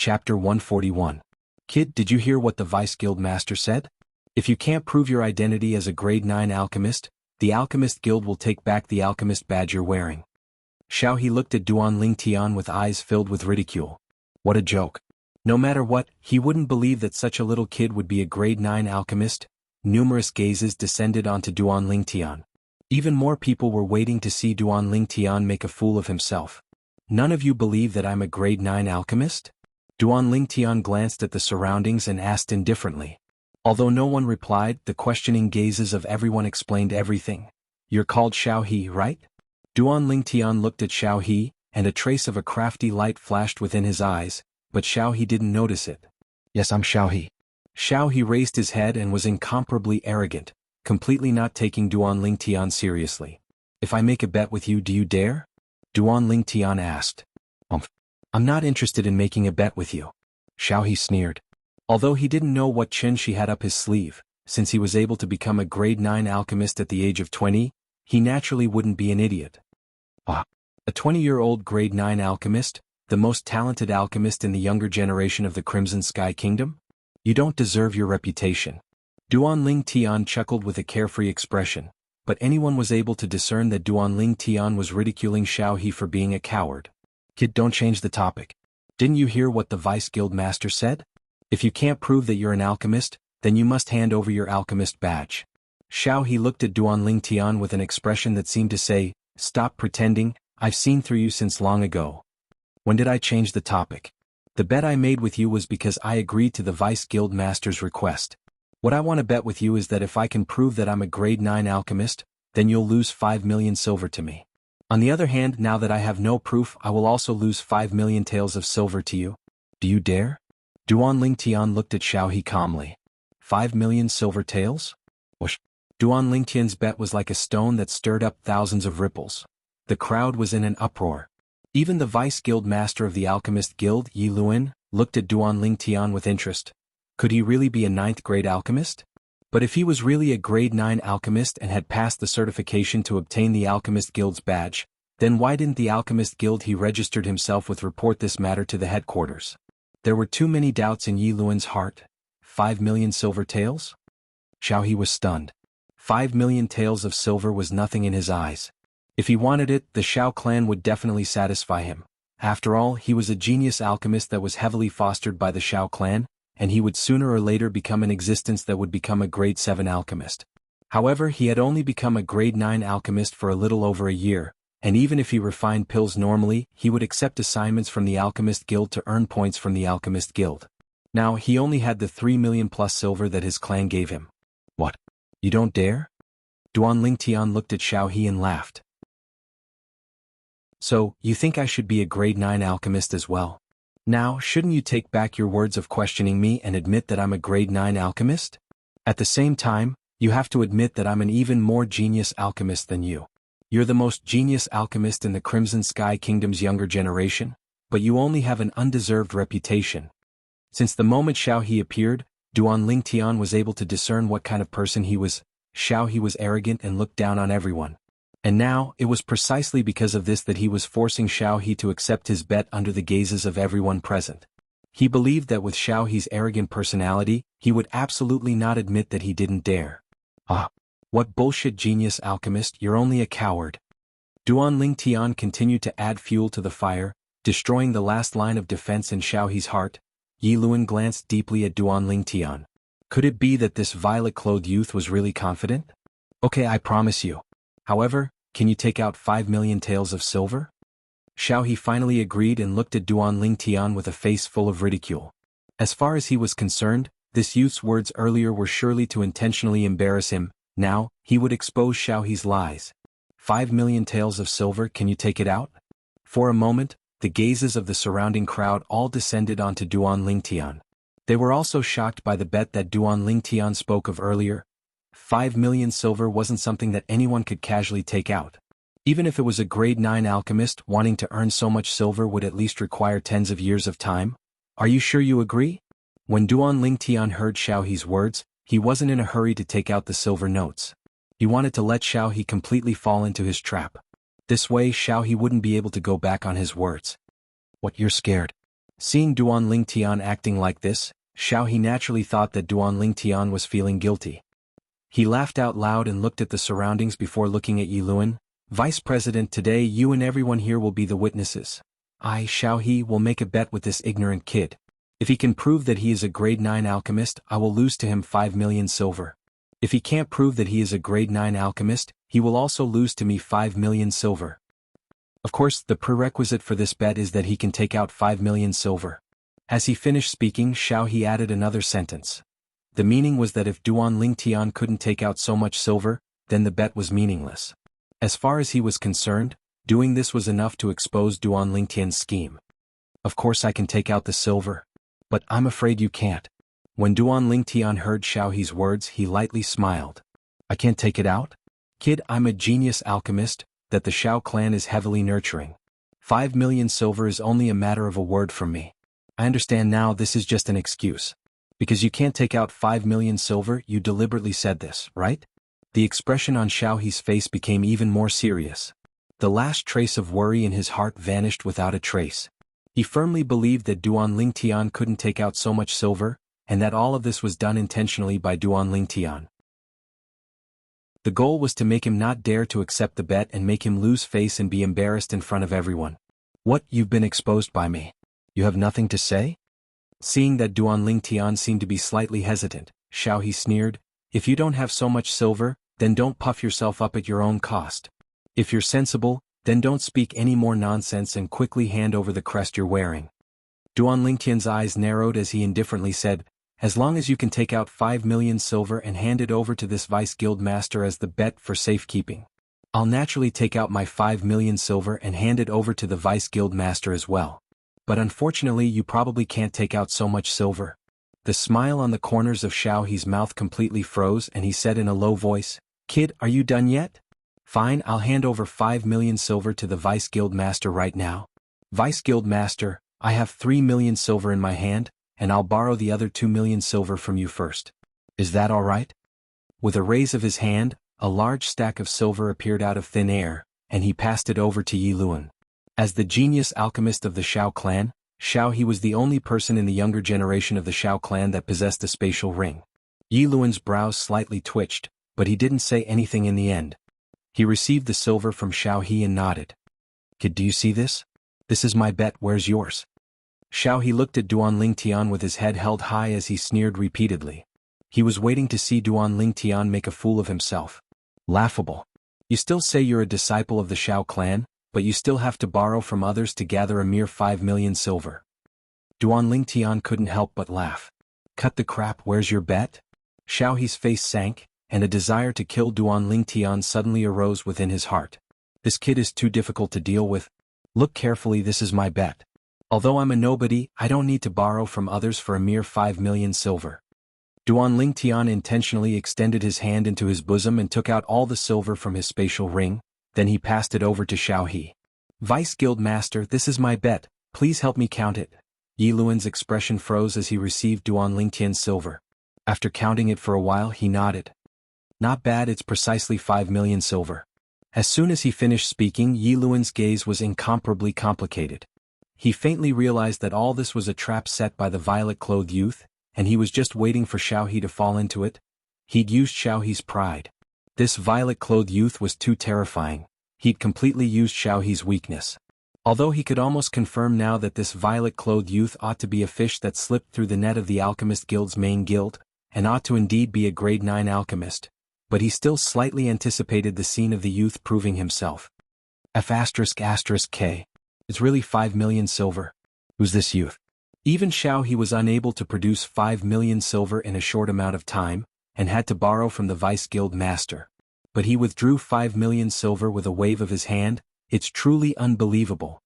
Chapter 141. Kid, did you hear what the Vice Guild Master said? If you can't prove your identity as a grade 9 alchemist, the Alchemist Guild will take back the alchemist badge you're wearing. Xiaohe looked at Duan Lingtian with eyes filled with ridicule. What a joke. No matter what, he wouldn't believe that such a little kid would be a grade 9 alchemist. Numerous gazes descended onto Duan Lingtian. Even more people were waiting to see Duan Lingtian make a fool of himself. None of you believe that I'm a grade 9 alchemist? Duan Lingtian glanced at the surroundings and asked indifferently. Although no one replied, the questioning gazes of everyone explained everything. You're called Xiaohe, right? Duan Lingtian looked at Xiaohe, and a trace of a crafty light flashed within his eyes, but Xiaohe didn't notice it. Yes, I'm Xiaohe. Xiaohe raised his head and was incomparably arrogant, completely not taking Duan Lingtian seriously. If I make a bet with you, do you dare? Duan Lingtian asked. I'm not interested in making a bet with you. Xiaohe sneered. Although he didn't know what chin she had up his sleeve, since he was able to become a grade 9 alchemist at the age of 20, he naturally wouldn't be an idiot. A 20-year-old grade 9 alchemist, the most talented alchemist in the younger generation of the Crimson Sky Kingdom? You don't deserve your reputation. Duan Lingtian chuckled with a carefree expression, but anyone was able to discern that Duan Lingtian was ridiculing Xiaohe for being a coward. Kid, don't change the topic. Didn't you hear what the Vice Guild Master said? If you can't prove that you're an alchemist, then you must hand over your alchemist badge. Xiaohe looked at Duan Lingtian with an expression that seemed to say, stop pretending, I've seen through you since long ago. When did I change the topic? The bet I made with you was because I agreed to the Vice Guild Master's request. What I want to bet with you is that if I can prove that I'm a grade 9 alchemist, then you'll lose 5 million silver to me. On the other hand, now that I have no proof, I will also lose 5 million taels of silver to you. Do you dare? Duan Lingtian looked at Xiaohe calmly. 5 million silver taels? Whoosh. Duan Lingtian's bet was like a stone that stirred up thousands of ripples. The crowd was in an uproar. Even the Vice Guild Master of the Alchemist Guild, Yi Luan, looked at Duan Lingtian with interest. Could he really be a 9th grade alchemist? But if he was really a grade 9 alchemist and had passed the certification to obtain the Alchemist Guild's badge, then why didn't the Alchemist Guild he registered himself with report this matter to the headquarters? There were too many doubts in Yi Luan's heart. 5 million silver taels? Xiaohe was stunned. 5 million taels of silver was nothing in his eyes. If he wanted it, the Xiao clan would definitely satisfy him. After all, he was a genius alchemist that was heavily fostered by the Xiao clan, and he would sooner or later become an existence that would become a grade 7 alchemist. However, he had only become a grade 9 alchemist for a little over a year, and even if he refined pills normally, he would accept assignments from the Alchemist Guild to earn points from the Alchemist Guild. Now, he only had the 3 million plus silver that his clan gave him. What? You don't dare? Duan Lingtian looked at Xiaohe and laughed. So, you think I should be a grade 9 alchemist as well? Now, shouldn't you take back your words of questioning me and admit that I'm a grade 9 alchemist? At the same time, you have to admit that I'm an even more genius alchemist than you. You're the most genius alchemist in the Crimson Sky Kingdom's younger generation, but you only have an undeserved reputation. Since the moment Xiaohe appeared, Duan Lingtian was able to discern what kind of person he was. Xiaohe was arrogant and looked down on everyone. And now, it was precisely because of this that he was forcing Xiaohe to accept his bet under the gazes of everyone present. He believed that with Xiaohe's arrogant personality, he would absolutely not admit that he didn't dare. What bullshit, genius alchemist, you're only a coward. Duan Lingtian continued to add fuel to the fire, destroying the last line of defense in Xiaohe's heart. Yi Luan glanced deeply at Duan Lingtian. Could it be that this violet-clothed youth was really confident? Okay, I promise you. However, can you take out 5 million taels of silver? Xiaohe finally agreed and looked at Duan Lingtian with a face full of ridicule. As far as he was concerned, this youth's words earlier were surely to intentionally embarrass him. Now, he would expose Xiaohe's lies. 5 million taels of silver, can you take it out? For a moment, the gazes of the surrounding crowd all descended onto Duan Lingtian. They were also shocked by the bet that Duan Lingtian spoke of earlier. 5 million silver wasn't something that anyone could casually take out. Even if it was a grade 9 alchemist, wanting to earn so much silver would at least require tens of years of time. Are you sure you agree? When Duan Lingtian heard Xiaohe's words, he wasn't in a hurry to take out the silver notes. He wanted to let Xiaohe completely fall into his trap. This way Xiaohe wouldn't be able to go back on his words. What, you're scared? Seeing Duan Lingtian acting like this, Xiao He naturally thought that Duan Lingtian was feeling guilty. He laughed out loud and looked at the surroundings before looking at Yi Luan. Vice President, today you and everyone here will be the witnesses. I, Xiao He, will make a bet with this ignorant kid. If he can prove that he is a grade 9 alchemist, I will lose to him 5 million silver. If he can't prove that he is a grade 9 alchemist, he will also lose to me 5 million silver. Of course, the prerequisite for this bet is that he can take out 5 million silver. As he finished speaking, Xiao He added another sentence. The meaning was that if Duan Lingtian couldn't take out so much silver, then the bet was meaningless. As far as he was concerned, doing this was enough to expose Duan Lingtian's scheme. Of course I can take out the silver. But I'm afraid you can't. When Duan Lingtian heard Xiao He's words, he lightly smiled. I can't take it out? Kid, I'm a genius alchemist that the Xiao clan is heavily nurturing. 5 million silver is only a matter of a word from me. I understand now this is just an excuse. Because you can't take out 5 million silver, you deliberately said this, right? The expression on Xiao He's face became even more serious. The last trace of worry in his heart vanished without a trace. He firmly believed that Duan Lingtian couldn't take out so much silver, and that all of this was done intentionally by Duan Lingtian. The goal was to make him not dare to accept the bet and make him lose face and be embarrassed in front of everyone. What, you've been exposed by me? You have nothing to say? Seeing that Duan Lingtian seemed to be slightly hesitant, Xiao He sneered, if you don't have so much silver, then don't puff yourself up at your own cost. If you're sensible, then don't speak any more nonsense and quickly hand over the crest you're wearing. Duan Lingtian's eyes narrowed as he indifferently said, as long as you can take out 5 million silver and hand it over to this vice guild master as the bet for safekeeping. I'll naturally take out my 5 million silver and hand it over to the vice guild master as well. But unfortunately you probably can't take out so much silver. The smile on the corners of Xiao He's mouth completely froze and he said in a low voice, Kid, are you done yet? Fine, I'll hand over 5 million silver to the vice guild master right now. Vice guild master, I have 3 million silver in my hand, and I'll borrow the other 2 million silver from you first. Is that all right? With a raise of his hand, a large stack of silver appeared out of thin air, and he passed it over to Yi Luan. As the genius alchemist of the Xiao clan, Xiao He was the only person in the younger generation of the Xiao clan that possessed a spatial ring. Yi Luan's brows slightly twitched, but he didn't say anything in the end. He received the silver from Xiao He and nodded. Kid, do you see this? This is my bet, where's yours? Xiao He looked at Duan Lingtian with his head held high as he sneered repeatedly. He was waiting to see Duan Lingtian make a fool of himself. Laughable. You still say you're a disciple of the Xiao clan, but you still have to borrow from others to gather a mere 5 million silver. Duan Lingtian couldn't help but laugh. Cut the crap, where's your bet? Xiao He's face sank, and a desire to kill Duan Lingtian suddenly arose within his heart. This kid is too difficult to deal with. Look carefully, this is my bet. Although I'm a nobody, I don't need to borrow from others for a mere 5 million silver. Duan Lingtian intentionally extended his hand into his bosom and took out all the silver from his spatial ring, then he passed it over to Xiao He. Vice Guild Master, this is my bet, please help me count it. Yi Luan's expression froze as he received Duan Lingtian's silver. After counting it for a while, he nodded. Not bad, it's precisely 5 million silver. As soon as he finished speaking, Yi Luan's gaze was incomparably complicated. He faintly realized that all this was a trap set by the violet-clothed youth, and he was just waiting for Xiao He to fall into it. He'd used Xiao He's pride. This violet-clothed youth was too terrifying. He'd completely used Xiao He's weakness. Although he could almost confirm now that this violet-clothed youth ought to be a fish that slipped through the net of the Alchemist Guild's main guild, and ought to indeed be a grade 9 alchemist, but he still slightly anticipated the scene of the youth proving himself. F***K. It's really 5 million silver. Who's this youth? Even Xiao He was unable to produce 5 million silver in a short amount of time, and had to borrow from the Vice Guild Master. But he withdrew 5 million silver with a wave of his hand. It's truly unbelievable.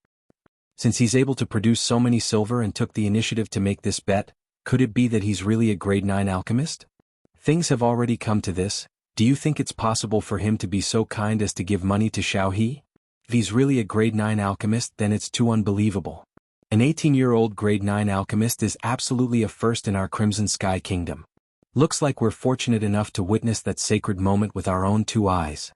Since he's able to produce so many silver and took the initiative to make this bet, could it be that he's really a grade 9 alchemist? Things have already come to this. Do you think it's possible for him to be so kind as to give money to Xiao He? If he's really a grade 9 alchemist, then it's too unbelievable. An 18-year-old grade 9 alchemist is absolutely a first in our Crimson Sky Kingdom. Looks like we're fortunate enough to witness that sacred moment with our own 2 eyes.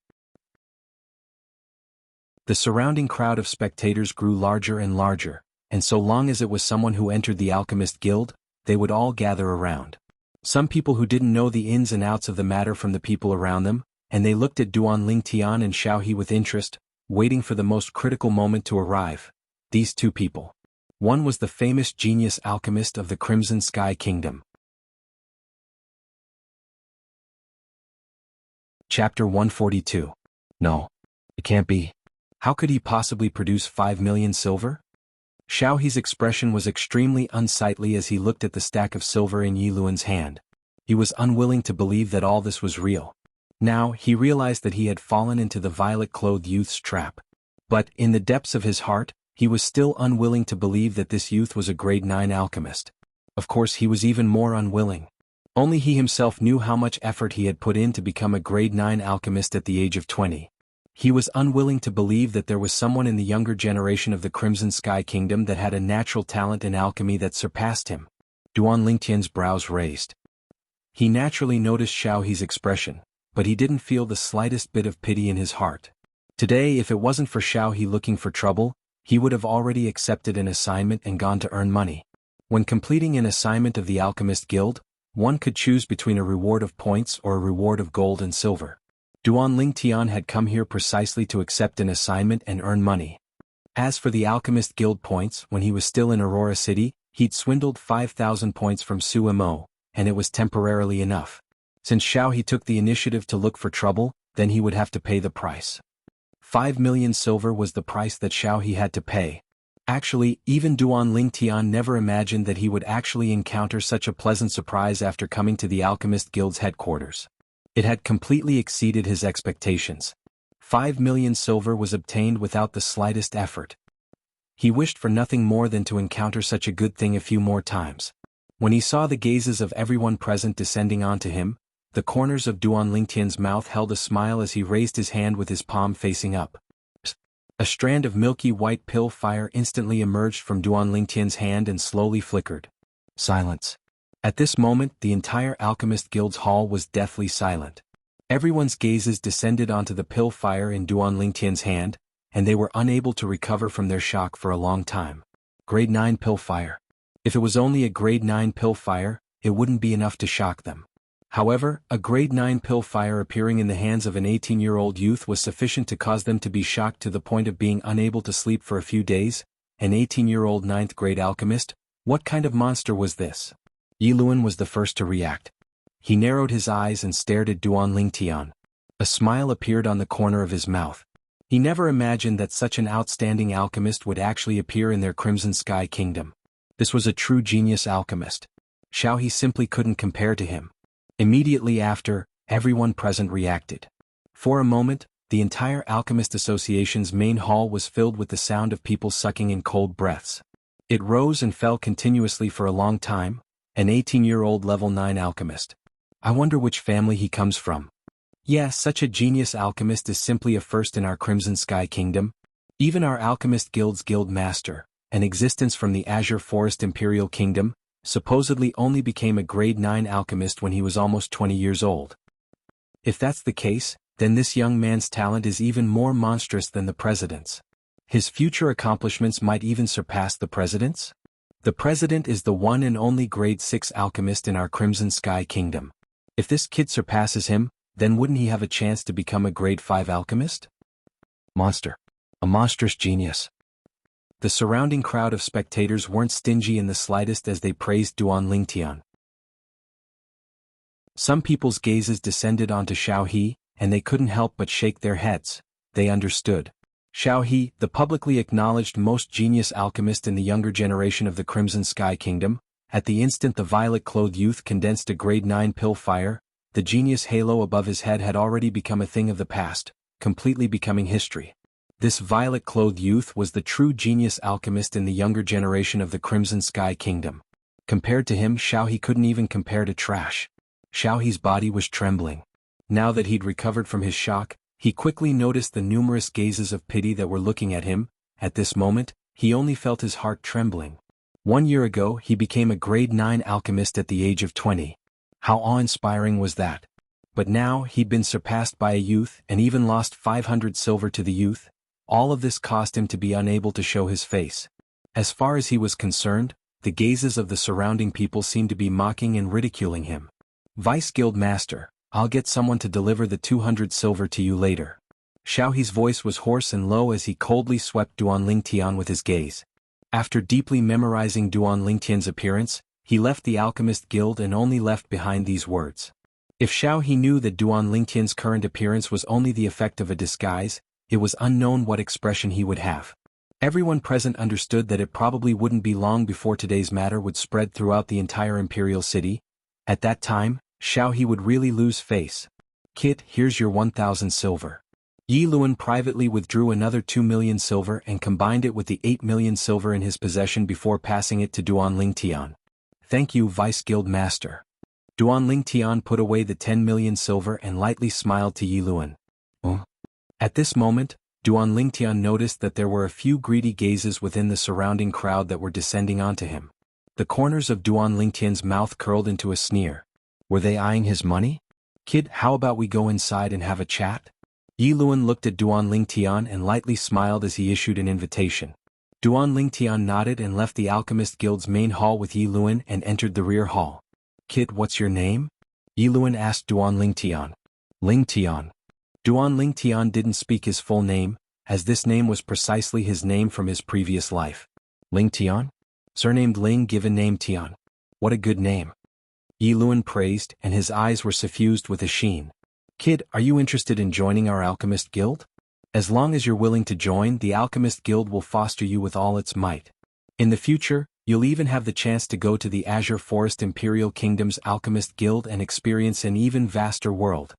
The surrounding crowd of spectators grew larger and larger. and so long as it was someone who entered the Alchemist Guild, they would all gather around. Some people who didn't know the ins and outs of the matter from the people around them, and they looked at Duan Lingtian and Xiaohe with interest, waiting for the most critical moment to arrive. These two people. One was the famous genius alchemist of the Crimson Sky Kingdom. Chapter 142. No. It can't be. How could he possibly produce 5 million silver? Xiaohe's expression was extremely unsightly as he looked at the stack of silver in Yi Luan's hand. He was unwilling to believe that all this was real. Now, he realized that he had fallen into the violet-clothed youth's trap. But, in the depths of his heart, he was still unwilling to believe that this youth was a grade 9 alchemist. Of course, he was even more unwilling. Only he himself knew how much effort he had put in to become a grade 9 alchemist at the age of 20. He was unwilling to believe that there was someone in the younger generation of the Crimson Sky Kingdom that had a natural talent in alchemy that surpassed him. Duan Lingtian's brows raised. He naturally noticed Xiaohe's expression, but he didn't feel the slightest bit of pity in his heart. Today, if it wasn't for Xiaohe looking for trouble, he would have already accepted an assignment and gone to earn money. When completing an assignment of the Alchemist Guild, one could choose between a reward of points or a reward of gold and silver. Duan Lingtian had come here precisely to accept an assignment and earn money. As for the Alchemist Guild points, when he was still in Aurora City, he'd swindled 5,000 points from Su Mo, and it was temporarily enough. Since Xiaohe took the initiative to look for trouble, then he would have to pay the price. 5 million silver was the price that Xiaohe had to pay. Actually, even Duan Lingtian never imagined that he would actually encounter such a pleasant surprise after coming to the Alchemist Guild's headquarters. It had completely exceeded his expectations. 5 million silver was obtained without the slightest effort. He wished for nothing more than to encounter such a good thing a few more times. When he saw the gazes of everyone present descending onto him, the corners of Duan Lingtian's mouth held a smile as he raised his hand with his palm facing up. A strand of milky white pill fire instantly emerged from Duan Lingtian's hand and slowly flickered. Silence. At this moment, the entire Alchemist Guild's hall was deathly silent. Everyone's gazes descended onto the pill fire in Duan Lingtian's hand, and they were unable to recover from their shock for a long time. Grade 9 pill fire. If it was only a grade 9 pill fire, it wouldn't be enough to shock them. However, a grade 9 pill fire appearing in the hands of an 18-year-old youth was sufficient to cause them to be shocked to the point of being unable to sleep for a few days. An 18-year-old 9th grade alchemist? What kind of monster was this? Yi Luan was the first to react. He narrowed his eyes and stared at Duan Lingtian. A smile appeared on the corner of his mouth. He never imagined that such an outstanding alchemist would actually appear in their Crimson Sky Kingdom. This was a true genius alchemist. Xiaohe simply couldn't compare to him. Immediately after, everyone present reacted. For a moment, the entire Alchemist Association's main hall was filled with the sound of people sucking in cold breaths. It rose and fell continuously for a long time. An 18-year-old level 9 alchemist. I wonder which family he comes from. Yes, such a genius alchemist is simply a first in our Crimson Sky Kingdom. Even our Alchemist Guild's guild master, an existence from the Azure Forest Imperial Kingdom, supposedly only became a grade 9 alchemist when he was almost 20 years old. If that's the case, then this young man's talent is even more monstrous than the president's. His future accomplishments might even surpass the president's? The president is the one and only grade 6 alchemist in our Crimson Sky Kingdom. If this kid surpasses him, then wouldn't he have a chance to become a grade 5 alchemist? Monster. A monstrous genius. The surrounding crowd of spectators weren't stingy in the slightest as they praised Duan Lingtian. Some people's gazes descended onto Xiaohe, and they couldn't help but shake their heads. They understood. Xiaohe, the publicly acknowledged most genius alchemist in the younger generation of the Crimson Sky Kingdom, at the instant the violet-clothed youth condensed a grade 9 pill fire, the genius halo above his head had already become a thing of the past, completely becoming history. This violet-clothed youth was the true genius alchemist in the younger generation of the Crimson Sky Kingdom. Compared to him, Xiaohe couldn't even compare to trash. Xiaohe's body was trembling. Now that he'd recovered from his shock, he quickly noticed the numerous gazes of pity that were looking at him. At this moment, he only felt his heart trembling. 1 year ago, he became a grade 9 alchemist at the age of 20. How awe-inspiring was that? But now, he'd been surpassed by a youth and even lost 500 silver to the youth. All of this caused him to be unable to show his face. As far as he was concerned, the gazes of the surrounding people seemed to be mocking and ridiculing him. Vice Guild Master, I'll get someone to deliver the 200 silver to you later. Xiaohe's voice was hoarse and low as he coldly swept Duan Lingtian with his gaze. After deeply memorizing Duan Lingtian's appearance, he left the Alchemist Guild and only left behind these words. If Xiaohe knew that Duan Lingtian's current appearance was only the effect of a disguise, it was unknown what expression he would have. Everyone present understood that it probably wouldn't be long before today's matter would spread throughout the entire imperial city. At that time, Xiaohe would really lose face. Kid, here's your 1,000 silver. Yi Luan privately withdrew another 2 million silver and combined it with the 8 million silver in his possession before passing it to Duan Lingtian. Thank you, Vice Guild Master. Duan Lingtian put away the 10 million silver and lightly smiled to Yi Luan. At this moment, Duan Lingtian noticed that there were a few greedy gazes within the surrounding crowd that were descending onto him. The corners of Duan Lingtian's mouth curled into a sneer. Were they eyeing his money? Kid, how about we go inside and have a chat? Yi Luan looked at Duan Lingtian and lightly smiled as he issued an invitation. Duan Lingtian nodded and left the Alchemist Guild's main hall with Yi Luan and entered the rear hall. Kid, what's your name? Yi Luan asked Duan Lingtian. Lingtian. Duan Lingtian didn't speak his full name, as this name was precisely his name from his previous life. Lingtian? Surnamed Ling, given name Tian. What a good name. Yi Luan praised, and his eyes were suffused with a sheen. Kid, are you interested in joining our Alchemist Guild? As long as you're willing to join, the Alchemist Guild will foster you with all its might. In the future, you'll even have the chance to go to the Azure Forest Imperial Kingdom's Alchemist Guild and experience an even vaster world.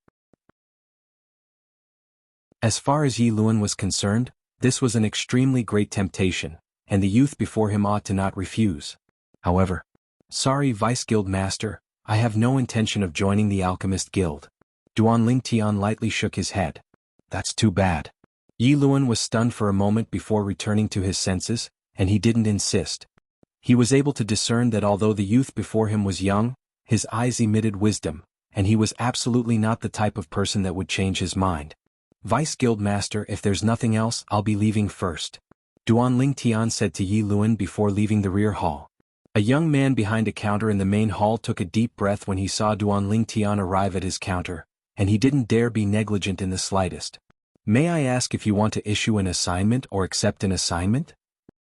As far as Yi Luan was concerned, this was an extremely great temptation, and the youth before him ought to not refuse. However, sorry, Vice Guild Master, I have no intention of joining the Alchemist Guild. Duan Lingtian lightly shook his head. That's too bad. Yi Luan was stunned for a moment before returning to his senses, and he didn't insist. He was able to discern that although the youth before him was young, his eyes emitted wisdom, and he was absolutely not the type of person that would change his mind. Vice Guild Master, if there's nothing else, I'll be leaving first. Duan Lingtian said to Yi Luan before leaving the rear hall. A young man behind a counter in the main hall took a deep breath when he saw Duan Lingtian arrive at his counter, and he didn't dare be negligent in the slightest. May I ask if you want to issue an assignment or accept an assignment?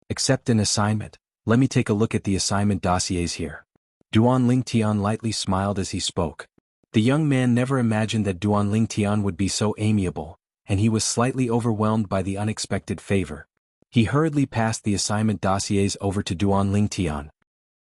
Accept an assignment. Let me take a look at the assignment dossiers here. Duan Lingtian lightly smiled as he spoke. The young man never imagined that Duan Lingtian would be so amiable, and he was slightly overwhelmed by the unexpected favor. He hurriedly passed the assignment dossiers over to Duan Lingtian.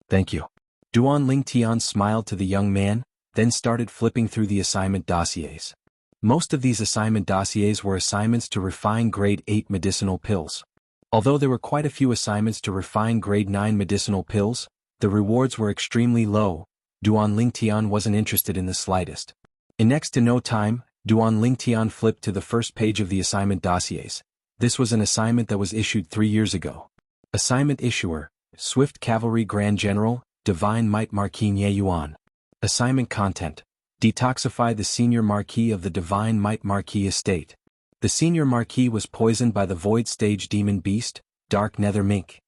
Thank you. Duan Lingtian smiled to the young man, then started flipping through the assignment dossiers. Most of these assignment dossiers were assignments to refine grade 8 medicinal pills. Although there were quite a few assignments to refine grade 9 medicinal pills, the rewards were extremely low. Duan Lingtian wasn't interested in the slightest. In next to no time, Duan Lingtian flipped to the first page of the assignment dossiers. This was an assignment that was issued 3 years ago. Assignment issuer, Swift Cavalry Grand General, Divine Might Marquis Nye Yuan. Assignment content, detoxify the Senior Marquis of the Divine Might Marquis estate. The Senior Marquis was poisoned by the Void Stage Demon Beast, Dark Nether Mink.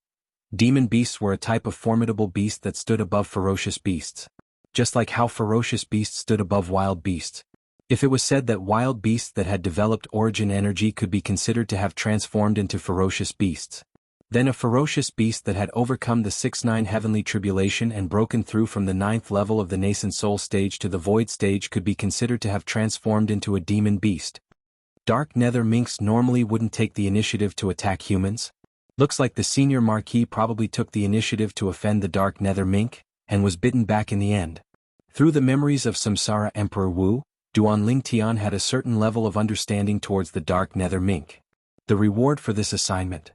Demon beasts were a type of formidable beast that stood above ferocious beasts. Just like how ferocious beasts stood above wild beasts. If it was said that wild beasts that had developed origin energy could be considered to have transformed into ferocious beasts, then a ferocious beast that had overcome the 6-9 heavenly tribulation and broken through from the 9th level of the nascent soul stage to the void stage could be considered to have transformed into a demon beast. Dark Nether Minks normally wouldn't take the initiative to attack humans. Looks like the Senior Marquis probably took the initiative to offend the Dark Nether Mink, and was bitten back in the end. Through the memories of Samsara Emperor Wu, Duan Lingtian had a certain level of understanding towards the Dark Nether Mink. The reward for this assignment.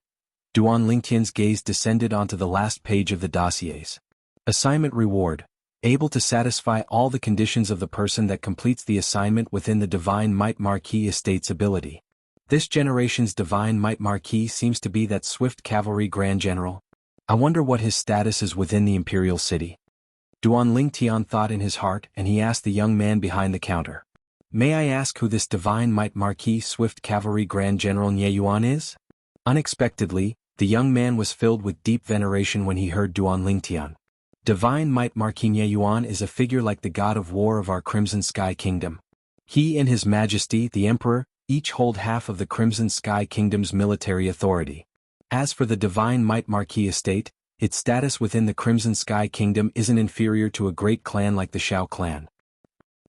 Duan Lingtian's gaze descended onto the last page of the dossiers. Assignment reward. Able to satisfy all the conditions of the person that completes the assignment within the Divine Might Marquis estate's ability. This generation's Divine Might Marquis seems to be that Swift Cavalry Grand General. I wonder what his status is within the Imperial City. Duan Lingtian thought in his heart, and he asked the young man behind the counter. May I ask who this Divine Might Marquis Swift Cavalry Grand General Nye Yuan is? Unexpectedly, The young man was filled with deep veneration when he heard Duan Lingtian. Divine Might Marquis Yuan is a figure like the god of war of our Crimson Sky Kingdom. He and His Majesty, the Emperor, each hold half of the Crimson Sky Kingdom's military authority. As for the Divine Might Marquis estate, its status within the Crimson Sky Kingdom isn't inferior to a great clan like the Shao clan.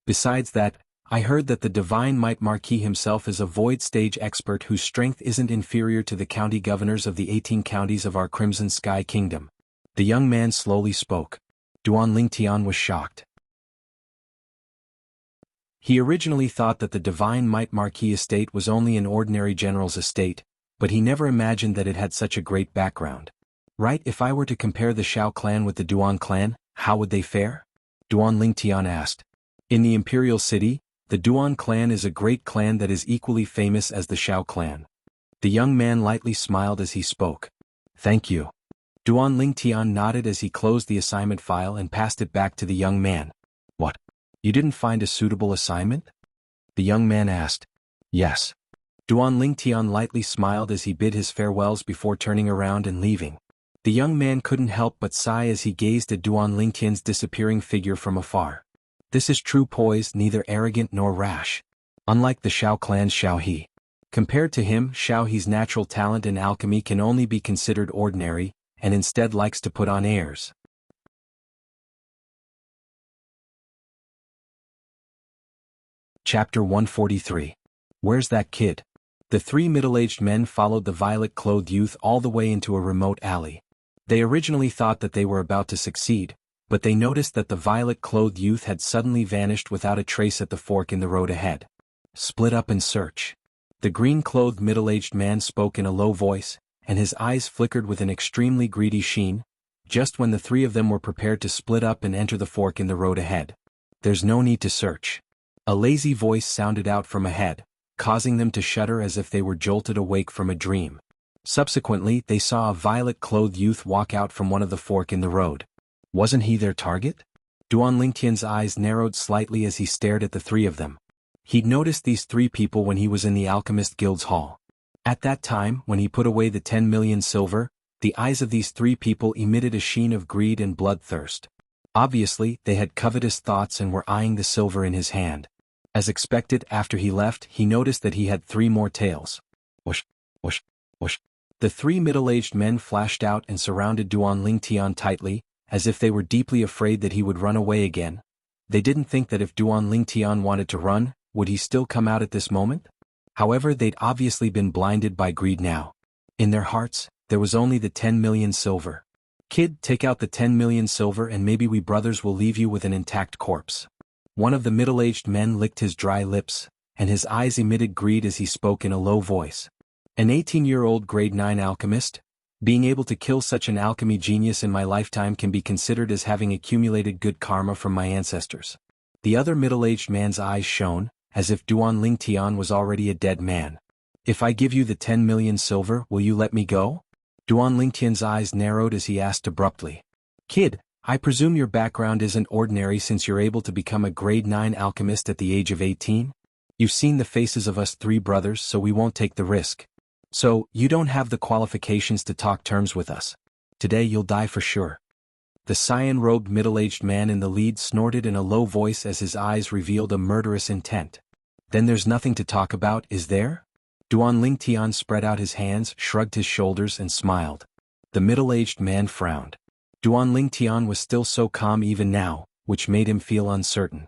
Besides that, I heard that the Divine Might Marquis himself is a void stage expert whose strength isn't inferior to the county governors of the 18 counties of our Crimson Sky Kingdom. The young man slowly spoke. Duan Lingtian was shocked. He originally thought that the Divine Might Marquis estate was only an ordinary general's estate, but he never imagined that it had such a great background. Right, if I were to compare the Shao clan with the Duan clan, how would they fare? Duan Lingtian asked. In the Imperial City, the Duan clan is a great clan that is equally famous as the Shao clan. The young man lightly smiled as he spoke. Thank you. Duan Lingtian nodded as he closed the assignment file and passed it back to the young man. What? You didn't find a suitable assignment? The young man asked. Yes. Duan Lingtian lightly smiled as he bid his farewells before turning around and leaving. The young man couldn't help but sigh as he gazed at Duan Lingtian's disappearing figure from afar. This is true poise, neither arrogant nor rash. Unlike the Shao clan's Shao He. Compared to him, Shao He's natural talent in alchemy can only be considered ordinary, and instead likes to put on airs. Chapter 143. Where's that kid? The three middle-aged men followed the violet-clothed youth all the way into a remote alley. They originally thought that they were about to succeed, but they noticed that the violet-clothed youth had suddenly vanished without a trace at the fork in the road ahead. Split up and search. The green-clothed middle-aged man spoke in a low voice, and his eyes flickered with an extremely greedy sheen, just when the three of them were prepared to split up and enter the fork in the road ahead. There's no need to search. A lazy voice sounded out from ahead, causing them to shudder as if they were jolted awake from a dream. Subsequently, they saw a violet-clothed youth walk out from one of the fork in the road. Wasn't he their target? Duan Lingtian's eyes narrowed slightly as he stared at the three of them. He'd noticed these three people when he was in the Alchemist Guild's hall. At that time, when he put away the 10 million silver, the eyes of these three people emitted a sheen of greed and bloodthirst. Obviously, they had covetous thoughts and were eyeing the silver in his hand. As expected, after he left, he noticed that he had 3 more tails. Whoosh, whoosh, whoosh. The 3 middle-aged men flashed out and surrounded Duan Lingtian tightly, as if they were deeply afraid that he would run away again. They didn't think that if Duan Lingtian wanted to run, would he still come out at this moment? However, they'd obviously been blinded by greed now. In their hearts, there was only the 10 million silver. Kid, take out the 10 million silver and maybe we brothers will leave you with an intact corpse. One of the middle-aged men licked his dry lips, and his eyes emitted greed as he spoke in a low voice. An 18-year-old grade 9 alchemist? Being able to kill such an alchemy genius in my lifetime can be considered as having accumulated good karma from my ancestors. The other middle-aged man's eyes shone, as if Duan Lingtian was already a dead man. If I give you the 10 million silver, will you let me go? Duan Lingtian's eyes narrowed as he asked abruptly. Kid, I presume your background isn't ordinary since you're able to become a grade 9 alchemist at the age of 18? You've seen the faces of us 3 brothers, so we won't take the risk. So, you don't have the qualifications to talk terms with us. Today you'll die for sure. The cyan-robed middle-aged man in the lead snorted in a low voice as his eyes revealed a murderous intent. Then there's nothing to talk about, is there? Duan Lingtian spread out his hands, shrugged his shoulders and smiled. The middle-aged man frowned. Duan Lingtian was still so calm even now, which made him feel uncertain.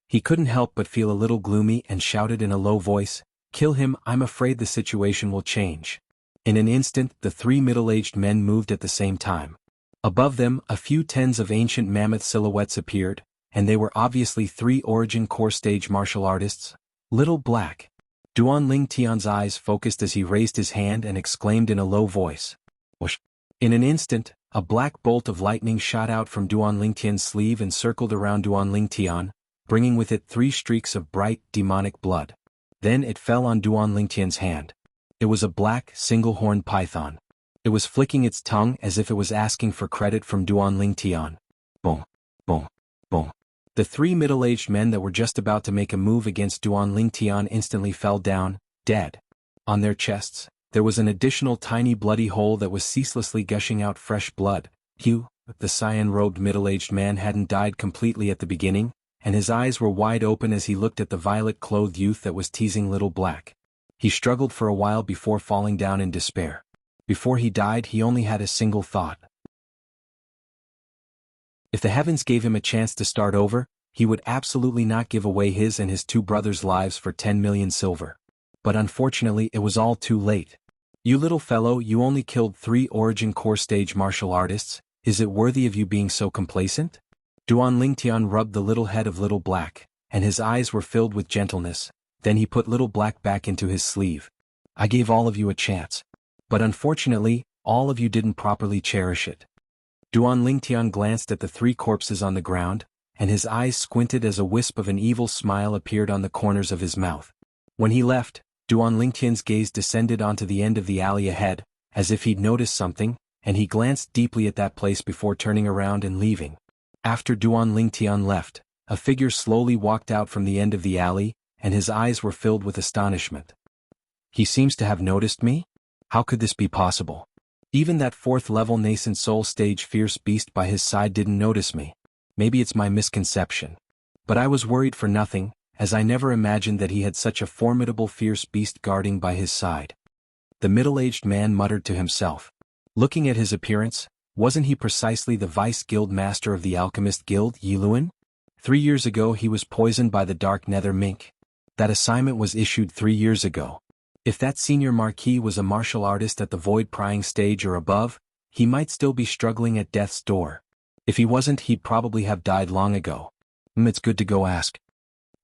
He couldn't help but feel a little gloomy and shouted in a low voice, "Kill him, I'm afraid the situation will change." In an instant, the 3 middle-aged men moved at the same time. Above them, a few tens of ancient mammoth silhouettes appeared, and they were obviously 3 origin core stage martial artists. Little Black. Duan Lingtian's eyes focused as he raised his hand and exclaimed in a low voice. Whoosh. In an instant, a black bolt of lightning shot out from Duan Lingtian's sleeve and circled around Duan Lingtian, bringing with it 3 streaks of bright, demonic blood. Then it fell on Duan Lingtian's hand. It was a black, single-horned python. It was flicking its tongue as if it was asking for credit from Duan Lingtian. Boom, boom, boom. The 3 middle-aged men that were just about to make a move against Duan Lingtian instantly fell down, dead. On their chests, There was an additional tiny bloody hole that was ceaselessly gushing out fresh blood. Hugh, the cyan-robed middle-aged man, hadn't died completely at the beginning, and his eyes were wide open as he looked at the violet-clothed youth that was teasing Little Black. He struggled for a while before falling down in despair. Before he died, he only had a single thought. If the heavens gave him a chance to start over, he would absolutely not give away his and his two brothers' lives for 10 million silver. But unfortunately it was all too late. You little fellow, you only killed 3 origin core stage martial artists. Is it worthy of you being so complacent? Duan Lingtian rubbed the little head of Little Black, and his eyes were filled with gentleness. Then he put Little Black back into his sleeve. I gave all of you a chance. But unfortunately, all of you didn't properly cherish it. Duan Lingtian glanced at the 3 corpses on the ground, and his eyes squinted as a wisp of an evil smile appeared on the corners of his mouth. When he left, Duan Lingtian's gaze descended onto the end of the alley ahead, as if he'd noticed something, and he glanced deeply at that place before turning around and leaving. After Duan Lingtian left, a figure slowly walked out from the end of the alley, and his eyes were filled with astonishment. He seems to have noticed me? How could this be possible? Even that 4th-level nascent soul stage fierce beast by his side didn't notice me. Maybe it's my misconception. But I was worried for nothing, as I never imagined that he had such a formidable fierce beast guarding by his side. The middle-aged man muttered to himself. Looking at his appearance, wasn't he precisely the Vice Guild Master of the Alchemist Guild, Yiluan? 3 years ago he was poisoned by the Dark Nether Mink. That assignment was issued 3 years ago. If that senior marquis was a martial artist at the void prying stage or above, he might still be struggling at death's door. If he wasn't, he'd probably have died long ago. It's good to go ask.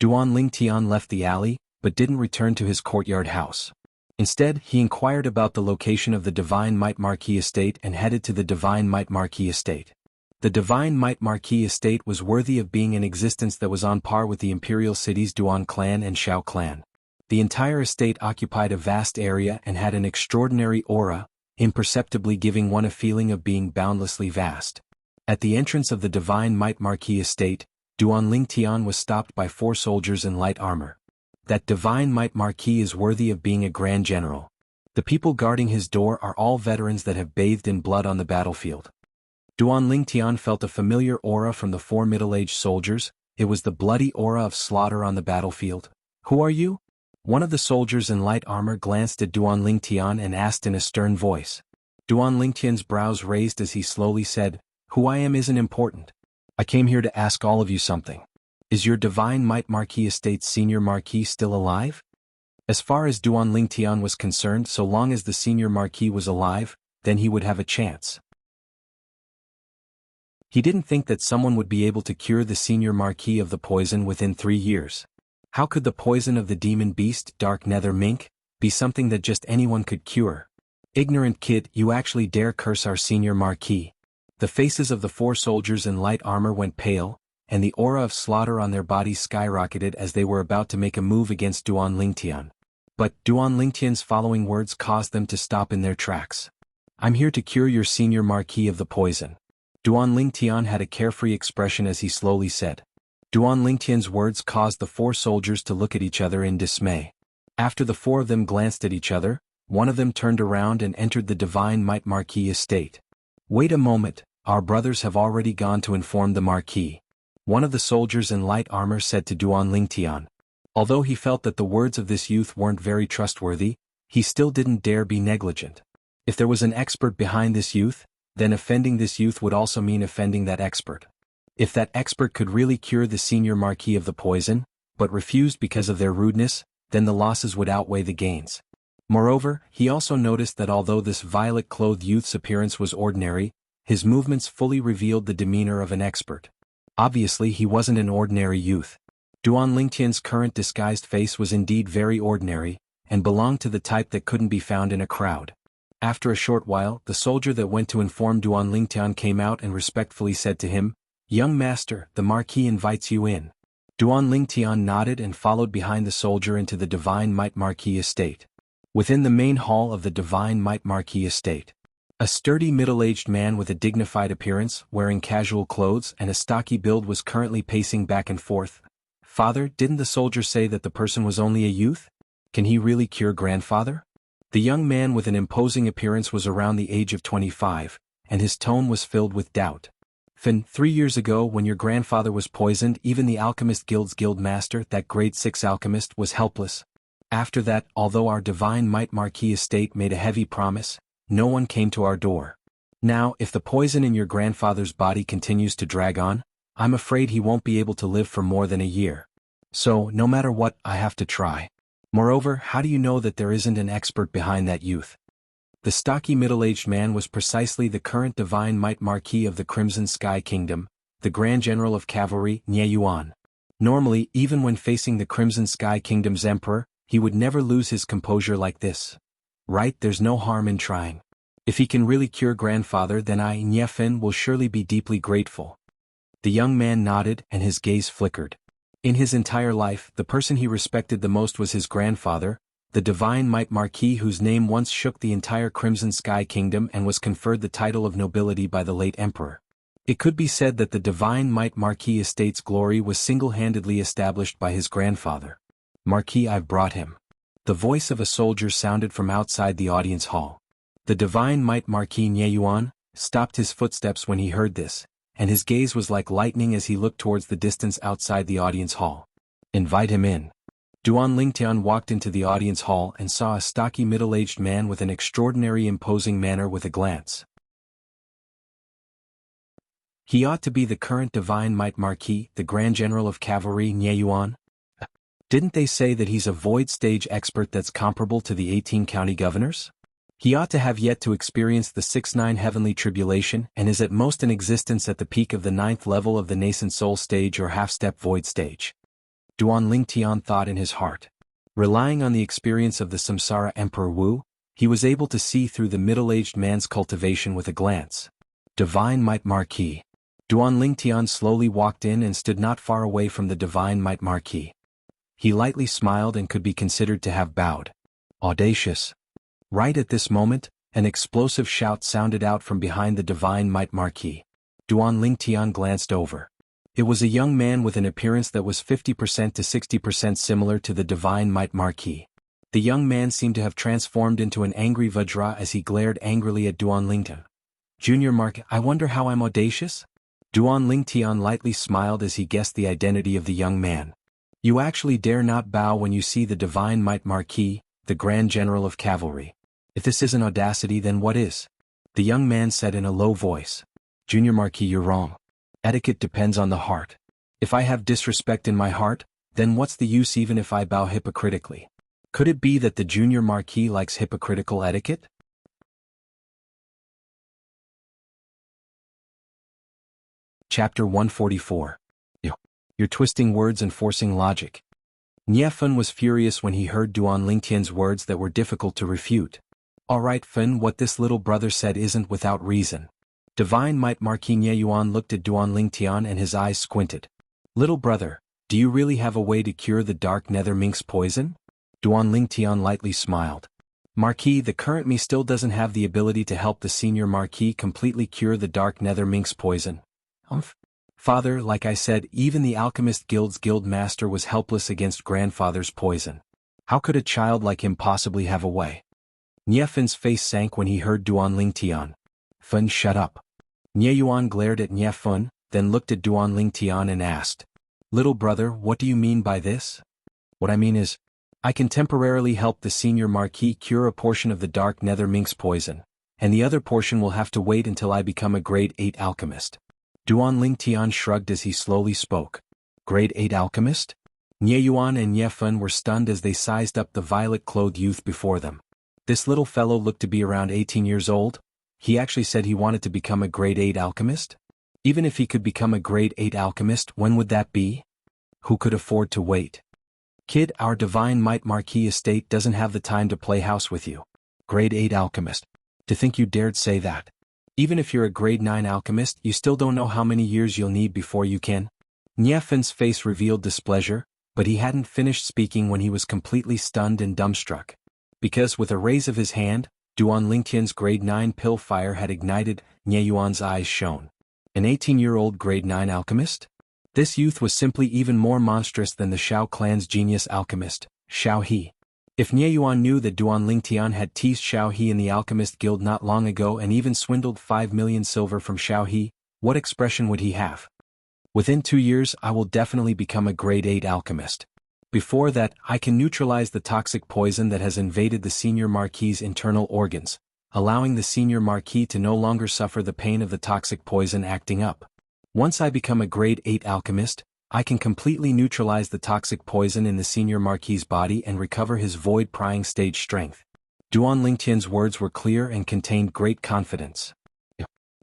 Duan Lingtian left the alley, but didn't return to his courtyard house. Instead, he inquired about the location of the Divine Might Marquis estate and headed to the Divine Might Marquis estate. The Divine Might Marquis estate was worthy of being an existence that was on par with the imperial cities Duan clan and Shao clan. The entire estate occupied a vast area and had an extraordinary aura, imperceptibly giving one a feeling of being boundlessly vast. At the entrance of the Divine Might Marquis estate, Duan Lingtian was stopped by 4 soldiers in light armor. That Divine Might Marquis is worthy of being a grand general. The people guarding his door are all veterans that have bathed in blood on the battlefield. Duan Lingtian felt a familiar aura from the 4 middle-aged soldiers. It was the bloody aura of slaughter on the battlefield. Who are you? One of the soldiers in light armor glanced at Duan Lingtian and asked in a stern voice. Duan Lingtian's brows raised as he slowly said, Who I am isn't important. I came here to ask all of you something. Is your Divine Might Marquis estate's senior marquis still alive? As far as Duan Lingtian was concerned, so long as the senior marquis was alive, then he would have a chance. He didn't think that someone would be able to cure the senior marquis of the poison within 3 years. How could the poison of the demon beast, Dark Nether Mink, be something that just anyone could cure? Ignorant kid, you actually dare curse our senior marquis. The faces of the 4 soldiers in light armor went pale, and the aura of slaughter on their bodies skyrocketed as they were about to make a move against Duan Lingtian. But Duan Lingtian's following words caused them to stop in their tracks. I'm here to cure your senior marquis of the poison. Duan Lingtian had a carefree expression as he slowly said. Duan Lingtian's words caused the 4 soldiers to look at each other in dismay. After the 4 of them glanced at each other, one of them turned around and entered the Divine Might Marquis estate. Wait a moment, our brothers have already gone to inform the Marquis. One of the soldiers in light armor said to Duan Lingtian. Although he felt that the words of this youth weren't very trustworthy, he still didn't dare be negligent. If there was an expert behind this youth, then offending this youth would also mean offending that expert. If that expert could really cure the senior marquis of the poison, but refused because of their rudeness, then the losses would outweigh the gains. Moreover, he also noticed that although this violet-clothed youth's appearance was ordinary, his movements fully revealed the demeanor of an expert. Obviously he wasn't an ordinary youth. Duan Lingtian's current disguised face was indeed very ordinary, and belonged to the type that couldn't be found in a crowd. After a short while, the soldier that went to inform Duan Lingtian came out and respectfully said to him, Young master, the Marquis invites you in. Duan Lingtian nodded and followed behind the soldier into the Divine Might Marquis estate. Within the main hall of the Divine Might Marquis estate, a sturdy middle-aged man with a dignified appearance, wearing casual clothes and a stocky build was currently pacing back and forth. Father, didn't the soldier say that the person was only a youth? Can he really cure grandfather? The young man with an imposing appearance was around the age of 25, and his tone was filled with doubt. Fin, 3 years ago when your grandfather was poisoned, even the Alchemist Guild's guild master, that grade 6 alchemist, was helpless. After that, although our Divine Might Marquis estate made a heavy promise, no one came to our door. Now, if the poison in your grandfather's body continues to drag on, I'm afraid he won't be able to live for more than a year. So, no matter what, I have to try. Moreover, how do you know that there isn't an expert behind that youth? The stocky middle-aged man was precisely the current Divine Might Marquis of the Crimson Sky Kingdom, the Grand General of Cavalry, Nie Yuan. Normally, even when facing the Crimson Sky Kingdom's emperor, he would never lose his composure like this. Right, there's no harm in trying. If he can really cure grandfather, then I, Nie Fin, will surely be deeply grateful. The young man nodded and his gaze flickered. In his entire life, the person he respected the most was his grandfather, the Divine Might Marquis, whose name once shook the entire Crimson Sky Kingdom and was conferred the title of nobility by the late emperor. It could be said that the Divine Might Marquis estate's glory was single-handedly established by his grandfather. Marquis, I've brought him. The voice of a soldier sounded from outside the audience hall. The Divine Might Marquis Nie Yuan stopped his footsteps when he heard this, and his gaze was like lightning as he looked towards the distance outside the audience hall. Invite him in. Duan Lingtian walked into the audience hall and saw a stocky middle-aged man with an extraordinary imposing manner with a glance. He ought to be the current Divine Might Marquis, the Grand General of Cavalry, Nie Yuan. Didn't they say that he's a void stage expert that's comparable to the 18 county governors? He ought to have yet to experience the 6-9 heavenly tribulation and is at most in existence at the peak of the 9th level of the nascent soul stage or half-step void stage. Duan Lingtian thought in his heart. Relying on the experience of the Samsara Emperor Wu, he was able to see through the middle-aged man's cultivation with a glance. Divine Might Marquis. Duan Lingtian slowly walked in and stood not far away from the Divine Might Marquis. He lightly smiled and could be considered to have bowed. Audacious. Right at this moment, an explosive shout sounded out from behind the Divine Might Marquis. Duan Lingtian glanced over. It was a young man with an appearance that was 50% to 60% similar to the Divine Might Marquis. The young man seemed to have transformed into an angry Vajra as he glared angrily at Duan Lingtian. Junior Mark, I wonder how I'm audacious? Duan Lingtian lightly smiled as he guessed the identity of the young man. You actually dare not bow when you see the Divine Might Marquis, the Grand General of Cavalry. If this isn't audacity, then what is? The young man said in a low voice. Junior Marquis, you're wrong. Etiquette depends on the heart. If I have disrespect in my heart, then what's the use even if I bow hypocritically? Could it be that the Junior Marquis likes hypocritical etiquette? Chapter 144. You're twisting words and forcing logic. Nie Fen was furious when he heard Duan Lingtian's words that were difficult to refute. Alright Fen, what this little brother said isn't without reason. Divine Might Marquis Nie Yuan looked at Duan Lingtian and his eyes squinted. Little brother, do you really have a way to cure the dark nether minx poison? Duan Lingtian lightly smiled. Marquis, the current me still doesn't have the ability to help the senior Marquis completely cure the dark nether minx poison. Father, like I said, even the Alchemist Guild's guild master was helpless against grandfather's poison. How could a child like him possibly have a way? Nie Fen's face sank when he heard Duan Lingtian. Fen, shut up. Nie Yuan glared at Nie Fen, then looked at Duan Lingtian and asked. Little brother, what do you mean by this? What I mean is, I can temporarily help the senior Marquis cure a portion of the dark nether minx poison, and the other portion will have to wait until I become a grade 8 alchemist. Duan Lingtian shrugged as he slowly spoke. Grade 8 alchemist? Nie Yuan and Nie Fen were stunned as they sized up the violet-clothed youth before them. This little fellow looked to be around 18 years old. He actually said he wanted to become a grade 8 alchemist? Even if he could become a grade 8 alchemist, when would that be? Who could afford to wait? Kid, our Divine Might Marquis estate doesn't have the time to play house with you. Grade 8 alchemist. To think you dared say that. Even if you're a grade 9 alchemist, you still don't know how many years you'll need before you can. Nie Fen's face revealed displeasure, but he hadn't finished speaking when he was completely stunned and dumbstruck. Because with a raise of his hand, Duan Lingtian's grade 9 pill fire had ignited. Nie Yuan's eyes shone. An 18-year-old grade 9 alchemist? This youth was simply even more monstrous than the Shao clan's genius alchemist, Shao He. If Nie Yuan knew that Duan Lingtian had teased Xiao He in the Alchemist Guild not long ago and even swindled 5 million silver from Xiao He, what expression would he have? Within 2 years I will definitely become a grade 8 alchemist. Before that, I can neutralize the toxic poison that has invaded the Senior Marquis's internal organs, allowing the Senior Marquis to no longer suffer the pain of the toxic poison acting up. Once I become a grade 8 alchemist, I can completely neutralize the toxic poison in the Senior Marquis's body and recover his void prying stage strength. Duan Lingtian's words were clear and contained great confidence.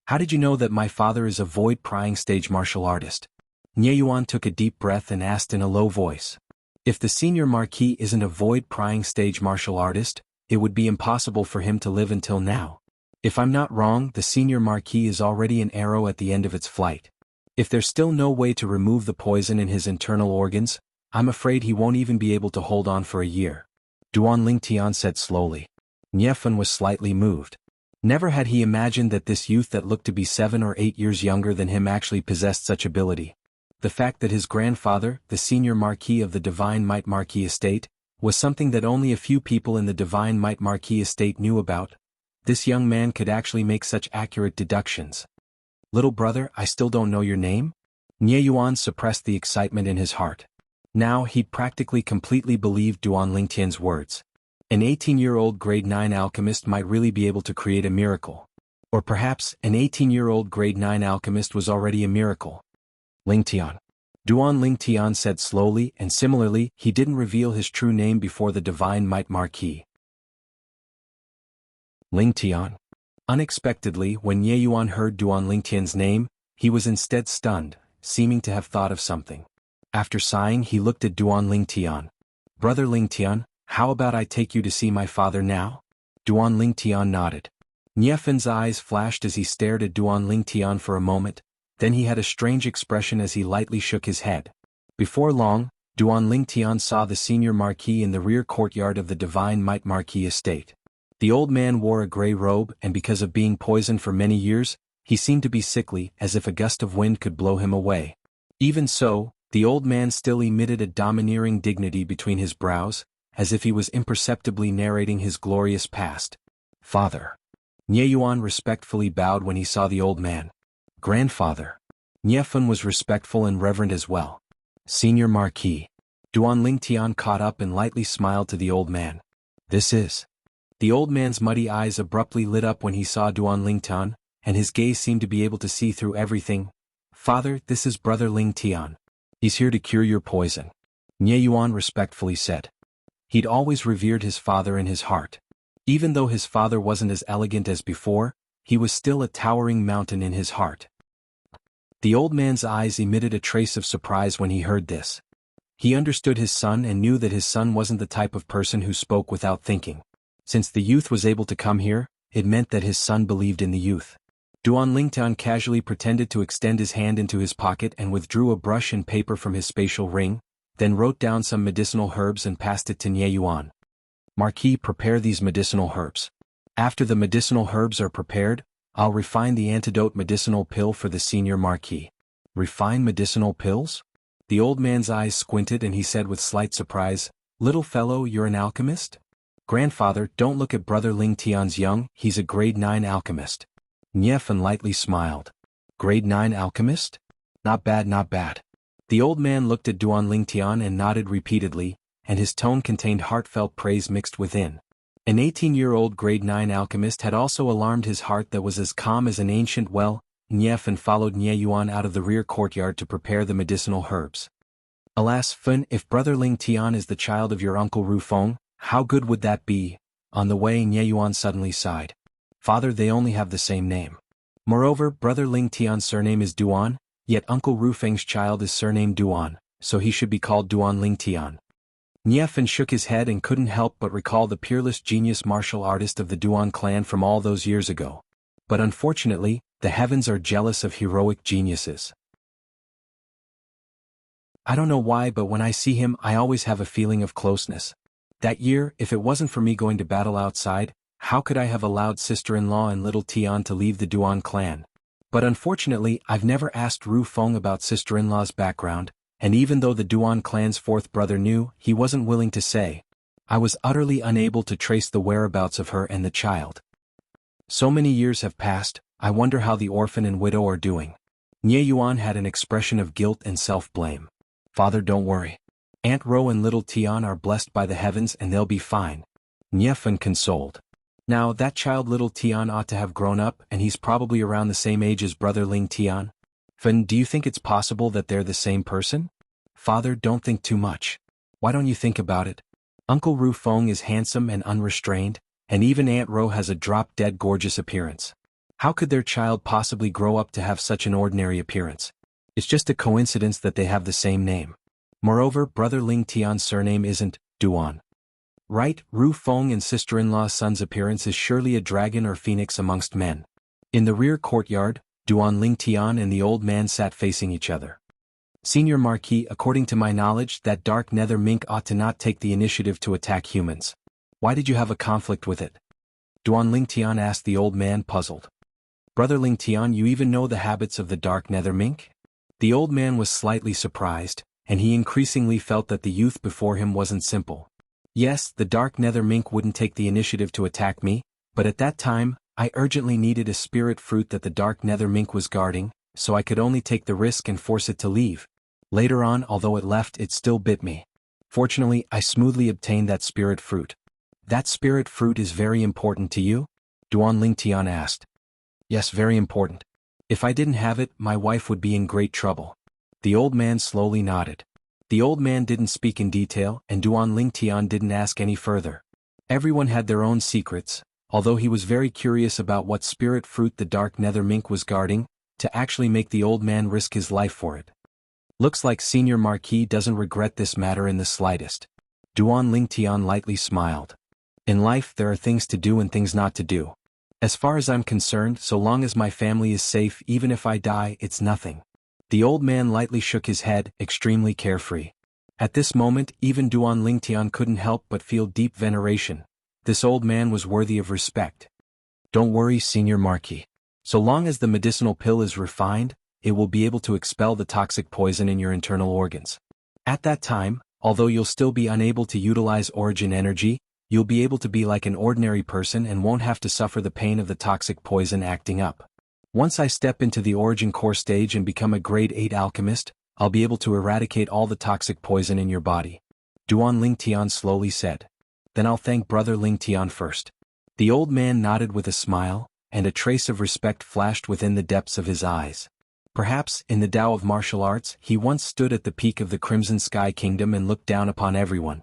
How did you know that my father is a void prying stage martial artist? Nie Yuan took a deep breath and asked in a low voice. If the Senior Marquis isn't a void prying stage martial artist, it would be impossible for him to live until now. If I'm not wrong, the Senior Marquis is already an arrow at the end of its flight. If there's still no way to remove the poison in his internal organs, I'm afraid he won't even be able to hold on for a year. Duan Lingtian said slowly. Nie Fen was slightly moved. Never had he imagined that this youth that looked to be 7 or 8 years younger than him actually possessed such ability. The fact that his grandfather, the Senior Marquis of the Divine Might Marquis estate, was something that only a few people in the Divine Might Marquis estate knew about. This young man could actually make such accurate deductions. Little brother, I still don't know your name? Nie Yuan suppressed the excitement in his heart. Now he practically completely believed Duan Lingtian's words. An 18-year-old grade 9 alchemist might really be able to create a miracle. Or perhaps, an 18-year-old grade 9 alchemist was already a miracle. Lingtian. Duan Lingtian said slowly, and similarly, he didn't reveal his true name before the Divine Might Marquis. Lingtian. Unexpectedly, when Nie Yuan heard Duan Lingtian's name, he was instead stunned, seeming to have thought of something. After sighing, he looked at Duan Lingtian. Brother Lingtian, how about I take you to see my father now? Duan Lingtian nodded. Nie Fen's eyes flashed as he stared at Duan Lingtian for a moment, then he had a strange expression as he lightly shook his head. Before long, Duan Lingtian saw the Senior Marquis in the rear courtyard of the Divine Might Marquis estate. The old man wore a gray robe, and because of being poisoned for many years, he seemed to be sickly, as if a gust of wind could blow him away. Even so, the old man still emitted a domineering dignity between his brows, as if he was imperceptibly narrating his glorious past. Father. Nie Yuan respectfully bowed when he saw the old man. Grandfather. Nie Fen was respectful and reverent as well. Senior Marquis. Duan Lingtian caught up and lightly smiled to the old man. This is. The old man's muddy eyes abruptly lit up when he saw Duan Lingtian, and his gaze seemed to be able to see through everything. Father, this is Brother Lingtian. He's here to cure your poison. Nie Yuan respectfully said. He'd always revered his father in his heart. Even though his father wasn't as elegant as before, he was still a towering mountain in his heart. The old man's eyes emitted a trace of surprise when he heard this. He understood his son and knew that his son wasn't the type of person who spoke without thinking. Since the youth was able to come here, it meant that his son believed in the youth. Duan Lingtian casually pretended to extend his hand into his pocket and withdrew a brush and paper from his spatial ring, then wrote down some medicinal herbs and passed it to Nie Yuan. Marquis, prepare these medicinal herbs. After the medicinal herbs are prepared, I'll refine the antidote medicinal pill for the Senior Marquis. Refine medicinal pills? The old man's eyes squinted and he said with slight surprise, Little fellow, you're an alchemist? Grandfather, don't look at Brother Lingtian's young, he's a grade 9 alchemist. Nie Fen lightly smiled. Grade 9 alchemist? Not bad, not bad. The old man looked at Duan Lingtian and nodded repeatedly, and his tone contained heartfelt praise mixed within. An 18-year-old grade 9 alchemist had also alarmed his heart that was as calm as an ancient well. Nie Fen followed Nie Yuan out of the rear courtyard to prepare the medicinal herbs. Alas, Fen, if Brother Lingtian is the child of your uncle Ru Feng, how good would that be? On the way, Nie Yuan suddenly sighed. Father, they only have the same name. Moreover, Brother Lingtian's surname is Duan, yet Uncle Ru Feng's child is surnamed Duan, so he should be called Duan Lingtian. Nie Fen shook his head and couldn't help but recall the peerless genius martial artist of the Duan clan from all those years ago. But unfortunately, the heavens are jealous of heroic geniuses. I don't know why, but when I see him, I always have a feeling of closeness. That year, if it wasn't for me going to battle outside, how could I have allowed sister-in-law and little Tian to leave the Duan clan? But unfortunately, I've never asked Ru Feng about sister-in-law's background, and even though the Duan clan's fourth brother knew, he wasn't willing to say. I was utterly unable to trace the whereabouts of her and the child. So many years have passed, I wonder how the orphan and widow are doing. Nie Yuan had an expression of guilt and self-blame. Father, don't worry. Aunt Ro and little Tian are blessed by the heavens and they'll be fine. Nie Fen consoled. Now that child little Tian ought to have grown up and he's probably around the same age as brother Ling Tian. Fen, do you think it's possible that they're the same person? Father, don't think too much. Why don't you think about it? Uncle Ru Feng is handsome and unrestrained, and even Aunt Ro has a drop-dead gorgeous appearance. How could their child possibly grow up to have such an ordinary appearance? It's just a coincidence that they have the same name. Moreover, brother Ling Tian's surname isn't Duan. Right, Ru Feng and sister-in-law's son's appearance is surely a dragon or phoenix amongst men. In the rear courtyard, Duan Ling Tian and the old man sat facing each other. Senior Marquis, according to my knowledge, that dark nether mink ought to not take the initiative to attack humans. Why did you have a conflict with it? Duan Ling Tian asked the old man, puzzled. Brother Ling Tian, you even know the habits of the dark nether mink? The old man was slightly surprised, and he increasingly felt that the youth before him wasn't simple. Yes, the dark nether mink wouldn't take the initiative to attack me, but at that time, I urgently needed a spirit fruit that the dark nether mink was guarding, so I could only take the risk and force it to leave. Later on, although it left, it still bit me. Fortunately, I smoothly obtained that spirit fruit. That spirit fruit is very important to you? Duan Ling Tian asked. Yes, very important. If I didn't have it, my wife would be in great trouble. The old man slowly nodded. The old man didn't speak in detail, and Duan Ling Tian didn't ask any further. Everyone had their own secrets, although he was very curious about what spirit fruit the dark nether mink was guarding, to actually make the old man risk his life for it. Looks like Senior Marquis doesn't regret this matter in the slightest. Duan Ling Tian lightly smiled. In life there are things to do and things not to do. As far as I'm concerned, so long as my family is safe, even if I die, it's nothing. The old man lightly shook his head, extremely carefree. At this moment, even Duan Ling Tian couldn't help but feel deep veneration. This old man was worthy of respect. Don't worry, Senior Marquis. So long as the medicinal pill is refined, it will be able to expel the toxic poison in your internal organs. At that time, although you'll still be unable to utilize origin energy, you'll be able to be like an ordinary person and won't have to suffer the pain of the toxic poison acting up. Once I step into the origin core stage and become a grade 8 alchemist, I'll be able to eradicate all the toxic poison in your body. Duan Ling Tian slowly said. Then I'll thank brother Ling Tian first. The old man nodded with a smile, and a trace of respect flashed within the depths of his eyes. Perhaps, in the Tao of martial arts, he once stood at the peak of the Crimson Sky Kingdom and looked down upon everyone.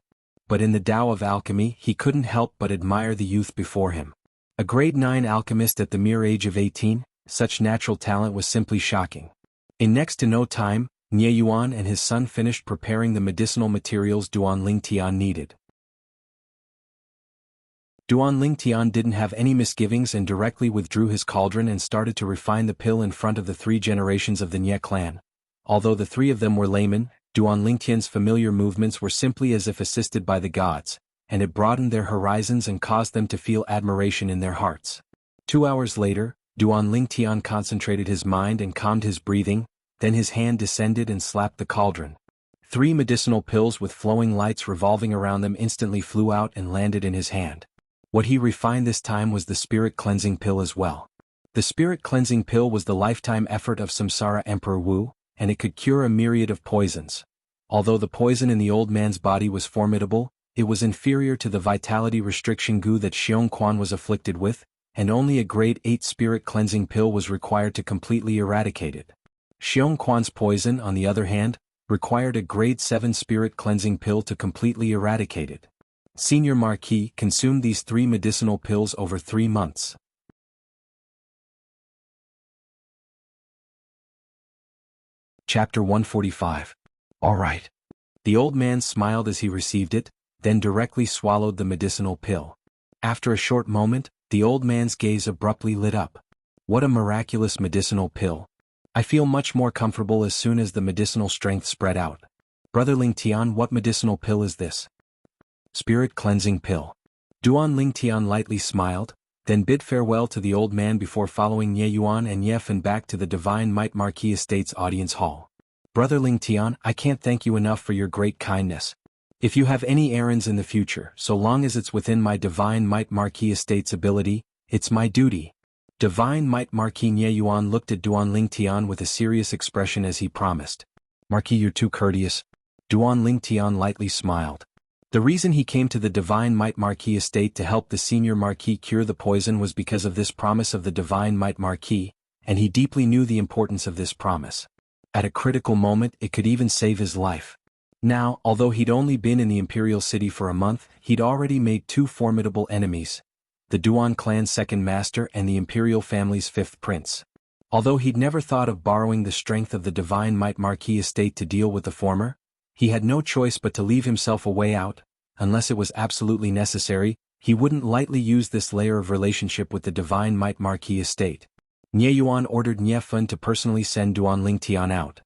But in the Tao of alchemy, he couldn't help but admire the youth before him. A grade 9 alchemist at the mere age of 18, such natural talent was simply shocking. In next to no time, Nie Yuan and his son finished preparing the medicinal materials Duan Ling Tian needed. Duan Ling Tian didn't have any misgivings and directly withdrew his cauldron and started to refine the pill in front of the 3 generations of the Nie clan. Although the 3 of them were laymen, Duan Ling Tian's familiar movements were simply as if assisted by the gods, and it broadened their horizons and caused them to feel admiration in their hearts. 2 hours later, Duan Ling Tian concentrated his mind and calmed his breathing, then his hand descended and slapped the cauldron. 3 medicinal pills with flowing lights revolving around them instantly flew out and landed in his hand. What he refined this time was the spirit cleansing pill as well. The spirit cleansing pill was the lifetime effort of Samsara Emperor Wu, and it could cure a myriad of poisons. Although the poison in the old man's body was formidable, it was inferior to the vitality restriction goo that Xiong Quan was afflicted with, and only a grade 8 spirit cleansing pill was required to completely eradicate it. Xiong Quan's poison, on the other hand, required a grade 7 spirit cleansing pill to completely eradicate it. Senior Marquis consumed these 3 medicinal pills over 3 months. Chapter 145. All right. The old man smiled as he received it, then directly swallowed the medicinal pill. After a short moment, the old man's gaze abruptly lit up. What a miraculous medicinal pill. I feel much more comfortable as soon as the medicinal strength spread out. Brother Ling Tian, what medicinal pill is this? Spirit cleansing pill. Duan Ling Tian lightly smiled, then bid farewell to the old man before following Nie Yuan and Nie Fen back to the Divine Might Marquis Estates audience hall. Brother Ling Tian, I can't thank you enough for your great kindness. If you have any errands in the future, so long as it's within my Divine Might Marquis Estate's ability, it's my duty. Divine Might Marquis Nie Yuan looked at Duan Tian with a serious expression as he promised. Marquis, you're too courteous. Duan Tian lightly smiled. The reason he came to the Divine Might Marquis Estate to help the senior Marquis cure the poison was because of this promise of the Divine Might Marquis, and he deeply knew the importance of this promise. At a critical moment it could even save his life. Now, although he'd only been in the Imperial City for a month, he'd already made two formidable enemies, the Duan clan's second master and the Imperial family's fifth prince. Although he'd never thought of borrowing the strength of the Divine Might Marquis Estate to deal with the former, he had no choice but to leave himself a way out. Unless it was absolutely necessary, he wouldn't lightly use this layer of relationship with the Divine Might Marquis Estate. Nie Yuan ordered Nie Fen to personally send Duan Tian out.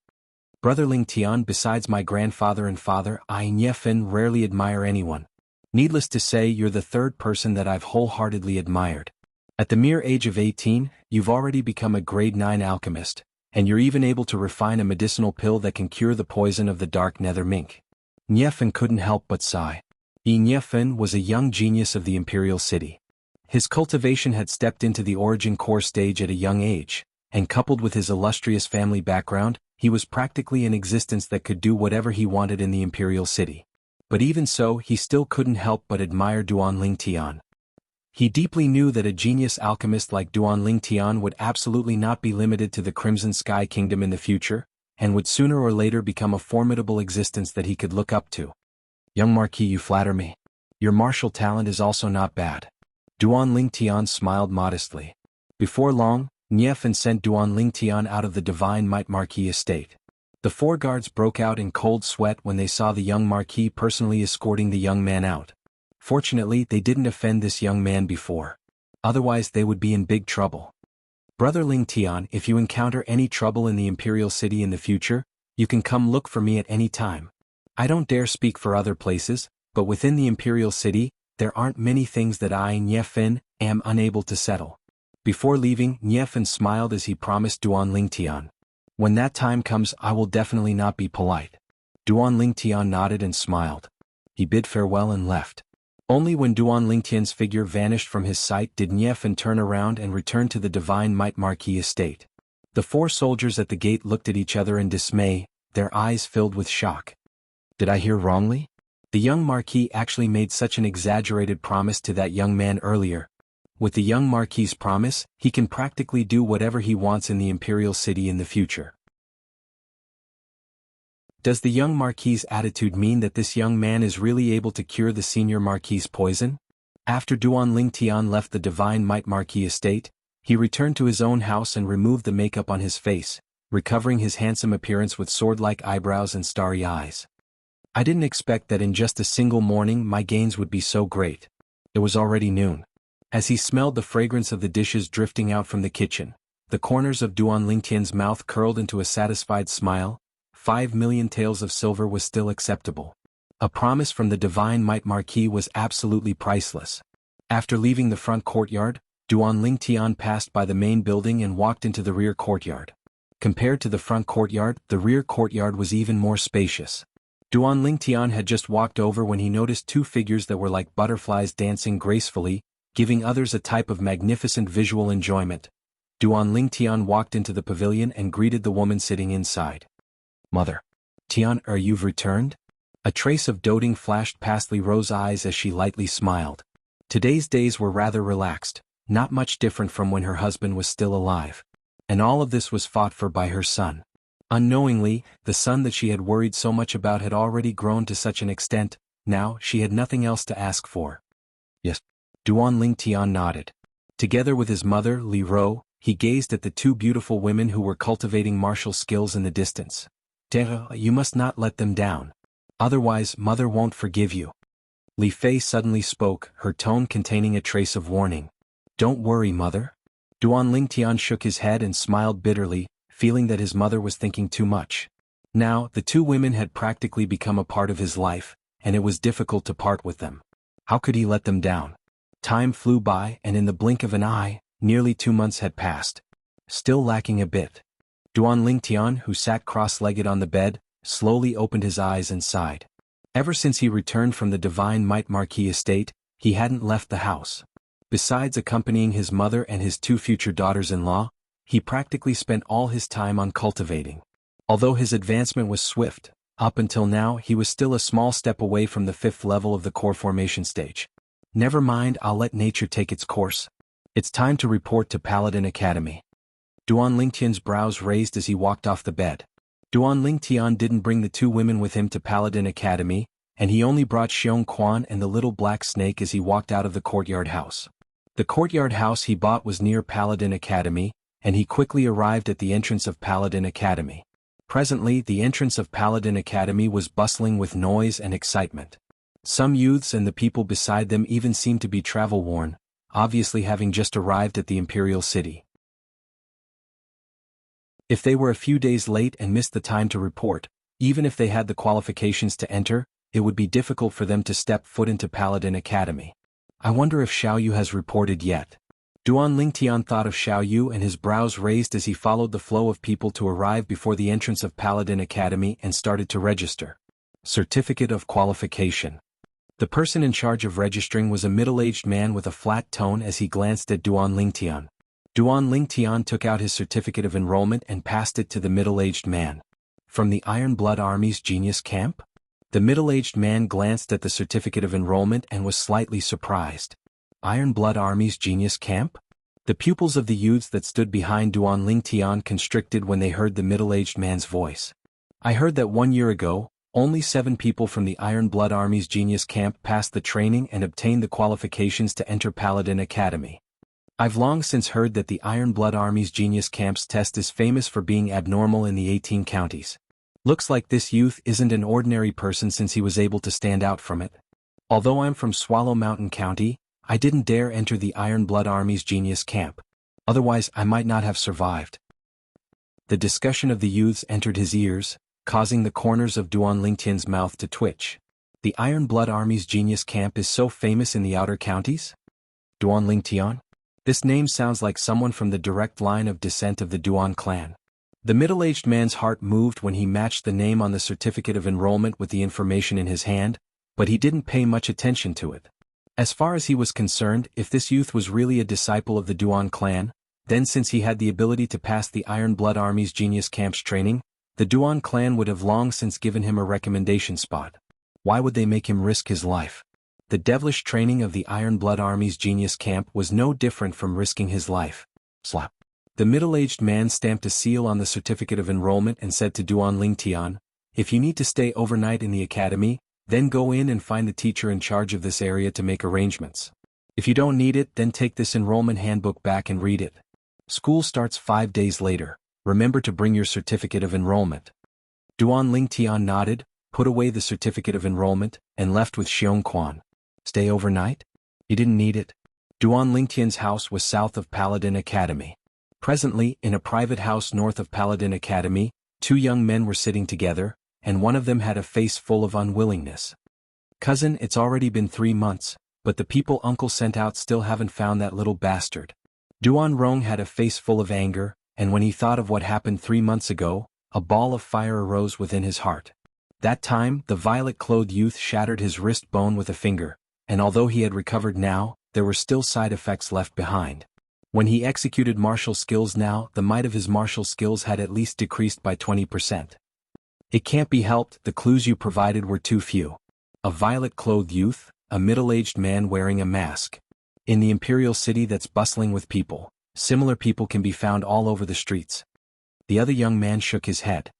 Brother Ling Tian, besides my grandfather and father, I Nie Fen rarely admire anyone. Needless to say, you're the third person that I've wholeheartedly admired. At the mere age of 18, you've already become a grade 9 alchemist, and you're even able to refine a medicinal pill that can cure the poison of the dark nether mink. Nie Fen couldn't help but sigh. Nie Fen was a young genius of the Imperial City. His cultivation had stepped into the origin core stage at a young age, and coupled with his illustrious family background, he was practically an existence that could do whatever he wanted in the Imperial City. But even so, he still couldn't help but admire Duan Tian. He deeply knew that a genius alchemist like Duan Tian would absolutely not be limited to the Crimson Sky Kingdom in the future, and would sooner or later become a formidable existence that he could look up to. Young Marquis, you flatter me. Your martial talent is also not bad. Duan Tian smiled modestly. Before long, Nie Fen sent Duan Tian out of the Divine Might Marquis Estate. The four guards broke out in cold sweat when they saw the young Marquis personally escorting the young man out. Fortunately, they didn't offend this young man before. Otherwise they would be in big trouble. Brother Ling Tian, if you encounter any trouble in the Imperial City in the future, you can come look for me at any time. I don't dare speak for other places, but within the Imperial City, there aren't many things that I, Nie Fen, am unable to settle. Before leaving, Nie Fen smiled as he promised Duan Tian. When that time comes, I will definitely not be polite. Duan Tian nodded and smiled. He bid farewell and left. Only when Duan Tian's figure vanished from his sight did Nie Fen turn around and return to the Divine Might Marquis Estate. The four soldiers at the gate looked at each other in dismay, their eyes filled with shock. Did I hear wrongly? The young Marquis actually made such an exaggerated promise to that young man earlier. With the young Marquis's promise, he can practically do whatever he wants in the Imperial City in the future. Does the young Marquis's attitude mean that this young man is really able to cure the senior Marquis's poison? After Duan Tian left the Divine Might Marquis Estate, he returned to his own house and removed the makeup on his face, recovering his handsome appearance with sword-like eyebrows and starry eyes. I didn't expect that in just a single morning my gains would be so great. It was already noon. As he smelled the fragrance of the dishes drifting out from the kitchen, the corners of Duan Tian's mouth curled into a satisfied smile. 5 million taels of silver was still acceptable. A promise from the Divine Might Marquis was absolutely priceless. After leaving the front courtyard, Duan Tian passed by the main building and walked into the rear courtyard. Compared to the front courtyard, the rear courtyard was even more spacious. Duan Tian had just walked over when he noticed two figures that were like butterflies dancing gracefully, giving others a type of magnificent visual enjoyment. Duan Tian walked into the pavilion and greeted the woman sitting inside. Mother. Tian, you've returned? A trace of doting flashed past Li Ro's eyes as she lightly smiled. Today's days were rather relaxed, not much different from when her husband was still alive. And all of this was fought for by her son. Unknowingly, the son that she had worried so much about had already grown to such an extent, now she had nothing else to ask for. Yes. Duan Tian nodded. Together with his mother, Li Ro, he gazed at the two beautiful women who were cultivating martial skills in the distance. You must not let them down. Otherwise, mother won't forgive you. Li Fei suddenly spoke, her tone containing a trace of warning. Don't worry, mother. Duan Tian shook his head and smiled bitterly, feeling that his mother was thinking too much. Now, the two women had practically become a part of his life, and it was difficult to part with them. How could he let them down? Time flew by, and in the blink of an eye, nearly 2 months had passed. Still lacking a bit. Duan Tian, who sat cross-legged on the bed, slowly opened his eyes and sighed. Ever since he returned from the Divine Might Marquis estate, he hadn't left the house. Besides accompanying his mother and his 2 future daughters-in-law, he practically spent all his time on cultivating. Although his advancement was swift, up until now he was still a small step away from the 5th level of the core formation stage. Never mind, I'll let nature take its course. It's time to report to Paladin Academy. Duan Lingtian's brows raised as he walked off the bed. Duan Lingtian didn't bring the 2 women with him to Paladin Academy, and he only brought Xiong Quan and the little black snake as he walked out of the courtyard house. The courtyard house he bought was near Paladin Academy, and he quickly arrived at the entrance of Paladin Academy. Presently, the entrance of Paladin Academy was bustling with noise and excitement. Some youths and the people beside them even seemed to be travel-worn, obviously having just arrived at the Imperial City. If they were a few days late and missed the time to report, even if they had the qualifications to enter, it would be difficult for them to step foot into Paladin Academy. I wonder if Xiaoyu has reported yet. Duan Lingtian thought of Xiaoyu and his brows raised as he followed the flow of people to arrive before the entrance of Paladin Academy and started to register. Certificate of Qualification. The person in charge of registering was a middle-aged man with a flat tone as he glanced at Duan Lingtian. Duan Lingtian took out his certificate of enrollment and passed it to the middle-aged man. From the Iron Blood Army's Genius Camp? The middle-aged man glanced at the certificate of enrollment and was slightly surprised. Iron Blood Army's Genius Camp? The pupils of the youths that stood behind Duan Lingtian constricted when they heard the middle-aged man's voice. I heard that 1 year ago, only 7 people from the Iron Blood Army's Genius Camp passed the training and obtained the qualifications to enter Paladin Academy. I've long since heard that the Iron Blood Army's Genius Camp's test is famous for being abnormal in the 18 counties. Looks like this youth isn't an ordinary person since he was able to stand out from it. Although I'm from Swallow Mountain County, I didn't dare enter the Iron Blood Army's Genius Camp. Otherwise I might not have survived. The discussion of the youths entered his ears, causing the corners of Duan Lingtian's mouth to twitch. The Iron Blood Army's Genius Camp is so famous in the outer counties? Duan Lingtian? This name sounds like someone from the direct line of descent of the Duan clan. The middle-aged man's heart moved when he matched the name on the certificate of enrollment with the information in his hand, but he didn't pay much attention to it. As far as he was concerned, if this youth was really a disciple of the Duan clan, then since he had the ability to pass the Iron Blood Army's Genius Camp's training, the Duan clan would have long since given him a recommendation spot. Why would they make him risk his life? The devilish training of the Iron Blood Army's Genius Camp was no different from risking his life. Slap. The middle-aged man stamped a seal on the certificate of enrollment and said to Duan Lingtian, "If you need to stay overnight in the academy, then go in and find the teacher in charge of this area to make arrangements. If you don't need it, then take this enrollment handbook back and read it. School starts 5 days later. Remember to bring your certificate of enrollment." Duan Lingtian nodded, put away the certificate of enrollment, and left with Xiong Quan. Stay overnight? He didn't need it. Duan Lingtian's house was south of Paladin Academy. Presently, in a private house north of Paladin Academy, 2 young men were sitting together, and one of them had a face full of unwillingness. "Cousin, it's already been 3 months, but the people Uncle sent out still haven't found that little bastard." Duan Rong had a face full of anger, and when he thought of what happened 3 months ago, a ball of fire arose within his heart. That time, the violet-clothed youth shattered his wrist bone with a finger, and although he had recovered now, there were still side effects left behind. When he executed martial skills now, the might of his martial skills had at least decreased by 20%. It can't be helped, the clues you provided were too few. A violet-clothed youth, a middle-aged man wearing a mask. In the Imperial City that's bustling with people, similar people can be found all over the streets. The other young man shook his head.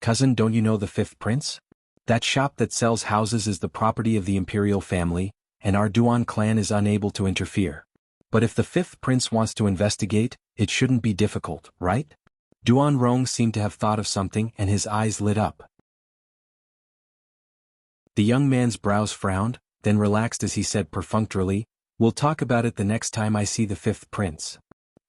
"Cousin, don't you know the 5th Prince? That shop that sells houses is the property of the Imperial family, and our Duan clan is unable to interfere. But if the 5th Prince wants to investigate, it shouldn't be difficult, right?" Duan Rong seemed to have thought of something and his eyes lit up. The young man's brows frowned, then relaxed as he said perfunctorily, "We'll talk about it the next time I see the 5th Prince."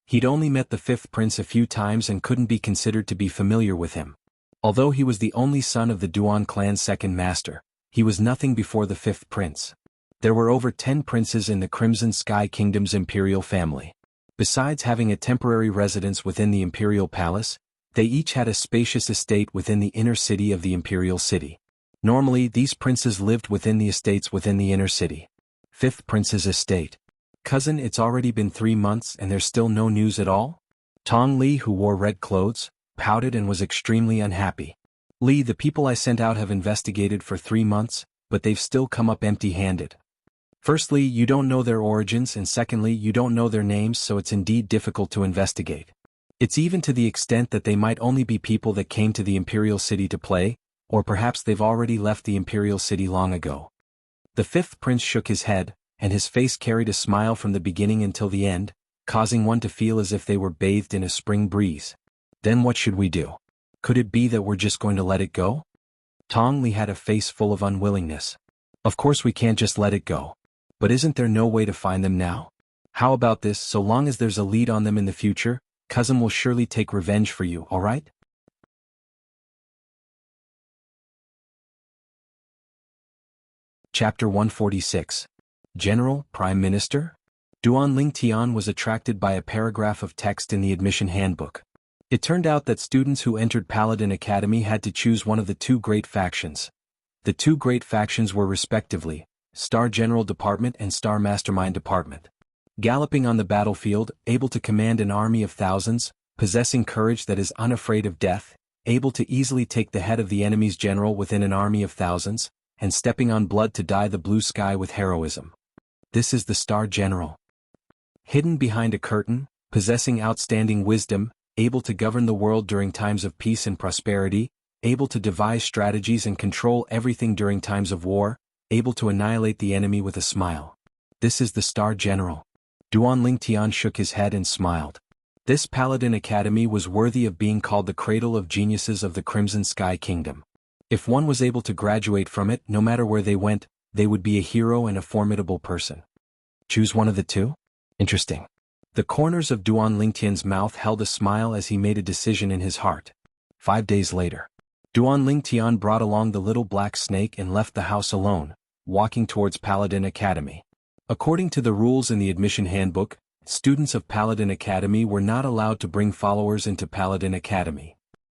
He'd only met the 5th Prince a few times and couldn't be considered to be familiar with him. Although he was the only son of the Duan clan's second master, he was nothing before the 5th Prince. There were over 10 princes in the Crimson Sky Kingdom's imperial family. Besides having a temporary residence within the imperial palace, they each had a spacious estate within the inner city of the imperial city. Normally, these princes lived within the estates within the inner city. Fifth prince's estate. Cousin, it's already been 3 months and there's still no news at all? Tong Li, who wore red clothes, pouted and was extremely unhappy. Li, the people I sent out have investigated for 3 months, but they've still come up empty-handed. Firstly, you don't know their origins, and secondly, you don't know their names, so it's indeed difficult to investigate. It's even to the extent that they might only be people that came to the Imperial City to play, or perhaps they've already left the Imperial City long ago. The fifth prince shook his head, and his face carried a smile from the beginning until the end, causing one to feel as if they were bathed in a spring breeze. Then what should we do? Could it be that we're just going to let it go? Tong Li had a face full of unwillingness. Of course we can't just let it go. But isn't there no way to find them now? How about this, so long as there's a lead on them in the future, cousin will surely take revenge for you, alright? Chapter 146. General, Prime Minister? Duan Lingtian was attracted by a paragraph of text in the admission handbook. It turned out that students who entered Paladin Academy had to choose one of the 2 great factions. The 2 great factions were respectively, Star General Department and Star Mastermind Department. Galloping on the battlefield, able to command an army of thousands, possessing courage that is unafraid of death, able to easily take the head of the enemy's general within an army of thousands, and stepping on blood to dye the blue sky with heroism. This is the Star General. Hidden behind a curtain, possessing outstanding wisdom, able to govern the world during times of peace and prosperity, able to devise strategies and control everything during times of war, able to annihilate the enemy with a smile. This is the Star General. Duan Lingtian shook his head and smiled. This Paladin Academy was worthy of being called the cradle of geniuses of the Crimson Sky Kingdom. If one was able to graduate from it, no matter where they went, they would be a hero and a formidable person. Choose one of the 2? Interesting. The corners of Duan Lingtian's mouth held a smile as he made a decision in his heart. 5 days later. Duan Lingtian brought along the little black snake and left the house alone, walking towards Paladin Academy. According to the rules in the admission handbook, students of Paladin Academy were not allowed to bring followers into Paladin Academy.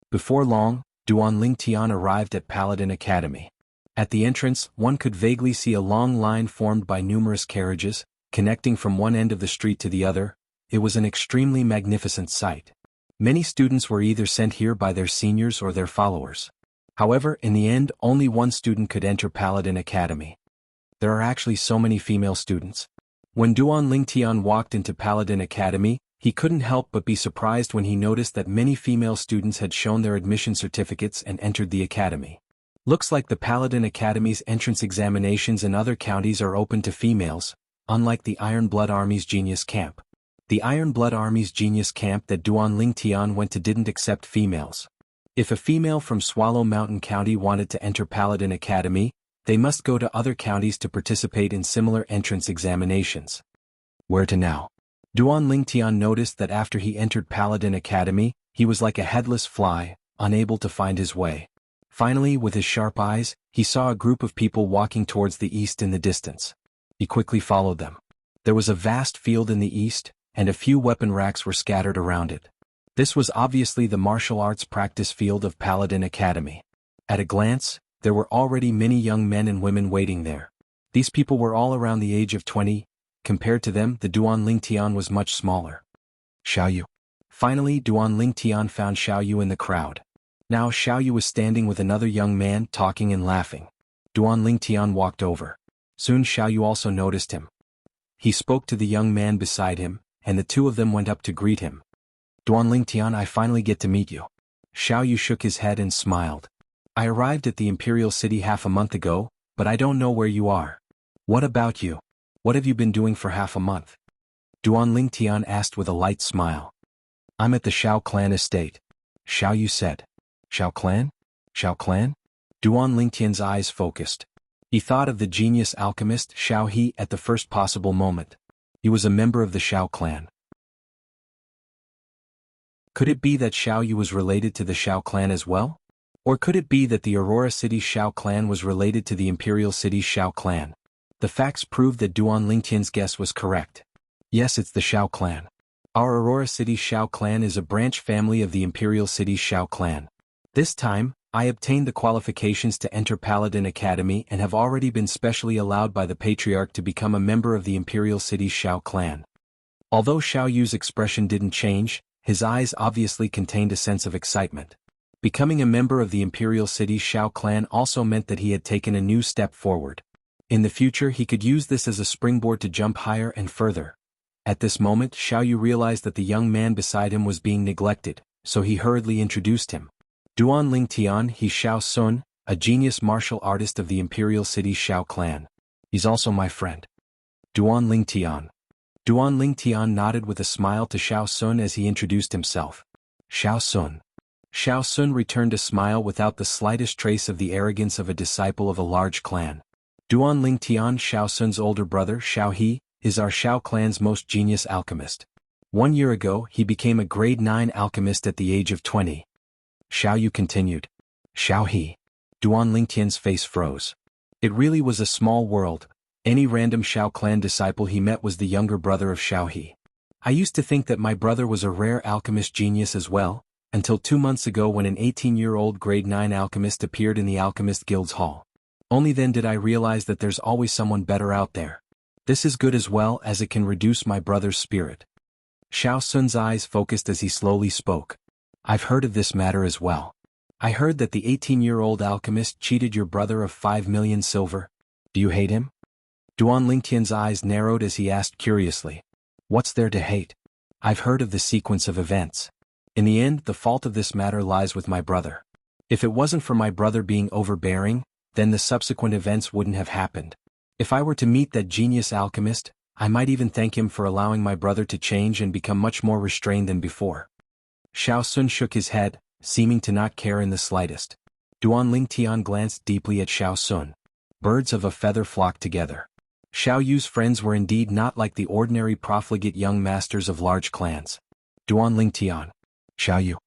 Before long, Duan Lingtian arrived at Paladin Academy. At the entrance, one could vaguely see a long line formed by numerous carriages, connecting from one end of the street to the other. It was an extremely magnificent sight. Many students were either sent here by their seniors or their followers. However, in the end, only one student could enter Paladin Academy. There are actually so many female students. When Duan Lingtian walked into Paladin Academy, he couldn't help but be surprised when he noticed that many female students had shown their admission certificates and entered the academy. Looks like the Paladin Academy's entrance examinations in other counties are open to females, unlike the Iron Blood Army's Genius Camp. The Iron Blood Army's Genius Camp that Duan Lingtian went to didn't accept females. If a female from Swallow Mountain County wanted to enter Paladin Academy, they must go to other counties to participate in similar entrance examinations. Where to now? Duan Lingtian noticed that after he entered Paladin Academy, he was like a headless fly, unable to find his way. Finally, with his sharp eyes, he saw a group of people walking towards the east in the distance. He quickly followed them. There was a vast field in the east, and a few weapon racks were scattered around it. This was obviously the martial arts practice field of Paladin Academy. At a glance, there were already many young men and women waiting there. These people were all around the age of 20. Compared to them, the Duan Lingtian was much smaller. Xiaoyu. Finally, Duan Lingtian found Xiaoyu in the crowd. Now Xiaoyu was standing with another young man, talking and laughing. Duan Lingtian walked over. Soon Xiaoyu also noticed him. He spoke to the young man beside him, and the 2 of them went up to greet him. Duan Lingtian, I finally get to meet you. Xiaoyu shook his head and smiled. I arrived at the Imperial City half a month ago, but I don't know where you are. What about you? What have you been doing for half a month? Duan Lingtian asked with a light smile. I'm at the Shao Clan estate. Xiaoyu said. Shao Clan? Shao Clan? Duan Lingtian's eyes focused. He thought of the genius alchemist Shao He at the first possible moment. He was a member of the Shao Clan. Could it be that Xiaoyu was related to the Shao Clan as well? Or could it be that the Aurora City Shao Clan was related to the Imperial City Shao Clan? The facts proved that Duan Lingtian's guess was correct. Yes, it's the Shao Clan. Our Aurora City Shao Clan is a branch family of the Imperial City Shao Clan. This time, I obtained the qualifications to enter Paladin Academy and have already been specially allowed by the Patriarch to become a member of the Imperial City's Shao clan. Although Xiao Yu's expression didn't change, his eyes obviously contained a sense of excitement. Becoming a member of the Imperial City's Shao clan also meant that he had taken a new step forward. In the future he could use this as a springboard to jump higher and further. At this moment Xiao Yu realized that the young man beside him was being neglected, so he hurriedly introduced him. Duan Ling Tian, he's Xiao Sun, a genius martial artist of the Imperial City's Shao clan. He's also my friend. Duan Ling Tian. Duan Ling Tian nodded with a smile to Xiao Sun as he introduced himself. Xiao Sun. Xiao Sun returned a smile without the slightest trace of the arrogance of a disciple of a large clan. Duan Ling Tian, Xiao Sun's older brother Xiao He, is our Shao clan's most genius alchemist. 1 year ago he became a grade 9 alchemist at the age of 20. Xiao Yu continued. Xiao He. Duan Ling Tian's face froze. It really was a small world. Any random Shao clan disciple he met was the younger brother of Xiao He. I used to think that my brother was a rare alchemist genius as well, until 2 months ago when an 18-year-old grade 9 alchemist appeared in the Alchemist Guild's hall. Only then did I realize that there's always someone better out there. This is good as well as it can reduce my brother's spirit. Xiao Sun's eyes focused as he slowly spoke. I've heard of this matter as well. I heard that the 18-year-old alchemist cheated your brother of 5 million silver. Do you hate him? Duan Lingtian's eyes narrowed as he asked curiously. What's there to hate? I've heard of the sequence of events. In the end, the fault of this matter lies with my brother. If it wasn't for my brother being overbearing, then the subsequent events wouldn't have happened. If I were to meet that genius alchemist, I might even thank him for allowing my brother to change and become much more restrained than before. Xiao Sun shook his head, seeming to not care in the slightest. Duan Lingtian glanced deeply at Xiao Sun. Birds of a feather flocked together. Xiao Yu's friends were indeed not like the ordinary profligate young masters of large clans. Duan Lingtian. Xiao Yu.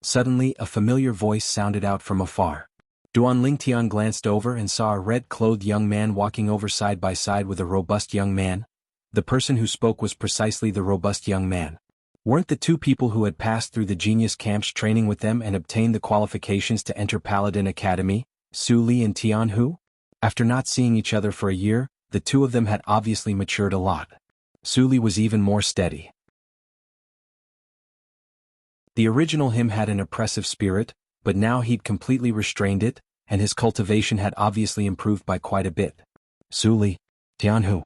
Suddenly a familiar voice sounded out from afar. Duan Lingtian glanced over and saw a red-clothed young man walking over side by side with a robust young man. The person who spoke was precisely the robust young man. Weren't the two people who had passed through the genius camps training with them and obtained the qualifications to enter Paladin Academy, Su Li and Tianhu? After not seeing each other for a year, the two of them had obviously matured a lot. Su Li was even more steady. The original him had an oppressive spirit, but now he'd completely restrained it, and his cultivation had obviously improved by quite a bit. Su Li, Tianhu.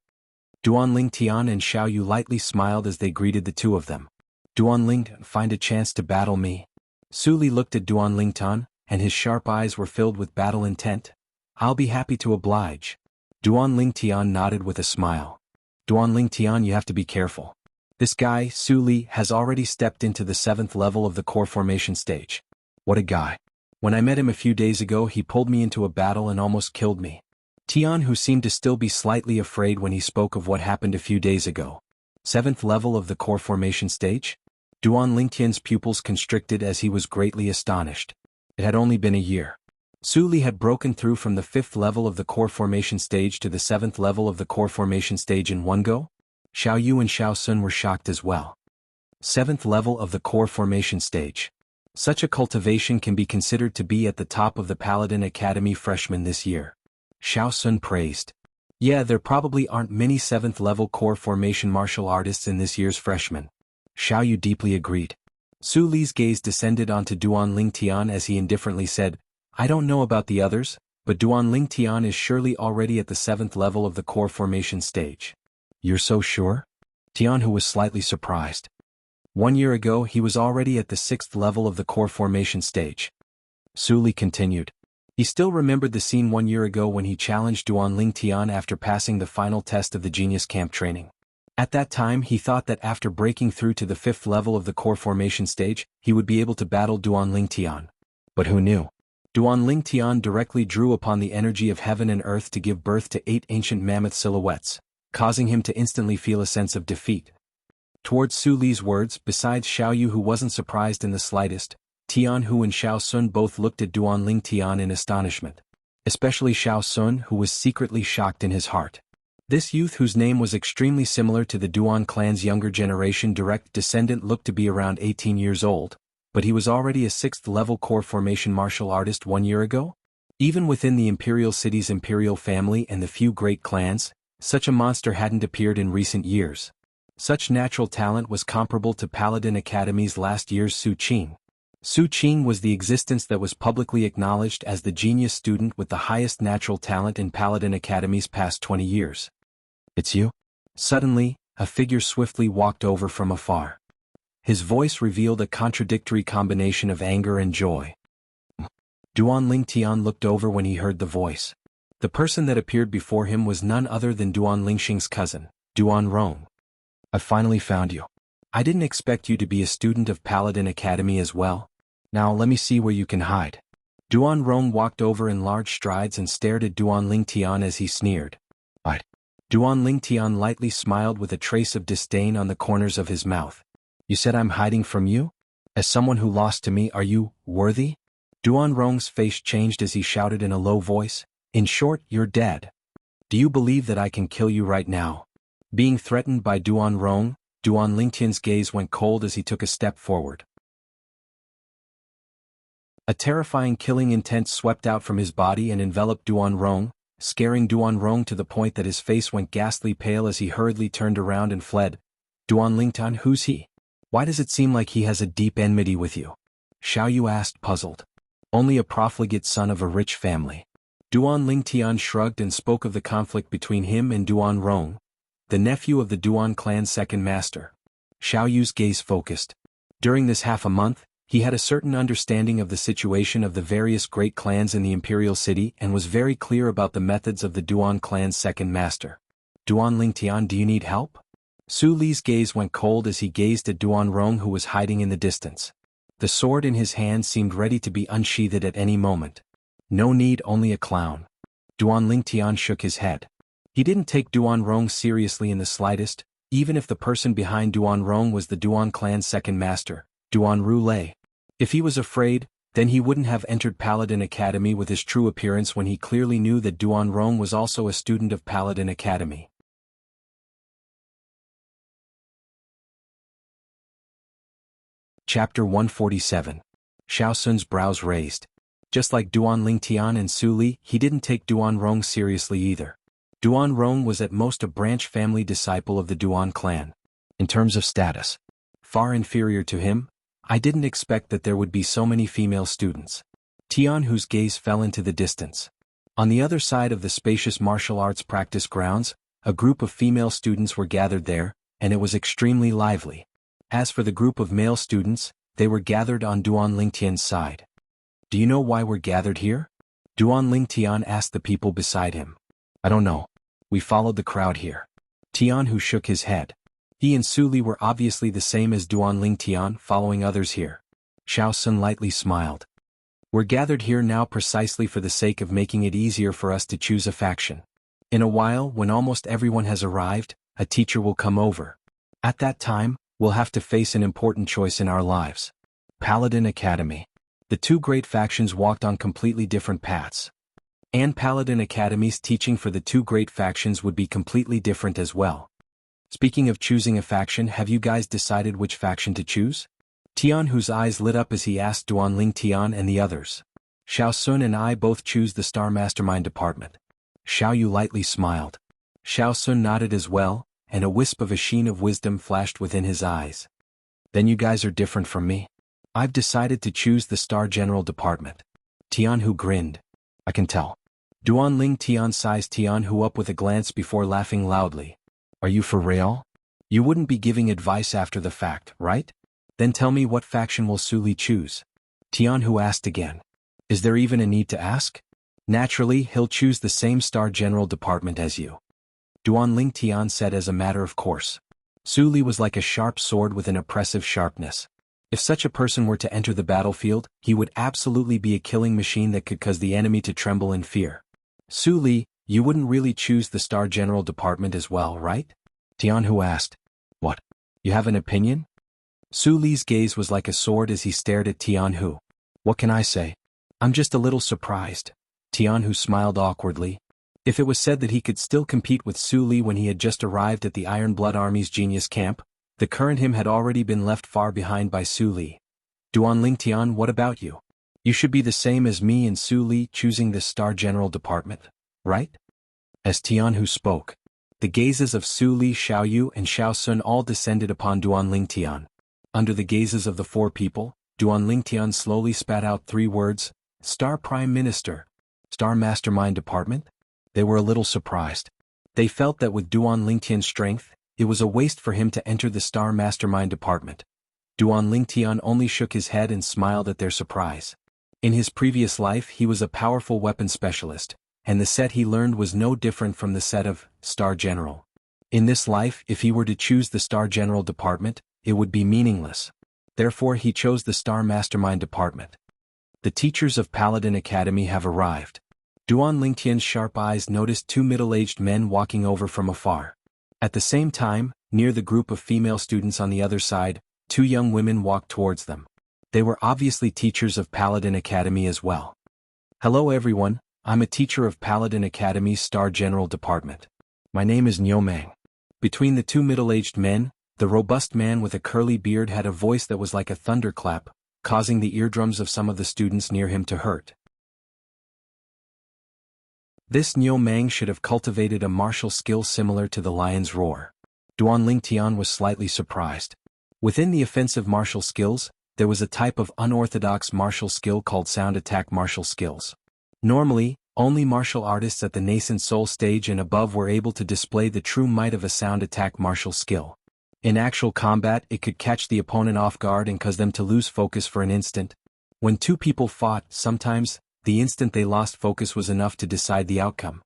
Duan Ling Tian and Xiao Yu lightly smiled as they greeted the two of them. Duan Ling, find a chance to battle me. Su Li looked at Duan Ling Tian, and his sharp eyes were filled with battle intent. I'll be happy to oblige. Duan Ling Tian nodded with a smile. Duan Ling Tian, you have to be careful. This guy, Su Li, has already stepped into the 7th level of the core formation stage. What a guy. When I met him a few days ago he pulled me into a battle and almost killed me. Tian, who seemed to still be slightly afraid when he spoke of what happened a few days ago. 7th level of the core formation stage? Duan Lingtian's pupils constricted as he was greatly astonished. It had only been a year. Su Li had broken through from the 5th level of the core formation stage to the 7th level of the core formation stage in one go? Xiao Yu and Xiao Sun were shocked as well. 7th level of the core formation stage. Such a cultivation can be considered to be at the top of the Paladin Academy freshmen this year. Xiao Sun praised. Yeah, there probably aren't many 7th level core formation martial artists in this year's freshmen. Xiao Yu deeply agreed. Su Li's gaze descended onto Duan Lingtian as he indifferently said, I don't know about the others, but Duan Lingtian is surely already at the 7th level of the core formation stage. You're so sure? Tianhu was slightly surprised. 1 year ago he was already at the 6th level of the core formation stage. Su Li continued. He still remembered the scene 1 year ago when he challenged Duan Lingtian after passing the final test of the Genius Camp training. At that time he thought that after breaking through to the 5th level of the core formation stage, he would be able to battle Duan Lingtian. But who knew? Duan Lingtian directly drew upon the energy of heaven and earth to give birth to 8 ancient mammoth silhouettes, causing him to instantly feel a sense of defeat. Towards Su Li's words, besides Xiao Yu who wasn't surprised in the slightest, Tianhu and Xiao Sun both looked at Duan Lingtian in astonishment. Especially Xiao Sun, who was secretly shocked in his heart. This youth, whose name was extremely similar to the Duan clan's younger generation direct descendant, looked to be around 18 years old. but he was already a 6th-level core formation martial artist 1 year ago? Even within the Imperial City's imperial family and the few great clans, such a monster hadn't appeared in recent years. Such natural talent was comparable to Paladin Academy's last year's Su Qing. Su Qing was the existence that was publicly acknowledged as the genius student with the highest natural talent in Paladin Academy's past 20 years. "It's you?" Suddenly, a figure swiftly walked over from afar. His voice revealed a contradictory combination of anger and joy. Duan Lingtian looked over when he heard the voice. The person that appeared before him was none other than Duan Lingxing's cousin, Duan Rong. "I finally found you. I didn't expect you to be a student of Paladin Academy as well. Now let me see where you can hide." Duan Rong walked over in large strides and stared at Duan Lingtian as he sneered. "What?" Duan Lingtian lightly smiled with a trace of disdain on the corners of his mouth. "You said I'm hiding from you? As someone who lost to me, are you worthy?" Duan Rong's face changed as he shouted in a low voice, "In short, you're dead. Do you believe that I can kill you right now?" Being threatened by Duan Rong, Duan Lingtian's gaze went cold as he took a step forward. A terrifying killing intent swept out from his body and enveloped Duan Rong, scaring Duan Rong to the point that his face went ghastly pale as he hurriedly turned around and fled. "Duan Lingtian, who's he? Why does it seem like he has a deep enmity with you?" Xiao Yu asked, puzzled. "Only a profligate son of a rich family." Duan Lingtian shrugged and spoke of the conflict between him and Duan Rong, the nephew of the Duan clan's second master. Xiao Yu's gaze focused. During this half a month, he had a certain understanding of the situation of the various great clans in the Imperial City and was very clear about the methods of the Duan clan's second master. "Duan Lingtian, do you need help?" Su Li's gaze went cold as he gazed at Duan Rong, who was hiding in the distance. The sword in his hand seemed ready to be unsheathed at any moment. "No need, only a clown." Duan Lingtian shook his head. He didn't take Duan Rong seriously in the slightest, even if the person behind Duan Rong was the Duan clan's second master, Duan Rulei. If he was afraid, then he wouldn't have entered Paladin Academy with his true appearance when he clearly knew that Duan Rong was also a student of Paladin Academy. Chapter 147. Xiao Sun's brows raised. Just like Duan Lingtian and Su Li, he didn't take Duan Rong seriously either. Duan Rong was at most a branch family disciple of the Duan clan. In terms of status, far inferior to him. I didn't expect that there would be so many female students. Tianhu's gaze fell into the distance. On the other side of the spacious martial arts practice grounds, a group of female students were gathered there, and it was extremely lively. As for the group of male students, they were gathered on Duan Lingtian's side. "Do you know why we're gathered here?" Duan Lingtian asked the people beside him. "I don't know. We followed the crowd here." Tianhu shook his head. He and Su Li were obviously the same as Duan Lingtian, following others here. Xiao Sun lightly smiled. "We're gathered here now precisely for the sake of making it easier for us to choose a faction. In a while, when almost everyone has arrived, a teacher will come over. At that time, we'll have to face an important choice in our lives." Paladin Academy. The two great factions walked on completely different paths. And Paladin Academy's teaching for the two great factions would be completely different as well. "Speaking of choosing a faction, have you guys decided which faction to choose?" Tianhu's eyes lit up as he asked Duan Lingtian and the others. "Xiao Sun and I both choose the Star Mastermind department." Xiao Yu lightly smiled. Xiao Sun nodded as well, and a wisp of a sheen of wisdom flashed within his eyes. "Then you guys are different from me. I've decided to choose the Star General department." Tianhu grinned. "I can tell." Duan Lingtian sized Tianhu up with a glance before laughing loudly. "Are you for real? You wouldn't be giving advice after the fact, right? Then tell me, what faction will Su Li choose?" Tianhu asked again. "Is there even a need to ask? Naturally, he'll choose the same Star General department as you." Duan Lingtian said as a matter of course. Su Li was like a sharp sword with an oppressive sharpness. If such a person were to enter the battlefield, he would absolutely be a killing machine that could cause the enemy to tremble in fear. "Su Li, you wouldn't really choose the Star General department as well, right?" Tianhu asked. "What? You have an opinion?" Su Li's gaze was like a sword as he stared at Tianhu. "What can I say? I'm just a little surprised." Tianhu smiled awkwardly. If it was said that he could still compete with Su Li when he had just arrived at the Iron Blood Army's genius camp, the current him had already been left far behind by Su Li. Duan Lingtian, what about you? You should be the same as me and Su Li choosing this Star General department, right? As Tianhu spoke, the gazes of Su Li, Xiaoyu and Xiao Sun all descended upon Duan Lingtian. Under the gazes of the four people, Duan Lingtian slowly spat out three words: Star Prime Minister, Star Mastermind Department. They were a little surprised. They felt that with Duan Lingtian's strength, it was a waste for him to enter the Star Mastermind Department. Duan Lingtian only shook his head and smiled at their surprise. In his previous life he was a powerful weapon specialist, and the set he learned was no different from the set of Star General. In this life, if he were to choose the Star General Department, it would be meaningless. Therefore he chose the Star Mastermind Department. The teachers of Paladin Academy have arrived. Duan Lingtian's sharp eyes noticed two middle-aged men walking over from afar. At the same time, near the group of female students on the other side, two young women walked towards them. They were obviously teachers of Paladin Academy as well. Hello everyone, I'm a teacher of Paladin Academy's Star General Department. My name is Niu Mang. Between the two middle-aged men, the robust man with a curly beard had a voice that was like a thunderclap, causing the eardrums of some of the students near him to hurt. This Niu Mang should have cultivated a martial skill similar to the lion's roar. Duan Lingtian was slightly surprised. Within the offensive martial skills, there was a type of unorthodox martial skill called sound attack martial skills. Normally, only martial artists at the nascent soul stage and above were able to display the true might of a sound attack martial skill. In actual combat, it could catch the opponent off guard and cause them to lose focus for an instant. When two people fought, sometimes, the instant they lost focus was enough to decide the outcome.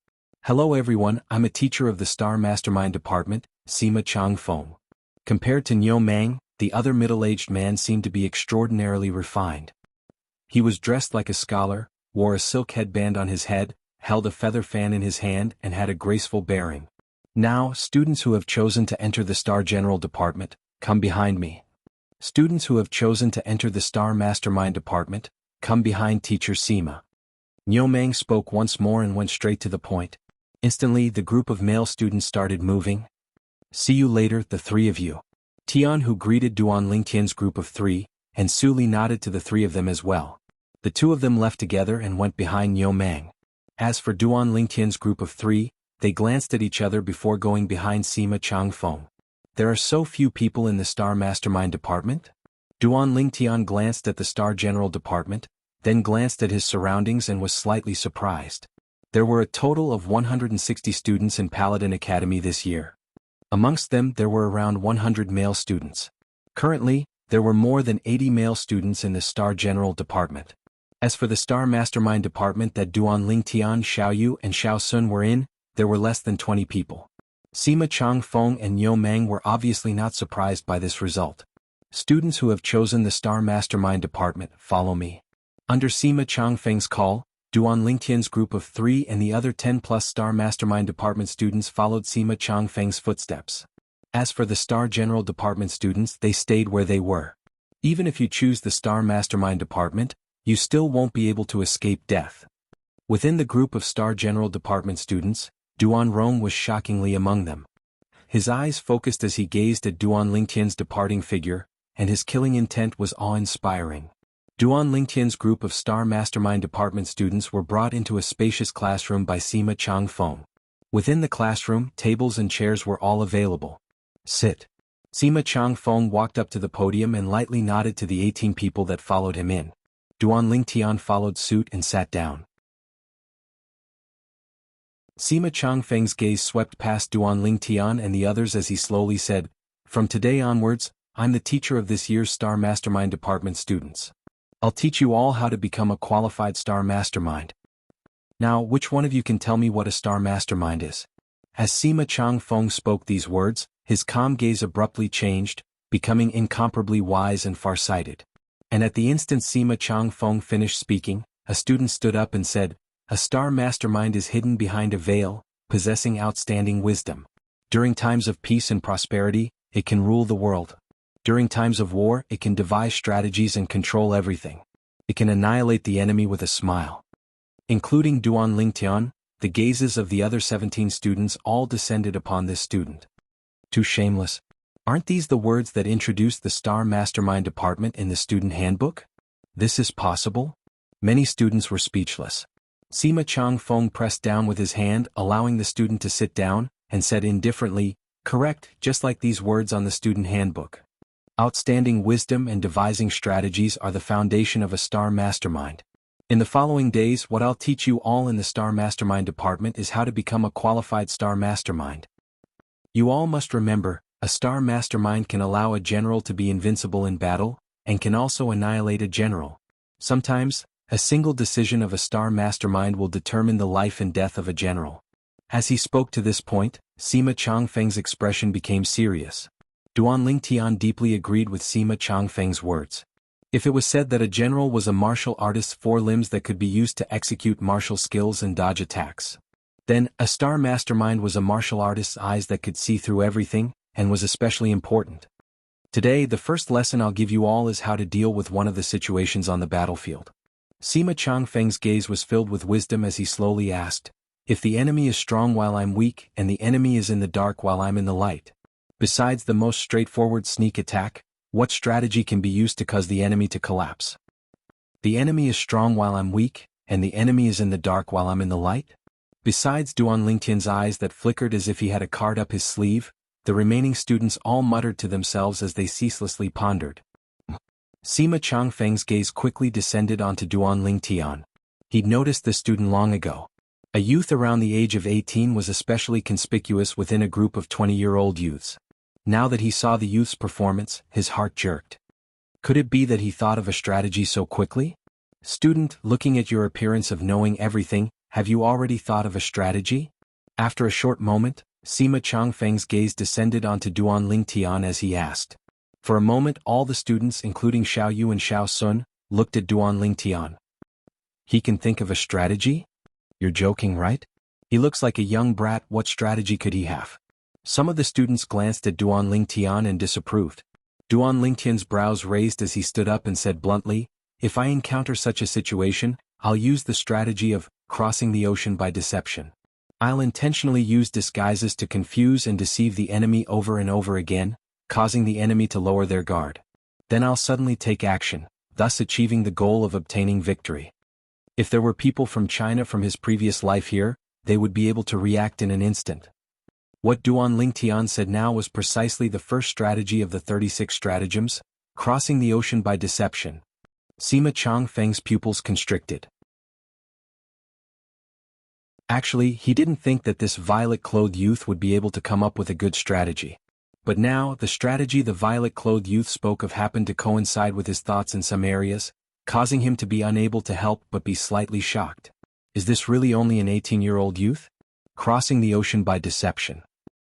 Hello everyone, I'm a teacher of the Star Mastermind Department, Sima Changfeng. Compared to Niu Mang, the other middle-aged man seemed to be extraordinarily refined. He was dressed like a scholar, wore a silk headband on his head, held a feather fan in his hand and had a graceful bearing. Now, students who have chosen to enter the Star General Department, come behind me. Students who have chosen to enter the Star Mastermind Department, come behind Teacher Sima. Niu Mang spoke once more and went straight to the point. Instantly the group of male students started moving. See you later, the three of you. Tianhu greeted Duan Lingtian's group of three, and Su Li nodded to the three of them as well. The two of them left together and went behind Niu Mang. As for Duan Lingtian's group of three, they glanced at each other before going behind Sima Changfeng. There are so few people in the Star Mastermind Department? Duan Lingtian glanced at the Star General Department, then glanced at his surroundings and was slightly surprised. There were a total of 160 students in Paladin Academy this year. Amongst them there were around 100 male students. Currently, there were more than 80 male students in the Star General Department. As for the Star Mastermind Department that Duan Lingtian, Xiaoyu and Xiao Sun were in, there were less than 20 people. Sima Changfeng and Niu Mang were obviously not surprised by this result. Students who have chosen the Star Mastermind Department, follow me. Under Sima Changfeng's call, Duan Lingtian's group of 3 and the other 10+ Star Mastermind Department students followed Sima Changfeng's footsteps. As for the Star General Department students, they stayed where they were. Even if you choose the Star Mastermind Department, you still won't be able to escape death. Within the group of Star General Department students, Duan Rong was shockingly among them. His eyes focused as he gazed at Duan Lingtian's departing figure, and his killing intent was awe-inspiring. Duan Lingtian's group of Star Mastermind Department students were brought into a spacious classroom by Sima Changfeng. Within the classroom, tables and chairs were all available. Sit. Sima Changfeng walked up to the podium and lightly nodded to the 18 people that followed him in. Duan Lingtian followed suit and sat down. Sima Changfeng's gaze swept past Duan Lingtian and the others as he slowly said, "From today onwards, I'm the teacher of this year's Star Mastermind Department students. I'll teach you all how to become a qualified Star Mastermind. Now, which one of you can tell me what a Star Mastermind is?" As Sima Changfeng spoke these words, his calm gaze abruptly changed, becoming incomparably wise and far-sighted. And at the instant Sima Changfeng finished speaking, a student stood up and said, "A Star Mastermind is hidden behind a veil, possessing outstanding wisdom. During times of peace and prosperity, it can rule the world. During times of war, it can devise strategies and control everything. It can annihilate the enemy with a smile." Including Duan Lingtian, the gazes of the other 17 students all descended upon this student. Too shameless. Aren't these the words that introduced the Star Mastermind department in the student handbook? This is possible? Many students were speechless. Sima Changfeng pressed down with his hand, allowing the student to sit down, and said indifferently, "Correct, just like these words on the student handbook. Outstanding wisdom and devising strategies are the foundation of a Star Mastermind. In the following days, what I'll teach you all in the Star Mastermind department is how to become a qualified Star Mastermind. You all must remember, a Star Mastermind can allow a general to be invincible in battle, and can also annihilate a general. Sometimes, a single decision of a Star Mastermind will determine the life and death of a general." As he spoke to this point, Sima Changfeng's expression became serious. Duan Lingtian deeply agreed with Sima Changfeng's words. If it was said that a general was a martial artist's forelimbs that could be used to execute martial skills and dodge attacks, then a Star Mastermind was a martial artist's eyes that could see through everything, and was especially important. Today, the first lesson I'll give you all is how to deal with one of the situations on the battlefield. Sima Changfeng's gaze was filled with wisdom as he slowly asked, "If the enemy is strong while I'm weak, and the enemy is in the dark while I'm in the light, besides the most straightforward sneak attack, what strategy can be used to cause the enemy to collapse? The enemy is strong while I'm weak, and the enemy is in the dark while I'm in the light?" Besides Duan Lingtian's eyes that flickered as if he had a card up his sleeve, the remaining students all muttered to themselves as they ceaselessly pondered. Sima Changfeng's gaze quickly descended onto Duan Lingtian. He'd noticed the student long ago. A youth around the age of 18 was especially conspicuous within a group of 20-year-old youths. Now that he saw the youth's performance, his heart jerked. Could it be that he thought of a strategy so quickly? Student, looking at your appearance of knowing everything, have you already thought of a strategy? After a short moment, Sima Changfeng's gaze descended onto Duan Lingtian as he asked. For a moment all the students, including Xiao Yu and Xiao Sun, looked at Duan Lingtian. He can think of a strategy? You're joking, right? He looks like a young brat, what strategy could he have? Some of the students glanced at Duan Lingtian and disapproved. Duan Lingtian's brows raised as he stood up and said bluntly, "If I encounter such a situation, I'll use the strategy of crossing the ocean by deception. I'll intentionally use disguises to confuse and deceive the enemy over and over again, causing the enemy to lower their guard. Then I'll suddenly take action, thus achieving the goal of obtaining victory." If there were people from China from his previous life here, they would be able to react in an instant. What Duan Lingtian said now was precisely the first strategy of the 36 stratagems, crossing the ocean by deception. Sima Changfeng's pupils constricted. Actually, he didn't think that this violet-clothed youth would be able to come up with a good strategy. But now, the strategy the violet-clothed youth spoke of happened to coincide with his thoughts in some areas, causing him to be unable to help but be slightly shocked. Is this really only an 18-year-old youth? Crossing the ocean by deception.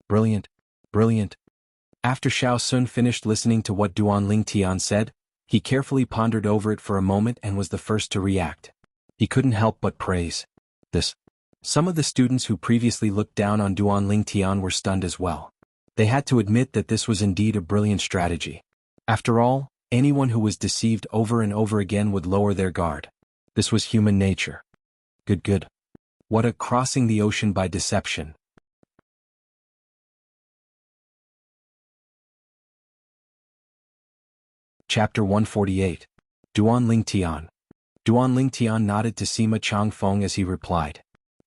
Brilliant. Brilliant. After Xiao Sun finished listening to what Duan Lingtian said, he carefully pondered over it for a moment and was the first to react. He couldn't help but praise this. Some of the students who previously looked down on Duan Lingtian were stunned as well. They had to admit that this was indeed a brilliant strategy. After all, anyone who was deceived over and over again would lower their guard. This was human nature. Good. What a crossing the ocean by deception. Chapter 148. Duan Lingtian. Duan Lingtian nodded to Sima Changfeng as he replied.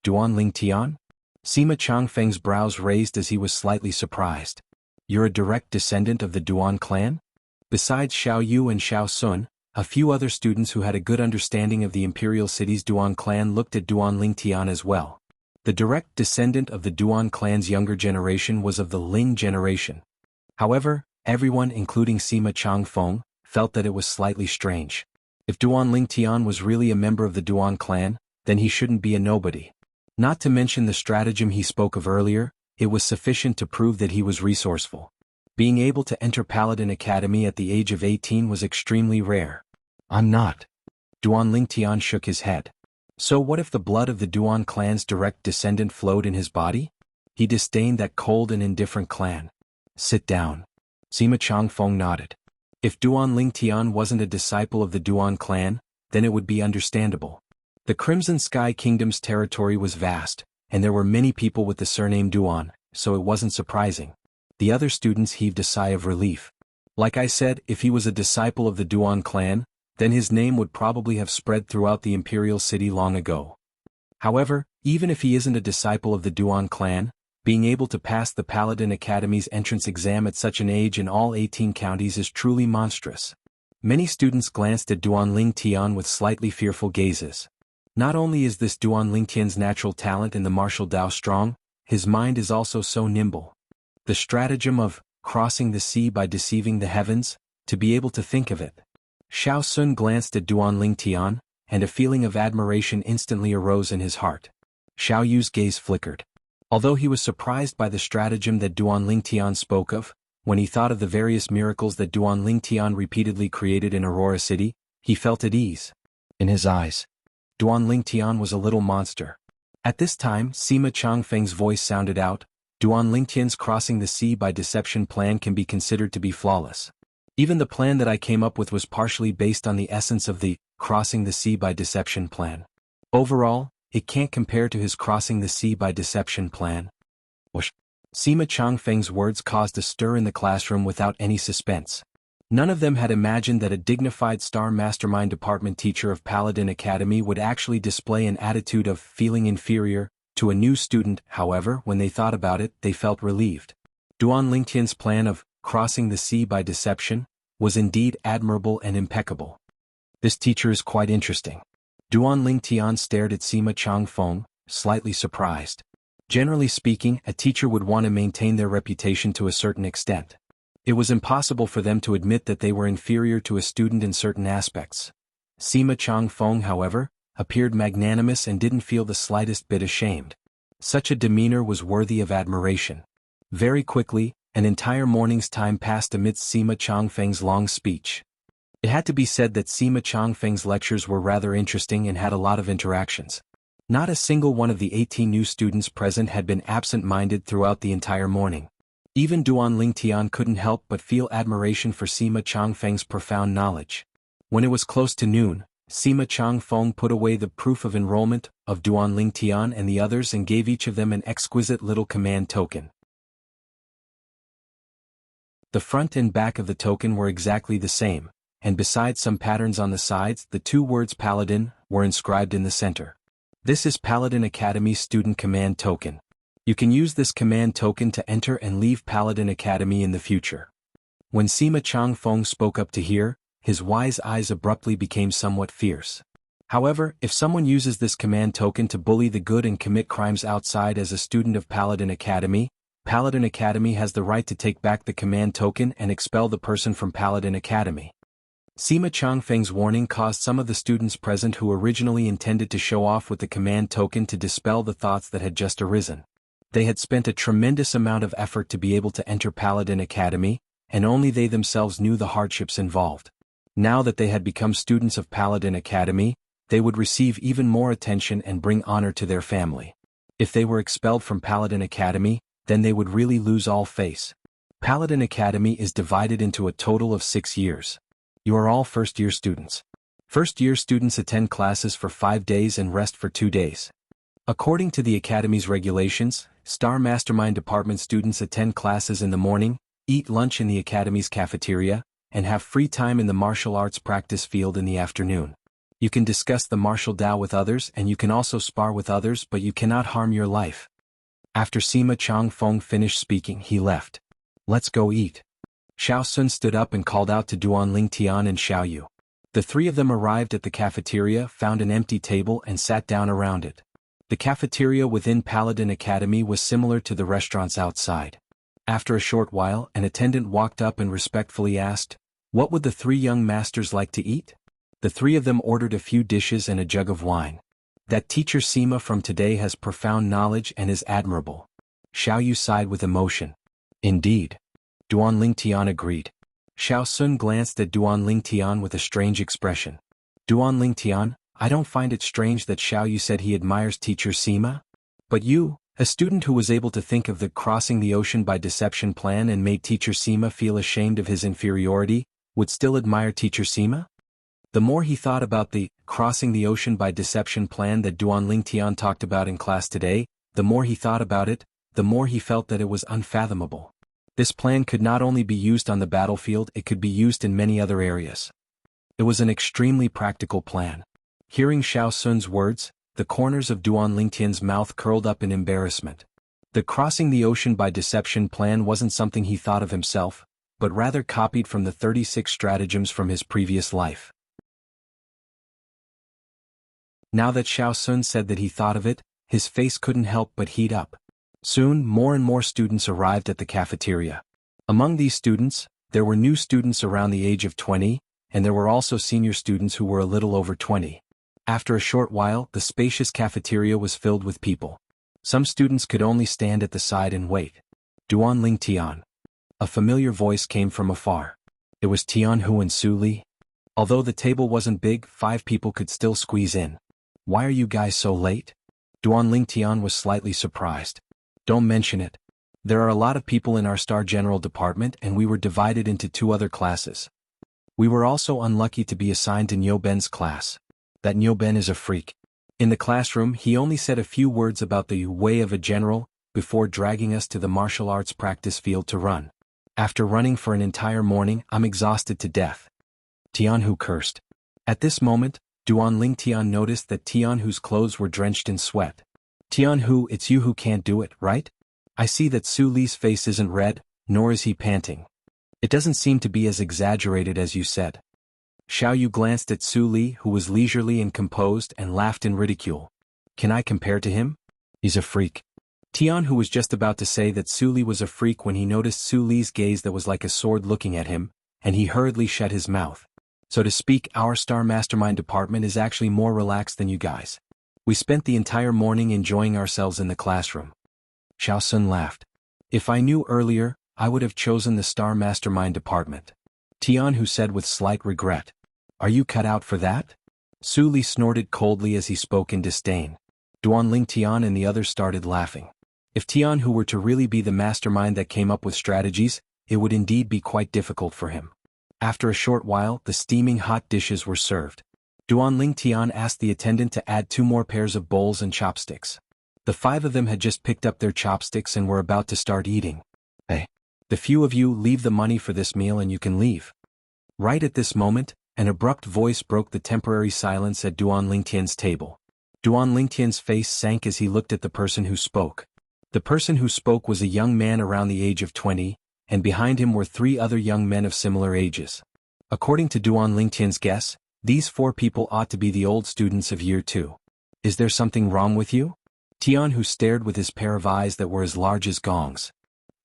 Duan Lingtian? Sima Changfeng's brows raised as he was slightly surprised. You're a direct descendant of the Duan clan? Besides Xiao Yu and Xiao Sun, a few other students who had a good understanding of the imperial city's Duan clan looked at Duan Lingtian as well. The direct descendant of the Duan clan's younger generation was of the Ling generation. However, everyone, including Sima Changfeng, felt that it was slightly strange. If Duan Lingtian was really a member of the Duan clan, then he shouldn't be a nobody. Not to mention the stratagem he spoke of earlier, it was sufficient to prove that he was resourceful. Being able to enter Paladin Academy at the age of 18 was extremely rare. I'm not. Duan Lingtian shook his head. So what if the blood of the Duan clan's direct descendant flowed in his body? He disdained that cold and indifferent clan. Sit down. Sima Changfeng nodded. If Duan Lingtian wasn't a disciple of the Duan clan, then it would be understandable. The Crimson Sky Kingdom's territory was vast, and there were many people with the surname Duan, so it wasn't surprising. The other students heaved a sigh of relief. Like I said, if he was a disciple of the Duan clan, then his name would probably have spread throughout the imperial city long ago. However, even if he isn't a disciple of the Duan clan, being able to pass the Paladin Academy's entrance exam at such an age in all 18 counties is truly monstrous. Many students glanced at Duan Lingtian with slightly fearful gazes. Not only is this Duan Lingtian's natural talent in the martial Dao strong, his mind is also so nimble. The stratagem of crossing the sea by deceiving the heavens, to be able to think of it. Xiao Sun glanced at Duan Lingtian, and a feeling of admiration instantly arose in his heart. Xiao Yu's gaze flickered. Although he was surprised by the stratagem that Duan Lingtian spoke of, when he thought of the various miracles that Duan Lingtian repeatedly created in Aurora City, he felt at ease. In his eyes, Duan Lingtian was a little monster. At this time, Sima Changfeng's voice sounded out, Duan Lingtian's crossing the sea by deception plan can be considered to be flawless. Even the plan that I came up with was partially based on the essence of the crossing the sea by deception plan. Overall, it can't compare to his crossing the sea by deception plan. Whoosh. Sima Changfeng's words caused a stir in the classroom without any suspense. None of them had imagined that a dignified Star Mastermind department teacher of Paladin Academy would actually display an attitude of feeling inferior to a new student. However, when they thought about it, they felt relieved. Duan Lingtian's plan of crossing the sea by deception was indeed admirable and impeccable. This teacher is quite interesting. Duan Lingtian stared at Sima Changfeng, slightly surprised. Generally speaking, a teacher would want to maintain their reputation to a certain extent. It was impossible for them to admit that they were inferior to a student in certain aspects. Sima Changfeng, however, appeared magnanimous and didn't feel the slightest bit ashamed. Such a demeanor was worthy of admiration. Very quickly, an entire morning's time passed amidst Sima Changfeng's long speech. It had to be said that Sima Changfeng's lectures were rather interesting and had a lot of interactions. Not a single one of the 18 new students present had been absent-minded throughout the entire morning. Even Duan Lingtian couldn't help but feel admiration for Sima Changfeng's profound knowledge. When it was close to noon, Sima Changfeng put away the proof of enrollment of Duan Lingtian and the others and gave each of them an exquisite little command token. The front and back of the token were exactly the same, and besides some patterns on the sides, the two words Paladin were inscribed in the center. This is Paladin Academy's student command token. You can use this command token to enter and leave Paladin Academy in the future. When Sima Changfeng spoke up to hear, his wise eyes abruptly became somewhat fierce. However, if someone uses this command token to bully the good and commit crimes outside as a student of Paladin Academy has the right to take back the command token and expel the person from Paladin Academy. Sima Changfeng's warning caused some of the students present who originally intended to show off with the command token to dispel the thoughts that had just arisen. They had spent a tremendous amount of effort to be able to enter Paladin Academy, and only they themselves knew the hardships involved. Now that they had become students of Paladin Academy, they would receive even more attention and bring honor to their family. If they were expelled from Paladin Academy, then they would really lose all face. Paladin Academy is divided into a total of 6 years. You are all first-year students. First-year students attend classes for 5 days and rest for 2 days. According to the Academy's regulations, Star Mastermind Department students attend classes in the morning, eat lunch in the Academy's cafeteria, and have free time in the martial arts practice field in the afternoon. You can discuss the martial Dao with others and you can also spar with others, but you cannot harm your life. After Sima Changfeng finished speaking, he left. Let's go eat. Xiao Sun stood up and called out to Duan Lingtian and Xiao Yu. The three of them arrived at the cafeteria, found an empty table and sat down around it. The cafeteria within Paladin Academy was similar to the restaurants outside. After a short while, an attendant walked up and respectfully asked, "What would the three young masters like to eat?" The three of them ordered a few dishes and a jug of wine. That teacher Sima from today has profound knowledge and is admirable. Xiao Yu sighed with emotion. Indeed. Duan Lingtian agreed. Xiao Sun glanced at Duan Lingtian with a strange expression. Duan Lingtian, I don't find it strange that Xiao Yu said he admires teacher Sima. But you, a student who was able to think of the crossing the ocean by deception plan and made teacher Sima feel ashamed of his inferiority, would still admire teacher Sima? The more he thought about the crossing the ocean by deception plan that Duan Lingtian talked about in class today, the more he thought about it, the more he felt that it was unfathomable. This plan could not only be used on the battlefield, it could be used in many other areas. It was an extremely practical plan. Hearing Xiao Sun's words, the corners of Duan Lingtian's mouth curled up in embarrassment. The crossing the ocean by deception plan wasn't something he thought of himself, but rather copied from the 36 stratagems from his previous life. Now that Xiao Sun said that he thought of it, his face couldn't help but heat up. Soon, more and more students arrived at the cafeteria. Among these students, there were new students around the age of 20, and there were also senior students who were a little over 20. After a short while, the spacious cafeteria was filled with people. Some students could only stand at the side and wait. Duan Lingtian. A familiar voice came from afar. It was Jianghu and Su Li. Although the table wasn't big, 5 people could still squeeze in. Why are you guys so late? Duan Lingtian was slightly surprised. Don't mention it. There are a lot of people in our Star General department and we were divided into 2 other classes. We were also unlucky to be assigned to Niu Ben's class. That Niu Ben is a freak. In the classroom he only said a few words about the way of a general, before dragging us to the martial arts practice field to run. After running for an entire morning, I'm exhausted to death. Tianhu cursed. At this moment, Duan Lingtian noticed that Tianhu's clothes were drenched in sweat. Tianhu, it's you who can't do it, right? I see that Su Li's face isn't red, nor is he panting. It doesn't seem to be as exaggerated as you said. Xiao Yu glanced at Su Li, who was leisurely and composed, and laughed in ridicule. Can I compare to him? He's a freak. Tianhu was just about to say that Su Li was a freak when he noticed Su Li's gaze that was like a sword looking at him, and he hurriedly shut his mouth. So to speak, our Star Mastermind department is actually more relaxed than you guys. We spent the entire morning enjoying ourselves in the classroom. Xiao Sun laughed. If I knew earlier, I would have chosen the Star Mastermind department. Tianhu said with slight regret. Are you cut out for that? Su Li snorted coldly as he spoke in disdain. Duan Lingtian and the others started laughing. If Tianhu were to really be the mastermind that came up with strategies, it would indeed be quite difficult for him. After a short while, the steaming hot dishes were served. Duan Lingtian asked the attendant to add 2 more pairs of bowls and chopsticks. The 5 of them had just picked up their chopsticks and were about to start eating. Hey, the few of you leave the money for this meal and you can leave. Right at this moment, an abrupt voice broke the temporary silence at Duan Lingtian's table. Duan Lingtian's face sank as he looked at the person who spoke. The person who spoke was a young man around the age of 20, and behind him were 3 other young men of similar ages. According to Duan Lingtian's guess, these 4 people ought to be the old students of year 2. Is there something wrong with you? Tianhu stared with his pair of eyes that were as large as gongs.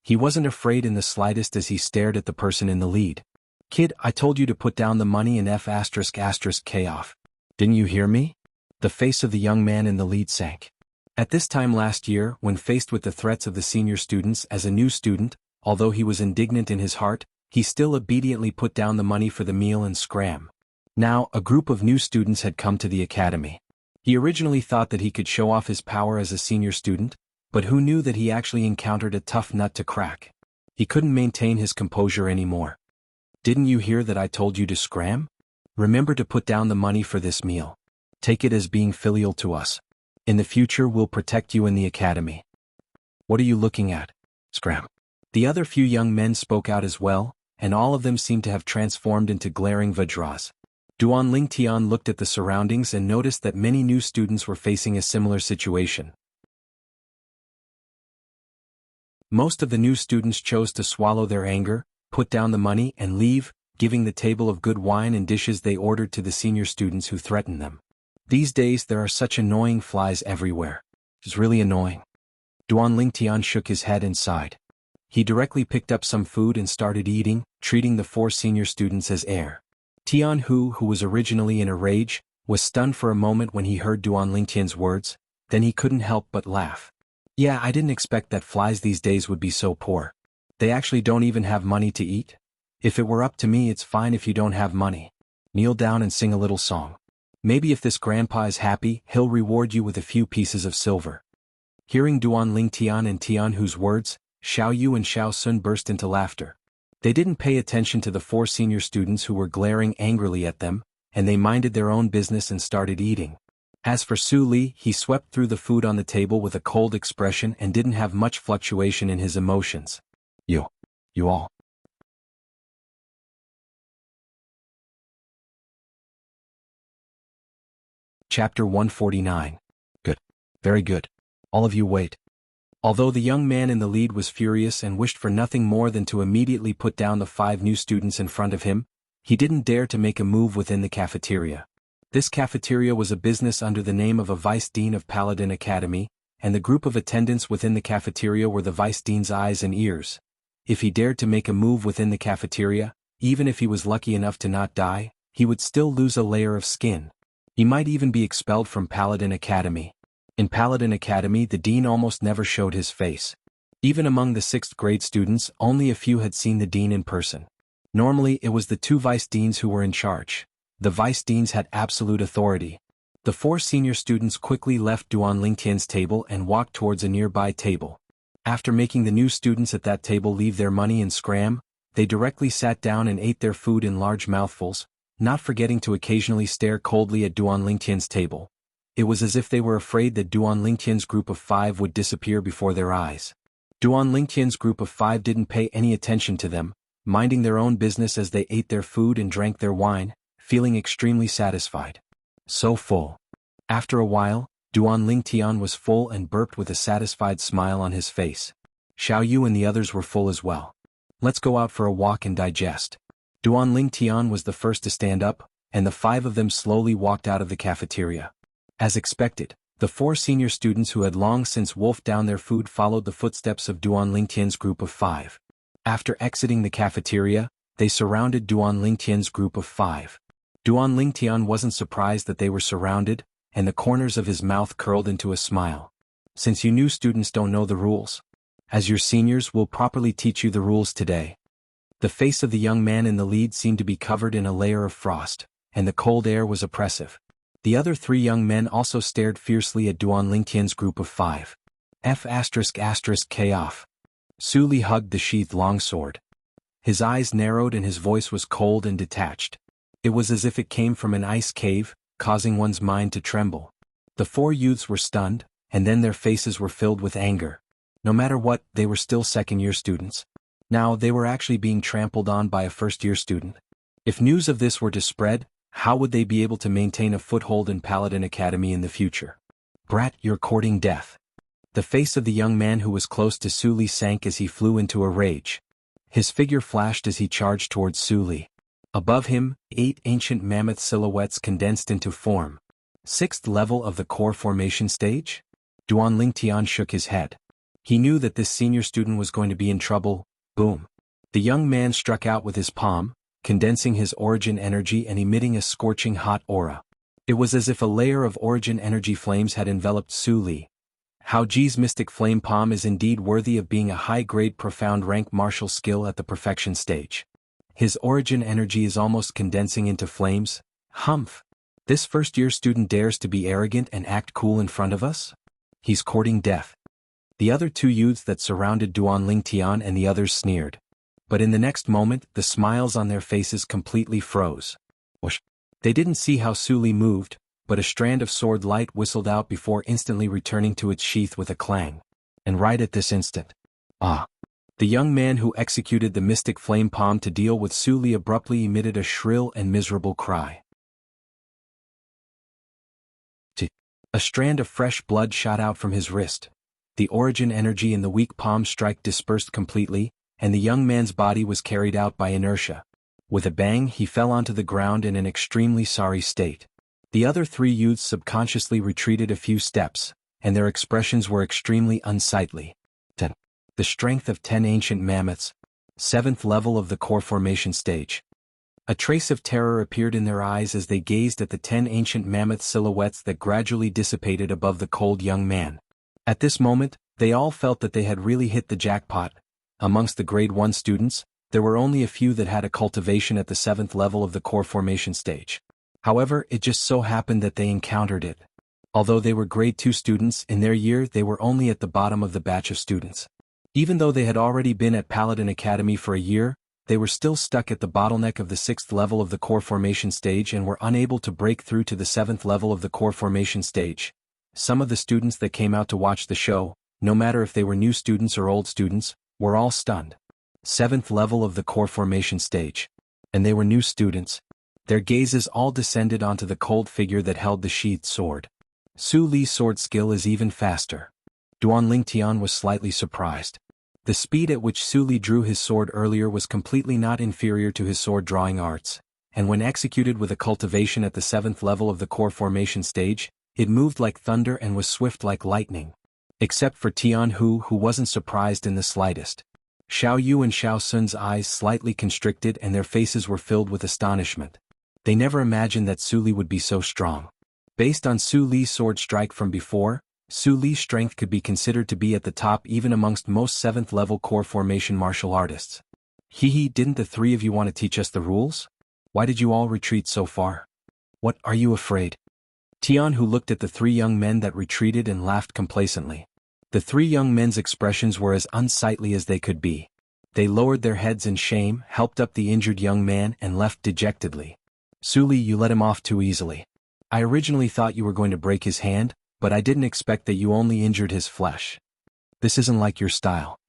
He wasn't afraid in the slightest as he stared at the person in the lead. Kid, I told you to put down the money and F***K off. Didn't you hear me? The face of the young man in the lead sank. At this time last year, when faced with the threats of the senior students as a new student, although he was indignant in his heart, he still obediently put down the money for the meal and scram. Now, a group of new students had come to the academy. He originally thought that he could show off his power as a senior student, but who knew that he actually encountered a tough nut to crack. He couldn't maintain his composure anymore. Didn't you hear that I told you to scram? Remember to put down the money for this meal. Take it as being filial to us. In the future we'll protect you in the academy. What are you looking at? Scram. The other few young men spoke out as well, and all of them seemed to have transformed into glaring Vajras. Duan Lingtian looked at the surroundings and noticed that many new students were facing a similar situation. Most of the new students chose to swallow their anger, put down the money and leave, giving the table of good wine and dishes they ordered to the senior students who threatened them. These days there are such annoying flies everywhere. It's really annoying. Duan Lingtian shook his head and sighed. He directly picked up some food and started eating, treating the 4 senior students as heir. Tianhu, who was originally in a rage, was stunned for a moment when he heard Duan Lingtian's words, then he couldn't help but laugh. Yeah, I didn't expect that flies these days would be so poor. They actually don't even have money to eat? If it were up to me, it's fine if you don't have money. Kneel down and sing a little song. Maybe if this grandpa is happy, he'll reward you with a few pieces of silver. Hearing Duan Lingtian and Tianhu's words, Xiao Yu and Xiao Sun burst into laughter. They didn't pay attention to the 4 senior students who were glaring angrily at them, and they minded their own business and started eating. As for Su Li, he swept through the food on the table with a cold expression and didn't have much fluctuation in his emotions. You. You all. Chapter 149. Good. Very good. All of you wait. Although the young man in the lead was furious and wished for nothing more than to immediately put down the 5 new students in front of him, he didn't dare to make a move within the cafeteria. This cafeteria was a business under the name of a vice dean of Paladin Academy, and the group of attendants within the cafeteria were the vice dean's eyes and ears. If he dared to make a move within the cafeteria, even if he was lucky enough to not die, he would still lose a layer of skin. He might even be expelled from Paladin Academy. In Paladin Academy, the dean almost never showed his face. Even among the 6th grade students, only a few had seen the dean in person. Normally, it was the 2 vice deans who were in charge. The vice deans had absolute authority. The 4 senior students quickly left Duan Lingtian's table and walked towards a nearby table. After making the new students at that table leave their money and scram, they directly sat down and ate their food in large mouthfuls, not forgetting to occasionally stare coldly at Duan Lingtian's table. It was as if they were afraid that Duan Lingtian's group of 5 would disappear before their eyes. Duan Lingtian's group of 5 didn't pay any attention to them, minding their own business as they ate their food and drank their wine, feeling extremely satisfied. So full. After a while, Duan Lingtian was full and burped with a satisfied smile on his face. Xiao Yu and the others were full as well. Let's go out for a walk and digest. Duan Lingtian was the first to stand up, and the 5 of them slowly walked out of the cafeteria. As expected, the 4 senior students who had long since wolfed down their food followed the footsteps of Duan Lingtian's group of 5. After exiting the cafeteria, they surrounded Duan Lingtian's group of 5. Duan Lingtian wasn't surprised that they were surrounded, and the corners of his mouth curled into a smile. Since you new students don't know the rules, as your seniors will properly teach you the rules today. The face of the young man in the lead seemed to be covered in a layer of frost, and the cold air was oppressive. The other 3 young men also stared fiercely at Duan Lingtian's group of 5. K off. Su Li hugged the sheathed longsword. His eyes narrowed and his voice was cold and detached. It was as if it came from an ice cave, causing one's mind to tremble. The 4 youths were stunned, and then their faces were filled with anger. No matter what, they were still second-year students. Now they were actually being trampled on by a first-year student. If news of this were to spread, how would they be able to maintain a foothold in Paladin Academy in the future? Brat, you're courting death. The face of the young man who was close to Su Li sank as he flew into a rage. His figure flashed as he charged towards Su Li. Above him, 8 ancient mammoth silhouettes condensed into form. 6th level of the core formation stage? Duan Lingtian shook his head. He knew that this senior student was going to be in trouble. Boom. The young man struck out with his palm, condensing his origin energy and emitting a scorching hot aura. It was as if a layer of origin energy flames had enveloped Su Li. Hao Ji's mystic flame palm is indeed worthy of being a high-grade profound rank martial skill at the perfection stage. His origin energy is almost condensing into flames. Humph. This first-year student dares to be arrogant and act cool in front of us? He's courting death. The other 2 youths that surrounded Duan Lingtian and the others sneered. But in the next moment, the smiles on their faces completely froze. Whoosh. They didn't see how Su Li moved, but a strand of sword light whistled out before instantly returning to its sheath with a clang. And right at this instant. Ah! The young man who executed the mystic flame palm to deal with Su Li abruptly emitted a shrill and miserable cry. A strand of fresh blood shot out from his wrist. The origin energy in the weak palm strike dispersed completely, and the young man's body was carried out by inertia. With a bang, he fell onto the ground in an extremely sorry state. The other 3 youths subconsciously retreated a few steps, and their expressions were extremely unsightly. 10. The strength of 10 ancient mammoths. 7th level of the core formation stage. A trace of terror appeared in their eyes as they gazed at the 10 ancient mammoth silhouettes that gradually dissipated above the cold young man. At this moment, they all felt that they had really hit the jackpot. Amongst the grade 1 students, there were only a few that had a cultivation at the 7th level of the core formation stage. However, it just so happened that they encountered it. Although they were grade 2 students, in their year they were only at the bottom of the batch of students. Even though they had already been at Paladin Academy for a year, they were still stuck at the bottleneck of the 6th level of the core formation stage and were unable to break through to the 7th level of the core formation stage. Some of the students that came out to watch the show, no matter if they were new students or old students, were all stunned. 7th level of the core formation stage. And they were new students. Their gazes all descended onto the cold figure that held the sheathed sword. Su Li's sword skill is even faster. Duan Tian was slightly surprised. The speed at which Su Li drew his sword earlier was completely not inferior to his sword drawing arts, and when executed with a cultivation at the 7th level of the core formation stage, it moved like thunder and was swift like lightning. Except for Tianhu, who wasn't surprised in the slightest. Xiao Yu and Xiao Sun's eyes slightly constricted and their faces were filled with astonishment. They never imagined that Su Li would be so strong. Based on Su Li's sword strike from before, Su Li's strength could be considered to be at the top even amongst most 7th level core formation martial artists. Didn't the three of you want to teach us the rules? Why did you all retreat so far? What, are you afraid? Tianhu looked at the three young men that retreated and laughed complacently. The three young men's expressions were as unsightly as they could be. They lowered their heads in shame, helped up the injured young man and left dejectedly. Su Li, you let him off too easily. I originally thought you were going to break his hand, but I didn't expect that you only injured his flesh. This isn't like your style.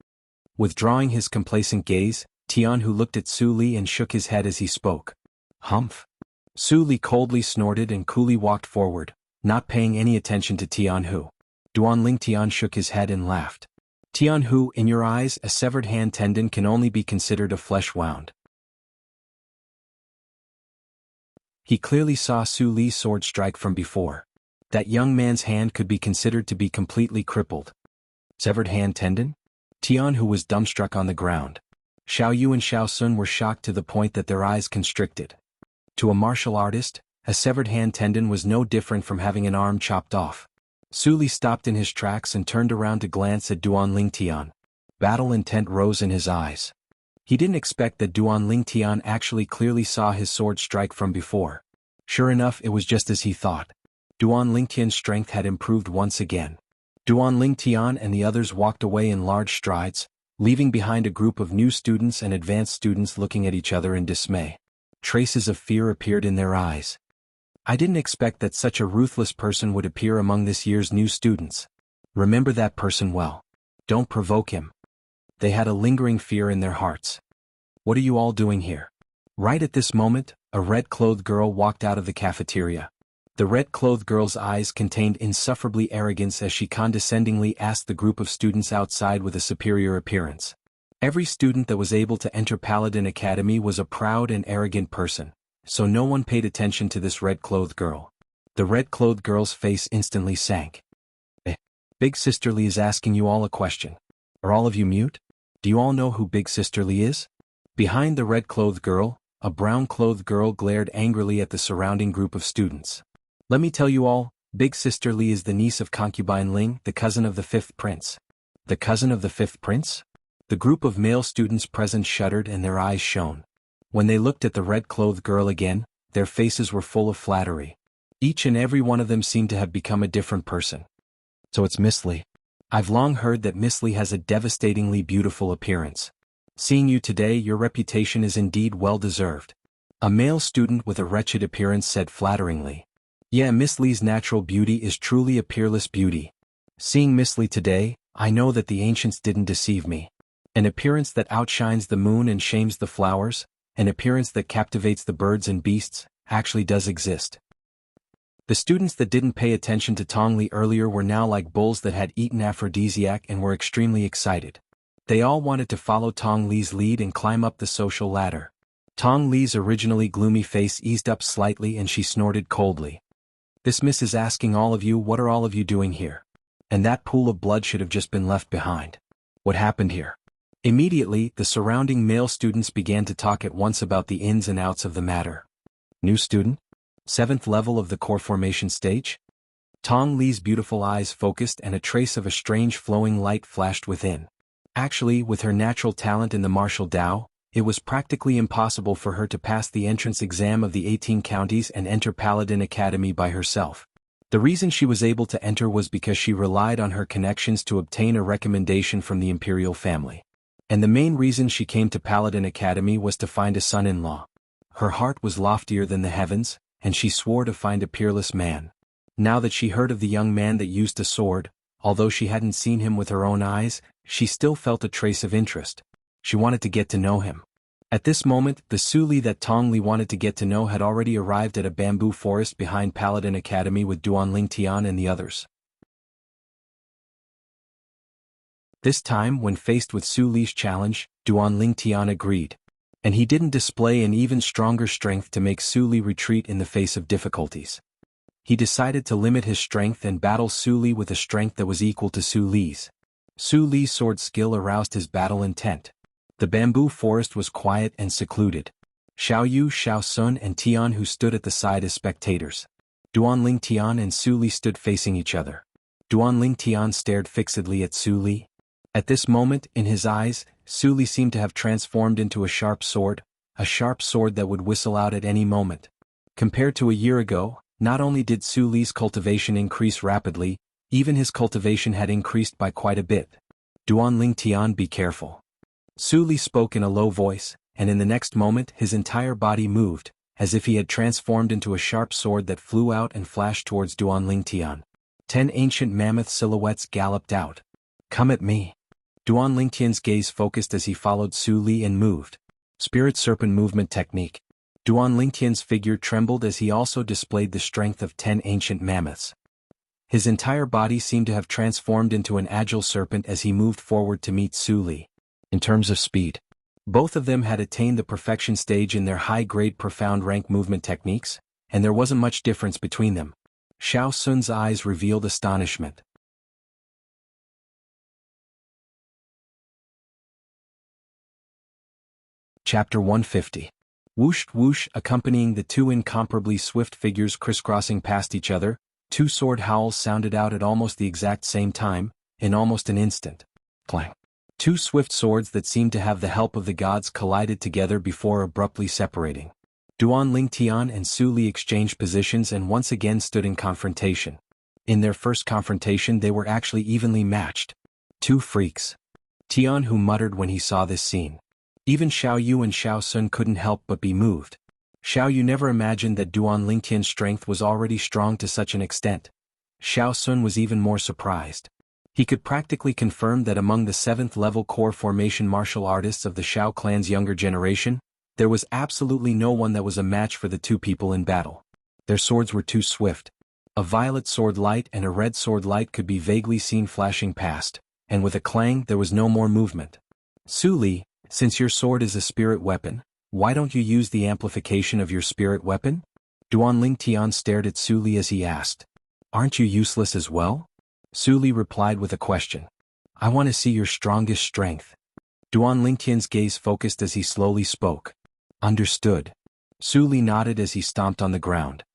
Withdrawing his complacent gaze, Tianhu looked at Su Li and shook his head as he spoke. Humph. Su Li coldly snorted and coolly walked forward, not paying any attention to Tianhu. Duan Tian shook his head and laughed. Tianhu, in your eyes, a severed hand tendon can only be considered a flesh wound. He clearly saw Su Li's sword strike from before. That young man's hand could be considered to be completely crippled. Severed hand tendon? Tianhu was dumbstruck on the ground. Xiao Yu and Xiao Sun were shocked to the point that their eyes constricted. To a martial artist, a severed hand tendon was no different from having an arm chopped off. Su Li stopped in his tracks and turned around to glance at Duan Tian. Battle intent rose in his eyes. He didn't expect that Duan Tian actually clearly saw his sword strike from before. Sure enough, it was just as he thought. Duan Tian's strength had improved once again. Duan Tian and the others walked away in large strides, leaving behind a group of new students and advanced students looking at each other in dismay. Traces of fear appeared in their eyes. I didn't expect that such a ruthless person would appear among this year's new students. Remember that person well. Don't provoke him. They had a lingering fear in their hearts. What are you all doing here? Right at this moment, a red-clothed girl walked out of the cafeteria. The red-clothed girl's eyes contained insufferably arrogance as she condescendingly asked the group of students outside with a superior appearance. Every student that was able to enter Paladin Academy was a proud and arrogant person, so no one paid attention to this red-clothed girl. The red-clothed girl's face instantly sank. Big Sister Li is asking you all a question. Are all of you mute? Do you all know who Big Sister Li is? Behind the red-clothed girl, a brown-clothed girl glared angrily at the surrounding group of students. Let me tell you all, Big Sister Li is the niece of Concubine Ling, the cousin of the 5th prince. The cousin of the 5th prince? The group of male students present shuddered and their eyes shone. When they looked at the red-clothed girl again, their faces were full of flattery. Each and every one of them seemed to have become a different person. So it's Miss Li. I've long heard that Miss Li has a devastatingly beautiful appearance. Seeing you today, your reputation is indeed well-deserved. A male student with a wretched appearance said flatteringly. Yeah, Miss Li's natural beauty is truly a peerless beauty. Seeing Miss Li today, I know that the ancients didn't deceive me. An appearance that outshines the moon and shames the flowers, an appearance that captivates the birds and beasts, actually does exist. The students that didn't pay attention to Tong Li earlier were now like bulls that had eaten aphrodisiac and were extremely excited. They all wanted to follow Tong Li's lead and climb up the social ladder. Tong Li's originally gloomy face eased up slightly and she snorted coldly. This miss is asking all of you, what are all of you doing here? And that pool of blood should have just been left behind. What happened here? Immediately, the surrounding male students began to talk at once about the ins and outs of the matter. New student? 7th level of the core formation stage? Tong Li's beautiful eyes focused and a trace of a strange flowing light flashed within. Actually, with her natural talent in the martial Dao, it was practically impossible for her to pass the entrance exam of the 18 counties and enter Paladin Academy by herself. The reason she was able to enter was because she relied on her connections to obtain a recommendation from the imperial family. And the main reason she came to Paladin Academy was to find a son-in-law. Her heart was loftier than the heavens, and she swore to find a peerless man. Now that she heard of the young man that used a sword, although she hadn't seen him with her own eyes, she still felt a trace of interest. She wanted to get to know him. At this moment, the Su Li that Tong Li wanted to get to know had already arrived at a bamboo forest behind Paladin Academy with Duanling Tian and the others. This time, when faced with Su Li's challenge, Duanling Tian agreed. And he didn't display an even stronger strength to make Su Li retreat in the face of difficulties. He decided to limit his strength and battle Su Li with a strength that was equal to Su Li's. Su Li's sword skill aroused his battle intent. The bamboo forest was quiet and secluded. Xiao Yu, Xiao Sun and Tian Hu stood at the side as spectators. Duanling Tian and Su Li stood facing each other. Duanling Tian stared fixedly at Su Li. At this moment, in his eyes, Su Li seemed to have transformed into a sharp sword that would whistle out at any moment. Compared to a year ago, not only did Su Li's cultivation increase rapidly, even his cultivation had increased by quite a bit. Duanling Tian, be careful. Su Li spoke in a low voice, and in the next moment his entire body moved, as if he had transformed into a sharp sword that flew out and flashed towards Duanling Tian. 10 ancient mammoth silhouettes galloped out. Come at me. Duanling Tian's gaze focused as he followed Su Li and moved. Spirit Serpent Movement Technique. Duanling Tian's figure trembled as he also displayed the strength of 10 ancient mammoths. His entire body seemed to have transformed into an agile serpent as he moved forward to meet Su Li. In terms of speed, both of them had attained the perfection stage in their high-grade profound rank movement techniques, and there wasn't much difference between them. Xiao Sun's eyes revealed astonishment. Chapter 150. Whoosh whoosh. Accompanying the two incomparably swift figures crisscrossing past each other, two sword howls sounded out at almost the exact same time, in almost an instant. Clang. Two swift swords that seemed to have the help of the gods collided together before abruptly separating. Duanling Tian and Su Li exchanged positions and once again stood in confrontation. In their first confrontation they were actually evenly matched. Two freaks. Tian Hu muttered when he saw this scene. Even Xiao Yu and Xiao Sun couldn't help but be moved. Xiao Yu never imagined that Duanling Tian's strength was already strong to such an extent. Xiao Sun was even more surprised. He could practically confirm that among the 7th-level core formation martial artists of the Shao clan's younger generation, there was absolutely no one that was a match for the two people in battle. Their swords were too swift. A violet sword light and a red sword light could be vaguely seen flashing past, and with a clang there was no more movement. Su Li, since your sword is a spirit weapon, why don't you use the amplification of your spirit weapon? Duanling Tian stared at Su Li as he asked. Aren't you useless as well? Su Li replied with a question. I want to see your strongest strength. Duanling Tian's gaze focused as he slowly spoke. Understood. Su Li nodded as he stomped on the ground.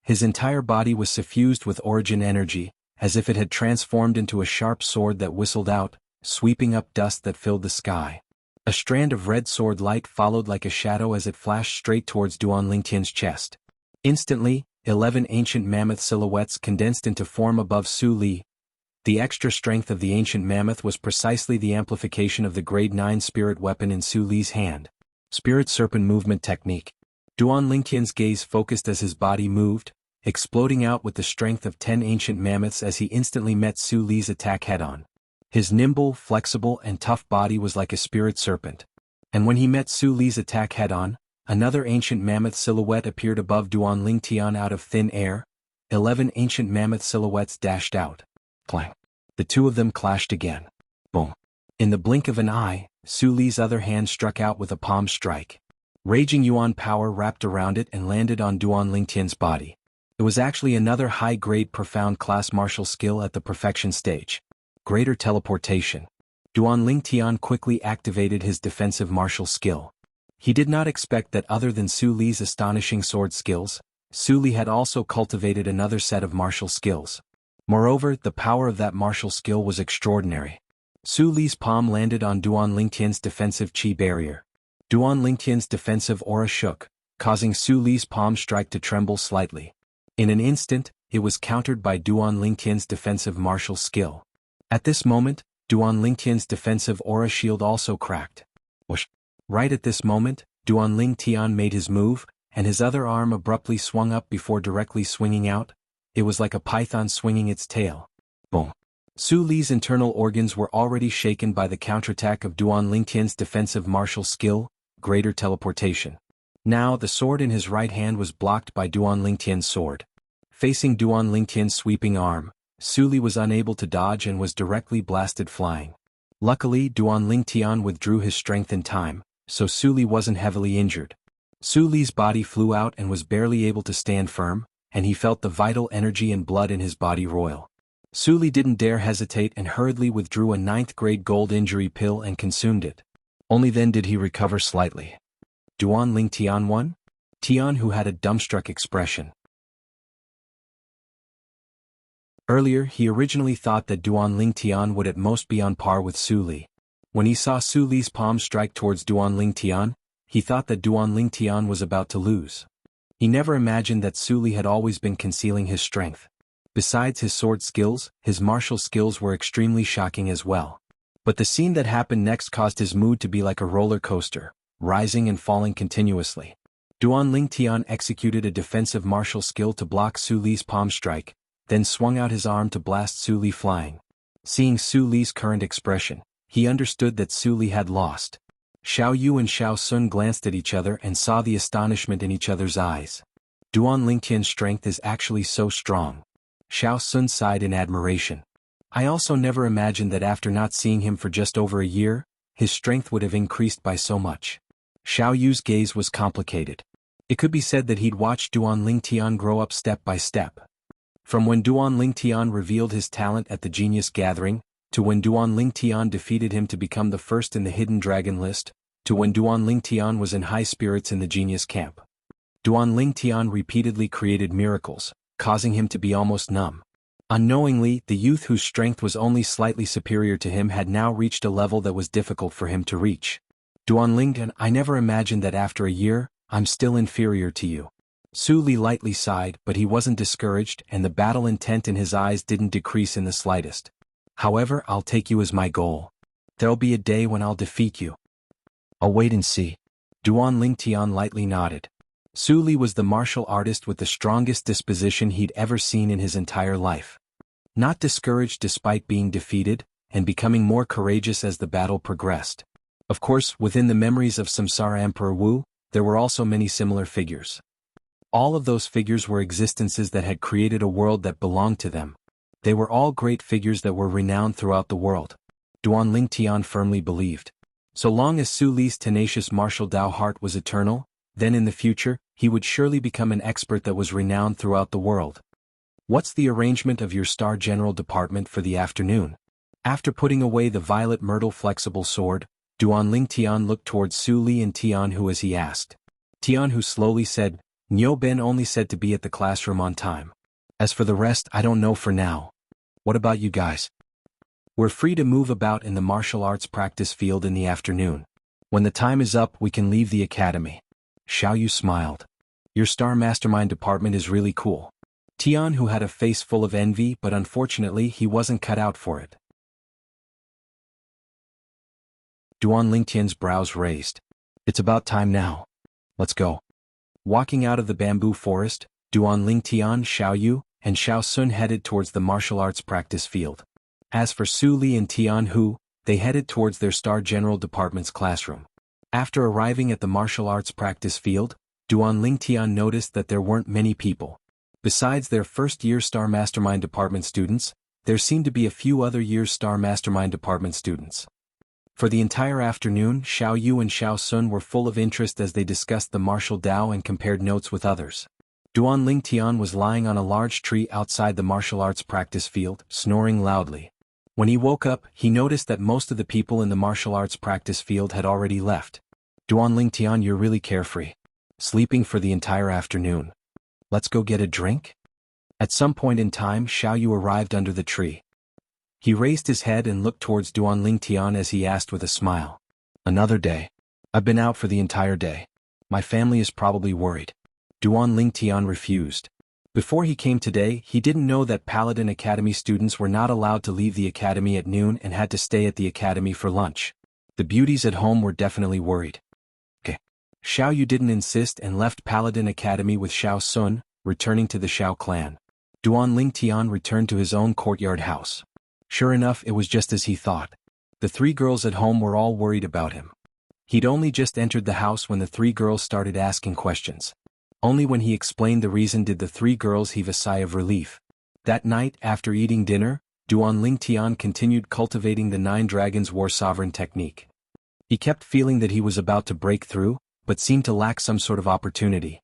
His entire body was suffused with origin energy, as if it had transformed into a sharp sword that whistled out, sweeping up dust that filled the sky. A strand of red sword light followed like a shadow as it flashed straight towards Duanling Tian's chest. Instantly, 11 ancient mammoth silhouettes condensed into form above Su Li. The extra strength of the ancient mammoth was precisely the amplification of the grade 9 spirit weapon in Su Li's hand. Spirit Serpent Movement Technique. Duanling Tian's gaze focused as his body moved, exploding out with the strength of 10 ancient mammoths as he instantly met Su Li's attack head-on. His nimble, flexible and tough body was like a spirit serpent. And when he met Su Li's attack head-on, another ancient mammoth silhouette appeared above Duanling Tian out of thin air. 11 ancient mammoth silhouettes dashed out. Clang. The two of them clashed again. Boom. In the blink of an eye, Su Li's other hand struck out with a palm strike. Raging Yuan power wrapped around it and landed on Duanling Tian's body. It was actually another high-grade profound class martial skill at the perfection stage. Greater teleportation. Duanling Tian quickly activated his defensive martial skill. He did not expect that other than Su Li's astonishing sword skills, Su Li had also cultivated another set of martial skills. Moreover, the power of that martial skill was extraordinary. Su Li's palm landed on Duanling Tian's defensive chi barrier. Duanling Tian's defensive aura shook, causing Su Li's palm strike to tremble slightly. In an instant, it was countered by Duanling Tian's defensive martial skill. At this moment, Duanling Tian's defensive aura shield also cracked. Whoosh! Right at this moment, Duanling Tian made his move, and his other arm abruptly swung up before directly swinging out. It was like a python swinging its tail. Boom. Su Li's internal organs were already shaken by the counterattack of Duan Lingtian's defensive martial skill, greater teleportation. Now the sword in his right hand was blocked by Duan Lingtian's sword. Facing Duan Lingtian's sweeping arm, Su Li was unable to dodge and was directly blasted flying. Luckily, Duan Lingtian withdrew his strength in time, so Su Li wasn't heavily injured. Su Li's body flew out and was barely able to stand firm, and he felt the vital energy and blood in his body roil. Su Li didn't dare hesitate and hurriedly withdrew a 9th-grade gold injury pill and consumed it. Only then did he recover slightly. Duan Lingtian won? Tian, who had a dumbstruck expression. Earlier, he originally thought that Duan Lingtian would at most be on par with Su Li. When he saw Su Li's palm strike towards Duan Lingtian, he thought that Duan Lingtian was about to lose. He never imagined that Su Li had always been concealing his strength. Besides his sword skills, his martial skills were extremely shocking as well. But the scene that happened next caused his mood to be like a roller coaster, rising and falling continuously. Duan Lingtian executed a defensive martial skill to block Su Li's palm strike, then swung out his arm to blast Su Li flying. Seeing Su Li's current expression, he understood that Su Li had lost. Xiao Yu and Xiao Sun glanced at each other and saw the astonishment in each other's eyes. Duan Lingtian's strength is actually so strong. Xiao Sun sighed in admiration. I also never imagined that after not seeing him for just over a year, his strength would have increased by so much. Xiao Yu's gaze was complicated. It could be said that he'd watched Duan Lingtian grow up step by step. From when Duan Lingtian revealed his talent at the Genius Gathering, to when Duan Lingtian defeated him to become the first in the Hidden Dragon list, to when Duan Lingtian was in high spirits in the Genius Camp. Duan Lingtian repeatedly created miracles, causing him to be almost numb. Unknowingly, the youth whose strength was only slightly superior to him had now reached a level that was difficult for him to reach. Duan Lingtian, I never imagined that after a year, I'm still inferior to you. Su Li lightly sighed, but he wasn't discouraged, and the battle intent in his eyes didn't decrease in the slightest. However, I'll take you as my goal. There'll be a day when I'll defeat you. I'll wait and see. Duan Lingtian lightly nodded. Su Li was the martial artist with the strongest disposition he'd ever seen in his entire life. Not discouraged despite being defeated, and becoming more courageous as the battle progressed. Of course, within the memories of Samsara Emperor Wu, there were also many similar figures. All of those figures were existences that had created a world that belonged to them. They were all great figures that were renowned throughout the world. Duan Lingtian firmly believed. So long as Su Li's tenacious martial Dao heart was eternal, then in the future, he would surely become an expert that was renowned throughout the world. What's the arrangement of your Star General Department for the afternoon? After putting away the violet myrtle flexible sword, Duan Lingtian looked towards Su Li and Tianhu as he asked. Tianhu slowly said, Niu Ben only said to be at the classroom on time. As for the rest, I don't know for now. What about you guys? We're free to move about in the martial arts practice field in the afternoon. When the time is up, we can leave the academy. Xiao Yu smiled. Your Star Mastermind department is really cool. Tian, who had a face full of envy, but unfortunately he wasn't cut out for it. Duan Lingtian's brows raised. It's about time now. Let's go. Walking out of the bamboo forest, Duan Lingtian, Xiao Yu, and Xiao Sun headed towards the martial arts practice field. As for Su Li and Tianhu, they headed towards their Star General Department's classroom. After arriving at the martial arts practice field, Duan Lingtian noticed that there weren't many people. Besides their first-year Star Mastermind Department students, there seemed to be a few other years Star Mastermind Department students. For the entire afternoon, Xiao Yu and Xiao Sun were full of interest as they discussed the martial Dao and compared notes with others. Duan Lingtian was lying on a large tree outside the martial arts practice field, snoring loudly. When he woke up, he noticed that most of the people in the martial arts practice field had already left. Duan Lingtian, you're really carefree. Sleeping for the entire afternoon. Let's go get a drink? At some point in time, Xiao Yu arrived under the tree. He raised his head and looked towards Duan Lingtian as he asked with a smile. Another day. I've been out for the entire day. My family is probably worried. Duan Lingtian refused. Before he came today, he didn't know that Paladin Academy students were not allowed to leave the academy at noon and had to stay at the academy for lunch. The beauties at home were definitely worried. Xiao Yu didn't insist and left Paladin Academy with Xiao Sun, returning to the Xiao clan. Duan Lingtian returned to his own courtyard house. Sure enough, it was just as he thought. The three girls at home were all worried about him. He'd only just entered the house when the three girls started asking questions. Only when he explained the reason did the three girls heave a sigh of relief. That night, after eating dinner, Duan Lingtian continued cultivating the 9 Dragons War Sovereign technique. He kept feeling that he was about to break through, but seemed to lack some sort of opportunity.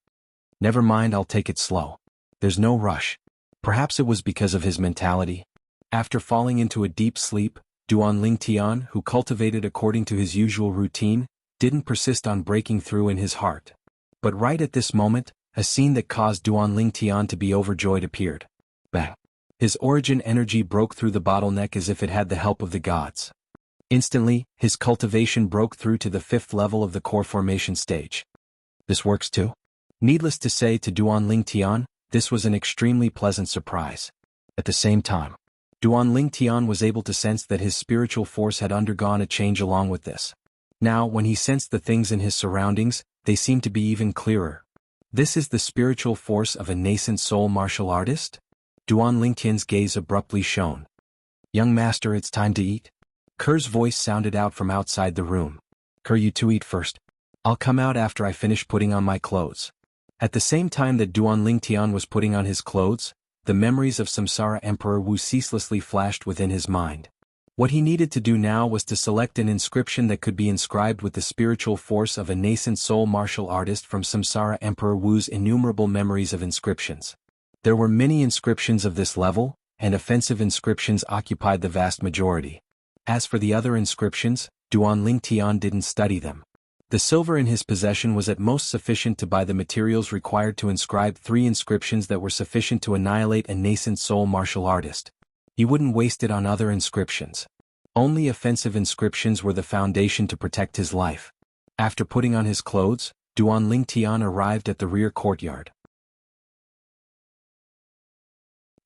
Never mind, I'll take it slow. There's no rush. Perhaps it was because of his mentality. After falling into a deep sleep, Duan Lingtian, who cultivated according to his usual routine, didn't persist on breaking through in his heart. But right at this moment, a scene that caused Duan Lingtian to be overjoyed appeared. Bang! His origin energy broke through the bottleneck as if it had the help of the gods. Instantly, his cultivation broke through to the 5th level of the core formation stage. This works too? Needless to say, to Duan Lingtian, this was an extremely pleasant surprise. At the same time, Duan Lingtian was able to sense that his spiritual force had undergone a change along with this. Now, when he sensed the things in his surroundings, they seemed to be even clearer. This is the spiritual force of a nascent soul martial artist? Duan Lingtian's gaze abruptly shone. Young master, it's time to eat? Ker's voice sounded out from outside the room. Ker, you two eat first. I'll come out after I finish putting on my clothes. At the same time that Duan Lingtian was putting on his clothes, the memories of Samsara Emperor Wu ceaselessly flashed within his mind. What he needed to do now was to select an inscription that could be inscribed with the spiritual force of a nascent soul martial artist from Samsara Emperor Wu's innumerable memories of inscriptions. There were many inscriptions of this level, and offensive inscriptions occupied the vast majority. As for the other inscriptions, Duan Lingtian didn't study them. The silver in his possession was at most sufficient to buy the materials required to inscribe 3 inscriptions that were sufficient to annihilate a nascent soul martial artist. He wouldn't waste it on other inscriptions. Only offensive inscriptions were the foundation to protect his life. After putting on his clothes, Duan Lingtian arrived at the rear courtyard.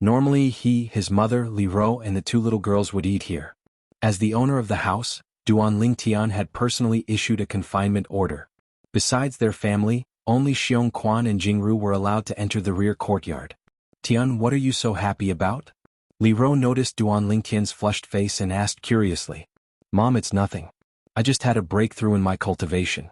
Normally he, his mother, Li Ro, and the 2 little girls would eat here. As the owner of the house, Duan Lingtian had personally issued a confinement order. Besides their family, only Xiong Quan and Jianghu were allowed to enter the rear courtyard. Tian, what are you so happy about? Li Ro noticed Duan Lingtian's flushed face and asked curiously. Mom, it's nothing. I just had a breakthrough in my cultivation.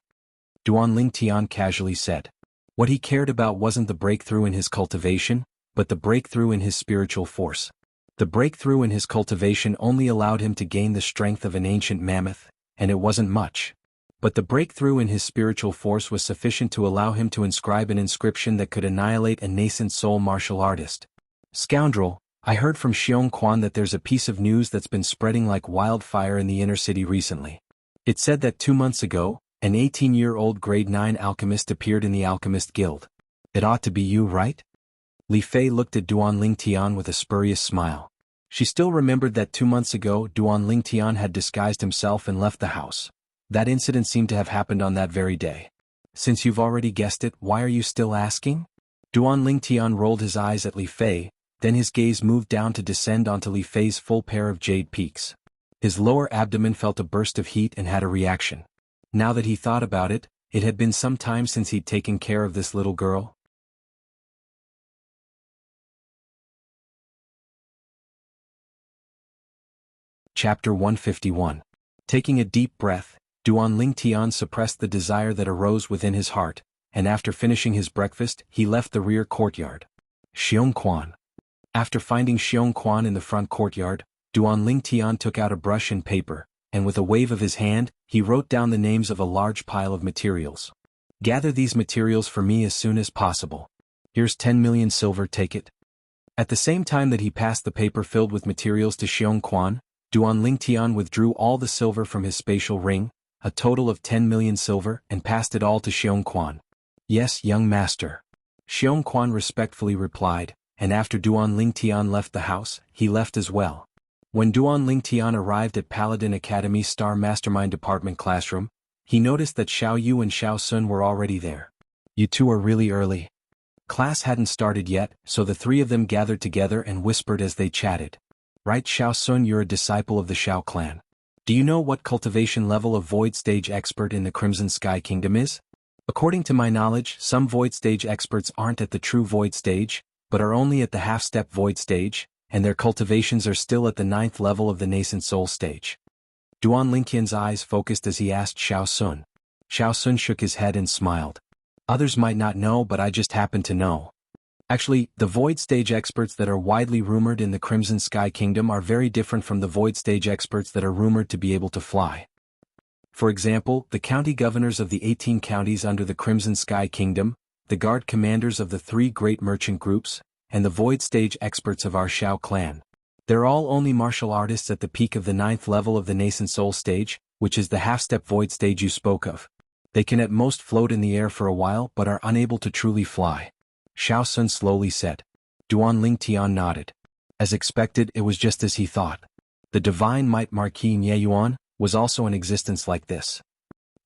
Duan Lingtian casually said. What he cared about wasn't the breakthrough in his cultivation, but the breakthrough in his spiritual force. The breakthrough in his cultivation only allowed him to gain the strength of an ancient mammoth, and it wasn't much. But the breakthrough in his spiritual force was sufficient to allow him to inscribe an inscription that could annihilate a nascent soul martial artist. Scoundrel, I heard from Xiong Quan that there's a piece of news that's been spreading like wildfire in the inner city recently. It said that 2 months ago, an 18-year-old grade 9 alchemist appeared in the Alchemist Guild. It ought to be you, right? Li Fei looked at Duan Lingtian with a spurious smile. She still remembered that 2 months ago Duan Lingtian had disguised himself and left the house. That incident seemed to have happened on that very day. Since you've already guessed it, why are you still asking? Duan Lingtian rolled his eyes at Li Fei, then his gaze moved down to descend onto Li Fei's full pair of jade peaks. His lower abdomen felt a burst of heat and had a reaction. Now that he thought about it, it had been some time since he'd taken care of this little girl. Chapter 151. Taking a deep breath, Duan Lingtian suppressed the desire that arose within his heart, and after finishing his breakfast, he left the rear courtyard. Xiong Quan. After finding Xiong Quan in the front courtyard, Duan Lingtian took out a brush and paper, and with a wave of his hand, he wrote down the names of a large pile of materials. Gather these materials for me as soon as possible. Here's 10 million silver, take it. At the same time that he passed the paper filled with materials to Xiong Quan, Duan Lingtian withdrew all the silver from his spatial ring, a total of 10 million silver, and passed it all to Xiong Quan. Yes, young master. Xiong Quan respectfully replied, and after Duan Lingtian left the house, he left as well. When Duan Lingtian arrived at Paladin Academy Star Mastermind Department classroom, he noticed that Xiao Yu and Xiao Sun were already there. You two are really early. Class hadn't started yet, so the 3 of them gathered together and whispered as they chatted. Right, Xiao Sun, you're a disciple of the Xiao clan. Do you know what cultivation level of Void Stage expert in the Crimson Sky Kingdom is? According to my knowledge, some Void Stage experts aren't at the true Void Stage, but are only at the half-step Void Stage, and their cultivations are still at the 9th level of the nascent soul stage. Duan Lingtian's eyes focused as he asked Xiao Sun. Xiao Sun shook his head and smiled. Others might not know, but I just happen to know. Actually, the Void Stage experts that are widely rumored in the Crimson Sky Kingdom are very different from the Void Stage experts that are rumored to be able to fly. For example, the county governors of the 18 counties under the Crimson Sky Kingdom, the guard commanders of the 3 great merchant groups, and the Void Stage experts of our Shao clan. They're all only martial artists at the peak of the 9th level of the nascent soul stage, which is the half-step Void Stage you spoke of. They can at most float in the air for a while but are unable to truly fly. Xiao Sun slowly said. Duan Lingtian nodded. As expected, it was just as he thought. The Divine Might Marquis Nye Yuan was also in existence like this.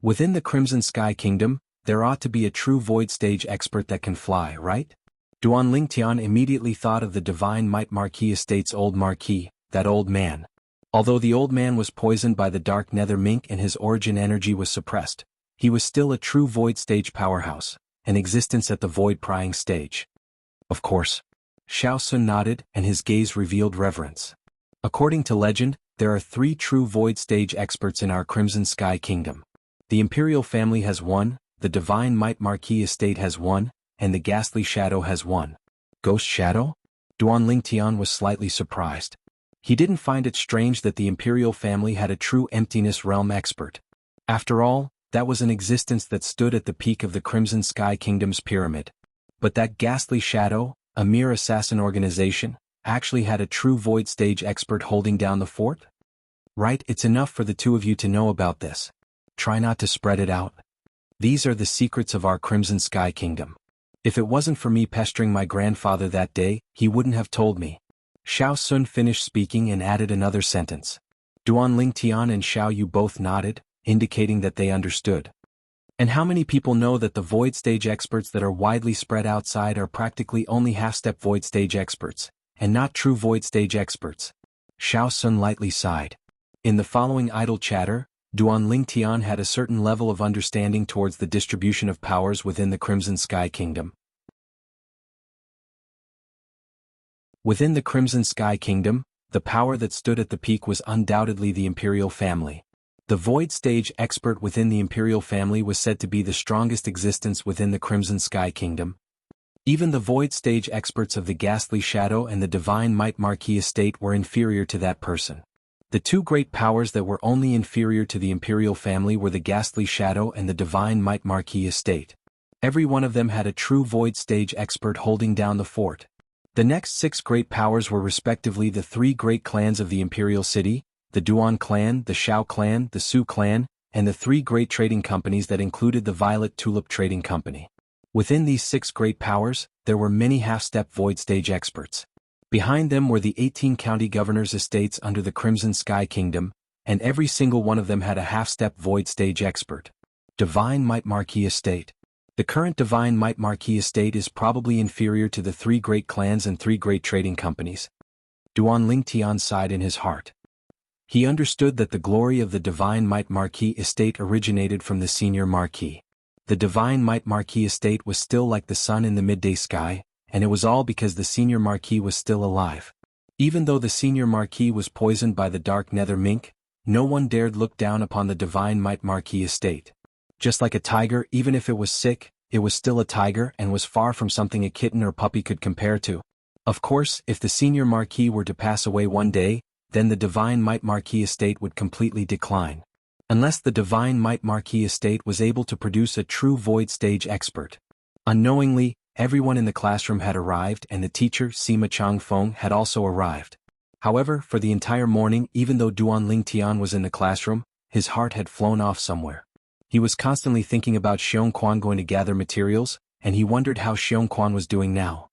Within the Crimson Sky Kingdom, there ought to be a true Void Stage expert that can fly, right? Duan Lingtian immediately thought of the Divine Might Marquis Estate's old marquis, that old man. Although the old man was poisoned by the dark nether mink and his origin energy was suppressed, he was still a true Void Stage powerhouse, in existence at the Void Prying stage. Of course. Xiao Sun nodded and his gaze revealed reverence. According to legend, there are 3 true Void Stage experts in our Crimson Sky Kingdom. The Imperial family has 1, the Divine Might Marquis Estate has 1, and the Ghastly Shadow has 1. Ghost Shadow? Duan Lingtian was slightly surprised. He didn't find it strange that the Imperial family had a true Emptiness Realm expert. After all, that was an existence that stood at the peak of the Crimson Sky Kingdom's pyramid. But that Ghastly Shadow, a mere assassin organization, actually had a true Void Stage expert holding down the fort? Right, it's enough for the 2 of you to know about this. Try not to spread it out. These are the secrets of our Crimson Sky Kingdom. If it wasn't for me pestering my grandfather that day, he wouldn't have told me. Xiao Sun finished speaking and added another sentence. Duan Lingtian and Xiao Yu both nodded, indicating that they understood. And how many people know that the Void Stage experts that are widely spread outside are practically only half-step Void Stage experts, and not true Void Stage experts? Xiao Sun lightly sighed. In the following idle chatter, Duan Lingtian had a certain level of understanding towards the distribution of powers within the Crimson Sky Kingdom. Within the Crimson Sky Kingdom, the power that stood at the peak was undoubtedly the Imperial family. The Void Stage expert within the Imperial family was said to be the strongest existence within the Crimson Sky Kingdom. Even the Void Stage experts of the Ghastly Shadow and the Divine Might Marquis Estate were inferior to that person. The 2 great powers that were only inferior to the Imperial family were the Ghastly Shadow and the Divine Might Marquis Estate. Every one of them had a true Void Stage expert holding down the fort. The next 6 great powers were respectively the 3 great clans of the Imperial City, the Duan clan, the Shao clan, the Su clan, and the 3 great trading companies that included the Violet Tulip Trading Company. Within these 6 great powers, there were many half-step Void Stage experts. Behind them were the 18 county governors' estates under the Crimson Sky Kingdom, and every single one of them had a half-step Void Stage expert. Divine Might Marquis Estate. The current Divine Might Marquis Estate is probably inferior to the 3 great clans and 3 great trading companies. Duan Lingtian sighed in his heart. He understood that the glory of the Divine Might Marquis Estate originated from the Senior Marquis. The Divine Might Marquis Estate was still like the sun in the midday sky, and it was all because the Senior Marquis was still alive. Even though the Senior Marquis was poisoned by the dark nether mink, no one dared look down upon the Divine Might Marquis Estate. Just like a tiger, even if it was sick, it was still a tiger and was far from something a kitten or puppy could compare to. Of course, if the Senior Marquis were to pass away one day, then the Divine Might Marquis Estate would completely decline. Unless the Divine Might Marquis Estate was able to produce a true Void Stage expert. Unknowingly, everyone in the classroom had arrived and the teacher, Sima Changfeng, had also arrived. However, for the entire morning, even though Duan Lingtian was in the classroom, his heart had flown off somewhere. He was constantly thinking about Xiongquan going to gather materials, and he wondered how Xiongquan was doing now.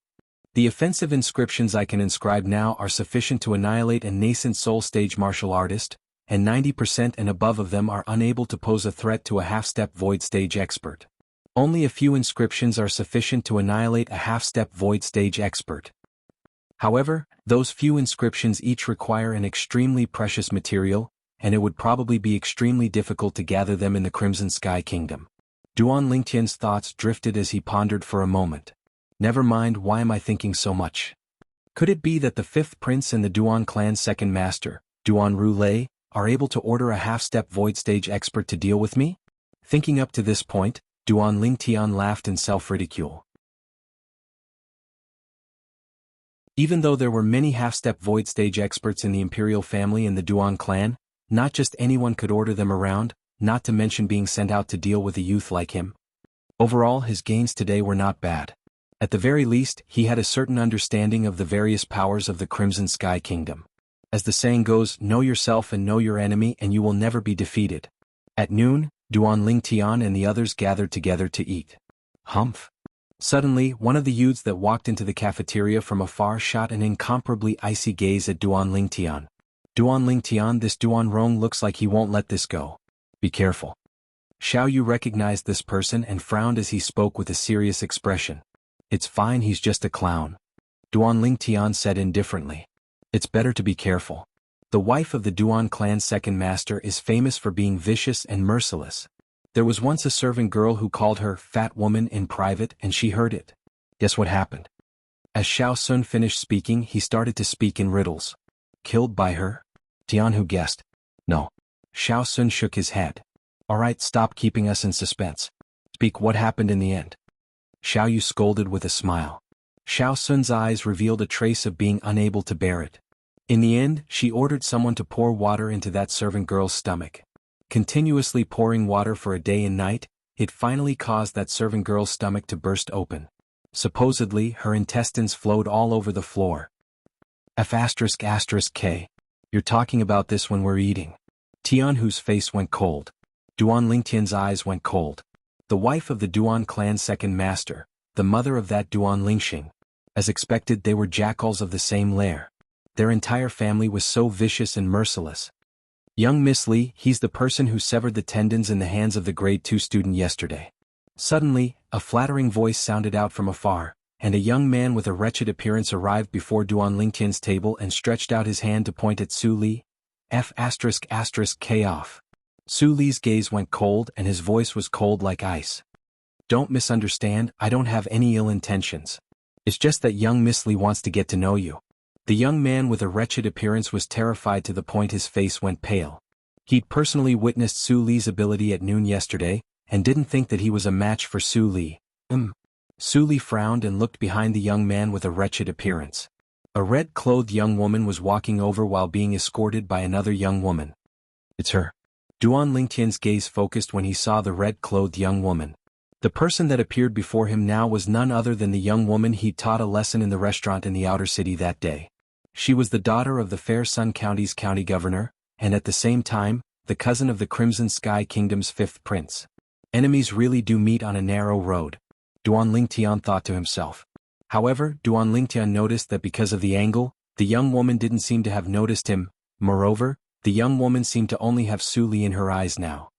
The offensive inscriptions I can inscribe now are sufficient to annihilate a nascent soul stage martial artist, and 90% and above of them are unable to pose a threat to a half-step Void Stage expert. Only a few inscriptions are sufficient to annihilate a half-step Void Stage expert. However, those few inscriptions each require an extremely precious material, and it would probably be extremely difficult to gather them in the Crimson Sky Kingdom. Duan Lingtian's thoughts drifted as he pondered for a moment. Never mind, why am I thinking so much? Could it be that the fifth prince and the Duan clan's second master, Duan Ru, are able to order a half-step void stage expert to deal with me? Thinking up to this point, Duan Lingtian laughed in self-ridicule. Even though there were many half-step void stage experts in the imperial family and the Duan clan, not just anyone could order them around, not to mention being sent out to deal with a youth like him. Overall, his gains today were not bad. At the very least, he had a certain understanding of the various powers of the Crimson Sky Kingdom. As the saying goes, know yourself and know your enemy and you will never be defeated. At noon, Duan Lingtian and the others gathered together to eat. Humph. Suddenly, one of the youths that walked into the cafeteria from afar shot an incomparably icy gaze at Duan Lingtian. Duan Lingtian, this Duan Rong looks like he won't let this go. Be careful. Xiao Yu recognized this person and frowned as he spoke with a serious expression. It's fine, he's just a clown. Duan Lingtian said indifferently. It's better to be careful. The wife of the Duan clan's second master is famous for being vicious and merciless. There was once a servant girl who called her fat woman in private and she heard it. Guess what happened? As Xiao Sun finished speaking, he started to speak in riddles. Killed by her? Jianghu guessed. No. Xiao Sun shook his head. Alright, stop keeping us in suspense. Speak, what happened in the end? Xiao Yu scolded with a smile. Xiao Sun's eyes revealed a trace of being unable to bear it. In the end, she ordered someone to pour water into that servant girl's stomach. Continuously pouring water for a day and night, it finally caused that servant girl's stomach to burst open. Supposedly, her intestines flowed all over the floor. F***K. You're talking about this when we're eating. Tianhu's face went cold. Duan Lingtian's eyes went cold. The wife of the Duan clan's second master, the mother of that Duan Lingxing. As expected, they were jackals of the same lair. Their entire family was so vicious and merciless. Young Miss Li, he's the person who severed the tendons in the hands of the grade 2 student yesterday. Suddenly, a flattering voice sounded out from afar, and a young man with a wretched appearance arrived before Duan Lingtian's table and stretched out his hand to point at Su Li. F***K off. Su Li's gaze went cold and his voice was cold like ice. Don't misunderstand, I don't have any ill intentions. It's just that young Miss Li wants to get to know you. The young man with a wretched appearance was terrified to the point his face went pale. He'd personally witnessed Su Li's ability at noon yesterday, and didn't think that he was a match for Su Li. Su Li frowned and looked behind the young man with a wretched appearance. A red-clothed young woman was walking over while being escorted by another young woman. It's her. Duan Lingtian's gaze focused when he saw the red-clothed young woman. The person that appeared before him now was none other than the young woman he'd taught a lesson in the restaurant in the outer city that day. She was the daughter of the Fair Sun County's county governor, and at the same time, the cousin of the Crimson Sky Kingdom's fifth prince. Enemies really do meet on a narrow road, Duan Lingtian thought to himself. However, Duan Lingtian noticed that because of the angle, the young woman didn't seem to have noticed him. Moreover, the young woman seemed to only have Su Li in her eyes now.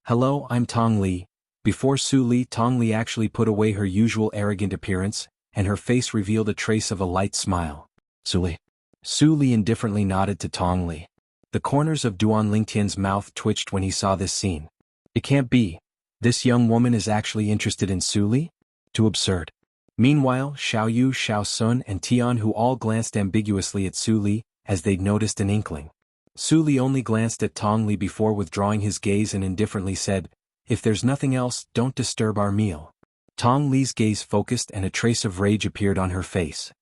Hello, I'm Tong Li. Before Su Li, Tong Li actually put away her usual arrogant appearance, and her face revealed a trace of a light smile. Su Li. Su Li indifferently nodded to Tong Li. The corners of Duan Lingtian's mouth twitched when he saw this scene. It can't be. This young woman is actually interested in Su Li? Too absurd. Meanwhile, Xiao Yu, Xiao Sun and Tianhu all glanced ambiguously at Su Li, as they'd noticed an inkling. Su Li only glanced at Tong Li before withdrawing his gaze and indifferently said, "If there's nothing else, don't disturb our meal." Tong Li's gaze focused and a trace of rage appeared on her face.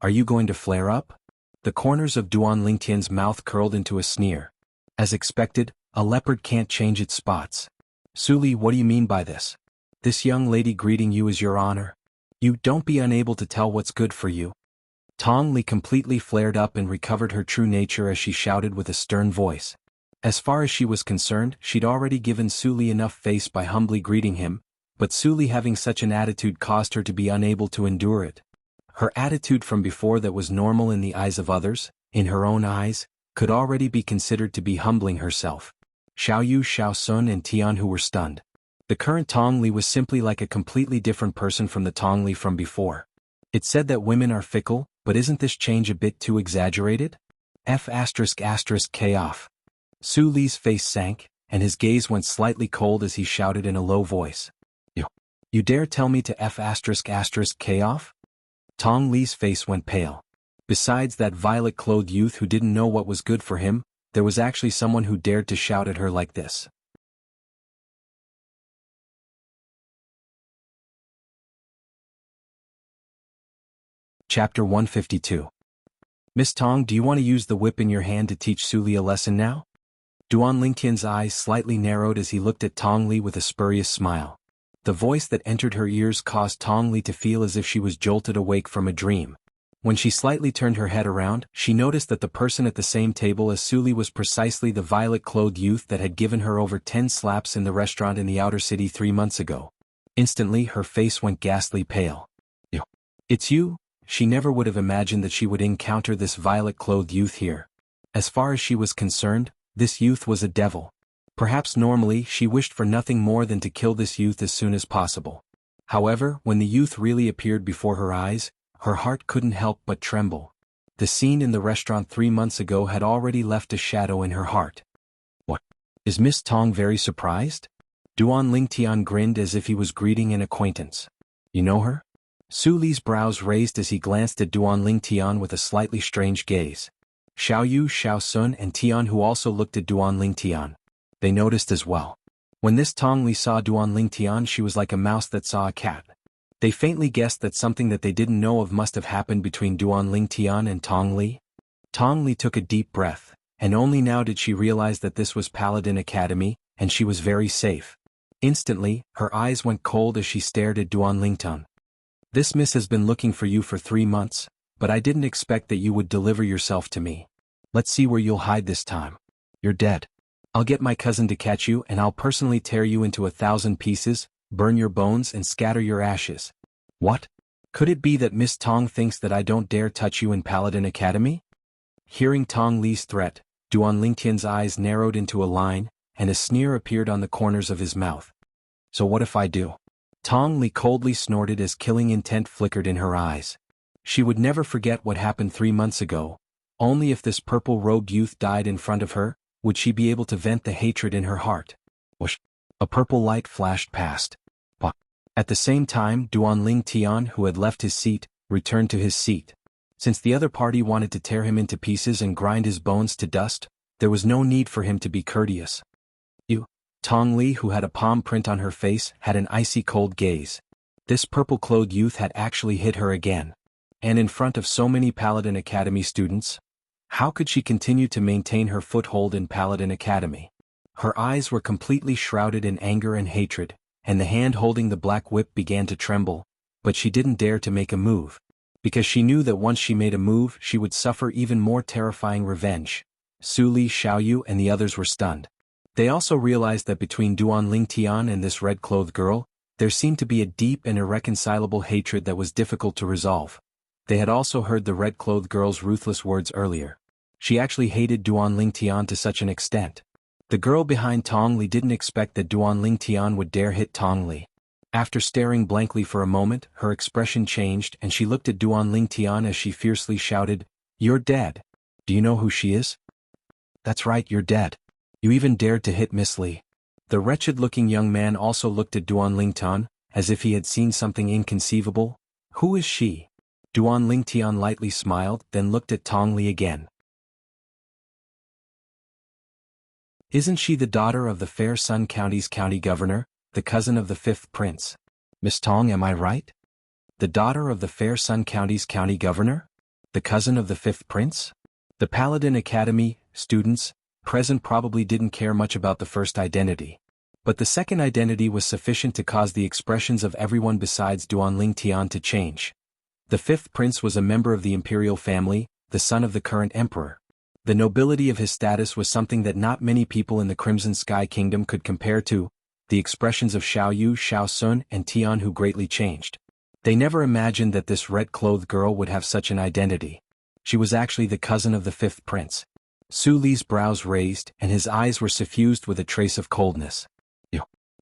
Are you going to flare up? The corners of Duan Lingtian's mouth curled into a sneer. As expected, a leopard can't change its spots. Su Li, what do you mean by this? This young lady greeting you is your honor. You don't be unable to tell what's good for you. Tong Li completely flared up and recovered her true nature as she shouted with a stern voice. As far as she was concerned, she'd already given Su Li enough face by humbly greeting him, but Su Li having such an attitude caused her to be unable to endure it. Her attitude from before that was normal in the eyes of others, in her own eyes, could already be considered to be humbling herself. Xiao Yu, Xiao Sun and Tianhu were stunned. The current Tong Li was simply like a completely different person from the Tong Li from before. It said that women are fickle, but isn't this change a bit too exaggerated? F***K off. Su Li's face sank, and his gaze went slightly cold as he shouted in a low voice. You dare tell me to F***K off? Tong Li's face went pale. Besides that violet-clothed youth who didn't know what was good for him, there was actually someone who dared to shout at her like this. Chapter 152. Miss Tong, do you want to use the whip in your hand to teach Su Li a lesson now? Duan Lingtian's eyes slightly narrowed as he looked at Tong Li with a spurious smile. The voice that entered her ears caused Tong Li to feel as if she was jolted awake from a dream. When she slightly turned her head around, she noticed that the person at the same table as Su Li was precisely the violet-clothed youth that had given her over 10 slaps in the restaurant in the outer city 3 months ago. Instantly, her face went ghastly pale. It's you? She never would have imagined that she would encounter this violet-clothed youth here. As far as she was concerned, this youth was a devil. Perhaps normally she wished for nothing more than to kill this youth as soon as possible. However, when the youth really appeared before her eyes, her heart couldn't help but tremble. The scene in the restaurant 3 months ago had already left a shadow in her heart. What? Is Miss Tong very surprised? Duan Lingtian grinned as if he was greeting an acquaintance. You know her? Su Li's brows raised as he glanced at Duan Lingtian with a slightly strange gaze. Xiao Yu, Xiao Sun and Tian, who also looked at Duan Lingtian. They noticed as well. When this Tong Li saw Duan Lingtian, she was like a mouse that saw a cat. They faintly guessed that something that they didn't know of must have happened between Duan Lingtian and Tong Li. Tong Li took a deep breath, and only now did she realize that this was Paladin Academy, and she was very safe. Instantly, her eyes went cold as she stared at Duan Lingtian. This miss has been looking for you for 3 months, but I didn't expect that you would deliver yourself to me. Let's see where you'll hide this time. You're dead. I'll get my cousin to catch you and I'll personally tear you into 1,000 pieces, burn your bones and scatter your ashes. What? Could it be that Miss Tong thinks that I don't dare touch you in Paladin Academy? Hearing Tong Li's threat, Duan Lingtian's eyes narrowed into a line, and a sneer appeared on the corners of his mouth. So what if I do? Tong Li coldly snorted as killing intent flickered in her eyes. She would never forget what happened 3 months ago. Only if this purple-robed youth died in front of her, would she be able to vent the hatred in her heart. Whoosh! A purple light flashed past. But at the same time, Duan Lingtian, who had left his seat, returned to his seat. Since the other party wanted to tear him into pieces and grind his bones to dust, there was no need for him to be courteous. Tong Li, who had a palm print on her face, had an icy cold gaze. This purple-clothed youth had actually hit her again. And in front of so many Paladin Academy students? How could she continue to maintain her foothold in Paladin Academy? Her eyes were completely shrouded in anger and hatred, and the hand holding the black whip began to tremble, but she didn't dare to make a move. Because she knew that once she made a move, she would suffer even more terrifying revenge. Su Li, Xiao Yu and the others were stunned. They also realized that between Duan Lingtian and this red-clothed girl, there seemed to be a deep and irreconcilable hatred that was difficult to resolve. They had also heard the red-clothed girl's ruthless words earlier. She actually hated Duan Lingtian to such an extent. The girl behind Tong Li didn't expect that Duan Lingtian would dare hit Tong Li. After staring blankly for a moment, her expression changed and she looked at Duan Lingtian as she fiercely shouted, "You're dead. Do you know who she is?" "That's right, you're dead. You even dared to hit Miss Li." The wretched-looking young man also looked at Duan Lingtian, as if he had seen something inconceivable. "Who is she?" Duan Lingtian lightly smiled, then looked at Tong Li again. "Isn't she the daughter of the Fair Sun County's county governor, the cousin of the 5th prince? Miss Tong, am I right? The daughter of the Fair Sun County's county governor? The cousin of the 5th prince?" The Paladin Academy students present probably didn't care much about the first identity. But the second identity was sufficient to cause the expressions of everyone besides Duan Lingtian to change. The 5th prince was a member of the imperial family, the son of the current emperor. The nobility of his status was something that not many people in the Crimson Sky Kingdom could compare to. The expressions of Xiao Yu, Xiao Sun and Tian who greatly changed. They never imagined that this red-clothed girl would have such an identity. She was actually the cousin of the 5th prince. Su Li's brows raised, and his eyes were suffused with a trace of coldness.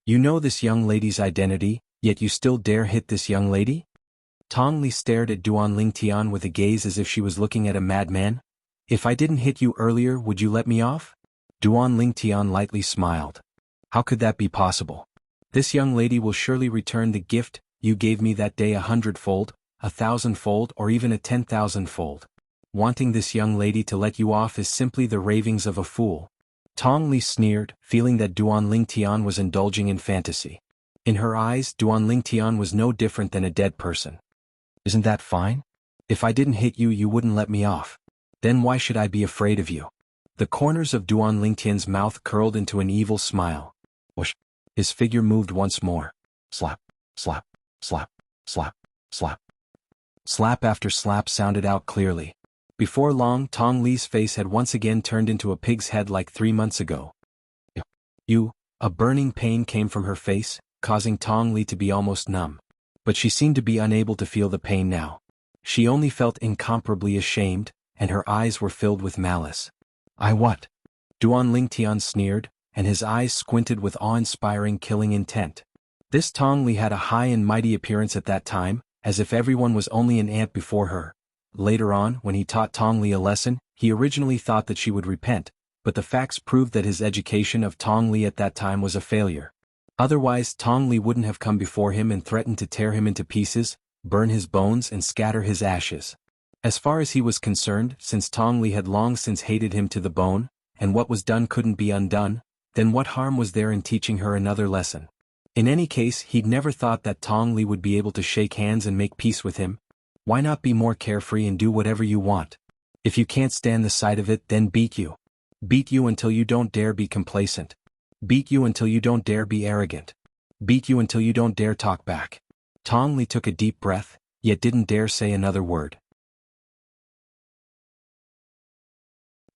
You know this young lady's identity, yet you still dare hit this young lady?" Tong Li stared at Duan Lingtian with a gaze as if she was looking at a madman. "If I didn't hit you earlier, would you let me off?" Duan Lingtian lightly smiled. "How could that be possible? This young lady will surely return the gift you gave me that day 100-fold, 1,000-fold, or even a 10,000-fold. Wanting this young lady to let you off is simply the ravings of a fool. Tong Li sneered, feeling that Duan Lingtian was indulging in fantasy. In her eyes, Duan Lingtian was no different than a dead person. Isn't that fine? If I didn't hit you, you wouldn't let me off. Then why should I be afraid of you? The corners of Duan Lingtian's mouth curled into an evil smile. Whoosh! His figure moved once more. Slap, slap, slap, slap, slap. Slap after slap sounded out clearly. Before long, Tong Li's face had once again turned into a pig's head like 3 months ago. You, a burning pain came from her face, causing Tong Li to be almost numb. But she seemed to be unable to feel the pain now. She only felt incomparably ashamed, and her eyes were filled with malice. I what? Duan Lingtian sneered, and his eyes squinted with awe-inspiring killing intent. This Tong Li had a high and mighty appearance at that time, as if everyone was only an ant before her. Later on, when he taught Tong Li a lesson, he originally thought that she would repent, but the facts proved that his education of Tong Li at that time was a failure. Otherwise, Tong Li wouldn't have come before him and threatened to tear him into pieces, burn his bones and scatter his ashes. As far as he was concerned, since Tong Li had long since hated him to the bone, and what was done couldn't be undone, then what harm was there in teaching her another lesson? In any case, he'd never thought that Tong Li would be able to shake hands and make peace with him. Why not be more carefree and do whatever you want? If you can't stand the sight of it, then beat you. Beat you until you don't dare be complacent. Beat you until you don't dare be arrogant. Beat you until you don't dare talk back. Tong Li took a deep breath, yet didn't dare say another word.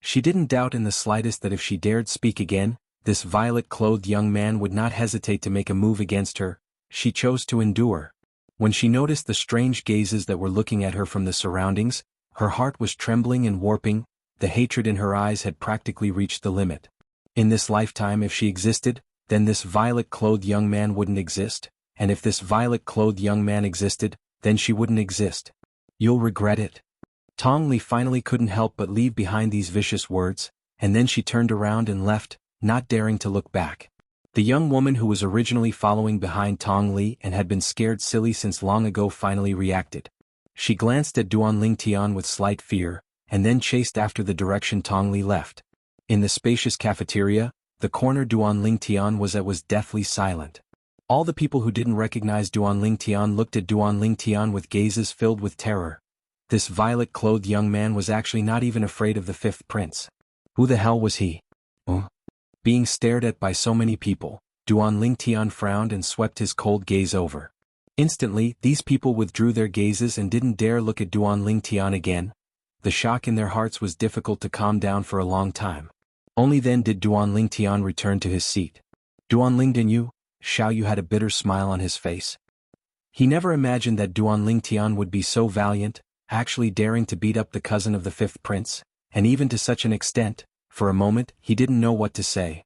She didn't doubt in the slightest that if she dared speak again, this violet-clothed young man would not hesitate to make a move against her. She chose to endure. When she noticed the strange gazes that were looking at her from the surroundings, her heart was trembling and warping. The hatred in her eyes had practically reached the limit. In this lifetime, if she existed, then this violet-clothed young man wouldn't exist, and if this violet-clothed young man existed, then she wouldn't exist. You'll regret it. Tong Li finally couldn't help but leave behind these vicious words, and then she turned around and left, not daring to look back. The young woman who was originally following behind Tong Li and had been scared silly since long ago finally reacted. She glanced at Duan Lingtian with slight fear, and then chased after the direction Tong Li left. In the spacious cafeteria, the corner Duan Lingtian was at was deathly silent. All the people who didn't recognize Duan Lingtian looked at Duan Lingtian with gazes filled with terror. This violet-clothed young man was actually not even afraid of the fifth prince. Who the hell was he? Being stared at by so many people, Duan Lingtian frowned and swept his cold gaze over. Instantly, these people withdrew their gazes and didn't dare look at Duan Lingtian again. The shock in their hearts was difficult to calm down for a long time. Only then did Duan Lingtian return to his seat. Duan Lingtian, Xiao Yu had a bitter smile on his face. He never imagined that Duan Lingtian would be so valiant, actually daring to beat up the cousin of the fifth prince, and even to such an extent. For a moment, he didn't know what to say.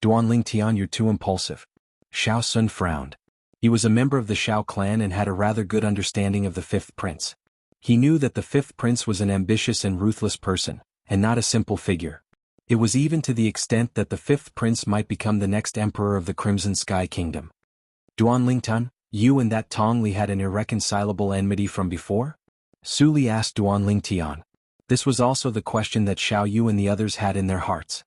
Duan Lingtian, you're too impulsive. Xiao Sun frowned. He was a member of the Xiao clan and had a rather good understanding of the fifth prince. He knew that the fifth prince was an ambitious and ruthless person, and not a simple figure. It was even to the extent that the fifth prince might become the next emperor of the Crimson Sky Kingdom. Duan Lingtian, you and that Tong Li had an irreconcilable enmity from before? Su Li asked Duan Lingtian. This was also the question that Xiao Yu and the others had in their hearts.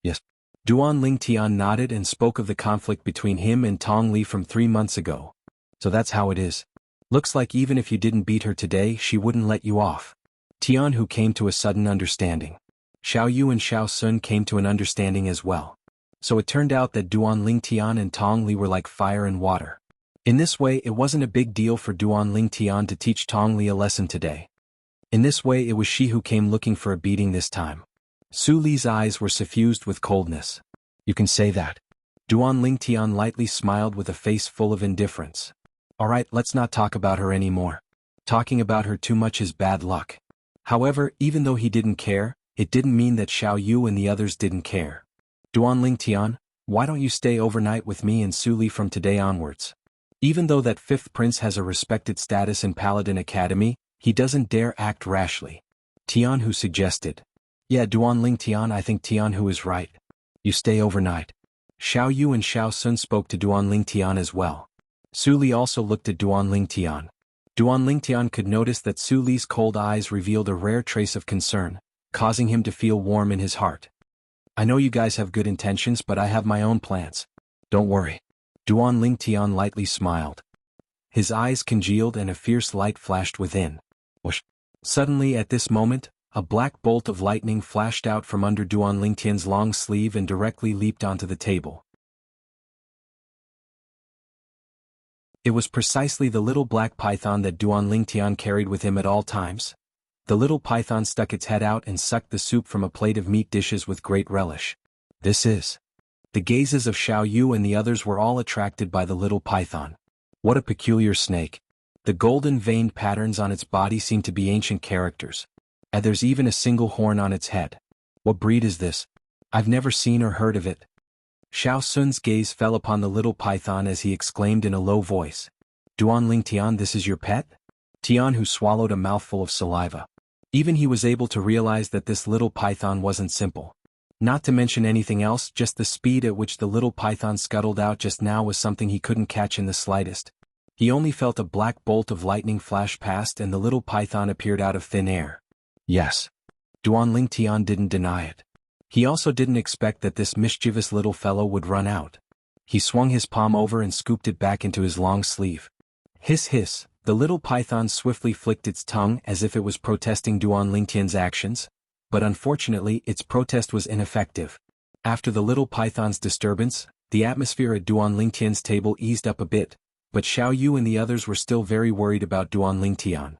Yes. Duan Lingtian nodded and spoke of the conflict between him and Tong Li from 3 months ago. So that's how it is. Looks like even if you didn't beat her today, she wouldn't let you off. Tianhu came to a sudden understanding. Xiao Yu and Xiao Sun came to an understanding as well. So it turned out that Duan Lingtian and Tong Li were like fire and water. In this way, it wasn't a big deal for Duan Lingtian to teach Tong Li a lesson today. In this way, it was she who came looking for a beating this time. Su Li's eyes were suffused with coldness. You can say that. Duan Lingtian lightly smiled with a face full of indifference. Alright, let's not talk about her anymore. Talking about her too much is bad luck. However, even though he didn't care, it didn't mean that Xiao Yu and the others didn't care. Duan Lingtian, why don't you stay overnight with me and Su Li from today onwards? Even though that fifth prince has a respected status in Paladin Academy, he doesn't dare act rashly. Tianhu suggested. Yeah, Duan Lingtian, I think Tianhu is right. You stay overnight. Xiao Yu and Xiao Sun spoke to Duan Lingtian as well. Su Li also looked at Duan Lingtian. Duan Lingtian could notice that Su Li's cold eyes revealed a rare trace of concern, causing him to feel warm in his heart. I know you guys have good intentions, but I have my own plans. Don't worry. Duan Lingtian lightly smiled. His eyes congealed and a fierce light flashed within. Whoosh. Suddenly at this moment, a black bolt of lightning flashed out from under Duan Lingtian's long sleeve and directly leaped onto the table. It was precisely the little black python that Duan Lingtian carried with him at all times. The little python stuck its head out and sucked the soup from a plate of meat dishes with great relish. This is. The gazes of Xiao Yu and the others were all attracted by the little python. What a peculiar snake. The golden veined patterns on its body seem to be ancient characters. And there's even a single horn on its head. What breed is this? I've never seen or heard of it. Xiao Sun's gaze fell upon the little python as he exclaimed in a low voice. Duan Lingtian, this is your pet? Tian, who swallowed a mouthful of saliva. Even he was able to realize that this little python wasn't simple. Not to mention anything else, just the speed at which the little python scuttled out just now was something he couldn't catch in the slightest. He only felt a black bolt of lightning flash past and the little python appeared out of thin air. Yes. Duan Lingtian didn't deny it. He also didn't expect that this mischievous little fellow would run out. He swung his palm over and scooped it back into his long sleeve. Hiss hiss, the little python swiftly flicked its tongue as if it was protesting Duan Lingtian's actions, but unfortunately its protest was ineffective. After the little python's disturbance, the atmosphere at Duan Lingtian's table eased up a bit, but Xiao Yu and the others were still very worried about Duan Lingtian.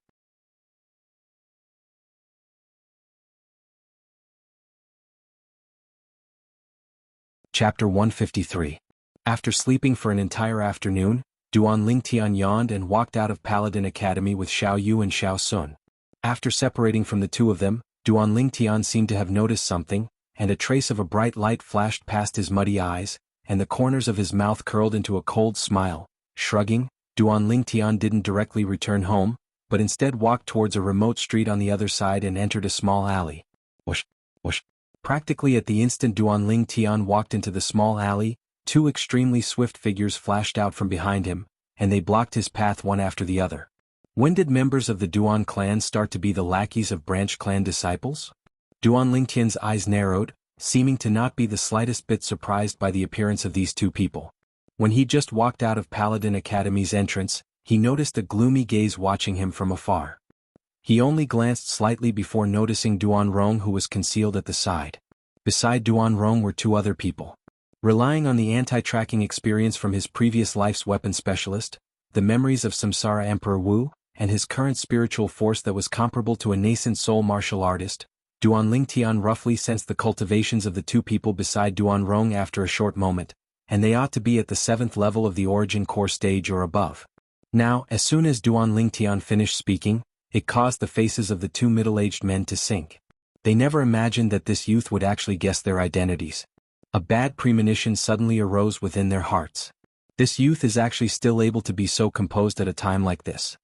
Chapter 153. After sleeping for an entire afternoon, Duan Lingtian yawned and walked out of Paladin Academy with Xiao Yu and Xiao Sun. After separating from the two of them, Duan Lingtian seemed to have noticed something, and a trace of a bright light flashed past his muddy eyes, and the corners of his mouth curled into a cold smile. Shrugging, Duan Lingtian didn't directly return home, but instead walked towards a remote street on the other side and entered a small alley. Whoosh, whoosh. Practically at the instant Duan Lingtian walked into the small alley, two extremely swift figures flashed out from behind him, and they blocked his path one after the other. When did members of the Duan clan start to be the lackeys of branch clan disciples? Duan Lingtian's eyes narrowed, seeming to not be the slightest bit surprised by the appearance of these two people. When he just walked out of Paladin Academy's entrance, he noticed a gloomy gaze watching him from afar. He only glanced slightly before noticing Duan Rong, who was concealed at the side. Beside Duan Rong were two other people. Relying on the anti-tracking experience from his previous life's weapon specialist, the memories of Samsara Emperor Wu, and his current spiritual force that was comparable to a nascent soul martial artist, Duan Lingtian roughly sensed the cultivations of the two people beside Duan Rong after a short moment, and they ought to be at the 7th level of the origin core stage or above. Now, as soon as Duan Lingtian finished speaking, it caused the faces of the two middle-aged men to sink. They never imagined that this youth would actually guess their identities. A bad premonition suddenly arose within their hearts. This youth is actually still able to be so composed at a time like this.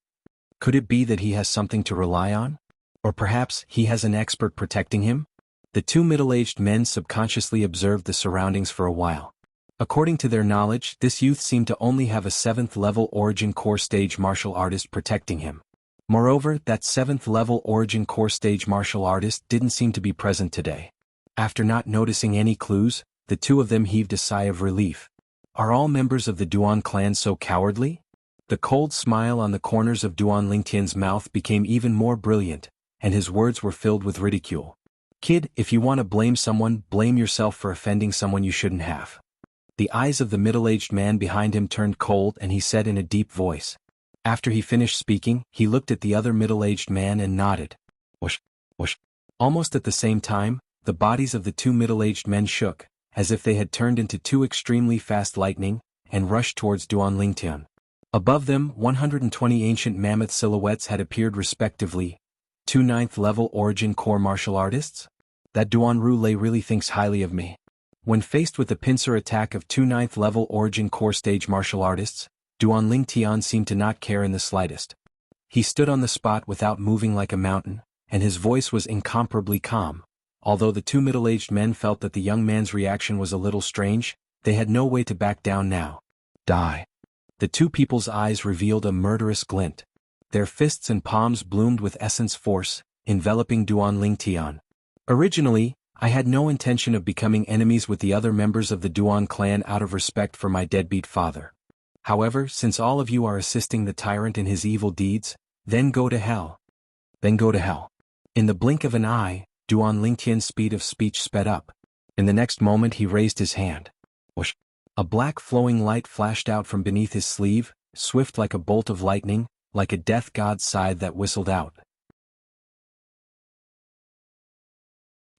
Could it be that he has something to rely on? Or perhaps he has an expert protecting him? The two middle-aged men subconsciously observed the surroundings for a while. According to their knowledge, this youth seemed to only have a 7th level origin core stage martial artist protecting him. Moreover, that 7th level origin core stage martial artist didn't seem to be present today. After not noticing any clues, the two of them heaved a sigh of relief. Are all members of the Duan clan so cowardly? The cold smile on the corners of Duan Lingtian's mouth became even more brilliant, and his words were filled with ridicule. Kid, if you want to blame someone, blame yourself for offending someone you shouldn't have. The eyes of the middle-aged man behind him turned cold and he said in a deep voice. After he finished speaking, he looked at the other middle-aged man and nodded. Whoosh, whoosh. Almost at the same time, the bodies of the two middle-aged men shook, as if they had turned into two extremely fast lightning, and rushed towards Duan Lingtian. Above them, 120 ancient mammoth silhouettes had appeared respectively. Two 9th level origin core martial artists? That Duan Rulei really thinks highly of me. When faced with the pincer attack of two 9th level origin core stage martial artists, Duan Lingtian seemed to not care in the slightest. He stood on the spot without moving like a mountain, and his voice was incomparably calm. Although the two middle-aged men felt that the young man's reaction was a little strange, They had no way to back down now. Die. The two people's eyes revealed a murderous glint. Their fists and palms bloomed with essence force, enveloping Duan Lingtian. Originally, I had no intention of becoming enemies with the other members of the Duan clan out of respect for my deadbeat father. However, since all of you are assisting the tyrant in his evil deeds, then go to hell. Then go to hell. In the blink of an eye, Duan Lingtian's speed of speech sped up. In the next moment he raised his hand. Whoosh! A black flowing light flashed out from beneath his sleeve, swift like a bolt of lightning, like a death god's scythe that whistled out.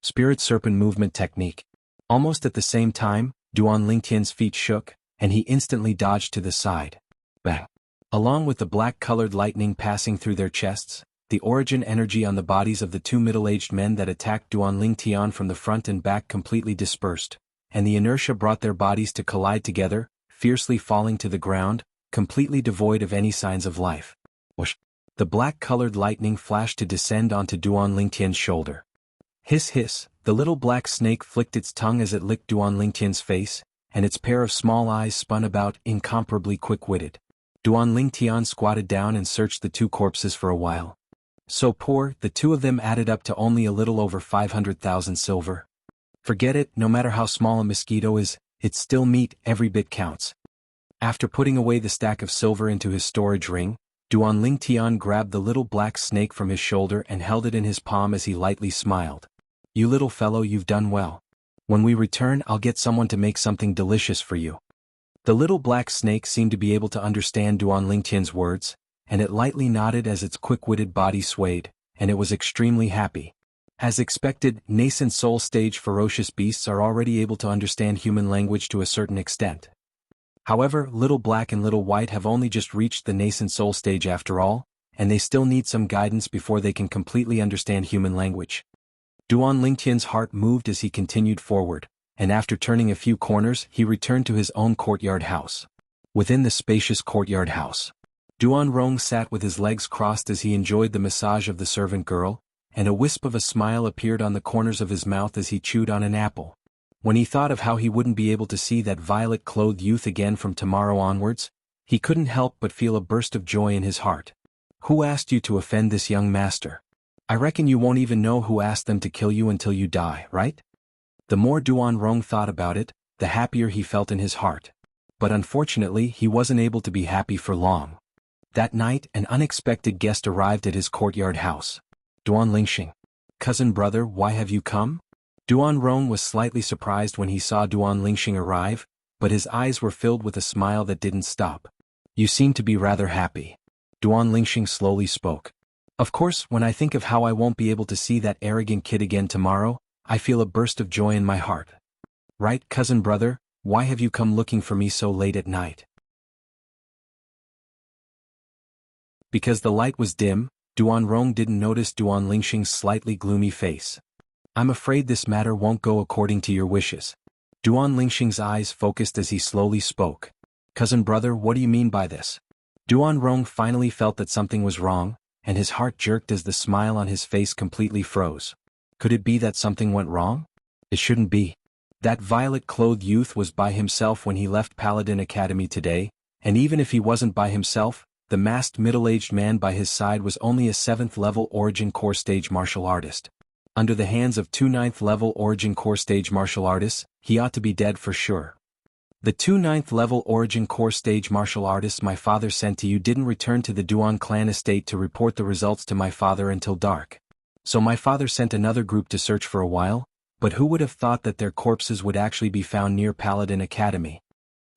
Spirit Serpent Movement Technique. Almost at the same time, Duan Lingtian's feet shook, and he instantly dodged to the side. Bang! Along with the black-colored lightning passing through their chests, the origin energy on the bodies of the two middle-aged men that attacked Duan Lingtian from the front and back completely dispersed, and the inertia brought their bodies to collide together, fiercely falling to the ground, completely devoid of any signs of life. Whoosh! The black-colored lightning flashed to descend onto Duan Lingtian's shoulder. Hiss hiss, the little black snake flicked its tongue as it licked Duan Lingtian's face, and its pair of small eyes spun about, incomparably quick-witted. Duan Lingtian squatted down and searched the two corpses for a while. So poor, the two of them added up to only a little over 500,000 silver. Forget it, no matter how small a mosquito is, it's still meat, every bit counts. After putting away the stack of silver into his storage ring, Duan Lingtian grabbed the little black snake from his shoulder and held it in his palm as he lightly smiled. You little fellow, you've done well. When we return, I'll get someone to make something delicious for you. The little black snake seemed to be able to understand Duan Lingtian's words, and it lightly nodded as its quick-witted body swayed, and it was extremely happy. As expected, nascent soul stage ferocious beasts are already able to understand human language to a certain extent. However, Little Black and Little White have only just reached the nascent soul stage after all, and they still need some guidance before they can completely understand human language. Duan Lingtian's heart moved as he continued forward, and after turning a few corners he returned to his own courtyard house. Within the spacious courtyard house, Duan Rong sat with his legs crossed as he enjoyed the massage of the servant girl, and a wisp of a smile appeared on the corners of his mouth as he chewed on an apple. When he thought of how he wouldn't be able to see that violet-clothed youth again from tomorrow onwards, he couldn't help but feel a burst of joy in his heart. Who asked you to offend this young master? I reckon you won't even know who asked them to kill you until you die, right? The more Duan Rong thought about it, the happier he felt in his heart. But unfortunately he wasn't able to be happy for long. That night an unexpected guest arrived at his courtyard house. Duan Lingxing. Cousin brother, why have you come? Duan Rong was slightly surprised when he saw Duan Lingxing arrive, but his eyes were filled with a smile that didn't stop. You seem to be rather happy. Duan Lingxing slowly spoke. Of course, when I think of how I won't be able to see that arrogant kid again tomorrow, I feel a burst of joy in my heart. Right, cousin brother, why have you come looking for me so late at night? Because the light was dim, Duan Rong didn't notice Duan Lingxing's slightly gloomy face. I'm afraid this matter won't go according to your wishes. Duan Lingxing's eyes focused as he slowly spoke. Cousin brother, what do you mean by this? Duan Rong finally felt that something was wrong, and his heart jerked as the smile on his face completely froze. Could it be that something went wrong? It shouldn't be. That violet-clothed youth was by himself when he left Paladin Academy today, and even if he wasn't by himself, the masked middle-aged man by his side was only a 7th-level Origin Core Stage martial artist. Under the hands of 2 9th-level Origin Core Stage martial artists, he ought to be dead for sure. The 2 9th-level Origin Core Stage martial artists my father sent to you didn't return to the Duan clan estate to report the results to my father until dark. So my father sent another group to search for a while, but who would have thought that their corpses would actually be found near Paladin Academy?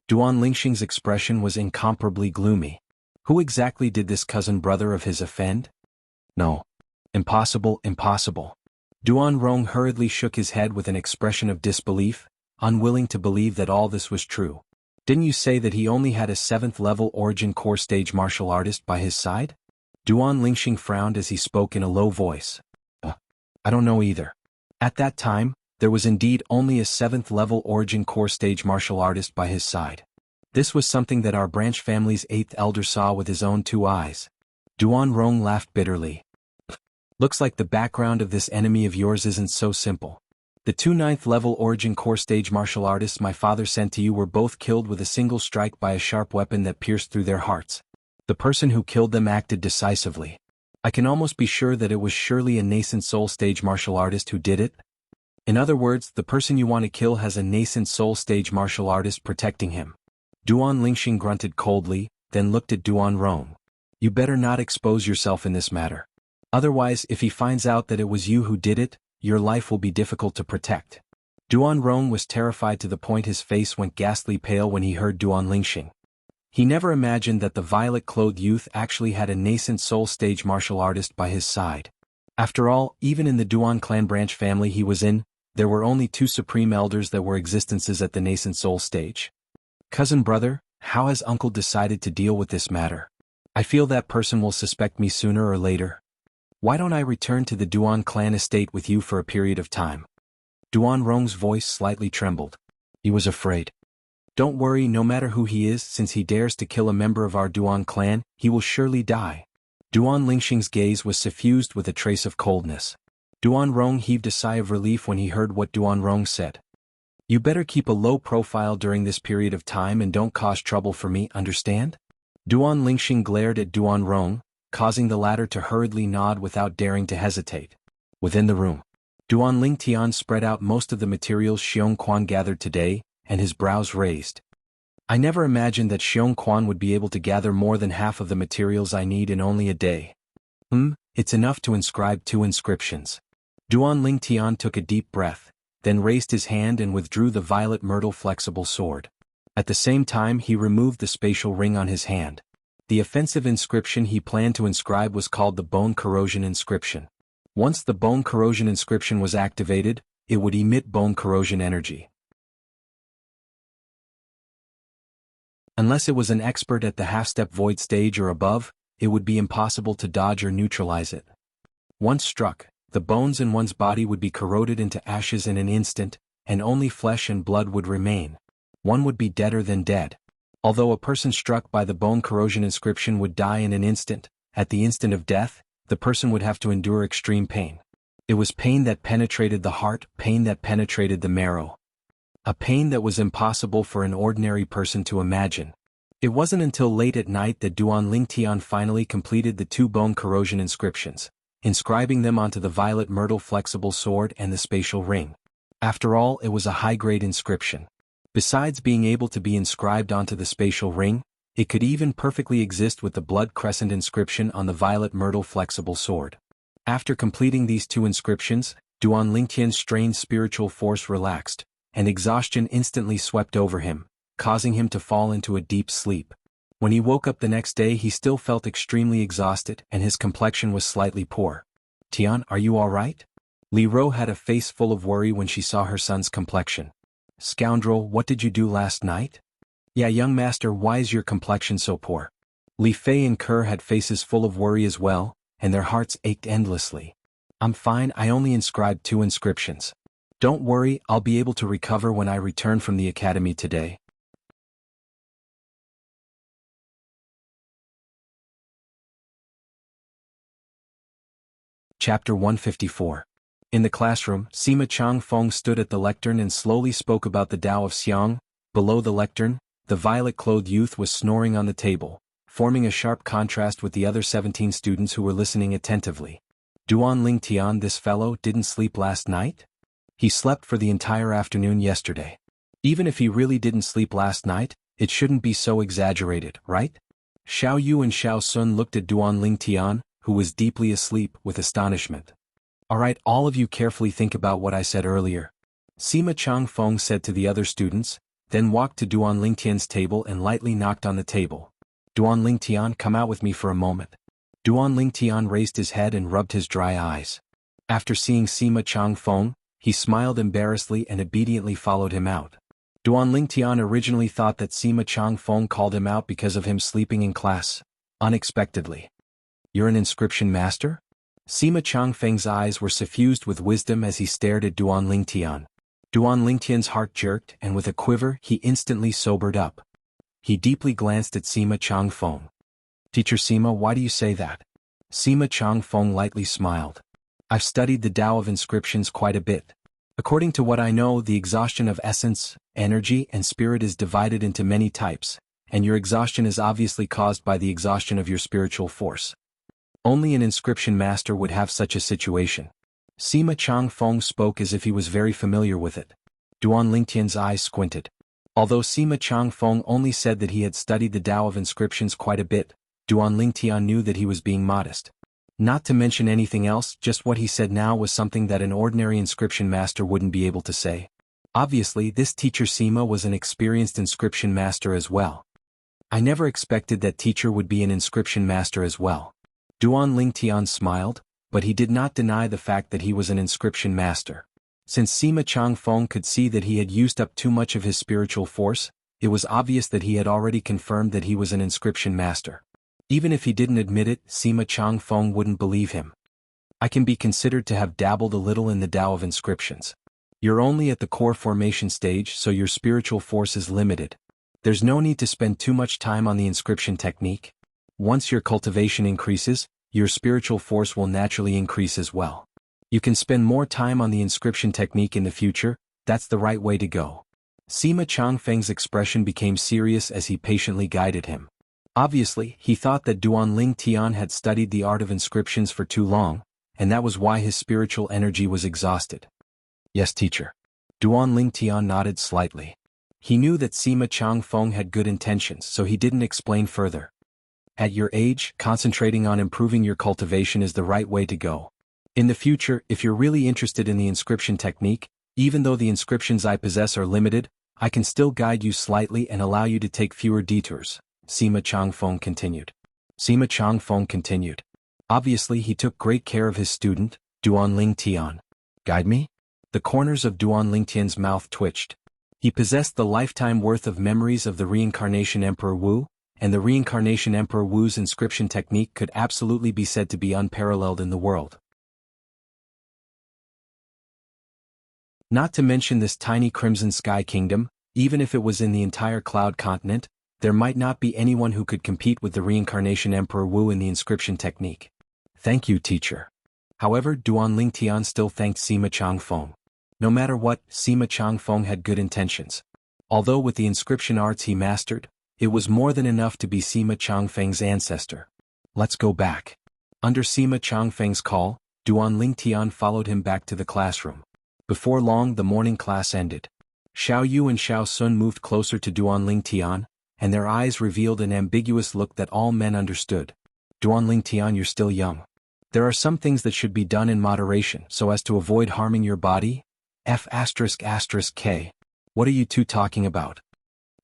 Duan Lingxing's expression was incomparably gloomy. Who exactly did this cousin brother of his offend? No. Impossible, impossible. Duan Rong hurriedly shook his head with an expression of disbelief, unwilling to believe that all this was true. Didn't you say that he only had a 7th-level Origin Core Stage martial artist by his side? Duan Lingxing frowned as he spoke in a low voice. I don't know either. At that time, there was indeed only a 7th-level Origin Core Stage martial artist by his side. This was something that our branch family's 8th elder saw with his own 2 eyes. Duan Rong laughed bitterly. Looks like the background of this enemy of yours isn't so simple. The two 9th-level Origin Core stage martial artists my father sent to you were both killed with a single strike by a sharp weapon that pierced through their hearts. The person who killed them acted decisively. I can almost be sure that it was surely a nascent soul stage martial artist who did it. In other words, the person you want to kill has a nascent soul stage martial artist protecting him. Duan Lingxing grunted coldly, then looked at Duan Rong. You better not expose yourself in this matter. Otherwise, if he finds out that it was you who did it, your life will be difficult to protect. Duan Rong was terrified to the point his face went ghastly pale when he heard Duan Lingxing. He never imagined that the violet-clothed youth actually had a nascent soul stage martial artist by his side. After all, even in the Duan clan branch family he was in, there were only 2 supreme elders that were existences at the nascent soul stage. Cousin brother, how has uncle decided to deal with this matter? I feel that person will suspect me sooner or later. Why don't I return to the Duan clan estate with you for a period of time? Duan Rong's voice slightly trembled. He was afraid. Don't worry, no matter who he is, since he dares to kill a member of our Duan clan, he will surely die. Duan Lingxing's gaze was suffused with a trace of coldness. Duan Rong heaved a sigh of relief when he heard what Duan Rong said. You better keep a low profile during this period of time and don't cause trouble for me, understand? Duan Lingxing glared at Duan Rong, causing the latter to hurriedly nod without daring to hesitate. Within the room, Duan Lingtian spread out most of the materials Xiong Quan gathered today, and his brows raised. I never imagined that Xiong Quan would be able to gather more than half of the materials I need in only a day. It's enough to inscribe 2 inscriptions. Duan Lingtian took a deep breath, then raised his hand and withdrew the violet myrtle flexible sword. At the same time he removed the spatial ring on his hand. The offensive inscription he planned to inscribe was called the Bone Corrosion Inscription. Once the Bone Corrosion Inscription was activated, it would emit bone corrosion energy. Unless it was an expert at the half-step void stage or above, it would be impossible to dodge or neutralize it. Once struck, the bones in one's body would be corroded into ashes in an instant, and only flesh and blood would remain. One would be deader than dead. Although a person struck by the bone corrosion inscription would die in an instant, at the instant of death, the person would have to endure extreme pain. It was pain that penetrated the heart, pain that penetrated the marrow. A pain that was impossible for an ordinary person to imagine. It wasn't until late at night that Duan Lingtian finally completed the 2 bone corrosion inscriptions, inscribing them onto the violet myrtle flexible sword and the spatial ring. After all, it was a high-grade inscription. Besides being able to be inscribed onto the spatial ring, it could even perfectly exist with the blood crescent inscription on the violet myrtle flexible sword. After completing these 2 inscriptions, Duan Lingtian's strained spiritual force relaxed, and exhaustion instantly swept over him, causing him to fall into a deep sleep. When he woke up the next day he still felt extremely exhausted and his complexion was slightly poor. Tian, are you all right? Li Ro had a face full of worry when she saw her son's complexion. Scoundrel, what did you do last night? Yeah, young master, why is your complexion so poor? Li Fei and Kerr had faces full of worry as well, and their hearts ached endlessly. I'm fine, I only inscribed 2 inscriptions. Don't worry, I'll be able to recover when I return from the academy today. Chapter 154. In the classroom, Sima Changfeng stood at the lectern and slowly spoke about the Tao of Xiang. Below the lectern, the violet-clothed youth was snoring on the table, forming a sharp contrast with the other 17 students who were listening attentively. Duan Lingtian, this fellow, didn't sleep last night? He slept for the entire afternoon yesterday. Even if he really didn't sleep last night, it shouldn't be so exaggerated, right? Xiao Yu and Xiao Sun looked at Duan Lingtian, who was deeply asleep, with astonishment. Alright, all of you carefully think about what I said earlier. Sima Changfeng said to the other students, then walked to Duan Lingtian's table and lightly knocked on the table. Duan Lingtian, come out with me for a moment. Duan Lingtian raised his head and rubbed his dry eyes. After seeing Sima Changfeng, he smiled embarrassedly and obediently followed him out. Duan Lingtian originally thought that Sima Changfeng called him out because of him sleeping in class. Unexpectedly. You're an inscription master? Sima Changfeng's eyes were suffused with wisdom as he stared at Duan Lingtian. Duan Lingtian's heart jerked and with a quiver he instantly sobered up. He deeply glanced at Sima Changfeng. Teacher Sima, why do you say that? Sima Changfeng lightly smiled. I've studied the Tao of inscriptions quite a bit. According to what I know, the exhaustion of essence, energy, and spirit is divided into many types, and your exhaustion is obviously caused by the exhaustion of your spiritual force. Only an inscription master would have such a situation. Sima Changfeng spoke as if he was very familiar with it. Duan Lingtian's eyes squinted. Although Sima Changfeng only said that he had studied the Tao of inscriptions quite a bit, Duan Lingtian knew that he was being modest. Not to mention anything else, just what he said now was something that an ordinary inscription master wouldn't be able to say. Obviously, this teacher Sima was an experienced inscription master as well. I never expected that teacher would be an inscription master as well. Duan Lingtian smiled, but he did not deny the fact that he was an inscription master. Since Sima Changfeng could see that he had used up too much of his spiritual force, it was obvious that he had already confirmed that he was an inscription master. Even if he didn't admit it, Sima Changfeng wouldn't believe him. I can be considered to have dabbled a little in the Tao of inscriptions. You're only at the core formation stage, so your spiritual force is limited. There's no need to spend too much time on the inscription technique. Once your cultivation increases, your spiritual force will naturally increase as well. You can spend more time on the inscription technique in the future. That's the right way to go. Sima Changfeng's expression became serious as he patiently guided him. Obviously, he thought that Duan Lingtian had studied the art of inscriptions for too long, and that was why his spiritual energy was exhausted. Yes, teacher. Duan Lingtian nodded slightly. He knew that Sima Changfeng had good intentions, so he didn't explain further. At your age, concentrating on improving your cultivation is the right way to go. In the future, if you're really interested in the inscription technique, even though the inscriptions I possess are limited, I can still guide you slightly and allow you to take fewer detours, Sima Changfeng continued. Sima Changfeng continued. Obviously he took great care of his student, Duan Lingtian. Guide me? The corners of Duan Lingtian's mouth twitched. He possessed the lifetime worth of memories of the reincarnation Emperor Wu, and the reincarnation Emperor Wu's inscription technique could absolutely be said to be unparalleled in the world. Not to mention this tiny Crimson Sky Kingdom, even if it was in the entire Cloud Continent, there might not be anyone who could compete with the reincarnation Emperor Wu in the inscription technique. Thank you, teacher. However, Duan Lingtian still thanked Sima Changfeng. No matter what, Sima Changfeng had good intentions. Although with the inscription arts he mastered, it was more than enough to be Sima Changfeng's ancestor. Let's go back. Under Sima Changfeng's call, Duan Lingtian followed him back to the classroom. Before long the morning class ended. Xiao Yu and Xiao Sun moved closer to Duan Lingtian, and their eyes revealed an ambiguous look that all men understood. Duan Lingtian, you're still young. There are some things that should be done in moderation so as to avoid harming your body. F***K. What are you two talking about?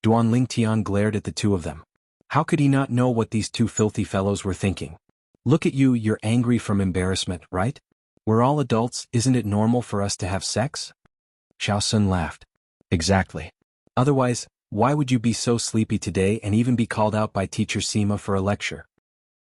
Duan Lingtian glared at the two of them. How could he not know what these two filthy fellows were thinking? Look at you, you're angry from embarrassment, right? We're all adults, isn't it normal for us to have sex? Xiao Sun laughed. Exactly. Otherwise, why would you be so sleepy today and even be called out by teacher Sima for a lecture?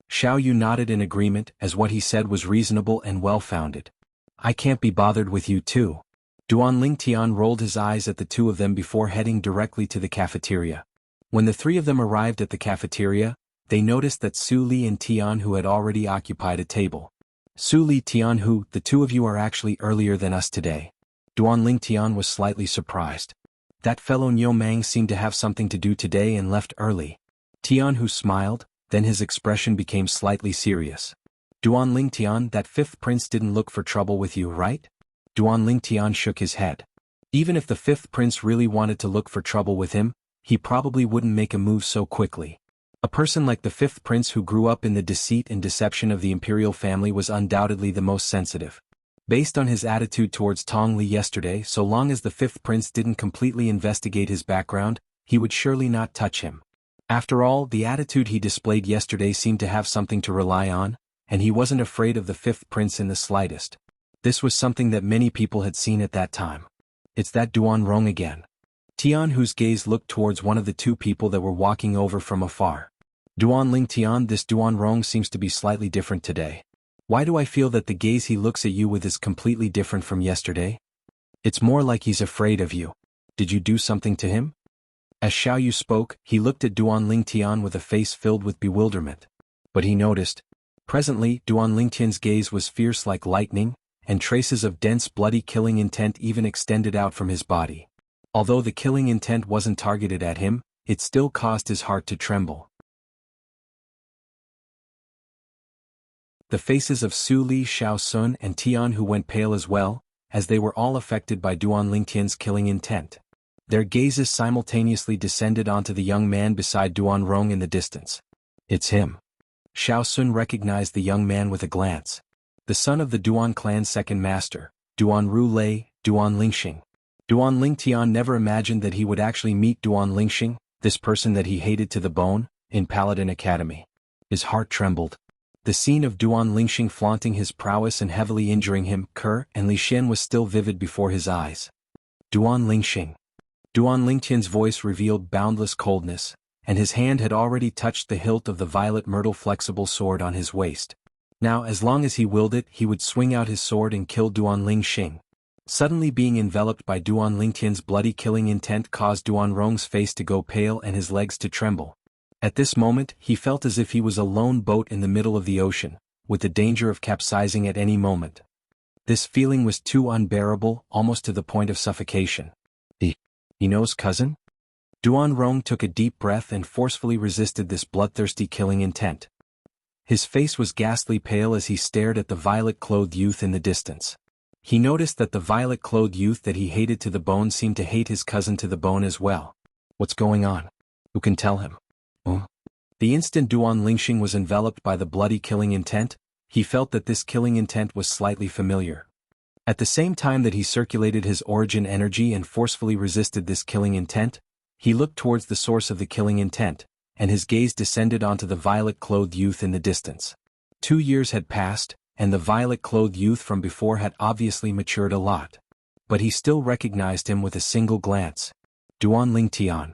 Xiao Yu nodded in agreement, as what he said was reasonable and well-founded. I can't be bothered with you too. Duan Lingtian rolled his eyes at the two of them before heading directly to the cafeteria. When the three of them arrived at the cafeteria, they noticed that Su Li and Tianhu had already occupied a table. Su Li, Tianhu, the two of you are actually earlier than us today. Duan Lingtian was slightly surprised. That fellow Niu Mang seemed to have something to do today and left early. Tianhu smiled, then his expression became slightly serious. Duan Lingtian, that fifth prince didn't look for trouble with you, right? Duan Lingtian shook his head. Even if the fifth prince really wanted to look for trouble with him, he probably wouldn't make a move so quickly. A person like the fifth prince who grew up in the deceit and deception of the imperial family was undoubtedly the most sensitive. Based on his attitude towards Tong Li yesterday, so long as the fifth prince didn't completely investigate his background, he would surely not touch him. After all, the attitude he displayed yesterday seemed to have something to rely on, and he wasn't afraid of the fifth prince in the slightest. This was something that many people had seen at that time. It's that Duan Rong again. Tianhu's gaze looked towards one of the two people that were walking over from afar. Duan Lingtian, this Duan Rong seems to be slightly different today. Why do I feel that the gaze he looks at you with is completely different from yesterday? It's more like he's afraid of you. Did you do something to him? As Xiao Yu spoke, he looked at Duan Lingtian with a face filled with bewilderment. But he noticed. Presently, Duan Lingtian's gaze was fierce like lightning, and traces of dense bloody killing intent even extended out from his body. Although the killing intent wasn't targeted at him, it still caused his heart to tremble. The faces of Su Li, Xiao Sun and Tianhu went pale as well, as they were all affected by Duan Lingtian's killing intent. Their gazes simultaneously descended onto the young man beside Duan Rong in the distance. It's him. Xiao Sun recognized the young man with a glance. The son of the Duan clan's second master, Duan Ru Lei, Duan Lingxing. Duan Lingtian never imagined that he would actually meet Duan Lingxing, this person that he hated to the bone, in Paladin Academy. His heart trembled. The scene of Duan Lingxing flaunting his prowess and heavily injuring him, Ke, and Li Xian was still vivid before his eyes. Duan Lingxing. Duan Lingtian's voice revealed boundless coldness, and his hand had already touched the hilt of the violet myrtle flexible sword on his waist. Now, as long as he willed it, he would swing out his sword and kill Duan Lingxing. Suddenly being enveloped by Duan Lingtian's bloody killing intent caused Duan Rong's face to go pale and his legs to tremble. At this moment, he felt as if he was a lone boat in the middle of the ocean, with the danger of capsizing at any moment. This feeling was too unbearable, almost to the point of suffocation. He knows, cousin? Duan Rong took a deep breath and forcefully resisted this bloodthirsty killing intent. His face was ghastly pale as he stared at the violet-clothed youth in the distance. He noticed that the violet-clothed youth that he hated to the bone seemed to hate his cousin to the bone as well. What's going on? Who can tell him? The instant Duan Lingxing was enveloped by the bloody killing intent, he felt that this killing intent was slightly familiar. At the same time that he circulated his origin energy and forcefully resisted this killing intent, he looked towards the source of the killing intent, and his gaze descended onto the violet-clothed youth in the distance. 2 years had passed, and the violet-clothed youth from before had obviously matured a lot. But he still recognized him with a single glance. Duan Lingtian.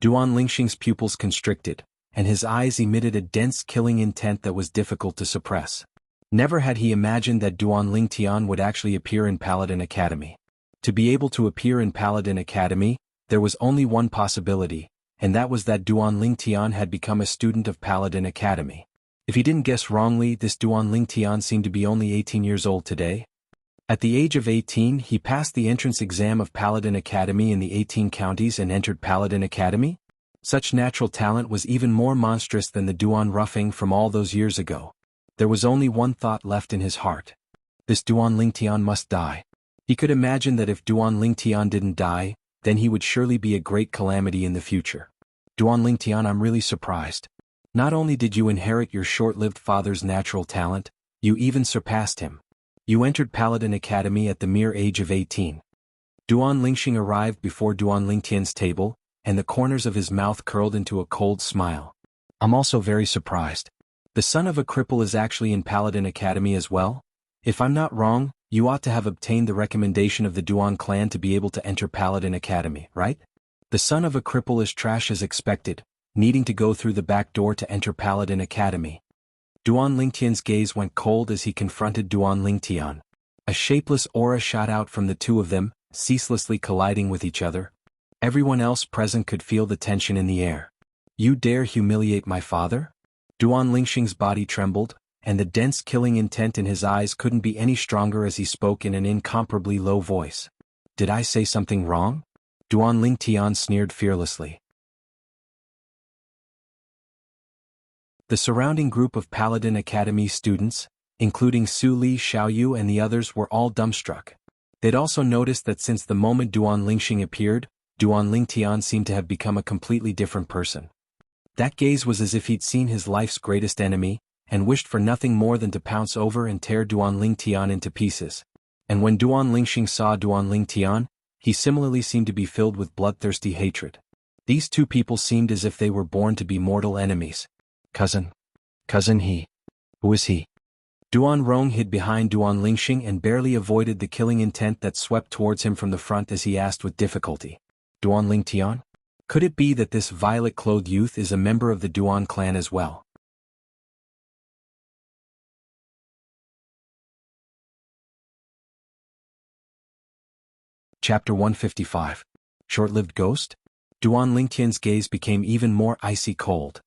Duan Lingxing's pupils constricted, and his eyes emitted a dense killing intent that was difficult to suppress. Never had he imagined that Duan Lingtian would actually appear in Paladin Academy. To be able to appear in Paladin Academy, there was only one possibility, and that was that Duan Lingtian had become a student of Paladin Academy. If he didn't guess wrongly, this Duan Lingtian seemed to be only 18 years old today. At the age of 18, he passed the entrance exam of Paladin Academy in the 18 counties and entered Paladin Academy? Such natural talent was even more monstrous than the Duan roughing from all those years ago. There was only one thought left in his heart. This Duan Lingtian must die. He could imagine that if Duan Lingtian didn't die, then he would surely be a great calamity in the future. Duan Lingtian, I'm really surprised. Not only did you inherit your short-lived father's natural talent, you even surpassed him. You entered Paladin Academy at the mere age of 18. Duan Lingxing arrived before Duan Lingtian's table, and the corners of his mouth curled into a cold smile. I'm also very surprised. The son of a cripple is actually in Paladin Academy as well? If I'm not wrong, you ought to have obtained the recommendation of the Duan clan to be able to enter Paladin Academy, right? The son of a cripple is trash as expected, needing to go through the back door to enter Paladin Academy. Duan Lingtian's gaze went cold as he confronted Duan Lingtian. A shapeless aura shot out from the two of them, ceaselessly colliding with each other. Everyone else present could feel the tension in the air. You dare humiliate my father? Duan Lingxing's body trembled, and the dense killing intent in his eyes couldn't be any stronger as he spoke in an incomparably low voice. Did I say something wrong? Duan Lingtian sneered fearlessly. The surrounding group of Paladin Academy students, including Su Li, Xiaoyu and the others, were all dumbstruck. They'd also noticed that since the moment Duan Lingxing appeared, Duan Lingtian seemed to have become a completely different person. That gaze was as if he'd seen his life's greatest enemy, and wished for nothing more than to pounce over and tear Duan Lingtian into pieces. And when Duan Lingxing saw Duan Lingtian, he similarly seemed to be filled with bloodthirsty hatred. These two people seemed as if they were born to be mortal enemies. Cousin, who is he? Duan Rong hid behind Duan Lingxing and barely avoided the killing intent that swept towards him from the front as he asked with difficulty. Duan Lingtian? Could it be that this violet-clothed youth is a member of the Duan clan as well? Chapter 155. Short-lived ghost? Duan Lingtian's gaze became even more icy cold.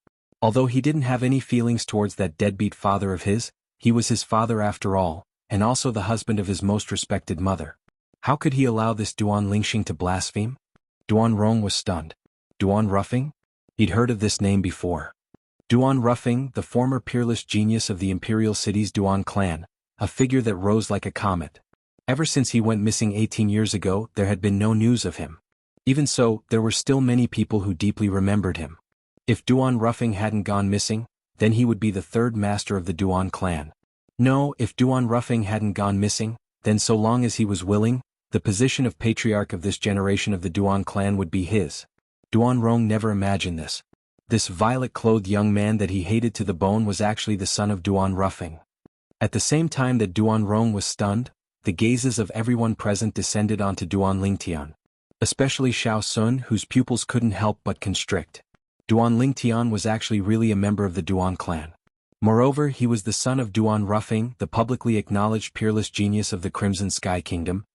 Although he didn't have any feelings towards that deadbeat father of his, he was his father after all, and also the husband of his most respected mother. How could he allow this Duan Lingxing to blaspheme? Duan Rong was stunned. Duan Ruffing? He'd heard of this name before. Duan Ruffing, the former peerless genius of the imperial city's Duan clan, a figure that rose like a comet. Ever since he went missing 18 years ago, there had been no news of him. Even so, there were still many people who deeply remembered him. If Duan Ruffing hadn't gone missing, then he would be the third master of the Duan clan. No, if Duan Ruffing hadn't gone missing, then so long as he was willing, the position of patriarch of this generation of the Duan clan would be his. Duan Rong never imagined this. This violet-clothed young man that he hated to the bone was actually the son of Duan Ruffing. At the same time that Duan Rong was stunned, the gazes of everyone present descended onto Duan Lingtian. Especially Xiao Sun, whose pupils couldn't help but constrict. Duan Lingtian was actually really a member of the Duan clan. Moreover, he was the son of Duan Ruffing, the publicly acknowledged peerless genius of the Crimson Sky Kingdom.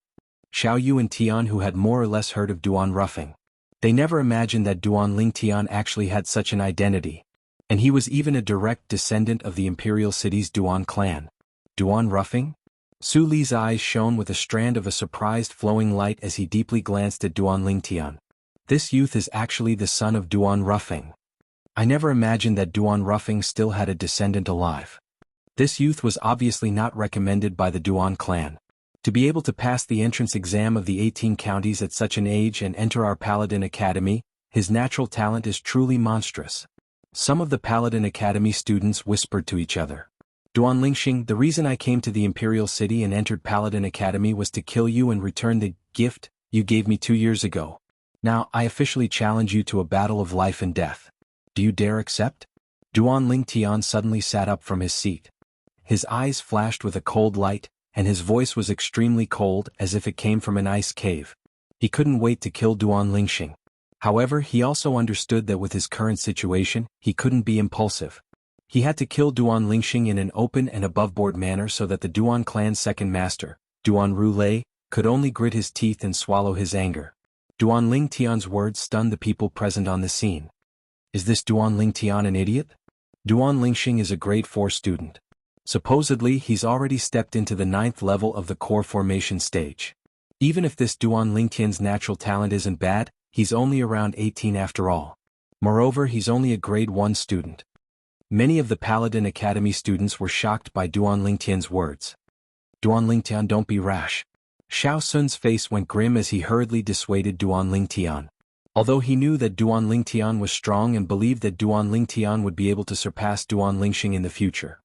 Xiao Yu and Tian, who had more or less heard of Duan Ruffing. They never imagined that Duan Lingtian actually had such an identity. And he was even a direct descendant of the imperial city's Duan clan. Duan Ruffing? Su Li's eyes shone with a strand of a surprised flowing light as he deeply glanced at Duan Lingtian. This youth is actually the son of Duan Ruffing. I never imagined that Duan Ruffing still had a descendant alive. This youth was obviously not recommended by the Duan clan. To be able to pass the entrance exam of the 18 counties at such an age and enter our Paladin Academy, his natural talent is truly monstrous. Some of the Paladin Academy students whispered to each other. Duan Lingxing, the reason I came to the Imperial City and entered Paladin Academy was to kill you and return the gift you gave me 2 years ago. Now, I officially challenge you to a battle of life and death. Do you dare accept? Duan Lingtian suddenly sat up from his seat. His eyes flashed with a cold light, and his voice was extremely cold as if it came from an ice cave. He couldn't wait to kill Duan Lingxing. However, he also understood that with his current situation, he couldn't be impulsive. He had to kill Duan Lingxing in an open and above-board manner so that the Duan clan's second master, Duan Rulei, could only grit his teeth and swallow his anger. Duan Lingtian's words stunned the people present on the scene. Is this Duan Lingtian an idiot? Duan Lingxing is a grade 4 student. Supposedly, he's already stepped into the 9th level of the core formation stage. Even if this Duan Lingtian's natural talent isn't bad, he's only around 18 after all. Moreover, he's only a grade 1 student. Many of the Paladin Academy students were shocked by Duan Lingtian's words. Duan Lingtian, don't be rash. Xiao Sun's face went grim as he hurriedly dissuaded Duan Lingtian. Although he knew that Duan Lingtian was strong and believed that Duan Lingtian would be able to surpass Duan Lingxing in the future.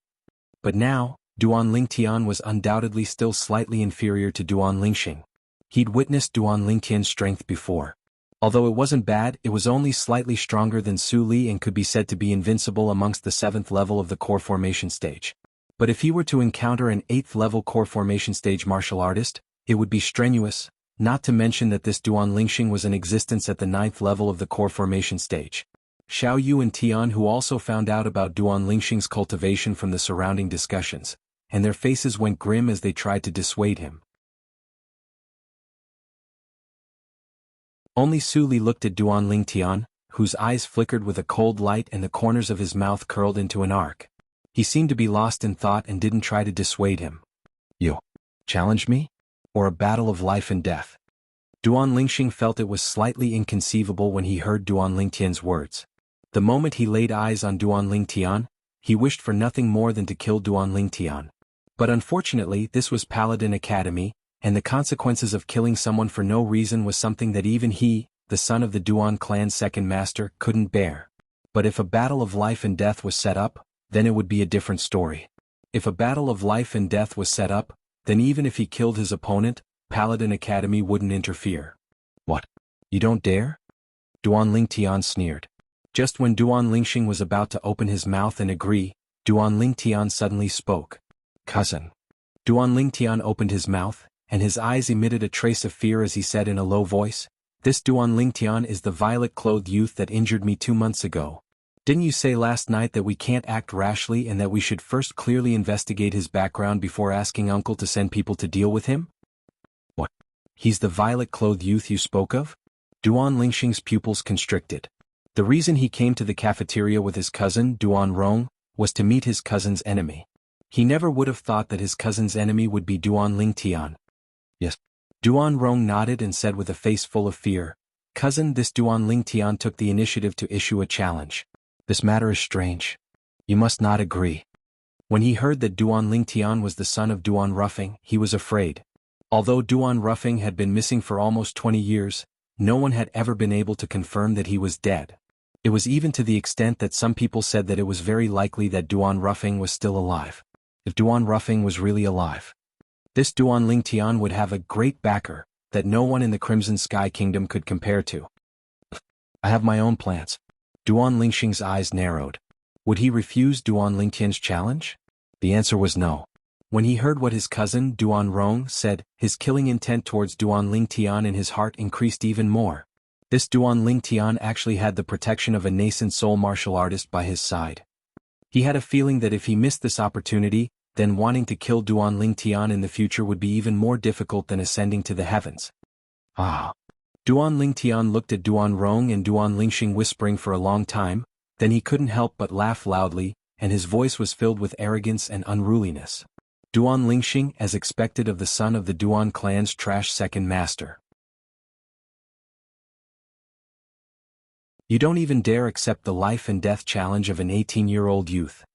But now, Duan Lingtian was undoubtedly still slightly inferior to Duan Lingxing. He'd witnessed Duan Lingtian's strength before. Although it wasn't bad, it was only slightly stronger than Su Li and could be said to be invincible amongst the 7th level of the core formation stage. But if he were to encounter an 8th level core formation stage martial artist, it would be strenuous, not to mention that this Duan Lingxing was in existence at the 9th level of the core formation stage. Xiao Yu and Tian, who also found out about Duan Lingxing's cultivation from the surrounding discussions, and their faces went grim as they tried to dissuade him. Only Su Li looked at Duan Lingtian, whose eyes flickered with a cold light and the corners of his mouth curled into an arc. He seemed to be lost in thought and didn't try to dissuade him. You challenge me? Or a battle of life and death? Duan Lingxing felt it was slightly inconceivable when he heard Duan Lingtian's words. The moment he laid eyes on Duan Lingtian, he wished for nothing more than to kill Duan Lingtian. But unfortunately, this was Paladin Academy, and the consequences of killing someone for no reason was something that even he, the son of the Duan clan's second master, couldn't bear. But if a battle of life and death was set up, then it would be a different story. If a battle of life and death was set up, then even if he killed his opponent, Paladin Academy wouldn't interfere. What? You don't dare? Duan Lingtian sneered. Just when Duan Lingxing was about to open his mouth and agree, Duan Lingtian suddenly spoke. Cousin. Duan Lingtian opened his mouth, and his eyes emitted a trace of fear as he said in a low voice, This Duan Lingtian is the violet-clothed youth that injured me 2 months ago. Didn't you say last night that we can't act rashly and that we should first clearly investigate his background before asking Uncle to send people to deal with him? What? He's the violet-clothed youth you spoke of? Duan Lingxing's pupils constricted. The reason he came to the cafeteria with his cousin, Duan Rong, was to meet his cousin's enemy. He never would have thought that his cousin's enemy would be Duan Lingtian. Yes. Duan Rong nodded and said with a face full of fear, "Cousin, this Duan Lingtian took the initiative to issue a challenge. This matter is strange. You must not agree." When he heard that Duan Lingtian was the son of Duan Ruffing, he was afraid. Although Duan Ruffing had been missing for almost 20 years, no one had ever been able to confirm that he was dead. It was even to the extent that some people said that it was very likely that Duan Ruffing was still alive. If Duan Ruffing was really alive, this Duan Lingtian would have a great backer that no one in the Crimson Sky Kingdom could compare to. I have my own plans. Duan Lingxing's eyes narrowed. Would he refuse Duan Lingtian's challenge? The answer was no. When he heard what his cousin Duan Rong said, his killing intent towards Duan Lingtian in his heart increased even more. This Duan Lingtian actually had the protection of a nascent soul martial artist by his side. He had a feeling that if he missed this opportunity, then wanting to kill Duan Lingtian in the future would be even more difficult than ascending to the heavens. Ah. Duan Lingtian looked at Duan Rong and Duan Lingxing whispering for a long time, then he couldn't help but laugh loudly, and his voice was filled with arrogance and unruliness. Duan Lingxing, as expected of the son of the Duan clan's trash second master. You don't even dare accept the life and death challenge of an 18-year-old youth.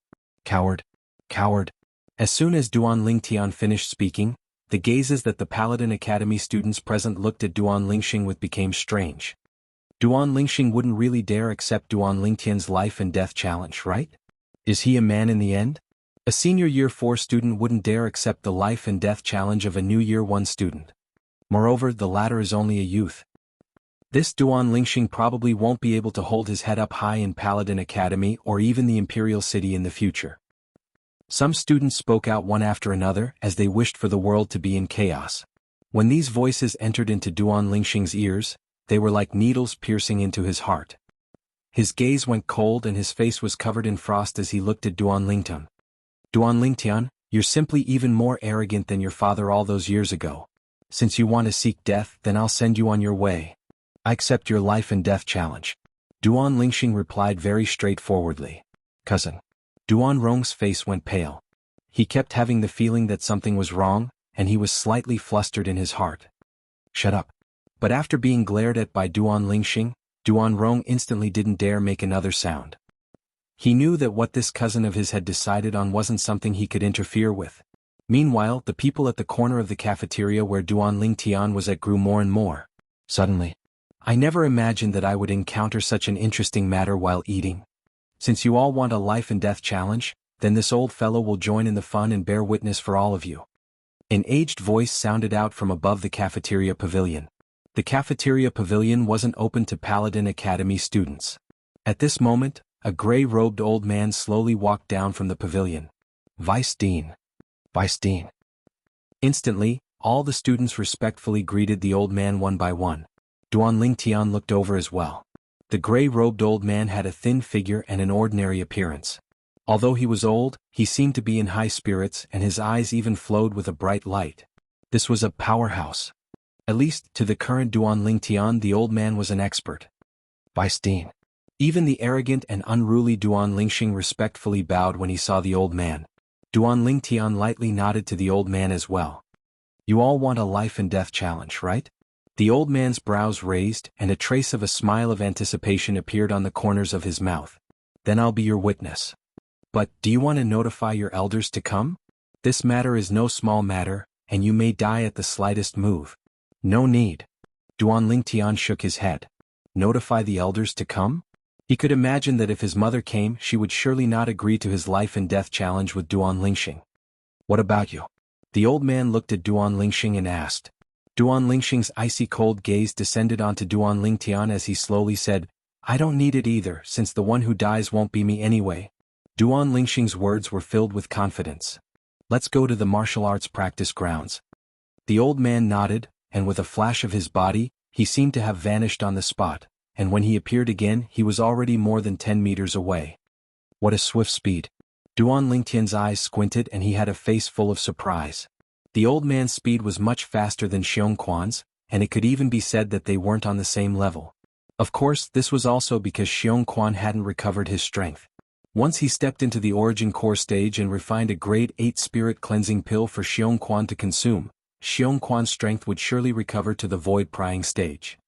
Coward. Coward. As soon as Duan Lingtian finished speaking, the gazes that the Paladin Academy students present looked at Duan Lingxing with became strange. Duan Lingxing wouldn't really dare accept Duan Lingtian's life and death challenge, right? Is he a man in the end? A senior Year 4 student wouldn't dare accept the life and death challenge of a new Year 1 student. Moreover, the latter is only a youth. This Duan Lingxing probably won't be able to hold his head up high in Paladin Academy or even the Imperial City in the future. Some students spoke out one after another as they wished for the world to be in chaos. When these voices entered into Duan Lingxing's ears, they were like needles piercing into his heart. His gaze went cold and his face was covered in frost as he looked at Duan Lingtian. Duan Lingtian, you're simply even more arrogant than your father all those years ago. Since you want to seek death, then I'll send you on your way. I accept your life and death challenge. Duan Lingxing replied very straightforwardly. Cousin. Duan Rong's face went pale. He kept having the feeling that something was wrong, and he was slightly flustered in his heart. Shut up. But after being glared at by Duan Lingxing, Duan Rong instantly didn't dare make another sound. He knew that what this cousin of his had decided on wasn't something he could interfere with. Meanwhile, the people at the corner of the cafeteria where Duan Lingtian was at grew more and more. Suddenly, I never imagined that I would encounter such an interesting matter while eating. Since you all want a life and death challenge, then this old fellow will join in the fun and bear witness for all of you. An aged voice sounded out from above the cafeteria pavilion. The cafeteria pavilion wasn't open to Paladin Academy students. At this moment, a gray-robed old man slowly walked down from the pavilion. Vice Dean. Vice Dean. Instantly, all the students respectfully greeted the old man one by one. Duan Lingtian looked over as well. The gray-robed old man had a thin figure and an ordinary appearance. Although he was old, he seemed to be in high spirits and his eyes even flowed with a bright light. This was a powerhouse. At least, to the current Duan Lingtian, the old man was an expert. Vice Dean. Even the arrogant and unruly Duan Lingxing respectfully bowed when he saw the old man. Duan Lingtian lightly nodded to the old man as well. You all want a life and death challenge, right? The old man's brows raised and a trace of a smile of anticipation appeared on the corners of his mouth. Then I'll be your witness. But, do you want to notify your elders to come? This matter is no small matter, and you may die at the slightest move. No need. Duan Lingtian shook his head. Notify the elders to come? He could imagine that if his mother came, she would surely not agree to his life and death challenge with Duan Lingxing. What about you? The old man looked at Duan Lingxing and asked. Duan Lingxing's icy cold gaze descended onto Duan Lingtian as he slowly said, I don't need it either, since the one who dies won't be me anyway. Duan Lingxing's words were filled with confidence. Let's go to the martial arts practice grounds. The old man nodded, and with a flash of his body, he seemed to have vanished on the spot, and when he appeared again, he was already more than 10 meters away. What a swift speed. Duan Lingtian's eyes squinted and he had a face full of surprise. The old man's speed was much faster than Xiongquan's, and it could even be said that they weren't on the same level. Of course, this was also because Xiongquan hadn't recovered his strength. Once he stepped into the origin core stage and refined a grade 8 spirit cleansing pill for Xiongquan to consume, Xiongquan's strength would surely recover to the void prying stage.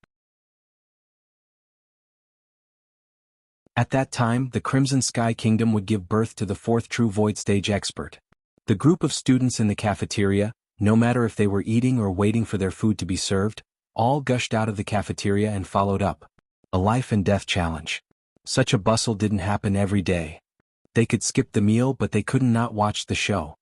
At that time, the Crimson Sky Kingdom would give birth to the fourth true void stage expert. The group of students in the cafeteria, no matter if they were eating or waiting for their food to be served, all gushed out of the cafeteria and followed up. A life and death challenge. Such a bustle didn't happen every day. They could skip the meal but they couldn't not watch the show.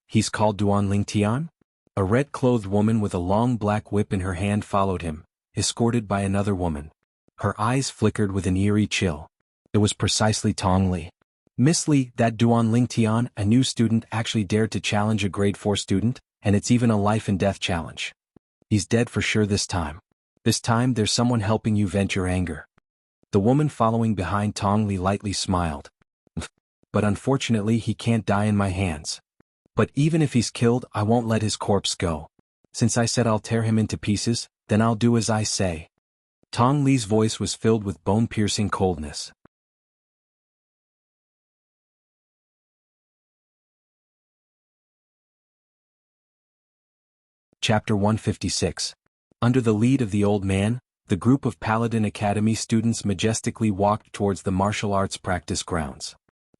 He's called Duan Lingtian? A red-clothed woman with a long black whip in her hand followed him, escorted by another woman. Her eyes flickered with an eerie chill. It was precisely Tong Li. Miss Li, that Duan Lingtian, a new student, actually dared to challenge a grade 4 student, and it's even a life and death challenge. He's dead for sure this time. This time there's someone helping you vent your anger. The woman following behind Tong Li lightly smiled. But unfortunately he can't die in my hands. But even if he's killed, I won't let his corpse go. Since I said I'll tear him into pieces, then I'll do as I say. Tong Li's voice was filled with bone-piercing coldness. Chapter 156. Under the lead of the old man, the group of Paladin Academy students majestically walked towards the martial arts practice grounds.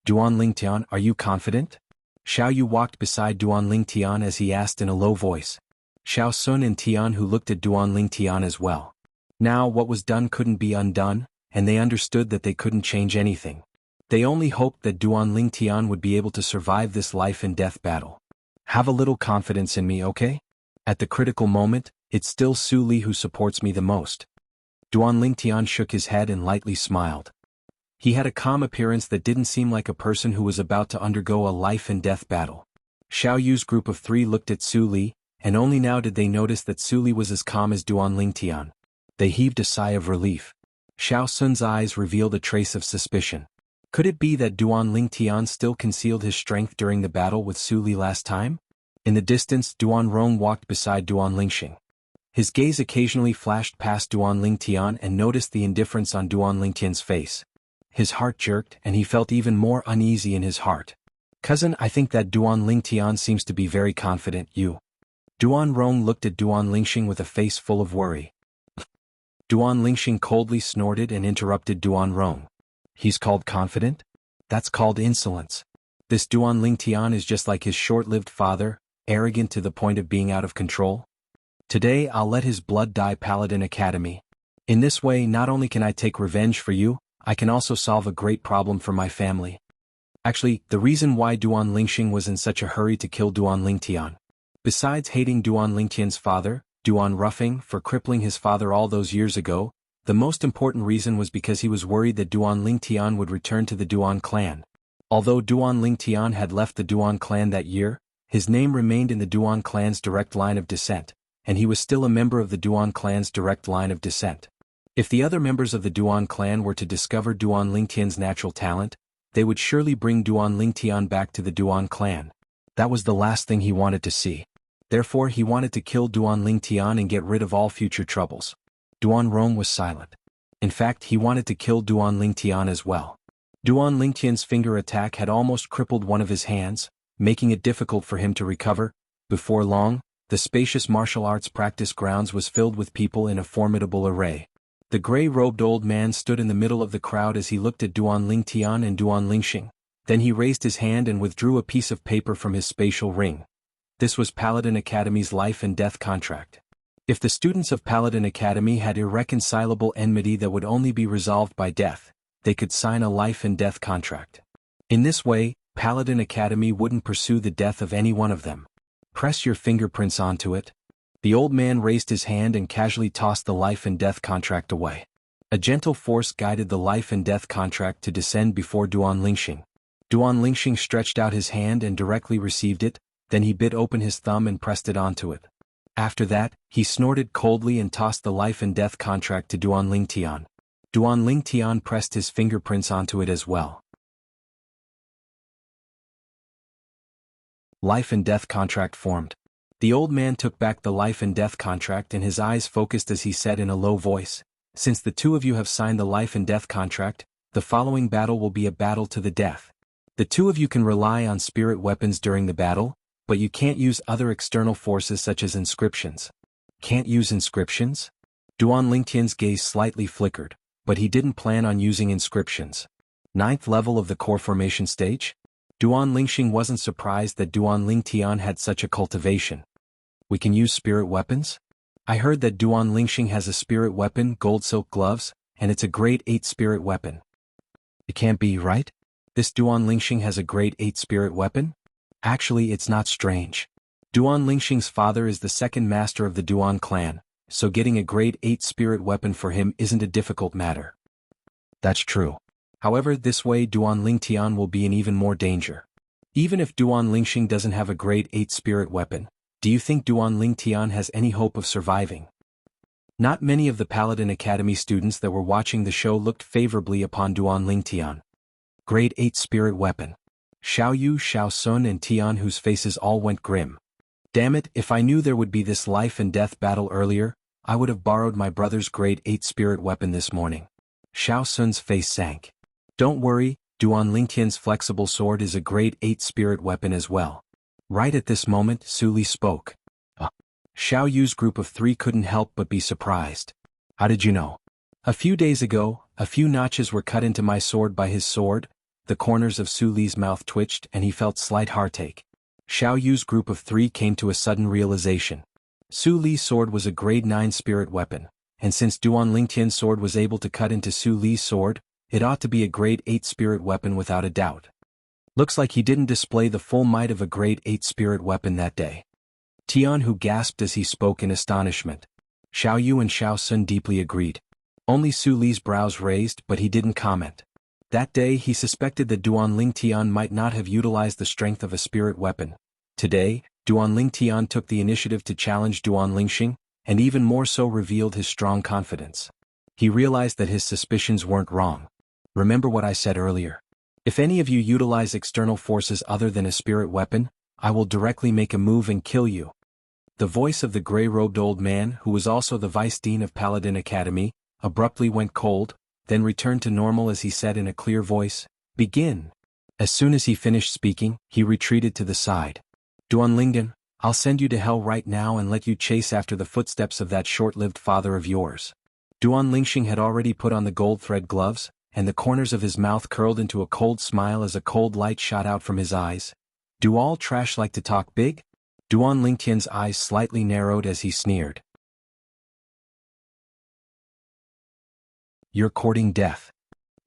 Duan Lingtian, are you confident? Xiao Yu walked beside Duan Lingtian as he asked in a low voice. Xiao Sun and Tian who looked at Duan Lingtian as well. Now what was done couldn't be undone, and they understood that they couldn't change anything. They only hoped that Duan Lingtian would be able to survive this life and death battle. Have a little confidence in me, okay? At the critical moment, it's still Su Li who supports me the most. Duan Lingtian shook his head and lightly smiled. He had a calm appearance that didn't seem like a person who was about to undergo a life and death battle. Xiao Yu's group of 3 looked at Su Li, and only now did they notice that Su Li was as calm as Duan Lingtian. They heaved a sigh of relief. Xiao Sun's eyes revealed a trace of suspicion. Could it be that Duan Lingtian still concealed his strength during the battle with Su Li last time? In the distance, Duan Rong walked beside Duan Lingxing. His gaze occasionally flashed past Duan Lingtian and noticed the indifference on Duan Lingtian's face. His heart jerked and he felt even more uneasy in his heart. Cousin, I think that Duan Lingtian seems to be very confident, you. Duan Rong looked at Duan Lingxing with a face full of worry. Duan Lingxing coldly snorted and interrupted Duan Rong. He's called confident? That's called insolence. This Duan Lingtian is just like his short-lived father, arrogant to the point of being out of control. Today I'll let his blood dye Paladin Academy. In this way not only can I take revenge for you, I can also solve a great problem for my family. Actually, the reason why Duan Lingxing was in such a hurry to kill Duan Lingtian. Besides hating Duan Lingtian's father, Duan Ruffing, for crippling his father all those years ago, the most important reason was because he was worried that Duan Lingtian would return to the Duan clan. Although Duan Lingtian had left the Duan clan that year, his name remained in the Duan clan's direct line of descent, and he was still a member of the Duan clan's direct line of descent. If the other members of the Duan clan were to discover Duan Lingtian's natural talent, they would surely bring Duan Lingtian back to the Duan clan. That was the last thing he wanted to see. Therefore he wanted to kill Duan Lingtian and get rid of all future troubles. Duan Rong was silent. In fact, he wanted to kill Duan Lingtian as well. Duan Lingtian's finger attack had almost crippled one of his hands, making it difficult for him to recover. Before long, the spacious martial arts practice grounds was filled with people in a formidable array. The gray-robed old man stood in the middle of the crowd as he looked at Duan Lingtian and Duan Lingxing. Then he raised his hand and withdrew a piece of paper from his spatial ring. This was Paladin Academy's life and death contract. If the students of Paladin Academy had irreconcilable enmity that would only be resolved by death, they could sign a life and death contract. In this way, Paladin Academy wouldn't pursue the death of any one of them. Press your fingerprints onto it. The old man raised his hand and casually tossed the life and death contract away. A gentle force guided the life and death contract to descend before Duan Lingxing. Duan Lingxing stretched out his hand and directly received it, then he bit open his thumb and pressed it onto it. After that, he snorted coldly and tossed the life and death contract to Duan Lingtian. Duan Lingtian pressed his fingerprints onto it as well. Life and death contract formed. The old man took back the life and death contract and his eyes focused as he said in a low voice, "Since the two of you have signed the life and death contract, the following battle will be a battle to the death. The two of you can rely on spirit weapons during the battle, but you can't use other external forces such as inscriptions. Can't use inscriptions? Duan Lingtian's gaze slightly flickered, but he didn't plan on using inscriptions. 9th level of the core formation stage? Duan Lingxing wasn't surprised that Duan Lingtian had such a cultivation. We can use spirit weapons? I heard that Duan Lingxing has a spirit weapon, gold silk gloves, and it's a grade 8 spirit weapon. It can't be, right? This Duan Lingxing has a grade 8 spirit weapon? Actually, it's not strange. Duan Lingxing's father is the second master of the Duan clan, so getting a grade 8 spirit weapon for him isn't a difficult matter. That's true. However, this way Duan Lingtian will be in even more danger. Even if Duan Lingxing doesn't have a grade 8 spirit weapon, do you think Duan Lingtian has any hope of surviving? Not many of the Paladin Academy students that were watching the show looked favorably upon Duan Lingtian. Grade 8 spirit weapon. Xiao Yu, Xiao Sun and Tian, whose faces all went grim. Damn it, if I knew there would be this life and death battle earlier, I would have borrowed my brother's grade 8 spirit weapon this morning. Xiao Sun's face sank. Don't worry, Duan Lingtian's flexible sword is a grade 8 spirit weapon as well. Right at this moment, Su Li spoke. Xiao Yu's group of 3 couldn't help but be surprised. How did you know? A few days ago, a few notches were cut into my sword by his sword. The corners of Su Li's mouth twitched and he felt slight heartache. Xiao Yu's group of 3 came to a sudden realization. Su Li's sword was a grade 9 spirit weapon, and since Duan Lingtian's sword was able to cut into Su Li's sword, it ought to be a grade 8 spirit weapon without a doubt. Looks like he didn't display the full might of a grade 8 spirit weapon that day. Tian, who gasped as he spoke in astonishment. Xiao Yu and Xiao Sun deeply agreed. Only Su Li's brows raised, but he didn't comment. That day he suspected that Duan Lingtian might not have utilized the strength of a spirit weapon. Today, Duan Lingtian took the initiative to challenge Duan Lingxing, and even more so revealed his strong confidence. He realized that his suspicions weren't wrong. Remember what I said earlier. If any of you utilize external forces other than a spirit weapon, I will directly make a move and kill you. The voice of the gray-robed old man, who was also the vice dean of Paladin Academy, abruptly went cold, then returned to normal as he said in a clear voice, "Begin." As soon as he finished speaking, he retreated to the side. Duan Lingtian, I'll send you to hell right now and let you chase after the footsteps of that short-lived father of yours. Duan Lingxing had already put on the gold thread gloves, and the corners of his mouth curled into a cold smile as a cold light shot out from his eyes. Do all trash like to talk big? Duan Lingtian's eyes slightly narrowed as he sneered. You're courting death.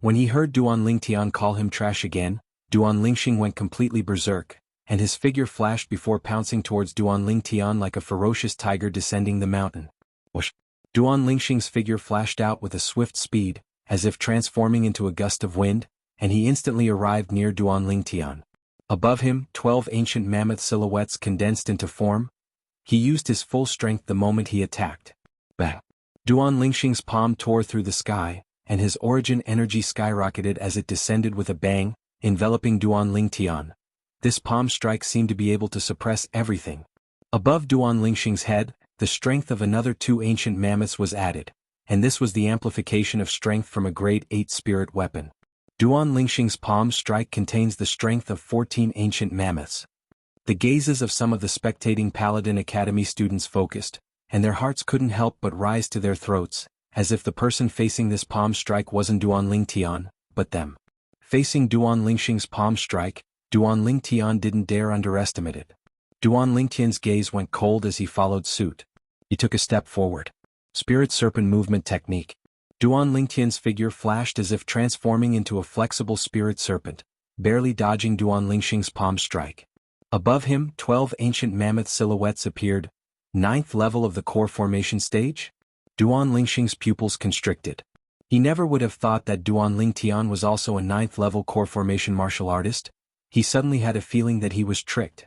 When he heard Duan Lingtian call him trash again, Duan Lingxing went completely berserk, and his figure flashed before pouncing towards Duan Lingtian like a ferocious tiger descending the mountain. Whoosh! Duan Lingxing's figure flashed out with a swift speed, as if transforming into a gust of wind, and he instantly arrived near Duan Lingtian. Above him, 12 ancient mammoth silhouettes condensed into form. He used his full strength the moment he attacked. Bang! Duan Lingxing's palm tore through the sky, and his origin energy skyrocketed as it descended with a bang, enveloping Duan Lingtian. This palm strike seemed to be able to suppress everything. Above Duan Lingxing's head, the strength of another 2 ancient mammoths was added, and this was the amplification of strength from a grade 8 spirit weapon. Duan Lingxing's palm strike contains the strength of 14 ancient mammoths. The gazes of some of the spectating Paladin Academy students focused, and their hearts couldn't help but rise to their throats, as if the person facing this palm strike wasn't Duan Lingtian, but them. Facing Duan Lingxing's palm strike, Duan Lingtian didn't dare underestimate it. Duan Lingtian's gaze went cold as he followed suit. He took a step forward. Spirit Serpent Movement Technique. Duan Lingtian's figure flashed as if transforming into a flexible spirit serpent, barely dodging Duan Lingxing's palm strike. Above him, 12 ancient mammoth silhouettes appeared. 9th level of the core formation stage? Duan Lingxing's pupils constricted. He never would have thought that Duan Lingtian was also a 9th level core formation martial artist. He suddenly had a feeling that he was tricked.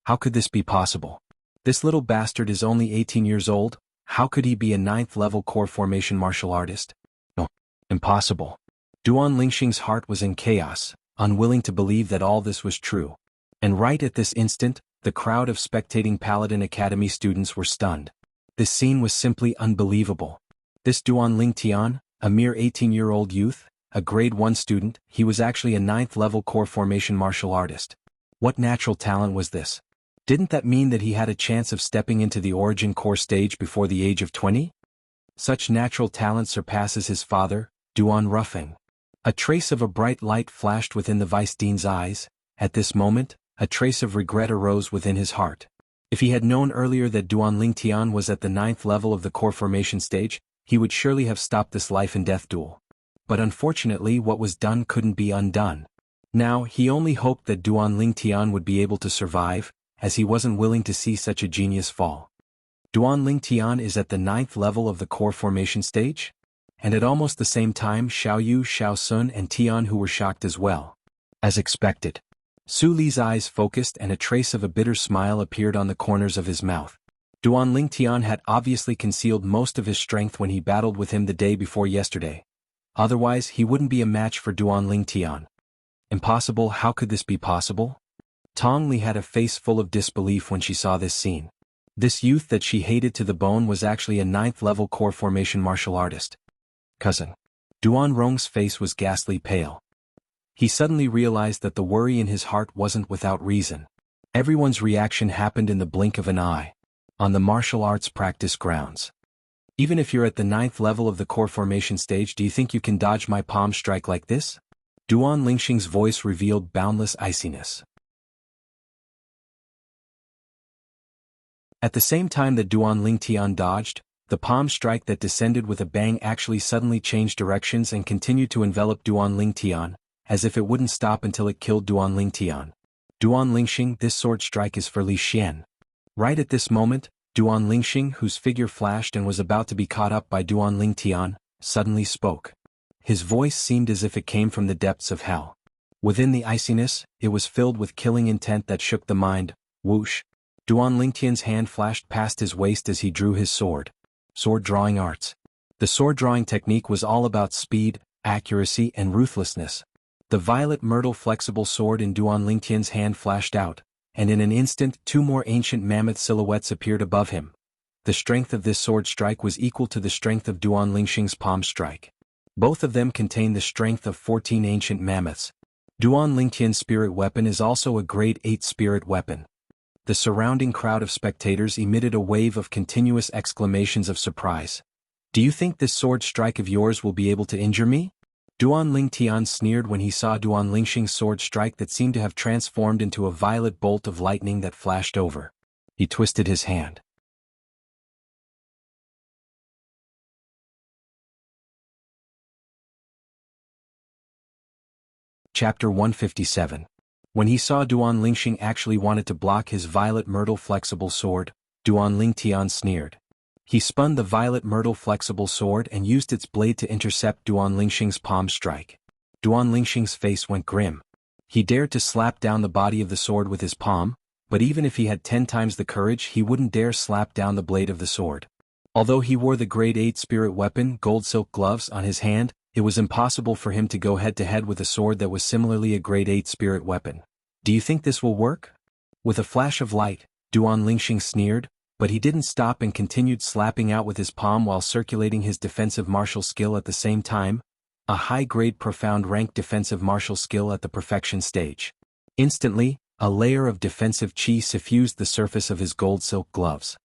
How could this be possible? This little bastard is only 18 years old. How could he be a 9th level core formation martial artist? No. Impossible. Duan Lingxing's heart was in chaos, unwilling to believe that all this was true. And right at this instant, the crowd of spectating Paladin Academy students were stunned. This scene was simply unbelievable. This Duan Lingtian, a mere 18-year-old youth, a grade 1 student, he was actually a 9th level core formation martial artist. What natural talent was this? Didn't that mean that he had a chance of stepping into the origin core stage before the age of 20? Such natural talent surpasses his father, Duan Ruffing. A trace of a bright light flashed within the Vice Dean's eyes. At this moment, a trace of regret arose within his heart. If he had known earlier that Duan Lingtian was at the 9th level of the core formation stage, he would surely have stopped this life-and-death duel. But unfortunately what was done couldn't be undone. Now, he only hoped that Duan Lingtian would be able to survive, as he wasn't willing to see such a genius fall. Duan Lingtian is at the 9th level of the core formation stage? And at almost the same time Xiao Yu, Xiao Sun and Tian who were shocked as well. As expected. Su Li's eyes focused and a trace of a bitter smile appeared on the corners of his mouth. Duan Lingtian had obviously concealed most of his strength when he battled with him the day before yesterday. Otherwise he wouldn't be a match for Duan Lingtian. Impossible? How could this be possible? Tong Li had a face full of disbelief when she saw this scene. This youth that she hated to the bone was actually a 9th level core formation martial artist. Cousin. Duan Rong's face was ghastly pale. He suddenly realized that the worry in his heart wasn't without reason. Everyone's reaction happened in the blink of an eye. On the martial arts practice grounds. Even if you're at the 9th level of the core formation stage, do you think you can dodge my palm strike like this? Duan Lingxing's voice revealed boundless iciness. At the same time that Duan Lingtian dodged, the palm strike that descended with a bang actually suddenly changed directions and continued to envelop Duan Lingtian, as if it wouldn't stop until it killed Duan Lingtian. Duan Lingxing, this sword strike is for Li Xian. Right at this moment, Duan Lingxing, whose figure flashed and was about to be caught up by Duan Lingtian, suddenly spoke. His voice seemed as if it came from the depths of hell. Within the iciness, it was filled with killing intent that shook the mind. Whoosh! Duan Lingtian's hand flashed past his waist as he drew his sword. Sword drawing arts. The sword drawing technique was all about speed, accuracy and ruthlessness. The violet myrtle flexible sword in Duan Lingtian's hand flashed out, and in an instant 2 more ancient mammoth silhouettes appeared above him. The strength of this sword strike was equal to the strength of Duan Lingxing's palm strike. Both of them contain the strength of 14 ancient mammoths. Duan Lingtian's spirit weapon is also a grade 8 spirit weapon. The surrounding crowd of spectators emitted a wave of continuous exclamations of surprise. Do you think this sword strike of yours will be able to injure me? Duan Lingtian sneered when he saw Duan Lingxing's sword strike that seemed to have transformed into a violet bolt of lightning that flashed over. He twisted his hand. Chapter 157. When he saw Duan Lingxing actually wanted to block his violet myrtle flexible sword, Duan Lingtian sneered. He spun the violet myrtle flexible sword and used its blade to intercept Duan Lingxing's palm strike. Duan Lingxing's face went grim. He dared to slap down the body of the sword with his palm, but even if he had 10 times the courage he wouldn't dare slap down the blade of the sword. Although he wore the grade 8 spirit weapon gold silk gloves on his hand, it was impossible for him to go head-to-head with a sword that was similarly a grade 8 spirit weapon. Do you think this will work? With a flash of light, Duan Lingxing sneered, but he didn't stop and continued slapping out with his palm while circulating his defensive martial skill at the same time, a high-grade profound rank defensive martial skill at the perfection stage. Instantly, a layer of defensive chi suffused the surface of his gold silk gloves.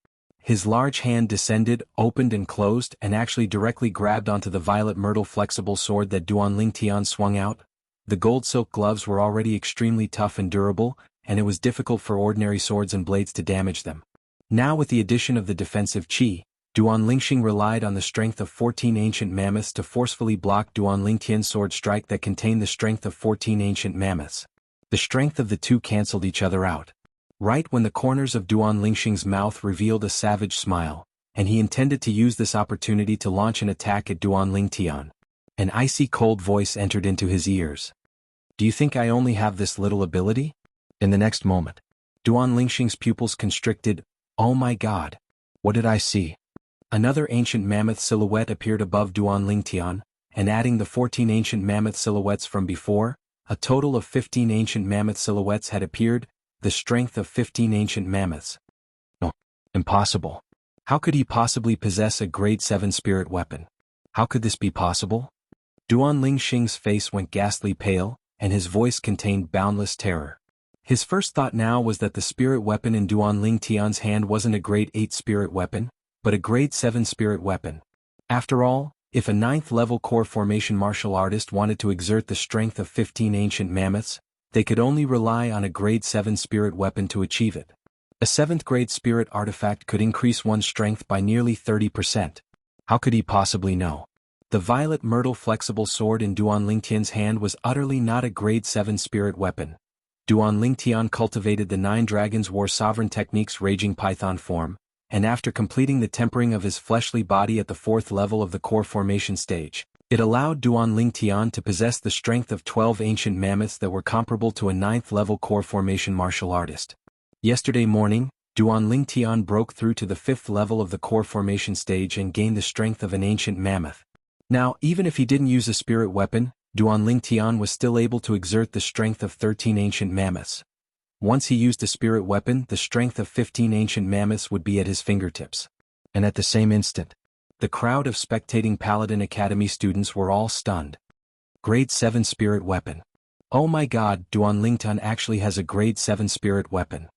His large hand descended, opened and closed and actually directly grabbed onto the violet myrtle flexible sword that Duan Lingtian swung out. The gold silk gloves were already extremely tough and durable, and it was difficult for ordinary swords and blades to damage them. Now with the addition of the defensive chi, Duan Lingxing relied on the strength of 14 ancient mammoths to forcefully block Duan Lingtian's sword strike that contained the strength of 14 ancient mammoths. The strength of the two cancelled each other out. Right when the corners of Duan Lingxing's mouth revealed a savage smile, and he intended to use this opportunity to launch an attack at Duan Lingtian. An icy cold voice entered into his ears. Do you think I only have this little ability? In the next moment, Duan Lingxing's pupils constricted. Oh my god! What did I see? Another ancient mammoth silhouette appeared above Duan Lingtian, and adding the 14 ancient mammoth silhouettes from before, a total of 15 ancient mammoth silhouettes had appeared, the strength of 15 ancient mammoths. No. Impossible. How could he possibly possess a grade 7 spirit weapon? How could this be possible? Duan Lingxing's face went ghastly pale, and his voice contained boundless terror. His first thought now was that the spirit weapon in Duan Lingtian's hand wasn't a grade 8 spirit weapon, but a grade 7 spirit weapon. After all, if a 9th level core formation martial artist wanted to exert the strength of 15 ancient mammoths, they could only rely on a grade 7 spirit weapon to achieve it. A 7th grade spirit artifact could increase one's strength by nearly 30%. How could he possibly know? The violet myrtle flexible sword in Duan Lingtian's hand was utterly not a grade 7 spirit weapon. Duan Lingtian cultivated the 9 Dragons War Sovereign Technique's Raging Python form, and after completing the tempering of his fleshly body at the 4th level of the core formation stage, it allowed Duan Lingtian to possess the strength of 12 ancient mammoths that were comparable to a 9th level core formation martial artist. Yesterday morning, Duan Lingtian broke through to the 5th level of the core formation stage and gained the strength of an ancient mammoth. Now, even if he didn't use a spirit weapon, Duan Lingtian was still able to exert the strength of 13 ancient mammoths. Once he used a spirit weapon, the strength of 15 ancient mammoths would be at his fingertips. And at the same instant, the crowd of spectating Paladin Academy students were all stunned. Grade 7 spirit weapon. Oh my god, Duan Lingtian actually has a grade 7 spirit weapon.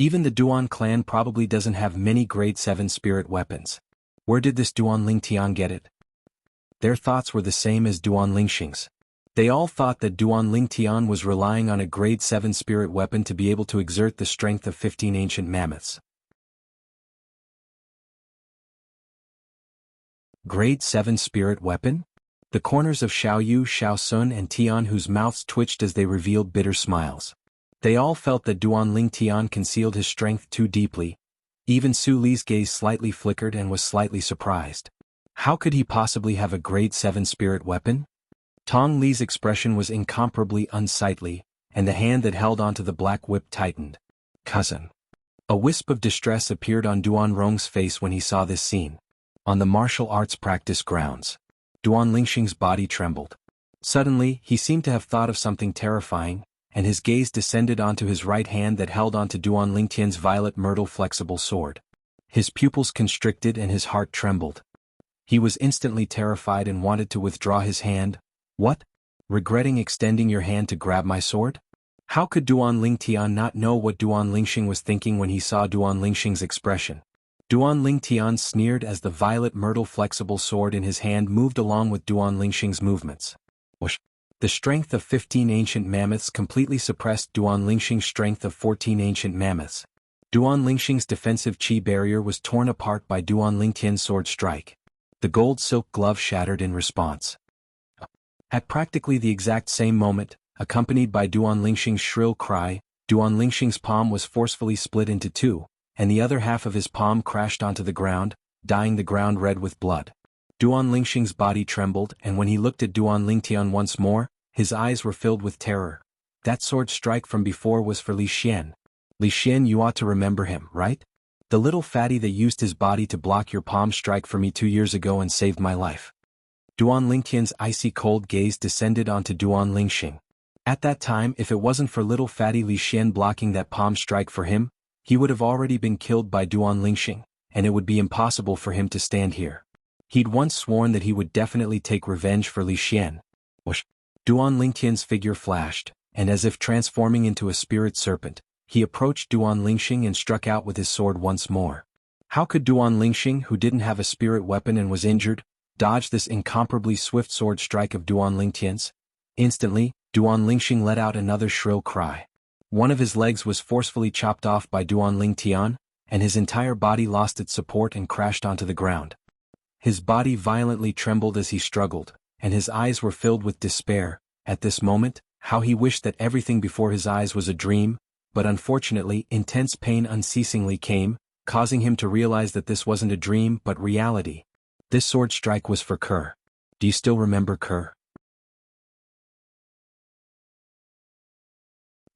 Even the Duan clan probably doesn't have many grade 7 spirit weapons. Where did this Duan Lingtian get it? Their thoughts were the same as Duan Lingxing's. They all thought that Duan Lingtian was relying on a grade 7 spirit weapon to be able to exert the strength of 15 ancient mammoths. Grade 7 spirit weapon? The corners of Xiaoyu, Xiaosun and Tian whose mouths twitched as they revealed bitter smiles. They all felt that Duan Lingtian concealed his strength too deeply. Even Su Li's gaze slightly flickered and was slightly surprised. How could he possibly have a grade 7 spirit weapon? Tong Li's expression was incomparably unsightly, and the hand that held onto the black whip tightened. Cousin. A wisp of distress appeared on Duan Rong's face when he saw this scene. On the martial arts practice grounds, Duan Lingxing's body trembled. Suddenly, he seemed to have thought of something terrifying, and his gaze descended onto his right hand that held onto Duan Lingtian's violet myrtle flexible sword. His pupils constricted and his heart trembled. He was instantly terrified and wanted to withdraw his hand. What? Regretting extending your hand to grab my sword? How could Duan Lingtian not know what Duan Lingxing was thinking when he saw Duan Lingxing's expression? Duan Lingtian sneered as the violet myrtle flexible sword in his hand moved along with Duan Lingxing's movements. Whoosh! The strength of 15 ancient mammoths completely suppressed Duan Lingxing's strength of 14 ancient mammoths. Duan Lingxing's defensive chi barrier was torn apart by Duan Lingtian's sword strike. The gold silk glove shattered in response. At practically the exact same moment, accompanied by Duan Lingxing's shrill cry, Duan Lingxing's palm was forcefully split into two, and the other half of his palm crashed onto the ground, dyeing the ground red with blood. Duan Lingxing's body trembled, and when he looked at Duan Lingtian once more, his eyes were filled with terror. That sword strike from before was for Li Xian. Li Xian, you ought to remember him, right? The little fatty that used his body to block your palm strike for me 2 years ago and saved my life. Duan Lingtian's icy cold gaze descended onto Duan Lingxing. At that time, if it wasn't for little fatty Li Xian blocking that palm strike for him, he would have already been killed by Duan Lingxing, and it would be impossible for him to stand here. He'd once sworn that he would definitely take revenge for Li Xian. Whoosh! Duan Lingtian's figure flashed, and as if transforming into a spirit serpent, he approached Duan Lingxing and struck out with his sword once more. How could Duan Lingxing, who didn't have a spirit weapon and was injured, dodge this incomparably swift sword strike of Duan Lingtian's? Instantly, Duan Lingxing let out another shrill cry. One of his legs was forcefully chopped off by Duan Lingtian, and his entire body lost its support and crashed onto the ground. His body violently trembled as he struggled, and his eyes were filled with despair. At this moment, how he wished that everything before his eyes was a dream, but unfortunately intense pain unceasingly came, causing him to realize that this wasn't a dream but reality. This sword strike was for Kerr. Do you still remember Kerr?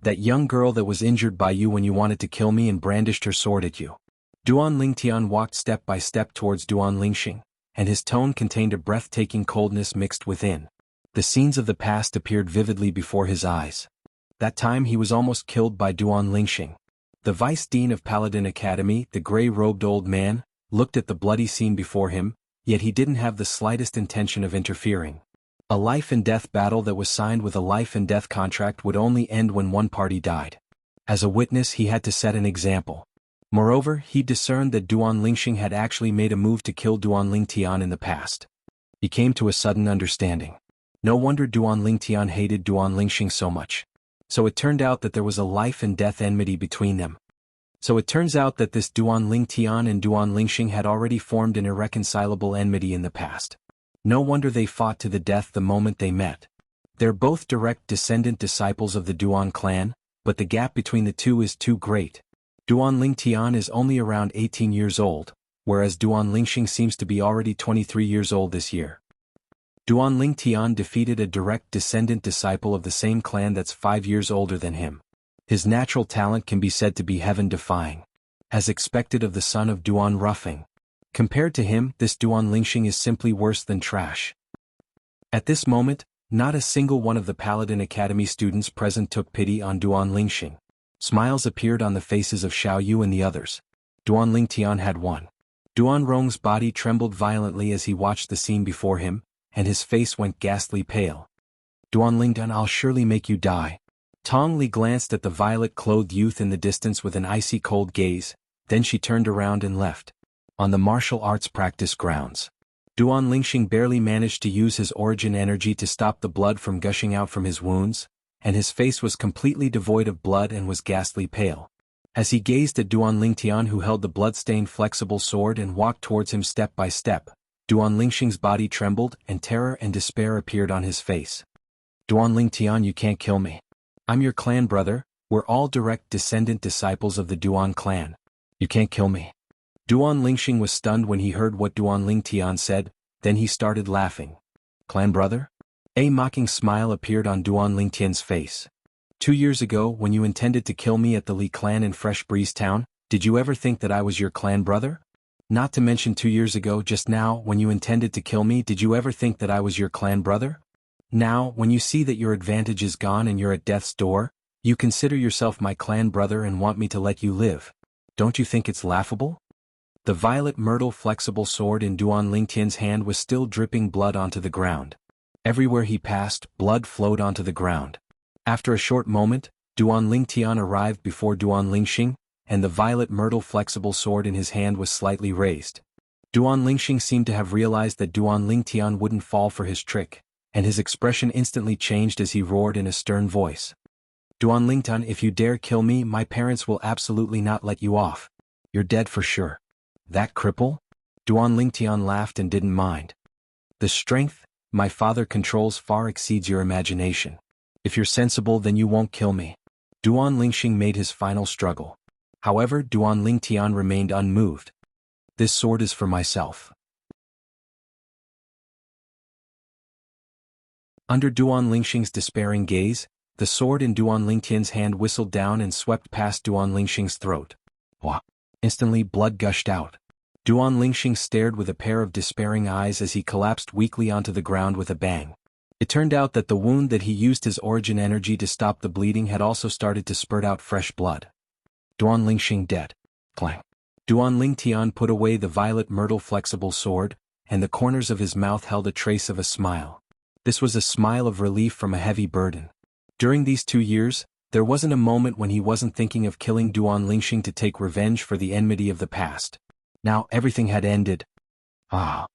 That young girl that was injured by you when you wanted to kill me and brandished her sword at you. Duan Lingtian walked step by step towards Duan Lingxing, and his tone contained a breathtaking coldness mixed within. The scenes of the past appeared vividly before his eyes. That time he was almost killed by Duan Lingxing. The vice dean of Paladin Academy, the gray-robed old man, looked at the bloody scene before him, yet he didn't have the slightest intention of interfering. A life and death battle that was signed with a life and death contract would only end when one party died. As a witness, he had to set an example. Moreover, he discerned that Duan Lingxing had actually made a move to kill Duan Lingtian in the past. He came to a sudden understanding. No wonder Duan Lingtian hated Duan Lingxing so much. So it turned out that there was a life and death enmity between them. So it turns out that this Duan Lingtian and Duan Lingxing had already formed an irreconcilable enmity in the past. No wonder they fought to the death the moment they met. They're both direct descendant disciples of the Duan clan, but the gap between the two is too great. Duan Lingtian is only around 18 years old, whereas Duan Lingxing seems to be already 23 years old this year. Duan Lingtian defeated a direct descendant disciple of the same clan that's 5 years older than him. His natural talent can be said to be heaven-defying. As expected of the son of Duan Ruffing. Compared to him, this Duan Lingxing is simply worse than trash. At this moment, not a single one of the Paladin Academy students present took pity on Duan Lingxing. Smiles appeared on the faces of Xiao Yu and the others. Duan Lingtian had won. Duan Rong's body trembled violently as he watched the scene before him, and his face went ghastly pale. Duan Lingtian, I'll surely make you die. Tong Li glanced at the violet-clothed youth in the distance with an icy cold gaze, then she turned around and left. On the martial arts practice grounds. Duan Lingxing barely managed to use his origin energy to stop the blood from gushing out from his wounds, and his face was completely devoid of blood and was ghastly pale. As he gazed at Duan Lingtian, who held the blood-stained flexible sword and walked towards him step by step, Duan Lingxing's body trembled and terror and despair appeared on his face. Duan Lingtian, you can't kill me. I'm your clan brother, we're all direct descendant disciples of the Duan clan. You can't kill me. Duan Lingxing was stunned when he heard what Duan Lingtian said, then he started laughing. Clan brother? A mocking smile appeared on Duan Lingtian's face. 2 years ago, when you intended to kill me at the Li clan in Fresh Breeze Town, did you ever think that I was your clan brother? Not to mention 2 years ago just now, when you intended to kill me, did you ever think that I was your clan brother? Now, when you see that your advantage is gone and you're at death's door, you consider yourself my clan brother and want me to let you live. Don't you think it's laughable? The violet myrtle flexible sword in Duan Lingtian's hand was still dripping blood onto the ground. Everywhere he passed, blood flowed onto the ground. After a short moment, Duan Lingtian arrived before Duan Lingxing, and the violet myrtle flexible sword in his hand was slightly raised. Duan Lingxing seemed to have realized that Duan Lingtian wouldn't fall for his trick, and his expression instantly changed as he roared in a stern voice. Duan Lingtian, if you dare kill me, my parents will absolutely not let you off. You're dead for sure. That cripple? Duan Lingtian laughed and didn't mind. The strength my father controls far exceeds your imagination. If you're sensible, then you won't kill me. Duan Lingxing made his final struggle. However, Duan Lingtian remained unmoved. This sword is for myself. Under Duan Lingxing's despairing gaze, the sword in Duan Lingtian's hand whistled down and swept past Duan Lingxing's throat. Wah! Instantly blood gushed out. Duan Lingxing stared with a pair of despairing eyes as he collapsed weakly onto the ground with a bang. It turned out that the wound that he used his origin energy to stop the bleeding had also started to spurt out fresh blood. Duan Lingxing dead. Clang. Duan Lingtian put away the violet myrtle flexible sword, and the corners of his mouth held a trace of a smile. This was a smile of relief from a heavy burden. During these 2 years, there wasn't a moment when he wasn't thinking of killing Duan Lingxing to take revenge for the enmity of the past. Now everything had ended. Ah!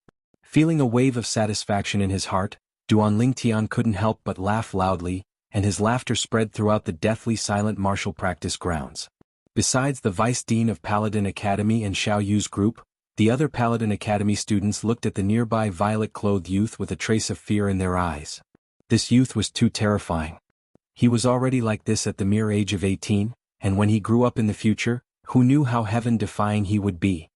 Feeling a wave of satisfaction in his heart, Duan Lingtian couldn't help but laugh loudly, and his laughter spread throughout the deathly silent martial practice grounds. Besides the Vice Dean of Paladin Academy and Xiao Yu's group, the other Paladin Academy students looked at the nearby violet-clothed youth with a trace of fear in their eyes. This youth was too terrifying. He was already like this at the mere age of 18, and when he grew up in the future, who knew how heaven-defying he would be?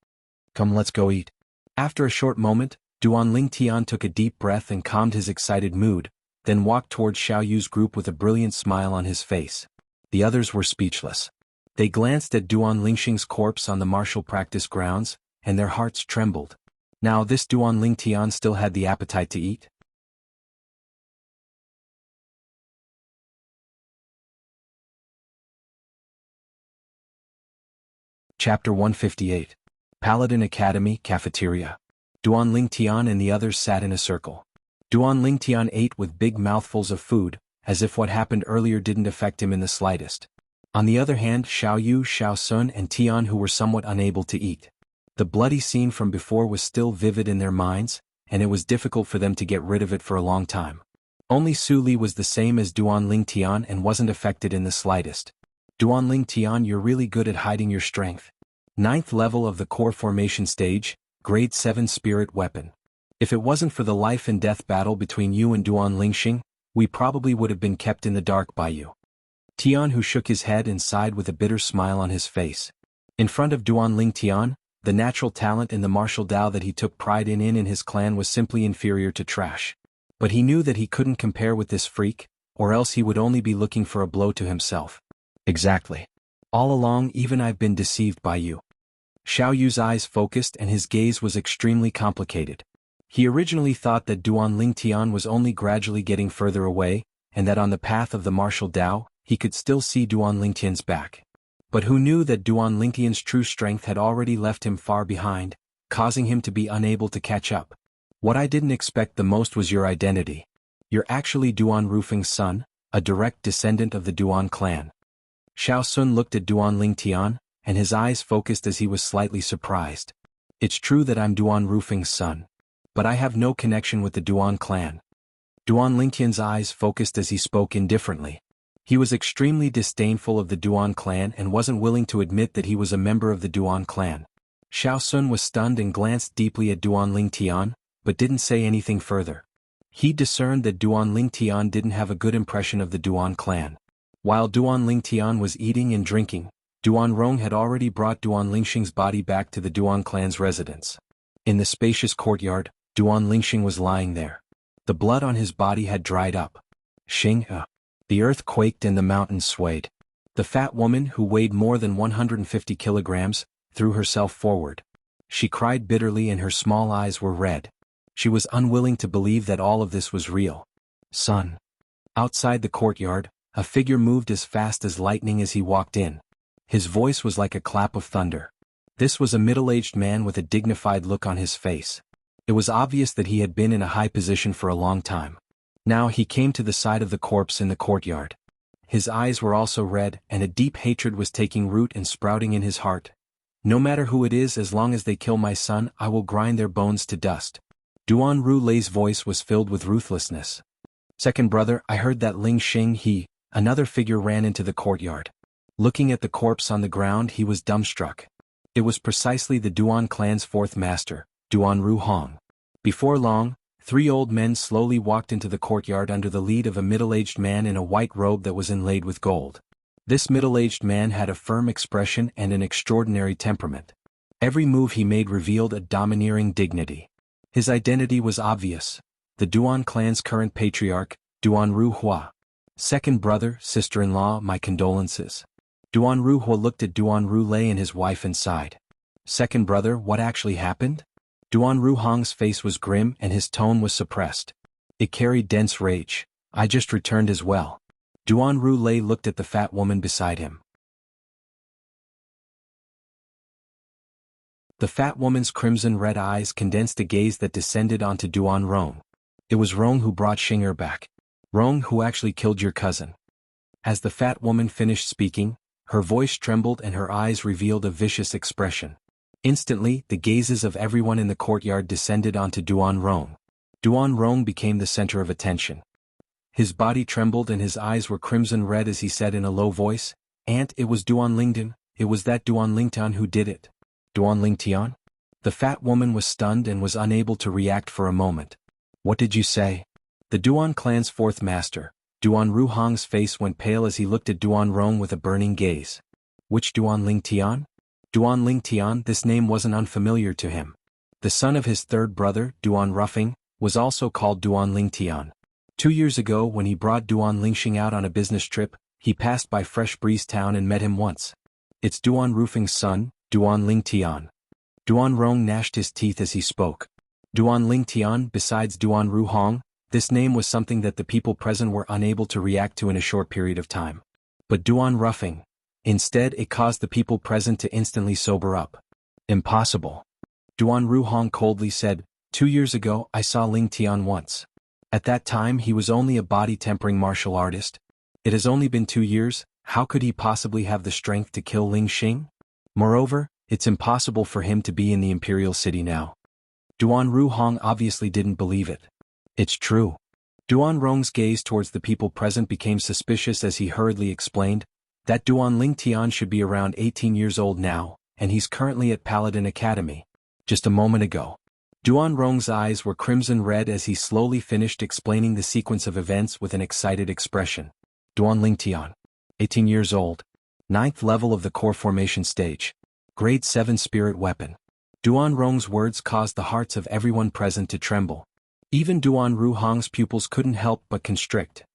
Come, let's go eat. After a short moment, Duan Lingtian took a deep breath and calmed his excited mood, then walked towards Xiao Yu's group with a brilliant smile on his face. The others were speechless. They glanced at Duan Lingxing's corpse on the martial practice grounds, and their hearts trembled. Now this Duan Lingtian still had the appetite to eat? Chapter 158. Paladin Academy Cafeteria. Duan Lingtian and the others sat in a circle. Duan Lingtian ate with big mouthfuls of food, as if what happened earlier didn't affect him in the slightest. On the other hand, Xiao Yu, Xiao Sun and Tian who were somewhat unable to eat. The bloody scene from before was still vivid in their minds, and it was difficult for them to get rid of it for a long time. Only Su Li was the same as Duan Lingtian and wasn't affected in the slightest. Duan Lingtian, you're really good at hiding your strength. 9th level of the core formation stage, grade 7 spirit weapon. If it wasn't for the life and death battle between you and Duan Lingxing, we probably would have been kept in the dark by you. Tian who shook his head and sighed with a bitter smile on his face. In front of Duan Lingtian, the natural talent and the martial Dao that he took pride in his clan was simply inferior to trash. But he knew that he couldn't compare with this freak, or else he would only be looking for a blow to himself. Exactly. All along even I've been deceived by you. Xiao Yu's eyes focused and his gaze was extremely complicated. He originally thought that Duan Lingtian was only gradually getting further away, and that on the path of the martial Dao, he could still see Duan Lingtian's back. But who knew that Duan Lingtian's true strength had already left him far behind, causing him to be unable to catch up. What I didn't expect the most was your identity. You're actually Duan Rufeng's son, a direct descendant of the Duan clan. Xiao Sun looked at Duan Lingtian, and his eyes focused as he was slightly surprised. It's true that I'm Duan Rufeng's son. But I have no connection with the Duan clan. Duan Lingtian's eyes focused as he spoke indifferently. He was extremely disdainful of the Duan clan and wasn't willing to admit that he was a member of the Duan clan. Xiao Sun was stunned and glanced deeply at Duan Lingtian, but didn't say anything further. He discerned that Duan Lingtian didn't have a good impression of the Duan clan. While Duan Lingtian was eating and drinking, Duan Rong had already brought Duan Lingxing's body back to the Duan clan's residence. In the spacious courtyard, Duan Lingxing was lying there. The blood on his body had dried up. The earth quaked and the mountains swayed. The fat woman, who weighed more than 150 kilograms, threw herself forward. She cried bitterly and her small eyes were red. She was unwilling to believe that all of this was real. Son. Outside the courtyard, a figure moved as fast as lightning as he walked in. His voice was like a clap of thunder. This was a middle-aged man with a dignified look on his face. It was obvious that he had been in a high position for a long time. Now he came to the side of the corpse in the courtyard. His eyes were also red, and a deep hatred was taking root and sprouting in his heart. No matter who it is, as long as they kill my son, I will grind their bones to dust. Duan Ru Lei's voice was filled with ruthlessness. Second brother, I heard that Ling Xing another figure ran into the courtyard. Looking at the corpse on the ground, he was dumbstruck. It was precisely the Duan clan's fourth master, Duan Ru Hong. Before long, 3 old men slowly walked into the courtyard under the lead of a middle-aged man in a white robe that was inlaid with gold. This middle-aged man had a firm expression and an extraordinary temperament. Every move he made revealed a domineering dignity. His identity was obvious. The Duan clan's current patriarch, Duan Ru Hua. Second brother, sister-in-law, my condolences. Duan Ru Hua looked at Duan Ru Lei and his wife and sighed. Second brother, what actually happened? Duan Ru Hong's face was grim and his tone was suppressed. It carried dense rage. I just returned as well. Duan Ru Lei looked at the fat woman beside him. The fat woman's crimson-red eyes condensed a gaze that descended onto Duan Rong. It was Rong who brought Xing'er back. Rong who actually killed your cousin. As the fat woman finished speaking, her voice trembled and her eyes revealed a vicious expression. Instantly, the gazes of everyone in the courtyard descended onto Duan Rong. Duan Rong became the center of attention. His body trembled and his eyes were crimson-red as he said in a low voice, "Aunt, it was Duan Lingtian, it was that Duan Lingtian who did it." Duan Lingtian? The fat woman was stunned and was unable to react for a moment. What did you say? The Duan clan's fourth master, Duan Ru Hong's face went pale as he looked at Duan Rong with a burning gaze. Which Duan Lingtian? Duan Lingtian, this name wasn't unfamiliar to him. The son of his third brother, Duan Rufeng, was also called Duan Lingtian. 2 years ago when he brought Duan Lingxing out on a business trip, he passed by Fresh Breeze Town and met him once. It's Duan Rufeng's son, Duan Lingtian. Duan Rong gnashed his teeth as he spoke. Duan Lingtian, besides Duan Ru Hong, this name was something that the people present were unable to react to in a short period of time. But Duan Rufeng, instead it caused the people present to instantly sober up. Impossible. Duan Ru Hong coldly said, 2 years ago I saw Lingtian once. At that time he was only a body-tempering martial artist. It has only been 2 years, how could he possibly have the strength to kill Ling Xing? Moreover, it's impossible for him to be in the Imperial City now. Duan Ruhong obviously didn't believe it. It's true. Duan Rong's gaze towards the people present became suspicious as he hurriedly explained that Duan Lingtian should be around 18 years old now, and he's currently at Paladin Academy. Just a moment ago. Duan Rong's eyes were crimson red as he slowly finished explaining the sequence of events with an excited expression. Duan Lingtian. 18 years old. 9th level of the core formation stage. Grade 7 spirit weapon. Duan Rong's words caused the hearts of everyone present to tremble. Even Duan Ruhong's pupils couldn't help but constrict.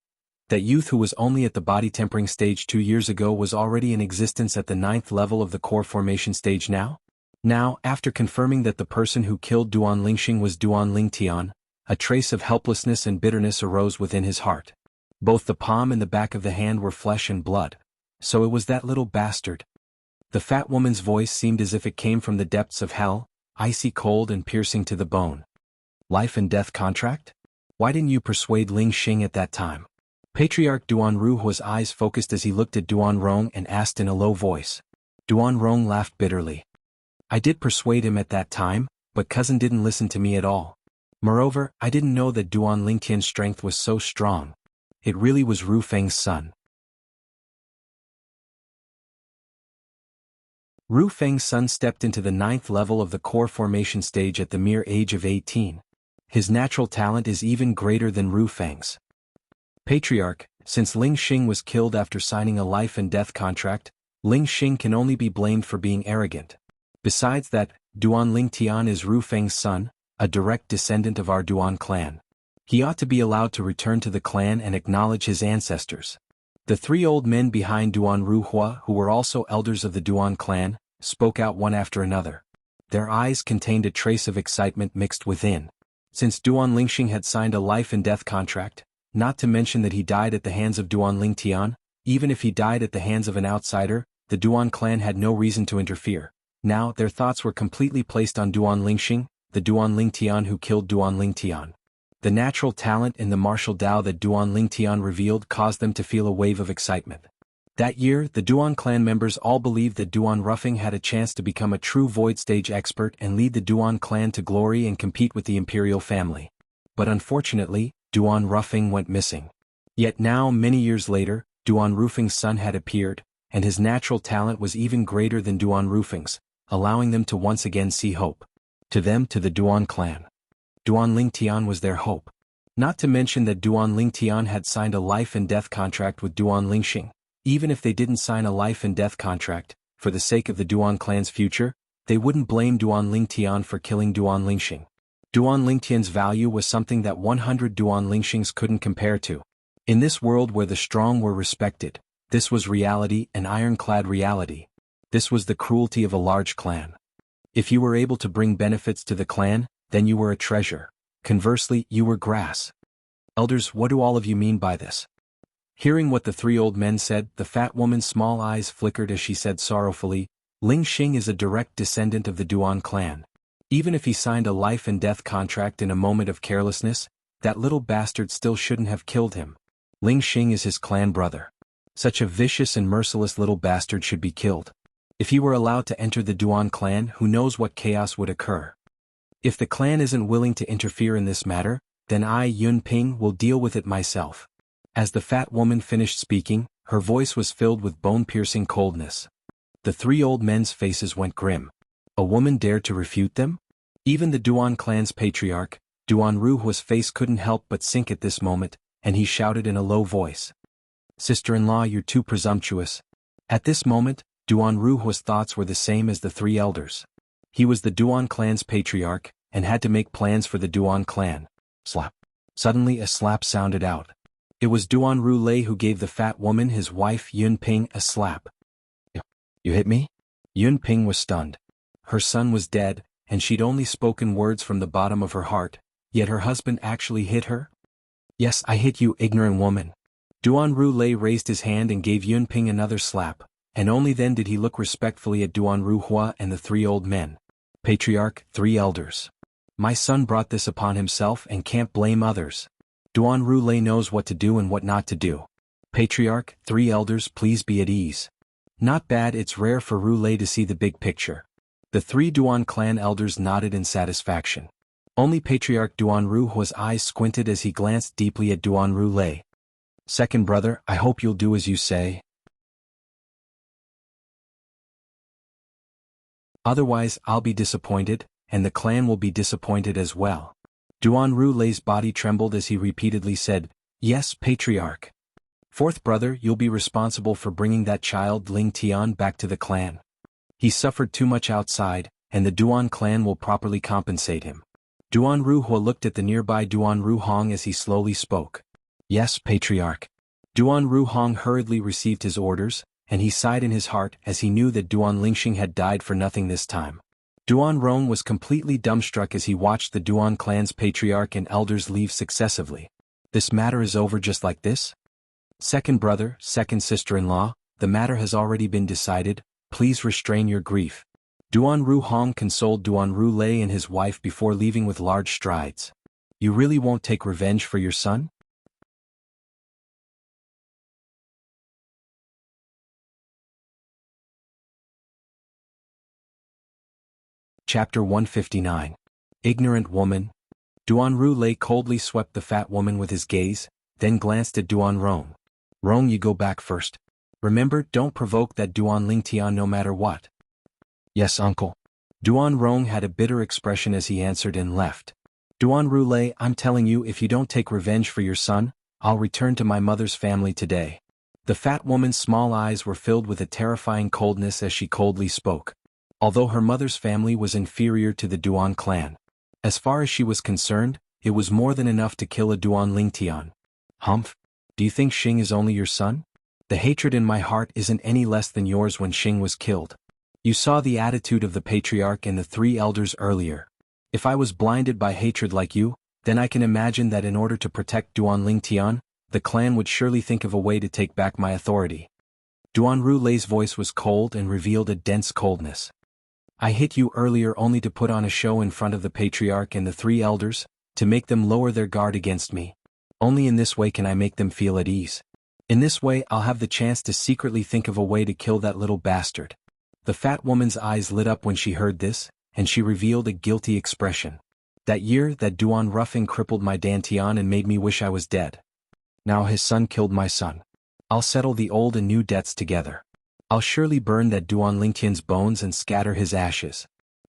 That youth who was only at the body tempering stage 2 years ago was already in existence at the 9th level of the core formation stage now? Now, after confirming that the person who killed Duan Lingxing was Duan Lingtian, a trace of helplessness and bitterness arose within his heart. Both the palm and the back of the hand were flesh and blood. So it was that little bastard. The fat woman's voice seemed as if it came from the depths of hell, icy cold and piercing to the bone. Life and death contract? Why didn't you persuade Ling Xing at that time? Patriarch Duan Ruhua's eyes focused as he looked at Duan Rong and asked in a low voice. Duan Rong laughed bitterly. I did persuade him at that time, but cousin didn't listen to me at all. Moreover, I didn't know that Duan Lingtian's strength was so strong. It really was Ru Feng's son. Ru Feng's son stepped into the 9th level of the core formation stage at the mere age of 18. His natural talent is even greater than Ru Feng's. Patriarch, since Ling Xing was killed after signing a life and death contract, Ling Xing can only be blamed for being arrogant. Besides that, Duan Lingtian is Ru Feng's son, a direct descendant of our Duan clan. He ought to be allowed to return to the clan and acknowledge his ancestors. The 3 old men behind Duan Ruhua, who were also elders of the Duan clan, spoke out one after another. Their eyes contained a trace of excitement mixed within. Since Duan Lingxing had signed a life and death contract, not to mention that he died at the hands of Duan Lingtian, even if he died at the hands of an outsider, the Duan clan had no reason to interfere. Now, their thoughts were completely placed on Duan Lingxing, the Duan Lingtian who killed Duan Lingtian. The natural talent in the martial Dao that Duan Lingtian revealed caused them to feel a wave of excitement. That year, the Duan clan members all believed that Duan Ruffing had a chance to become a true void stage expert and lead the Duan clan to glory and compete with the imperial family. But unfortunately, Duan Ruffing went missing. Yet now, many years later, Duan Rufing's son had appeared, and his natural talent was even greater than Duan Rufing's, allowing them to once again see hope. To them, to the Duan clan. Duan Lingtian was their hope. Not to mention that Duan Lingtian had signed a life and death contract with Duan Lingxing. Even if they didn't sign a life and death contract, for the sake of the Duan clan's future, they wouldn't blame Duan Lingtian for killing Duan Lingxing. Duan Lingtian's value was something that 100 Duan Lingxings couldn't compare to. In this world where the strong were respected, this was reality, an ironclad reality. This was the cruelty of a large clan. If you were able to bring benefits to the clan, then you were a treasure. Conversely, you were grass. Elders, what do all of you mean by this? Hearing what the 3 old men said, the fat woman's small eyes flickered as she said sorrowfully, Ling Xing is a direct descendant of the Duan clan. Even if he signed a life and death contract in a moment of carelessness, that little bastard still shouldn't have killed him. Ling Xing is his clan brother. Such a vicious and merciless little bastard should be killed. If he were allowed to enter the Duan clan, who knows what chaos would occur. If the clan isn't willing to interfere in this matter, then I, Yun Ping, will deal with it myself. As the fat woman finished speaking, her voice was filled with bone-piercing coldness. The 3 old men's faces went grim. A woman dared to refute them? Even the Duan clan's patriarch, Duan Ruhua's face couldn't help but sink at this moment, and he shouted in a low voice. Sister-in-law, you're too presumptuous. At this moment, Duan Ruhua's thoughts were the same as the 3 elders. He was the Duan clan's patriarch, and had to make plans for the Duan clan. Slap. Suddenly a slap sounded out. It was Duan Rulei who gave the fat woman, his wife Yun Ping, a slap. You hit me? Yun Ping was stunned. Her son was dead, and she'd only spoken words from the bottom of her heart, yet her husband actually hit her? Yes, I hit you, ignorant woman. Duan Rulei raised his hand and gave Yun Ping another slap, and only then did he look respectfully at Duan Ruhua and the 3 old men. Patriarch, 3 elders. My son brought this upon himself and can't blame others. Duan Ru knows what to do and what not to do. Patriarch, 3 elders, please be at ease. Not bad. It's rare for Ru to see the big picture. The 3 Duan clan elders nodded in satisfaction. Only Patriarch Duan Ru's eyes squinted as he glanced deeply at Duan Ru. Second brother, I hope you'll do as you say. Otherwise, I'll be disappointed, and the clan will be disappointed as well. Duan Ru's body trembled as he repeatedly said, Yes, Patriarch. Fourth brother, you'll be responsible for bringing that child Ling Tian back to the clan. He suffered too much outside, and the Duan clan will properly compensate him. Duan Ru looked at the nearby Duan Ru Hong as he slowly spoke. Yes, Patriarch. Duan Ru Hong hurriedly received his orders, and he sighed in his heart as he knew that Duan Lingxing had died for nothing this time. Duan Rong was completely dumbstruck as he watched the Duan clan's patriarch and elders leave successively. This matter is over just like this? Second brother, second sister-in-law, the matter has already been decided, please restrain your grief. Duan Ru Hong consoled Duan Ru and his wife before leaving with large strides. You really won't take revenge for your son? Chapter 159. Ignorant Woman. Duan Ru coldly swept the fat woman with his gaze, then glanced at Duan Rong. Rong, you go back first. Remember, don't provoke that Duan Lingtian no matter what. Yes, uncle. Duan Rong had a bitter expression as he answered and left. Duan Ru, I'm telling you, if you don't take revenge for your son, I'll return to my mother's family today. The fat woman's small eyes were filled with a terrifying coldness as she coldly spoke. Although her mother's family was inferior to the Duan clan, as far as she was concerned, it was more than enough to kill a Duan Lingtian. Humph? Do you think Xing is only your son? The hatred in my heart isn't any less than yours when Xing was killed. You saw the attitude of the patriarch and the 3 elders earlier. If I was blinded by hatred like you, then I can imagine that in order to protect Duan Lingtian, the clan would surely think of a way to take back my authority. Duan Ru's voice was cold and revealed a dense coldness. I hit you earlier only to put on a show in front of the patriarch and the 3 elders, to make them lower their guard against me. Only in this way can I make them feel at ease. In this way I'll have the chance to secretly think of a way to kill that little bastard. The fat woman's eyes lit up when she heard this, and she revealed a guilty expression. That year that Duan Ruffing crippled my Dantian and made me wish I was dead. Now his son killed my son. I'll settle the old and new debts together. I'll surely burn that Duan Lingtian's bones and scatter his ashes.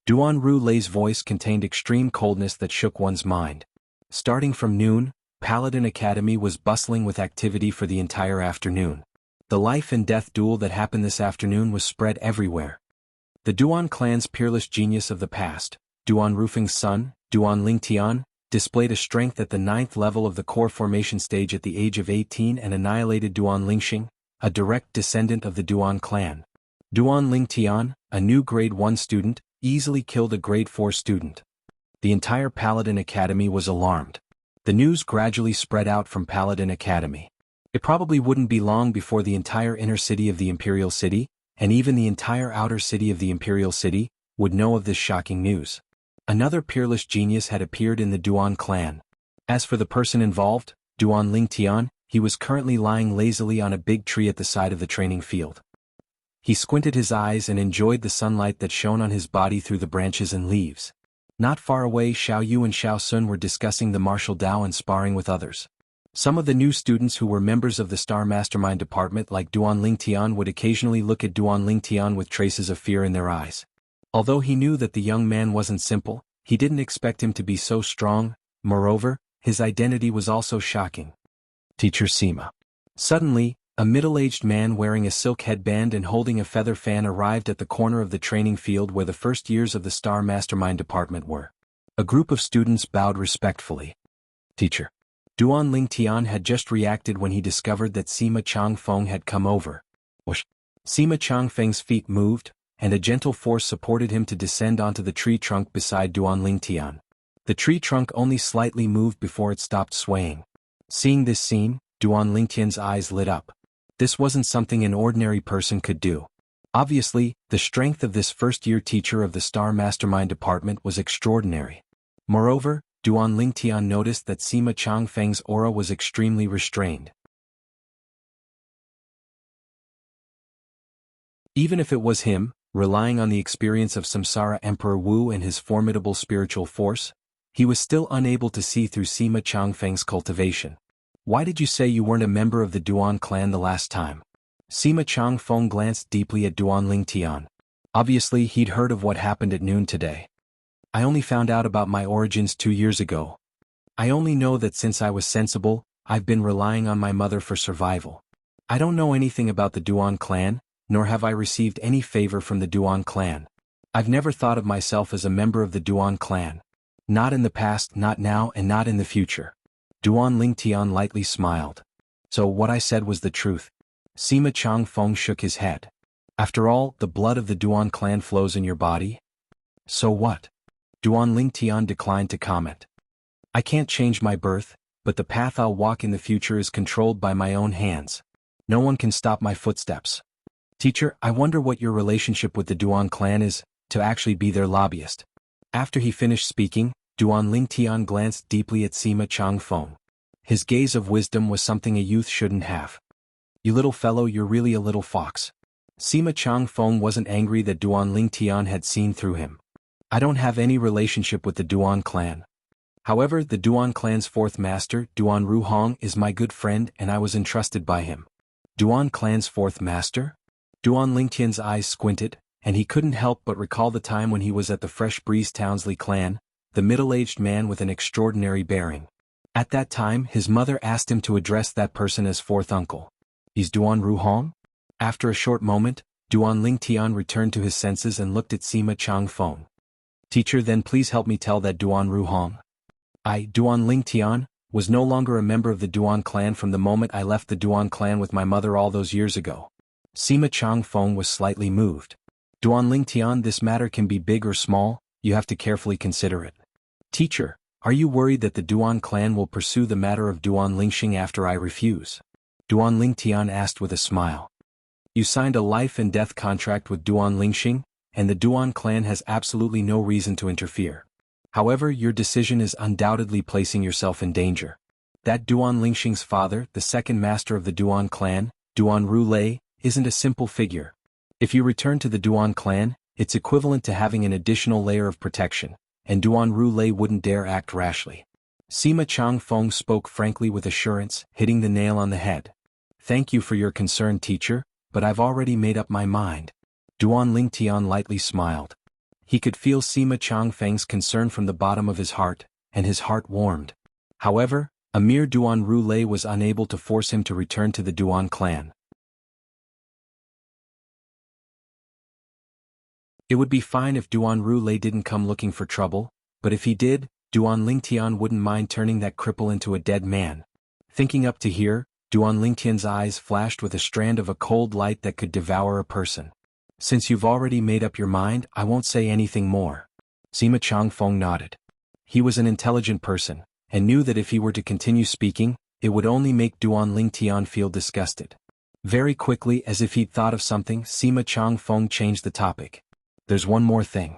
Duan Ru's voice contained extreme coldness that shook one's mind. Starting from noon, Paladin Academy was bustling with activity for the entire afternoon. The life and death duel that happened this afternoon was spread everywhere. The Duan clan's peerless genius of the past, Duan Rufing's son, Duan Lingtian, displayed a strength at the 9th level of the core formation stage at the age of 18 and annihilated Duan Lingxing, a direct descendant of the Duan clan. Duan Lingtian, a new grade 1 student, easily killed a grade 4 student. The entire Paladin Academy was alarmed. The news gradually spread out from Paladin Academy. It probably wouldn't be long before the entire inner city of the Imperial City, and even the entire outer city of the Imperial City, would know of this shocking news. Another peerless genius had appeared in the Duan clan. As for the person involved, Duan Lingtian, he was currently lying lazily on a big tree at the side of the training field. He squinted his eyes and enjoyed the sunlight that shone on his body through the branches and leaves. Not far away, Xiao Yu and Xiao Sun were discussing the martial Dao and sparring with others. Some of the new students who were members of the Star Mastermind department like Duan Lingtian would occasionally look at Duan Lingtian with traces of fear in their eyes. Although he knew that the young man wasn't simple, he didn't expect him to be so strong. Moreover, his identity was also shocking. Teacher Sima. Suddenly, a middle-aged man wearing a silk headband and holding a feather fan arrived at the corner of the training field where the first years of the Star Mastermind department were. A group of students bowed respectfully. Teacher. Duan Lingtian had just reacted when he discovered that Sima Changfeng had come over. Whoosh. Sima Changfeng's feet moved, and a gentle force supported him to descend onto the tree trunk beside Duan Lingtian. The tree trunk only slightly moved before it stopped swaying. Seeing this scene, Duan Lingtian's eyes lit up. This wasn't something an ordinary person could do. Obviously, the strength of this first-year teacher of the Star Mastermind department was extraordinary. Moreover, Duan Lingtian noticed that Sima Changfeng's aura was extremely restrained. Even if it was him, relying on the experience of Samsara Emperor Wu and his formidable spiritual force, he was still unable to see through Sima Changfeng's cultivation. Why did you say you weren't a member of the Duan clan the last time? Sima Changfeng glanced deeply at Duan Lingtian. Obviously he'd heard of what happened at noon today. I only found out about my origins 2 years ago. I only know that since I was sensible, I've been relying on my mother for survival. I don't know anything about the Duan clan, nor have I received any favor from the Duan clan. I've never thought of myself as a member of the Duan clan. Not in the past, not now, and not in the future. Duan Lingtian lightly smiled. So what I said was the truth. Sima Changfeng shook his head. After all, the blood of the Duan clan flows in your body? So what? Duan Lingtian declined to comment. I can't change my birth, but the path I'll walk in the future is controlled by my own hands. No one can stop my footsteps. Teacher, I wonder what your relationship with the Duan clan is, to actually be their lobbyist. After he finished speaking, Duan Lingtian glanced deeply at Sima Changfeng. His gaze of wisdom was something a youth shouldn't have. You little fellow, you're really a little fox. Sima Changfeng wasn't angry that Duan Lingtian had seen through him. I don't have any relationship with the Duan clan. However, the Duan clan's fourth master, Duan Ruhong, is my good friend and I was entrusted by him. Duan clan's fourth master? Duan Lingtian's eyes squinted, and he couldn't help but recall the time when he was at the Fresh Breeze Townsley clan, the middle-aged man with an extraordinary bearing. At that time, his mother asked him to address that person as fourth uncle. Is Duan Ruhong? After a short moment, Duan Lingtian returned to his senses and looked at Sima Changfeng. Teacher, then please help me tell that Duan Ruhong. I, Duan Lingtian, was no longer a member of the Duan clan from the moment I left the Duan clan with my mother all those years ago. Sima Changfeng was slightly moved. Duan Lingtian, this matter can be big or small, you have to carefully consider it. Teacher, are you worried that the Duan clan will pursue the matter of Duan Lingxing after I refuse? Duan Lingtian asked with a smile. You signed a life and death contract with Duan Lingxing, and the Duan clan has absolutely no reason to interfere. However, your decision is undoubtedly placing yourself in danger. That Duan Lingxing's father, the second master of the Duan clan, Duan Rulei, isn't a simple figure. If you return to the Duan clan, it's equivalent to having an additional layer of protection, and Duan Rulei wouldn't dare act rashly. Sima Changfeng spoke frankly with assurance, hitting the nail on the head. Thank you for your concern, teacher, but I've already made up my mind. Duan Lingtian lightly smiled. He could feel Sima Changfeng's concern from the bottom of his heart, and his heart warmed. However, Amir Duan Rulei was unable to force him to return to the Duan clan. It would be fine if Duan Rulei didn't come looking for trouble, but if he did, Duan Lingtian wouldn't mind turning that cripple into a dead man. Thinking up to here, Duan Lingtian's eyes flashed with a strand of a cold light that could devour a person. Since you've already made up your mind, I won't say anything more. Sima Changfeng nodded. He was an intelligent person, and knew that if he were to continue speaking, it would only make Duan Lingtian feel disgusted. Very quickly, as if he'd thought of something, Sima Changfeng changed the topic. There's one more thing.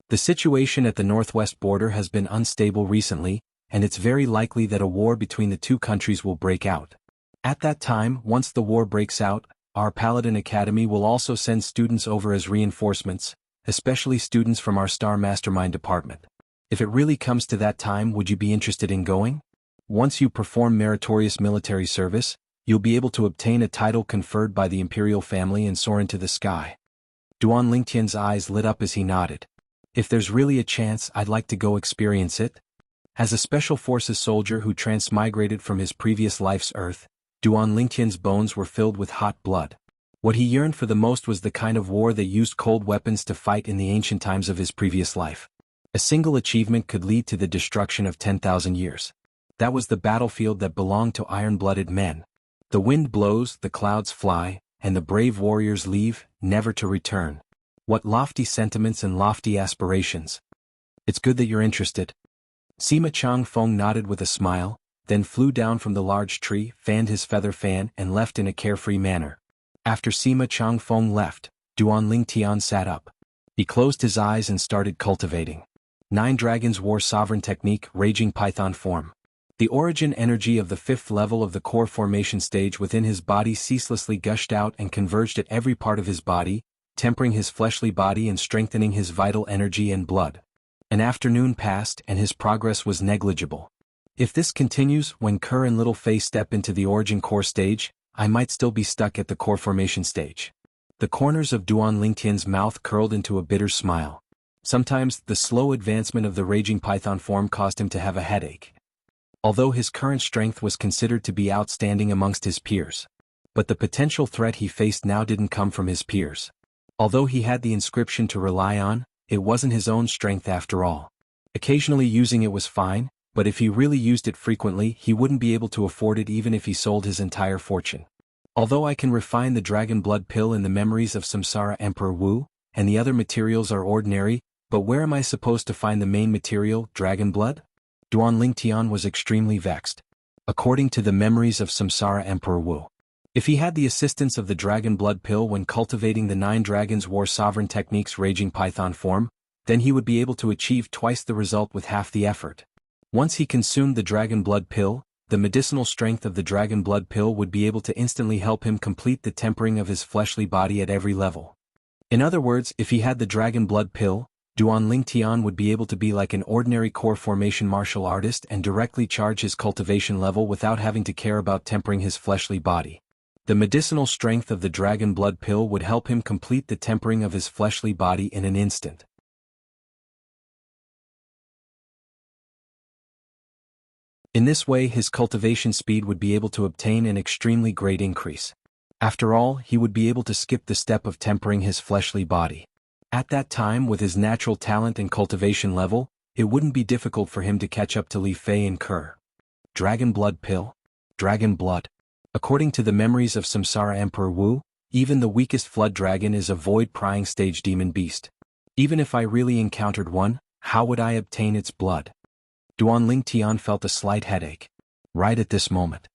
The situation at the northwest border has been unstable recently, and it's very likely that a war between the two countries will break out. At that time, once the war breaks out, our Paladin Academy will also send students over as reinforcements, especially students from our Star Mastermind department. If it really comes to that time, would you be interested in going? Once you perform meritorious military service, you'll be able to obtain a title conferred by the imperial family and soar into the sky. Duan Lingtian's eyes lit up as he nodded. If there's really a chance, I'd like to go experience it. As a Special Forces soldier who transmigrated from his previous life's Earth, Duan Lingtian's bones were filled with hot blood. What he yearned for the most was the kind of war that used cold weapons to fight in the ancient times of his previous life. A single achievement could lead to the destruction of 10,000 years. That was the battlefield that belonged to iron-blooded men. The wind blows, the clouds fly, and the brave warriors leave, never to return. What lofty sentiments and lofty aspirations. It's good that you're interested. Sima Changfeng nodded with a smile, then flew down from the large tree, fanned his feather fan, and left in a carefree manner. After Sima Changfeng left, Duan Lingtian sat up. He closed his eyes and started cultivating. 9 Dragons War Sovereign Technique Raging Python Form. The origin energy of the 5th level of the core formation stage within his body ceaselessly gushed out and converged at every part of his body, tempering his fleshly body and strengthening his vital energy and blood. An afternoon passed and his progress was negligible. If this continues, when Kerr and Little Fei step into the origin core stage, I might still be stuck at the core formation stage. The corners of Duan Lingtian's mouth curled into a bitter smile. Sometimes, the slow advancement of the raging python form caused him to have a headache. Although his current strength was considered to be outstanding amongst his peers. But the potential threat he faced now didn't come from his peers. Although he had the inscription to rely on, it wasn't his own strength after all. Occasionally using it was fine, but if he really used it frequently, he wouldn't be able to afford it even if he sold his entire fortune. Although I can refine the dragon blood pill in the memories of Samsara Emperor Wu, and the other materials are ordinary, but where am I supposed to find the main material, dragon blood? Duan Lingtian was extremely vexed. According to the memories of Samsara Emperor Wu, if he had the assistance of the dragon blood pill when cultivating the 9 Dragons War Sovereign Techniques Raging Python form, then he would be able to achieve twice the result with half the effort. Once he consumed the dragon blood pill, the medicinal strength of the dragon blood pill would be able to instantly help him complete the tempering of his fleshly body at every level. In other words, if he had the dragon blood pill, Duan Lingtian would be able to be like an ordinary core formation martial artist and directly charge his cultivation level without having to care about tempering his fleshly body. The medicinal strength of the dragon blood pill would help him complete the tempering of his fleshly body in an instant. In this way, his cultivation speed would be able to obtain an extremely great increase. After all, he would be able to skip the step of tempering his fleshly body. At that time, with his natural talent and cultivation level, it wouldn't be difficult for him to catch up to Li Fei and Kerr. Dragon blood pill? Dragon blood. According to the memories of Samsara Emperor Wu, even the weakest flood dragon is a void-prying stage demon beast. Even if I really encountered one, how would I obtain its blood? Duan Lingtian felt a slight headache. Right at this moment.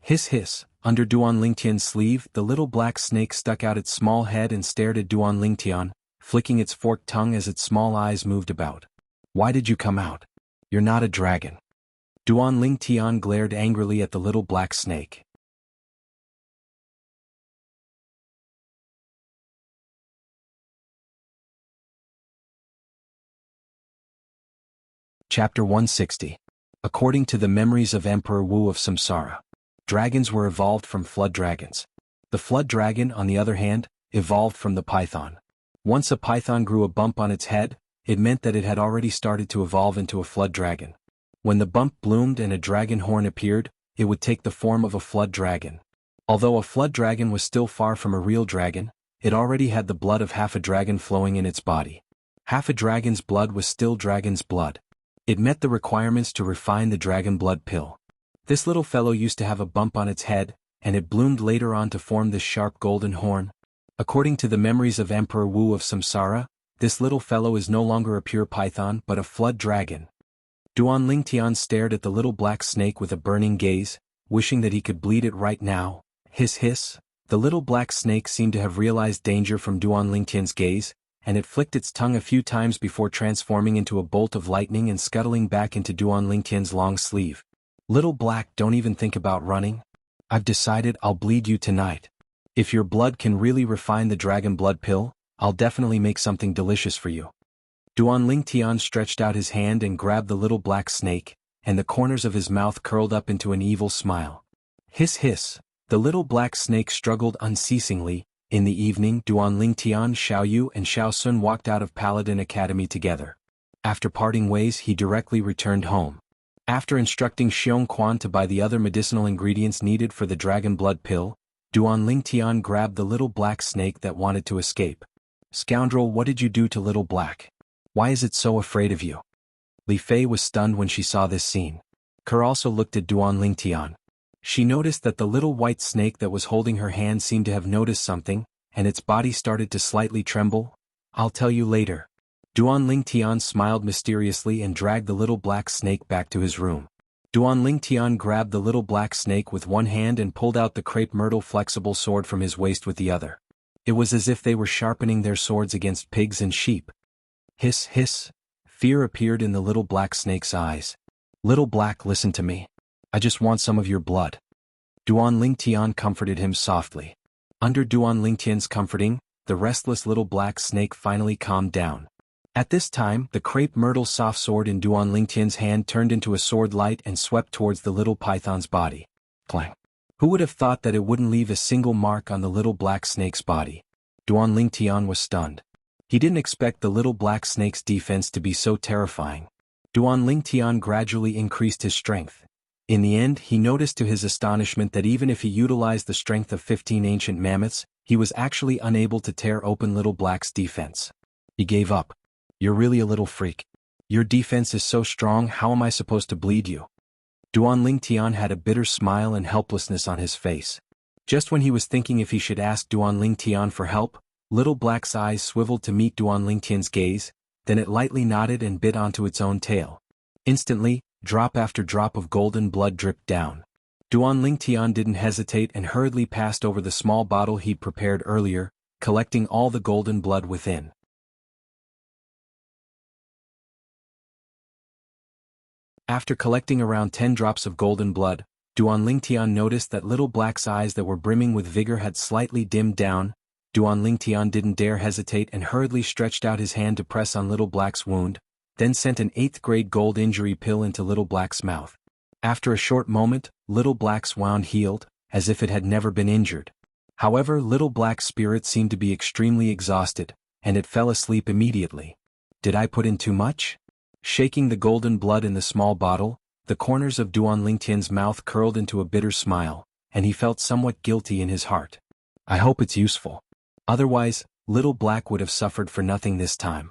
Hiss hiss, under Duan Lingtian's sleeve, the little black snake stuck out its small head and stared at Duan Lingtian, flicking its forked tongue as its small eyes moved about. Why did you come out? You're not a dragon. Duan Lingtian glared angrily at the little black snake. Chapter 160. According to the memories of Emperor Wu of Samsara, dragons were evolved from flood dragons. The flood dragon, on the other hand, evolved from the python. Once a python grew a bump on its head, it meant that it had already started to evolve into a flood dragon. When the bump bloomed and a dragon horn appeared, it would take the form of a flood dragon. Although a flood dragon was still far from a real dragon, it already had the blood of half a dragon flowing in its body. Half a dragon's blood was still dragon's blood. It met the requirements to refine the dragon blood pill. This little fellow used to have a bump on its head, and it bloomed later on to form this sharp golden horn. According to the memories of Emperor Wu of Samsara, this little fellow is no longer a pure python but a flood dragon. Duan Lingtian stared at the little black snake with a burning gaze, wishing that he could bleed it right now. Hiss hiss. The little black snake seemed to have realized danger from Duan Lingtian's gaze, and it flicked its tongue a few times before transforming into a bolt of lightning and scuttling back into Duan Lingtian's long sleeve. Little black, don't even think about running. I've decided I'll bleed you tonight. If your blood can really refine the dragon blood pill, I'll definitely make something delicious for you. Duan Lingtian stretched out his hand and grabbed the little black snake, and the corners of his mouth curled up into an evil smile. Hiss hiss. The little black snake struggled unceasingly. In the evening, Duan Lingtian, Xiao Yu and Xiao Sun walked out of Paladin Academy together. After parting ways, he directly returned home. After instructing Xiong Quan to buy the other medicinal ingredients needed for the dragon blood pill, Duan Lingtian grabbed the little black snake that wanted to escape. Scoundrel, what did you do to little black? Why is it so afraid of you? Li Fei was stunned when she saw this scene. Kerr also looked at Duan Lingtian. She noticed that the little white snake that was holding her hand seemed to have noticed something, and its body started to slightly tremble. I'll tell you later. Duan Lingtian smiled mysteriously and dragged the little black snake back to his room. Duan Lingtian grabbed the little black snake with one hand and pulled out the crepe myrtle flexible sword from his waist with the other. It was as if they were sharpening their swords against pigs and sheep. Hiss hiss. Fear appeared in the little black snake's eyes. Little Black, listen to me. I just want some of your blood. Duan Lingtian comforted him softly. Under Duan Lingtian's comforting, the restless little black snake finally calmed down. At this time, the crepe myrtle soft sword in Duan Lingtian's hand turned into a sword light and swept towards the little python's body. Clang. Who would have thought that it wouldn't leave a single mark on the little black snake's body? Duan Lingtian was stunned. He didn't expect the little black snake's defense to be so terrifying. Duan Lingtian gradually increased his strength. In the end, he noticed to his astonishment that even if he utilized the strength of 15 ancient mammoths, he was actually unable to tear open Little Black's defense. He gave up. You're really a little freak. Your defense is so strong, how am I supposed to bleed you? Duan Lingtian had a bitter smile and helplessness on his face. Just when he was thinking if he should ask Duan Lingtian for help, Little Black's eyes swiveled to meet Duan Lingtian's gaze, then it lightly nodded and bit onto its own tail. Instantly, drop after drop of golden blood dripped down. Duan Lingtian didn't hesitate and hurriedly passed over the small bottle he'd prepared earlier, collecting all the golden blood within. After collecting around 10 drops of golden blood, Duan Lingtian noticed that Little Black's eyes that were brimming with vigor had slightly dimmed down. Duan Lingtian didn't dare hesitate and hurriedly stretched out his hand to press on Little Black's wound, then sent an 8th-grade gold injury pill into Little Black's mouth. After a short moment, Little Black's wound healed, as if it had never been injured. However, Little Black's spirit seemed to be extremely exhausted, and it fell asleep immediately. Did I put in too much? Shaking the golden blood in the small bottle, the corners of Duan Lingtian's mouth curled into a bitter smile, and he felt somewhat guilty in his heart. I hope it's useful. Otherwise, Little Black would have suffered for nothing this time.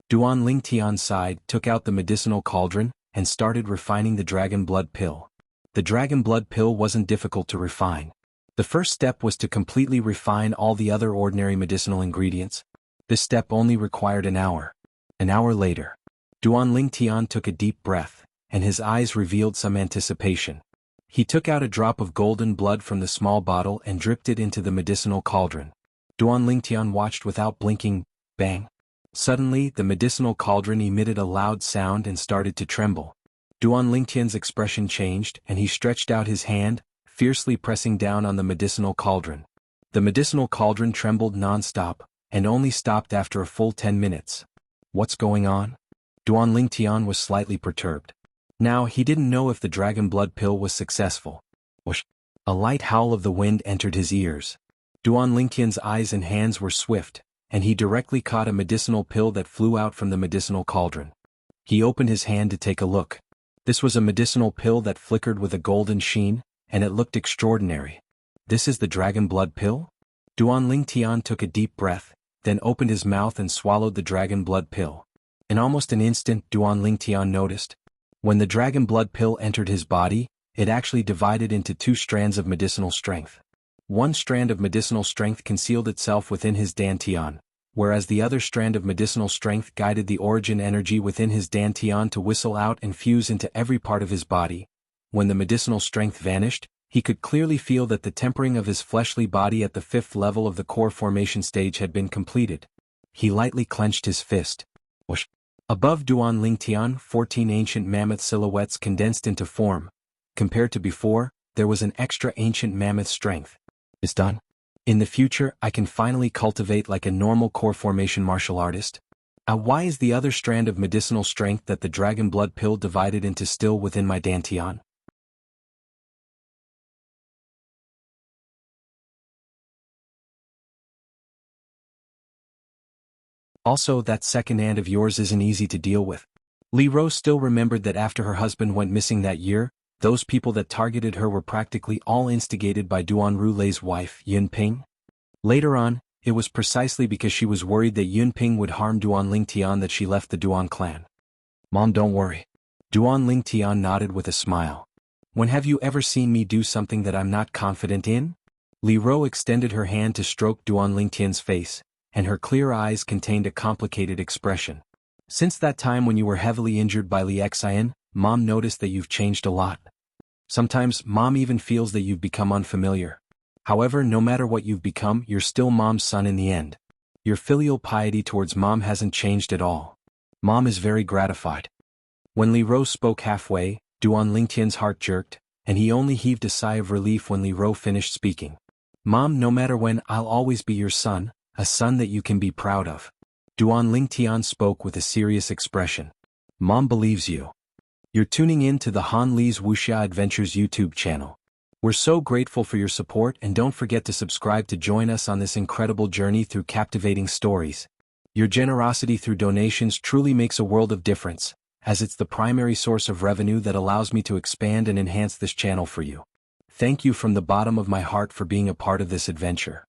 Duan Lingtian sighed, took out the medicinal cauldron, and started refining the dragon blood pill. The dragon blood pill wasn't difficult to refine. The first step was to completely refine all the other ordinary medicinal ingredients. This step only required an hour. An hour later, Duan Lingtian took a deep breath, and his eyes revealed some anticipation. He took out a drop of golden blood from the small bottle and dripped it into the medicinal cauldron. Duan Lingtian watched without blinking. Bang! Suddenly, the medicinal cauldron emitted a loud sound and started to tremble. Duan Lingtian's expression changed, and he stretched out his hand, fiercely pressing down on the medicinal cauldron. The medicinal cauldron trembled non-stop, and only stopped after a full 10 minutes. What's going on? Duan Lingtian was slightly perturbed. Now, he didn't know if the dragon blood pill was successful. Whoosh! A light howl of the wind entered his ears. Duan Lingtian's eyes and hands were swift, and he directly caught a medicinal pill that flew out from the medicinal cauldron. He opened his hand to take a look. This was a medicinal pill that flickered with a golden sheen, and it looked extraordinary. This is the dragon blood pill? Duan Lingtian took a deep breath, then opened his mouth and swallowed the dragon blood pill. In almost an instant, Duan Lingtian noticed. When the dragon blood pill entered his body, it actually divided into 2 strands of medicinal strength. One strand of medicinal strength concealed itself within his dantian, whereas the other strand of medicinal strength guided the origin energy within his dantian to whistle out and fuse into every part of his body. When the medicinal strength vanished, he could clearly feel that the tempering of his fleshly body at the 5th level of the core formation stage had been completed. He lightly clenched his fist. Whoosh! Above Duan Lingtian, 14 ancient mammoth silhouettes condensed into form. Compared to before, there was an extra ancient mammoth strength. It's done. In the future, I can finally cultivate like a normal core formation martial artist. Why is the other strand of medicinal strength that the dragon blood pill divided into still within my dantian? Also, that second aunt of yours isn't easy to deal with. Li Rose still remembered that after her husband went missing that year, those people that targeted her were practically all instigated by Duan Rulei's wife, Yunping. Later on, it was precisely because she was worried that Yunping would harm Duan Lingtian that she left the Duan clan. Mom, don't worry. Duan Lingtian nodded with a smile. When have you ever seen me do something that I'm not confident in? Li Rou extended her hand to stroke Duan Lingtian's face, and her clear eyes contained a complicated expression. Since that time when you were heavily injured by Li Xian, Mom noticed that you've changed a lot. Sometimes, Mom even feels that you've become unfamiliar. However, no matter what you've become, you're still Mom's son in the end. Your filial piety towards Mom hasn't changed at all. Mom is very gratified. When Li Rou spoke halfway, Duan Lingtian's heart jerked, and he only heaved a sigh of relief when Li Rou finished speaking. Mom, no matter when, I'll always be your son, a son that you can be proud of. Duan Lingtian spoke with a serious expression. Mom believes you. You're tuning in to the Han Li's Wuxia Adventures YouTube channel. We're so grateful for your support, and don't forget to subscribe to join us on this incredible journey through captivating stories. Your generosity through donations truly makes a world of difference, as it's the primary source of revenue that allows me to expand and enhance this channel for you. Thank you from the bottom of my heart for being a part of this adventure.